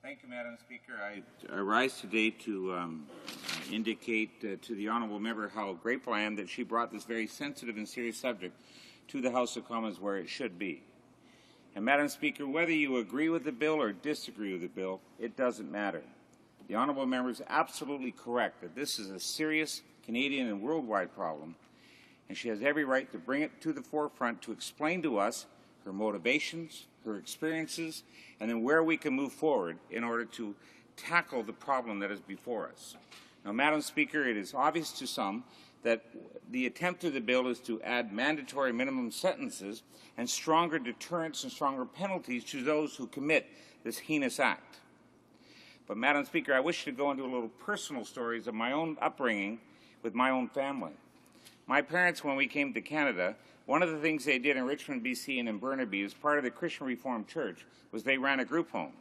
Thank you, Madam Speaker. I rise today to indicate to the honourable member how grateful I am that she brought this very sensitive and serious subject to the House of Commons where it should be. And, Madam Speaker, whether you agree with the bill or disagree with the bill, it doesn't matter. The honourable member is absolutely correct that this is a serious Canadian and worldwide problem, and she has every right to bring it to the forefront to explain to us her motivations, her experiences, and then where we can move forward in order to tackle the problem that is before us. Now, Madam Speaker, it is obvious to some that the attempt of the bill is to add mandatory minimum sentences and stronger deterrence and stronger penalties to those who commit this heinous act. But, Madam Speaker, I wish to go into a little personal stories of my own upbringing with my own family. My parents, when we came to Canada, one of the things they did in Richmond, BC and in Burnaby as part of the Christian Reformed Church was they ran a group home.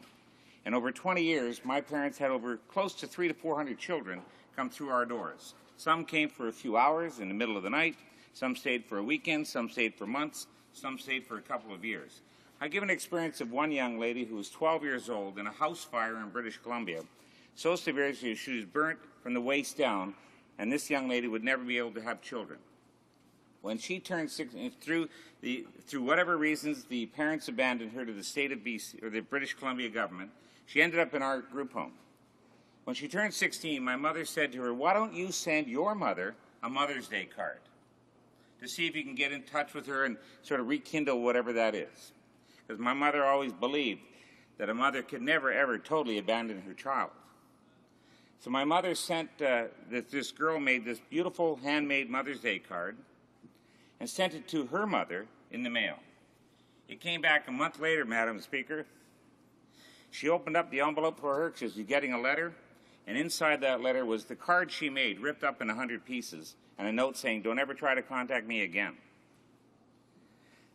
And over 20 years, my parents had over close to 300 to 400 children come through our doors. Some came for a few hours in the middle of the night, some stayed for a weekend, some stayed for months, some stayed for a couple of years. I give an experience of one young lady who was 12 years old in a house fire in British Columbia, so severe she was burnt from the waist down, and this young lady would never be able to have children. When she turned 16, through whatever reasons, the parents abandoned her to the state of BC, or the British Columbia government. She ended up in our group home. When she turned 16, my mother said to her, "Why don't you send your mother a Mother's Day card to see if you can get in touch with her and sort of rekindle whatever that is?" Because my mother always believed that a mother could never, ever totally abandon her child. So my mother sent, this girl made this beautiful handmade Mother's Day card and sent it to her mother in the mail. It came back a month later, Madam Speaker. She opened up the envelope for her. She was getting a letter, and inside that letter was the card she made, ripped up in 100 pieces, and a note saying, "Don't ever try to contact me again."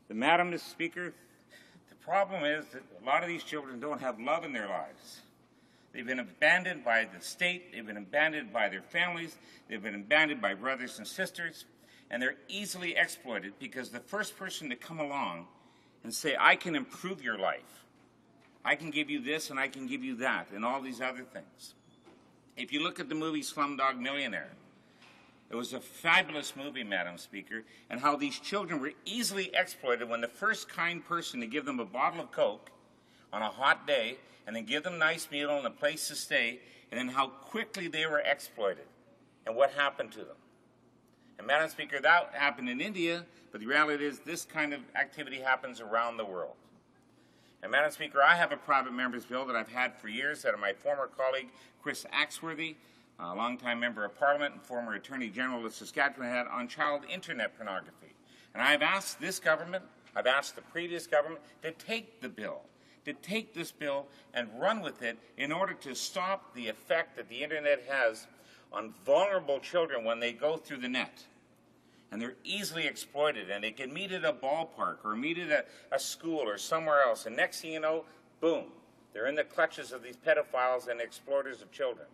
Madam Speaker, the problem is that a lot of these children don't have love in their lives. They've been abandoned by the state, they've been abandoned by their families, they've been abandoned by brothers and sisters, and they're easily exploited because the first person to come along and say, "I can improve your life. I can give you this and I can give you that," and all these other things. If you look at the movie Slumdog Millionaire, it was a fabulous movie, Madam Speaker, and how these children were easily exploited when the first kind person to give them a bottle of Coke on a hot day and then give them a nice meal and a place to stay, and then how quickly they were exploited and what happened to them. And Madam Speaker, that happened in India, but the reality is this kind of activity happens around the world. And Madam Speaker, I have a private member's bill that I've had for years that my former colleague Chris Axworthy, a longtime member of Parliament and former Attorney General of Saskatchewan, had on child internet pornography. And I've asked this government, I've asked the previous government to take the bill, to take this bill and run with it in order to stop the effect that the internet has on vulnerable children when they go through the net. And they're easily exploited, and they can meet at a ballpark or meet at a school or somewhere else. And next thing you know, boom, they're in the clutches of these pedophiles and exploiters of children.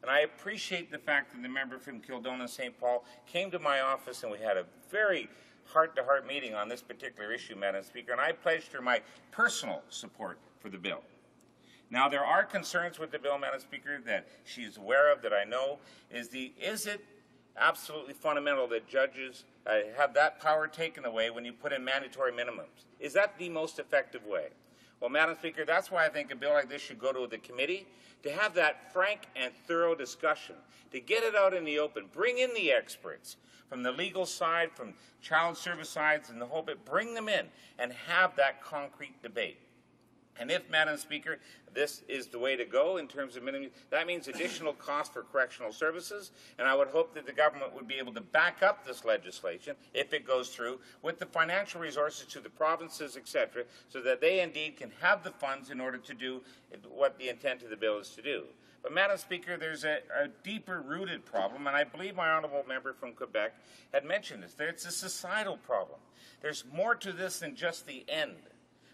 And I appreciate the fact that the member from Kildonan St. Paul came to my office and we had a very heart-to-heart meeting on this particular issue, Madam Speaker, and I pledged her my personal support for the bill. Now, there are concerns with the bill, Madam Speaker, that she's aware of, that I know. Is it absolutely fundamental that judges have that power taken away when you put in mandatory minimums? Is that the most effective way? Well, Madam Speaker, that's why I think a bill like this should go to the committee, to have that frank and thorough discussion, to get it out in the open, bring in the experts from the legal side, from child service sides, and the whole bit, bring them in and have that concrete debate. And if, Madam Speaker, this is the way to go in terms of minimum, that means additional costs for correctional services, and I would hope that the government would be able to back up this legislation, if it goes through, with the financial resources to the provinces, etc., so that they indeed can have the funds in order to do what the intent of the bill is to do. But, Madam Speaker, there's a deeper-rooted problem, and I believe my honourable member from Quebec had mentioned this. It's a societal problem. There's more to this than just the end.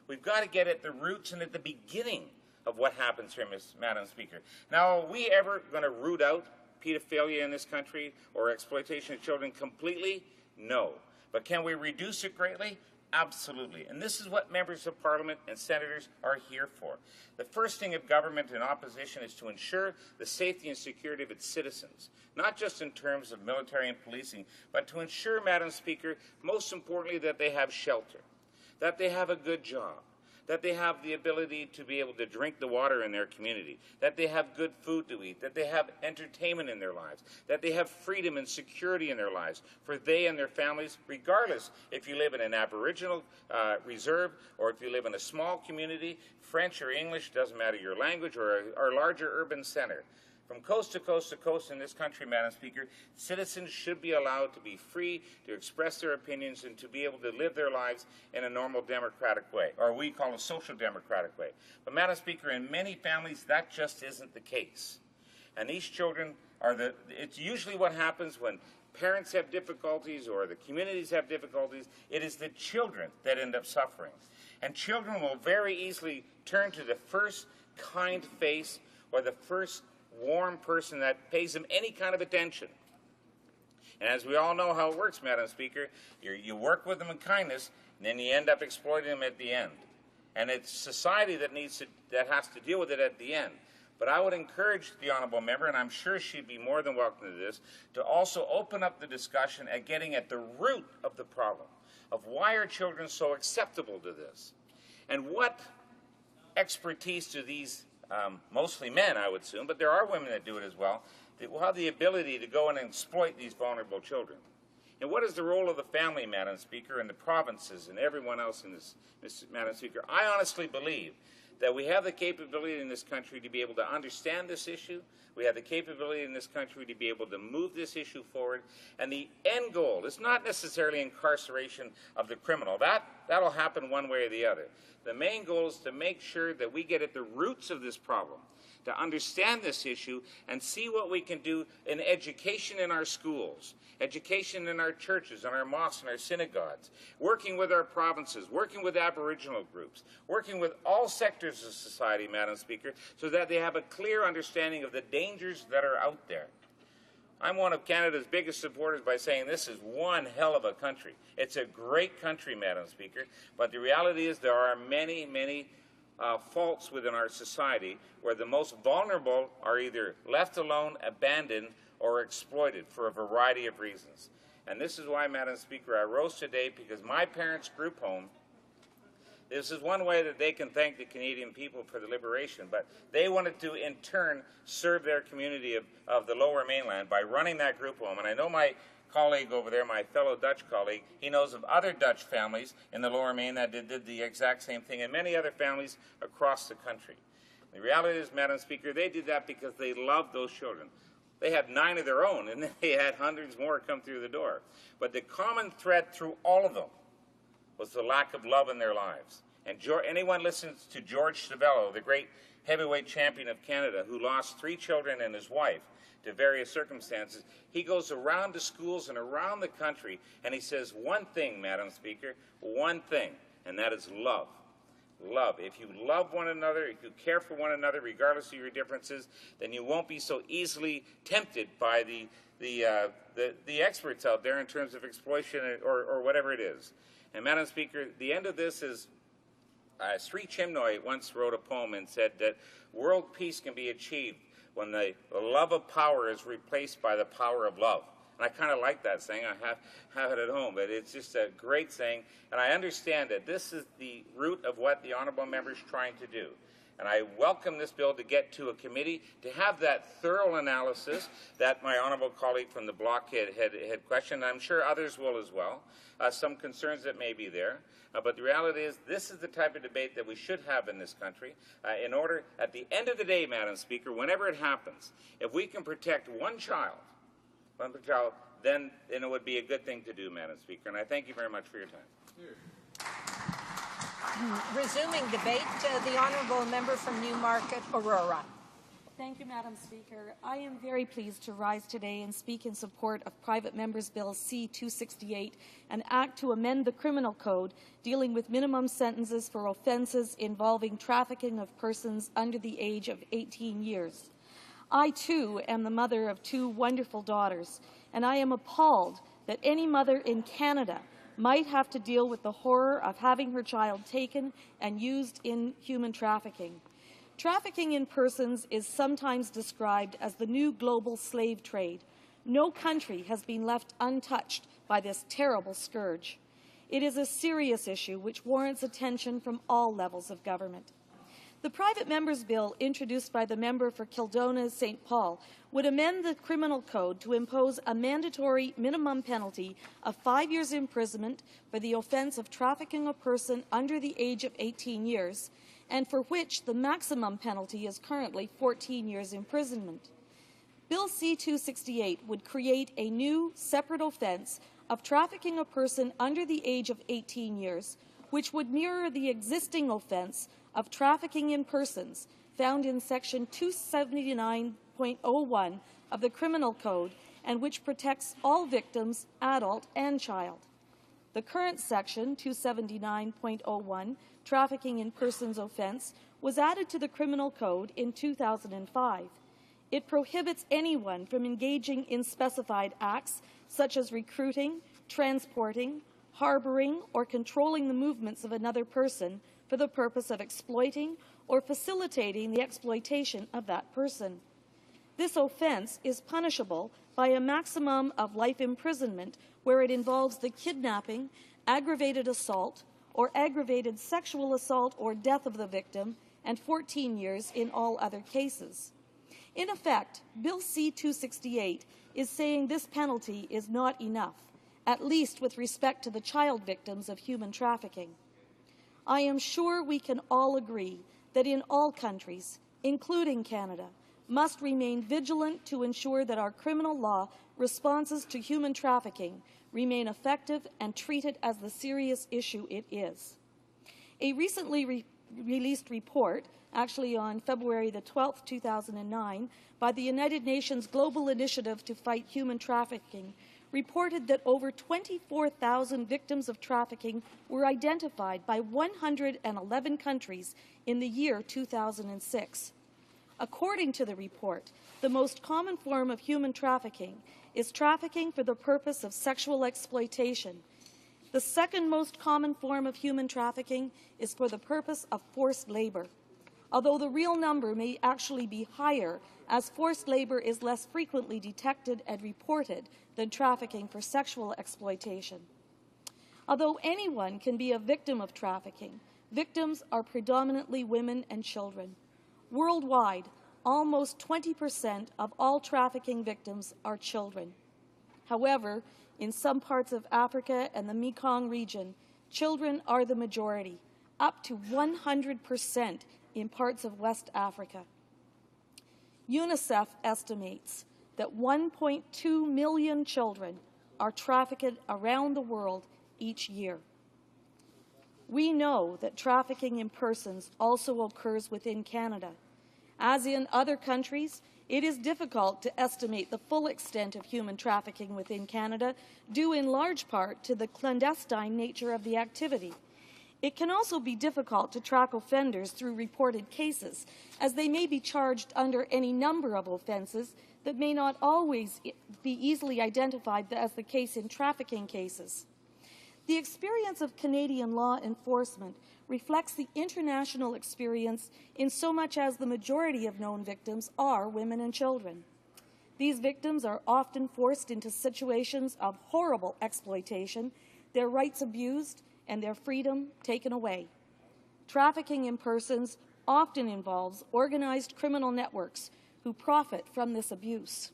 We've got to get at the roots and at the beginning of what happens here, Madam Speaker. Now, are we ever going to root out pedophilia in this country or exploitation of children completely? No. But can we reduce it greatly? Absolutely. And this is what members of Parliament and senators are here for. The first thing of government and opposition is to ensure the safety and security of its citizens, not just in terms of military and policing, but to ensure, Madam Speaker, most importantly, that they have shelter, that they have a good job, that they have the ability to be able to drink the water in their community, that they have good food to eat, that they have entertainment in their lives, that they have freedom and security in their lives for they and their families, regardless if you live in an Aboriginal reserve or if you live in a small community, French or English, doesn't matter your language, or a larger urban center. From coast to coast to coast in this country, Madam Speaker, citizens should be allowed to be free to express their opinions and to be able to live their lives in a normal democratic way, or we call a social democratic way. But, Madam Speaker, in many families, that just isn't the case. And these children it's usually what happens when parents have difficulties or the communities have difficulties. It is the children that end up suffering. And children will very easily turn to the first kind face or the first warm person that pays them any kind of attention. And as we all know how it works, Madam Speaker, you work with them in kindness, and then you end up exploiting them at the end. And it's society that has to deal with it at the end. But I would encourage the honourable member, and I'm sure she'd be more than welcome to this, to also open up the discussion at getting at the root of the problem, of why are children so acceptable to this, and what expertise do these mostly men, I would assume, but there are women that do it as well, that will have the ability to go and exploit these vulnerable children. And what is the role of the family, Madam Speaker, and the provinces and everyone else in this, Madam Speaker? I honestly believe that we have the capability in this country to be able to understand this issue. We have the capability in this country to be able to move this issue forward. And the end goal is not necessarily incarceration of the criminal. That'll happen one way or the other. The main goal is to make sure that we get at the roots of this problem, to understand this issue and see what we can do in education in our schools, education in our churches, in our mosques, and our synagogues, working with our provinces, working with Aboriginal groups, working with all sectors of society, Madam Speaker, so that they have a clear understanding of the dangers that are out there. I'm one of Canada's biggest supporters by saying this is one hell of a country. It's a great country, Madam Speaker, but the reality is there are many, many faults within our society where the most vulnerable are either left alone, abandoned, or exploited for a variety of reasons. And this is why, Madam Speaker, I rose today, because my parents' group home, this is one way that they can thank the Canadian people for the liberation, but they wanted to, in turn, serve their community of the Lower Mainland by running that group home. And I know my colleague over there, my fellow Dutch colleague, he knows of other Dutch families in the Lower Mainland that did the exact same thing, and many other families across the country. The reality is, Madam Speaker, they did that because they loved those children. They had 9 of their own, and they had hundreds more come through the door. But the common thread through all of them was the lack of love in their lives. And anyone listens to George Savello, the great heavyweight champion of Canada, who lost 3 children and his wife to various circumstances, he goes around to schools and around the country, and he says one thing, Madam Speaker, one thing, and that is love. Love. If you love one another, if you care for one another, regardless of your differences, then you won't be so easily tempted by the experts out there in terms of exploitation or whatever it is. And Madam Speaker, the end of this is, Sri Chinmoy once wrote a poem and said that world peace can be achieved when the love of power is replaced by the power of love. And I kind of like that saying. I have it at home, but it's just a great saying. And I understand that this is the root of what the honourable member is trying to do. And I welcome this bill to get to a committee to have that thorough analysis that my honourable colleague from the Bloc had questioned. I'm sure others will as well. Some concerns that may be there. But the reality is this is the type of debate that we should have in this country in order, at the end of the day, Madam Speaker, whenever it happens, if we can protect one child, then it would be a good thing to do, Madam Speaker. And I thank you very much for your time. Resuming debate, the honourable member from Newmarket, Aurora. Thank you, Madam Speaker. I am very pleased to rise today and speak in support of Private Members Bill C-268, an act to amend the Criminal Code dealing with minimum sentences for offences involving trafficking of persons under the age of 18 years. I, too, am the mother of 2 wonderful daughters, and I am appalled that any mother in Canada might have to deal with the horror of having her child taken and used in human trafficking. Trafficking in persons is sometimes described as the new global slave trade. No country has been left untouched by this terrible scourge. It is a serious issue which warrants attention from all levels of government. The Private Members Bill introduced by the member for Kildonan St. Paul would amend the Criminal Code to impose a mandatory minimum penalty of 5 years imprisonment for the offence of trafficking a person under the age of 18 years, and for which the maximum penalty is currently 14 years imprisonment. Bill C-268 would create a new separate offence of trafficking a person under the age of 18 years, which would mirror the existing offence of trafficking in persons found in Section 279.01 of the Criminal Code, and which protects all victims, adult and child. The current Section 279.01, Trafficking in Persons Offence, was added to the Criminal Code in 2005. It prohibits anyone from engaging in specified acts such as recruiting, transporting, harboring, or controlling the movements of another person for the purpose of exploiting or facilitating the exploitation of that person. This offence is punishable by a maximum of life imprisonment where it involves the kidnapping, aggravated assault, or aggravated sexual assault or death of the victim, and 14 years in all other cases. In effect, Bill C-268 is saying this penalty is not enough, at least with respect to the child victims of human trafficking. I am sure we can all agree that in all countries, including Canada, must remain vigilant to ensure that our criminal law responses to human trafficking remain effective and treated as the serious issue it is. A recently released report, actually on February the 12th, 2009, by the United Nations Global Initiative to Fight Human Trafficking, reported that over 24,000 victims of trafficking were identified by 111 countries in the year 2006. According to the report, the most common form of human trafficking is trafficking for the purpose of sexual exploitation. The second most common form of human trafficking is for the purpose of forced labor, although the real number may actually be higher, as forced labor is less frequently detected and reported than trafficking for sexual exploitation. Although anyone can be a victim of trafficking, victims are predominantly women and children. Worldwide, almost 20% of all trafficking victims are children. However, in some parts of Africa and the Mekong region, children are the majority, up to 100% in parts of West Africa. UNICEF estimates that 1.2 million children are trafficked around the world each year. We know that trafficking in persons also occurs within Canada. As in other countries, it is difficult to estimate the full extent of human trafficking within Canada, due in large part to the clandestine nature of the activity. It can also be difficult to track offenders through reported cases, as they may be charged under any number of offences that may not always be easily identified as the case in trafficking cases. The experience of Canadian law enforcement reflects the international experience in so much as the majority of known victims are women and children. These victims are often forced into situations of horrible exploitation, their rights abused, and their freedom taken away. Trafficking in persons often involves organized criminal networks who profit from this abuse.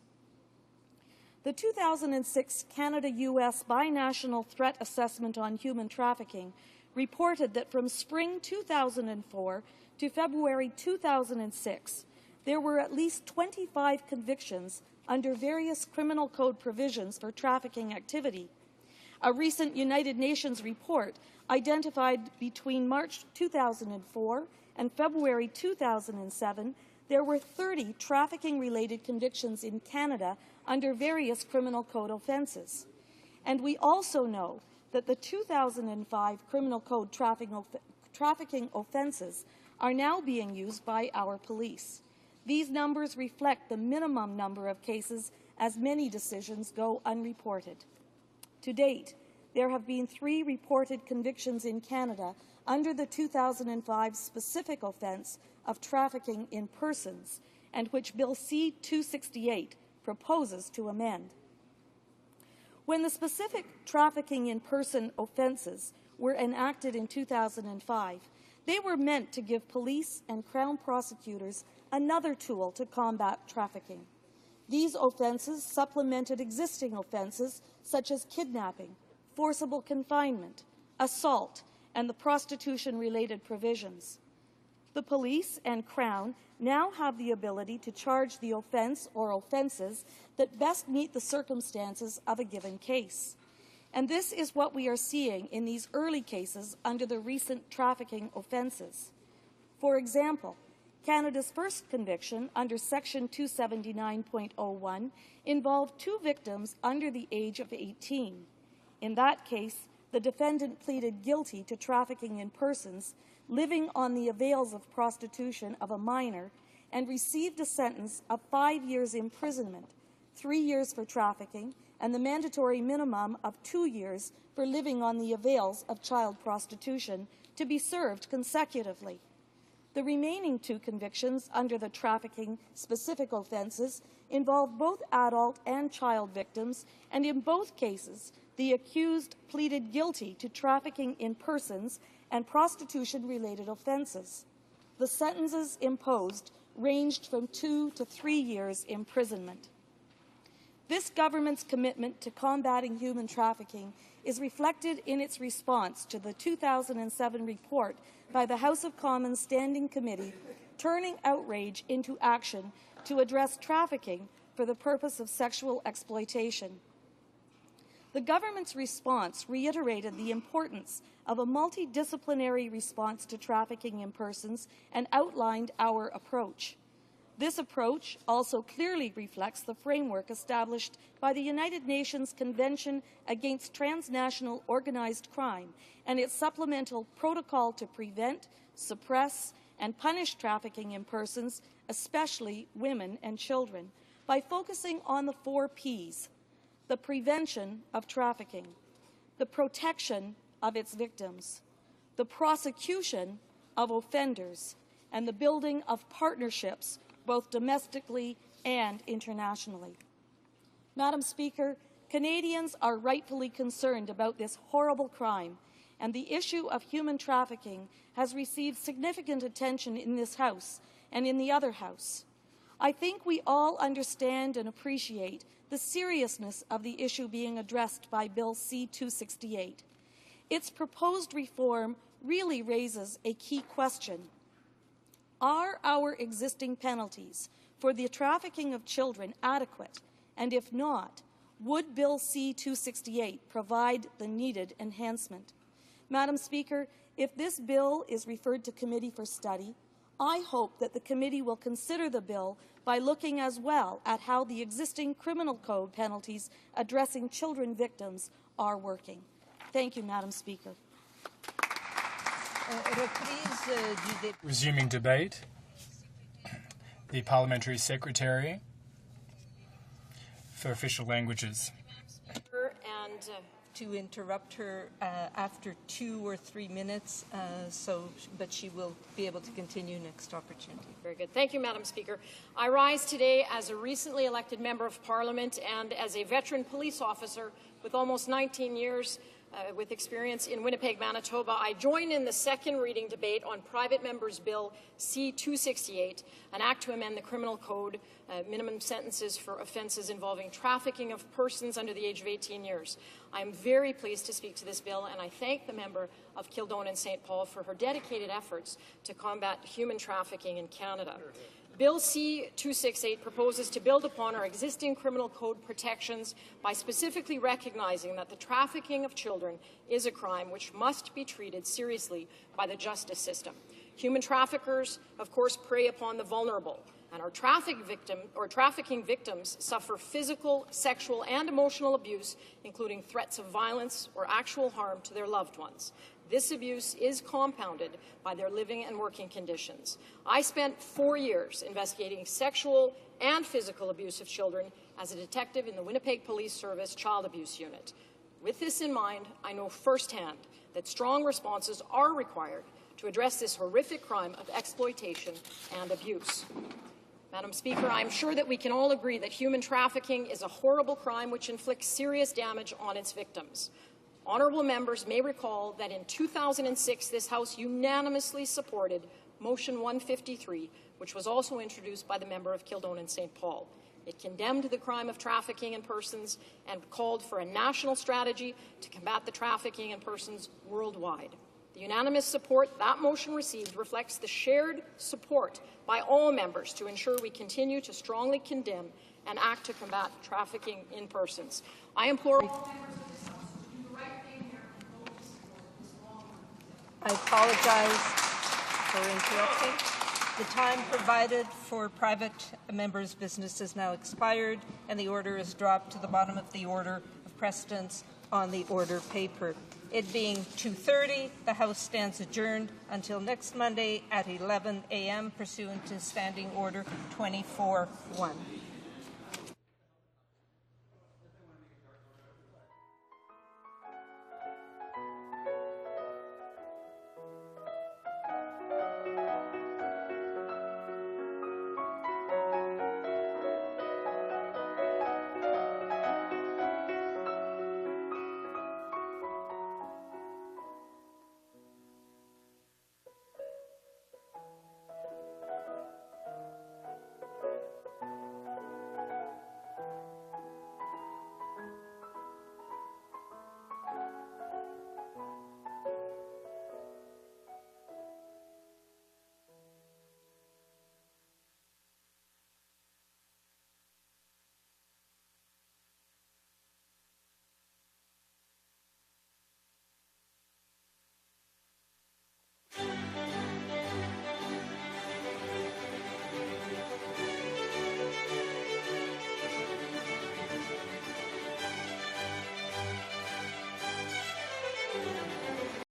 The 2006 Canada-U.S. Binational Threat Assessment on Human Trafficking reported that from spring 2004 to February 2006, there were at least 25 convictions under various criminal code provisions for trafficking activity. A recent United Nations report identified between March 2004 and February 2007, there were 30 trafficking-related convictions in Canada under various criminal code offences. And we also know that the 2005 criminal code trafficking offences are now being used by our police. These numbers reflect the minimum number of cases, as many decisions go unreported. To date, there have been 3 reported convictions in Canada under the 2005 specific offence of trafficking in persons, and which Bill C-268 proposes to amend. When the specific trafficking in person offences were enacted in 2005, they were meant to give police and Crown prosecutors another tool to combat trafficking. These offences supplemented existing offences such as kidnapping, forcible confinement, assault, and the prostitution-related provisions. The police and Crown now have the ability to charge the offence or offences that best meet the circumstances of a given case. And this is what we are seeing in these early cases under the recent trafficking offences. For example, Canada's first conviction under Section 279.01 involved 2 victims under the age of 18. In that case, the defendant pleaded guilty to trafficking in persons, living on the avails of prostitution of a minor, and received a sentence of 5 years imprisonment, 3 years for trafficking, and the mandatory minimum of 2 years for living on the avails of child prostitution, to be served consecutively. The remaining 2 convictions under the trafficking specific offences involved both adult and child victims, and in both cases, the accused pleaded guilty to trafficking in persons and prostitution-related offences. The sentences imposed ranged from 2 to 3 years imprisonment. This government's commitment to combating human trafficking is reflected in its response to the 2007 report by the House of Commons Standing Committee, Turning Outrage into Action to Address Trafficking for the Purpose of Sexual Exploitation. The government's response reiterated the importance of a multidisciplinary response to trafficking in persons and outlined our approach. This approach also clearly reflects the framework established by the United Nations Convention Against Transnational Organized Crime and its supplemental protocol to prevent, suppress, and punish trafficking in persons, especially women and children, by focusing on the 4 Ps: the prevention of trafficking, the protection of its victims, the prosecution of offenders, and the building of partnerships both domestically and internationally. Madam Speaker, Canadians are rightfully concerned about this horrible crime, and the issue of human trafficking has received significant attention in this House and in the other House. I think we all understand and appreciate the seriousness of the issue being addressed by Bill C-268. Its proposed reform really raises a key question. Are our existing penalties for the trafficking of children adequate? And if not, would Bill C-268 provide the needed enhancement? Madam Speaker, if this bill is referred to committee for study, I hope that the committee will consider the bill by looking as well at how the existing criminal code penalties addressing children victims are working. Thank you, Madam Speaker. Resuming debate. The Parliamentary Secretary for Official Languages. And to interrupt her after 2 or 3 minutes, but she will be able to continue next opportunity. Very good. Thank you, Madam Speaker. I rise today as a recently elected Member of Parliament and as a veteran police officer with almost 19 years with experience in Winnipeg, Manitoba. I join in the second reading debate on Private Member's Bill C-268, an act to amend the Criminal Code, minimum sentences for offences involving trafficking of persons under the age of 18 years. I am very pleased to speak to this bill, and I thank the member of Kildonan and St. Paul for her dedicated efforts to combat human trafficking in Canada. Bill C-268 proposes to build upon our existing criminal code protections by specifically recognizing that the trafficking of children is a crime which must be treated seriously by the justice system. Human traffickers, of course, prey upon the vulnerable, and our trafficking victims suffer physical, sexual, and emotional abuse, including threats of violence or actual harm to their loved ones. This abuse is compounded by their living and working conditions. I spent 4 years investigating sexual and physical abuse of children as a detective in the Winnipeg Police Service Child Abuse Unit. With this in mind, I know firsthand that strong responses are required to address this horrific crime of exploitation and abuse. Madam Speaker, I am sure that we can all agree that human trafficking is a horrible crime which inflicts serious damage on its victims. Honourable members may recall that in 2006, this House unanimously supported Motion 153, which was also introduced by the member of Kildonan and St. Paul. It condemned the crime of trafficking in persons and called for a national strategy to combat the trafficking in persons worldwide. The unanimous support that motion received reflects the shared support by all members to ensure we continue to strongly condemn and act to combat trafficking in persons. I implore all members of this House to do the right thing here and vote to support this long. I apologize for interrupting. The time provided for private members' business is now expired, and the order is dropped to the bottom of the order of precedence on the order paper. It being 2:30, the House stands adjourned until next Monday at 11 a.m. pursuant to Standing Order 24-1.